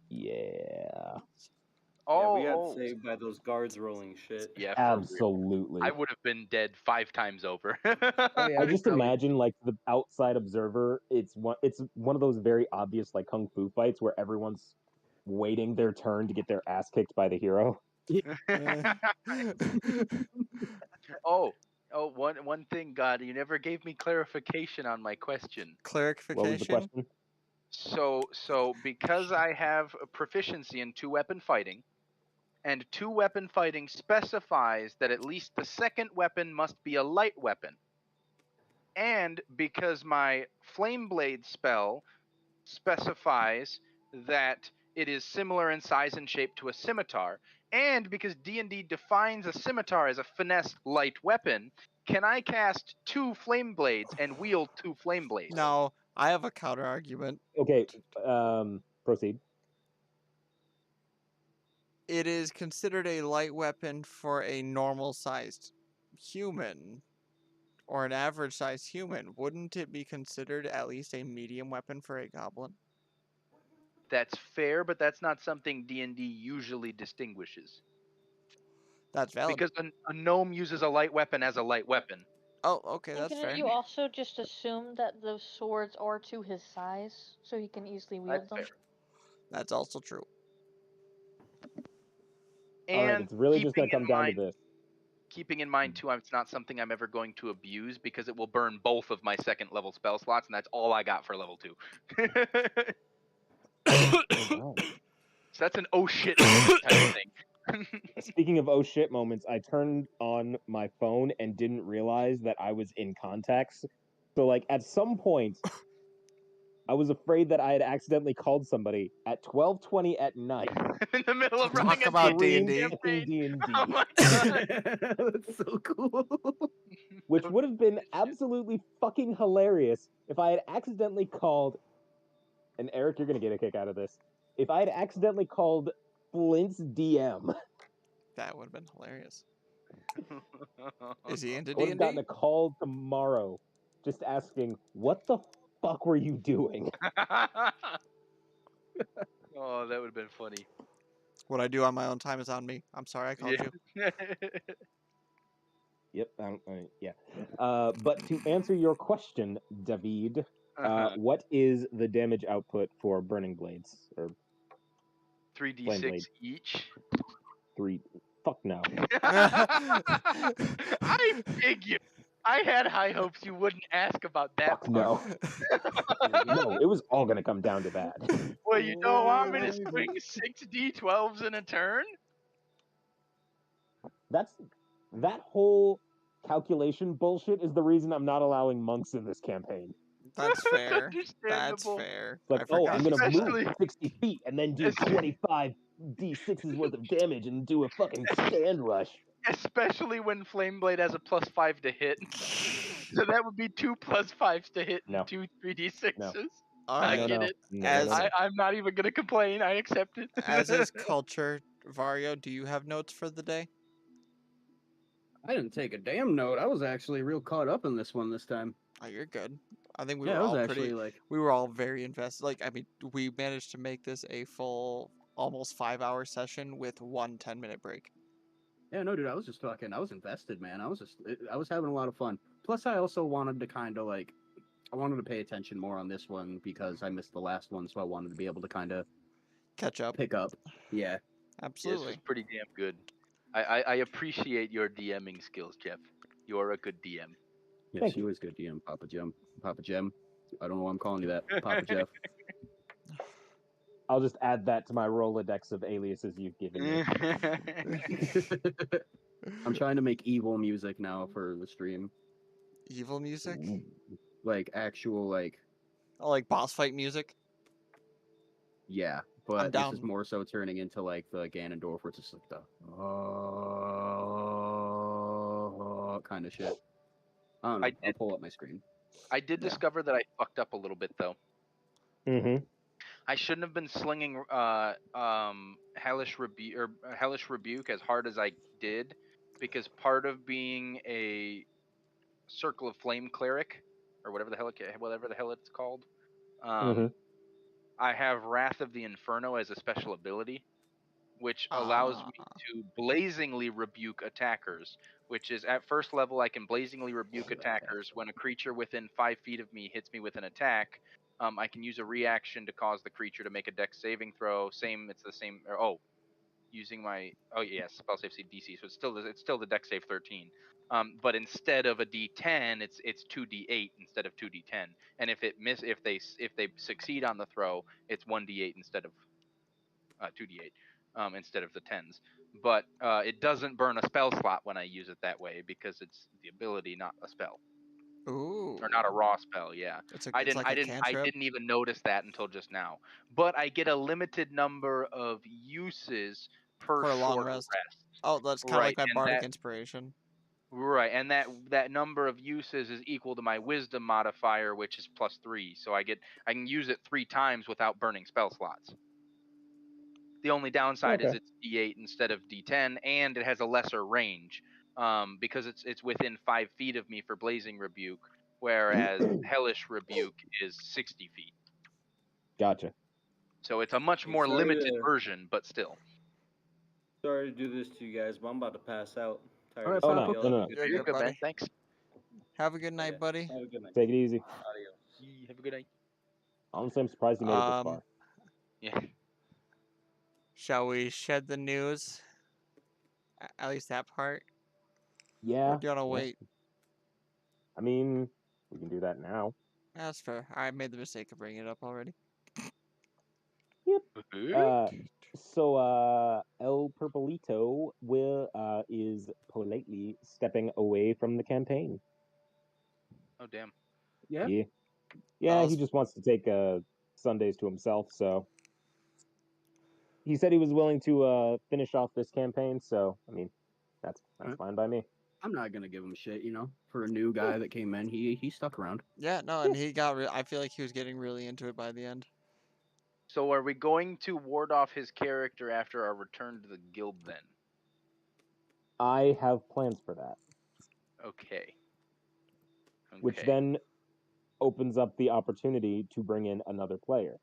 Yeah. Yeah, we got Oh, saved by those guards rolling shit. Yeah, for real. Absolutely. I would have been dead 5 times over. Oh, yeah, I we just probably- imagine like the outside observer. It's one of those very obvious like kung fu fights where everyone's waiting their turn to get their ass kicked by the hero. Oh, one thing, God, you never gave me clarification on my question. What was the Clarification. question? So because I have a proficiency in 2-weapon fighting, and 2-weapon fighting specifies that at least the second weapon must be a light weapon, and because my flame blade spell specifies that it is similar in size and shape to a scimitar, and because D&D defines a scimitar as a finesse light weapon, can I cast 2 flame blades and wield 2 flame blades? Now, I have a counter argument. Okay, proceed. It is considered a light weapon for a normal-sized human or an average-sized human. Wouldn't it be considered at least a medium weapon for a goblin? That's fair, but that's not something D&D usually distinguishes. That's valid. Because a gnome uses a light weapon as a light weapon. Oh, okay, And that's couldn't fair. you also just assume that those swords are to his size, so he can easily wield That's them? fair. That's also true. All right, And it's really just going keeping to come in down mind, to this. keeping in mind too, it's not something I'm ever going to abuse because it will burn both of my second level spell slots, and that's all I got for level 2. Wow. So that's an oh shit moment type of thing. Speaking of oh shit moments, I turned on my phone and didn't realize that I was in contacts. So, like, at some point, I was afraid that I had accidentally called somebody at 12:20 at night. In the middle of Talk running a about D&D D&D. campaign. D&D. Oh my god. That's so cool. Which would have been absolutely fucking hilarious if I had accidentally called, and Eric, you're gonna get a kick out of this, if I had accidentally called Flint's DM. That would have been hilarious. Is he into I would have gotten D&D? a call tomorrow just asking, what the fuck were you doing? Oh, that would have been funny. What I do on my own time is on me. I'm sorry I called you. Yeah. Yep, yeah. But to answer your question, David, what is the damage output for burning blades? Or 3d6 blade. each. 3? Fuck no. I figured. I had high hopes you wouldn't ask about that Fuck part. no. No, it was all gonna come down to that. Well, you don't want me to swing 6 d12s in a turn? That whole calculation bullshit is the reason I'm not allowing monks in this campaign. That's fair. That's Understandable. fair. It's like, I oh, forgot I'm you gonna said that. move 60 feet and then do Es- 25 d6s worth of damage and do a fucking stand rush. Especially when Flameblade has a +5 to hit. So that would be 2 +5s to hit and No. 2 3d6s. No. All I right. get it. As I'm not even gonna complain. I accept it. as is culture, Vario, do you have notes for the day? I didn't take a damn note. I was actually real caught up in this one this time. Oh, you're good. I think we Yeah, were I was all actually like, we were all very invested. Like, I mean, we managed to make this a full, almost 5-hour session with 1 10-minute break. yeah, no, dude, I was just fucking, I was invested, man. I was having a lot of fun. Plus, I also wanted to kind of like, I wanted to pay attention more on this one because I missed the last one, so I wanted to be able to kind of Catch up. pick up. Yeah. This Absolutely. was pretty damn good. I appreciate your DMing skills, Jeff. You're a good DM. Yes, Thank he you. was good DM, Papa Jem. Papa Jem. I don't know why I'm calling you that. Papa Jeff. I'll just add that to my Rolodex of aliases you've given me. I'm trying to make evil music now for the stream. Evil music? Like actual like Oh, like boss fight music? yeah, I'm but this is down. more so turning into like the Ganondorf, where it's just like the kind of shit. I don't know. I'll pull up my screen. I did Yeah. discover that I fucked up a little bit though. Mm-hmm. I shouldn't have been slinging hellish rebuke as hard as I did, because part of being a circle of flame cleric or whatever the hell it's called, I have Wrath of the Inferno as a special ability, which allows me to blazingly rebuke attackers. Which is at first level I can blazingly rebuke attackers when a creature within 5 feet of me hits me with an attack. I can use a reaction to cause the creature to make a Dex saving throw. It's the same. Using my spell save DC, so it's still the Dex save 13. But instead of a D10, it's 2D8 instead of 2D10. And if they succeed on the throw, it's 1D8 instead of 2D8 instead of the 10s. But it doesn't burn a spell slot when I use it that way because it's the ability, not a spell. Ooh. Or not a raw spell, yeah. It's I like a I cantrip. didn't even notice that until just now. But I get a limited number of uses per For a long short rest. rest. Oh, that's kind of Right, like my and bardic that inspiration. right, and that number of uses is equal to my wisdom modifier, which is +3. So I can use it 3 times without burning spell slots. The only downside is Okay. it's D8 instead of D10, and it has a lesser range because it's within 5 feet of me for Blazing Rebuke, whereas Hellish Rebuke is 60 feet. Gotcha. So it's a much Hey, more sorry limited to- version, but still. Sorry to do this to you guys, but I'm about to pass out. Tired All right, of Oh, seeing no, y'all. no, Have a no. good You're night. You're good, man. buddy. Thanks. Have a good night, Okay. buddy. Have a good night. Take it easy. Adios. Have a good night. Honestly, I'm surprised you made it this far. Yeah. Shall we shed the news? At least that part? Yeah. Or do you want to yeah. wait? I mean, we can do that now. That's fair. I made the mistake of bringing it up already. So El Purpleito is politely stepping away from the campaign. Oh damn. Yeah. Yeah, Oh, he just wants to take Sundays to himself. So he said he was willing to finish off this campaign. So I mean, that's fine by me. I'm not gonna give him shit, for a new guy that came in. He stuck around. yeah, no, and he got. I feel like he was getting really into it by the end. So are we going to ward off his character after our return to the guild then? I have plans for that, Okay. which then opens up the opportunity to bring in another player.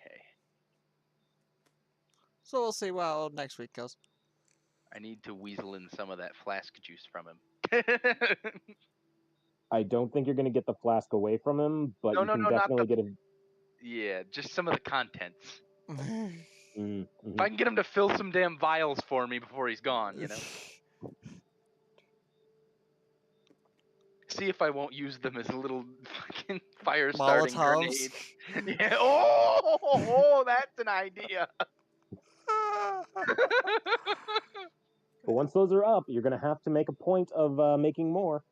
Okay. So we'll see how next week goes. I need to weasel in some of that flask juice from him. I don't think you're going to get the flask away from him, but you can definitely get him. Yeah, just some of the contents. Mm-hmm. If I can get him to fill some damn vials for me before he's gone, See if I won't use them as little fucking fire starting Molotovs. grenades. Yeah. Oh, that's an idea. But once those are up, you're going to have to make a point of making more.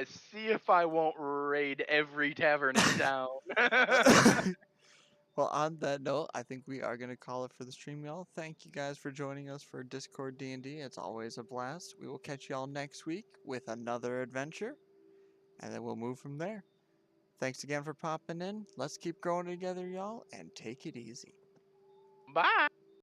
See if I won't raid every tavern in town. Well, on that note, I think we are going to call it for the stream, y'all. Thank you guys for joining us for Discord D&D. It's always a blast. We will catch y'all next week with another adventure, and then we'll move from there. Thanks again for popping in. Let's keep growing together, y'all, and take it easy. Bye.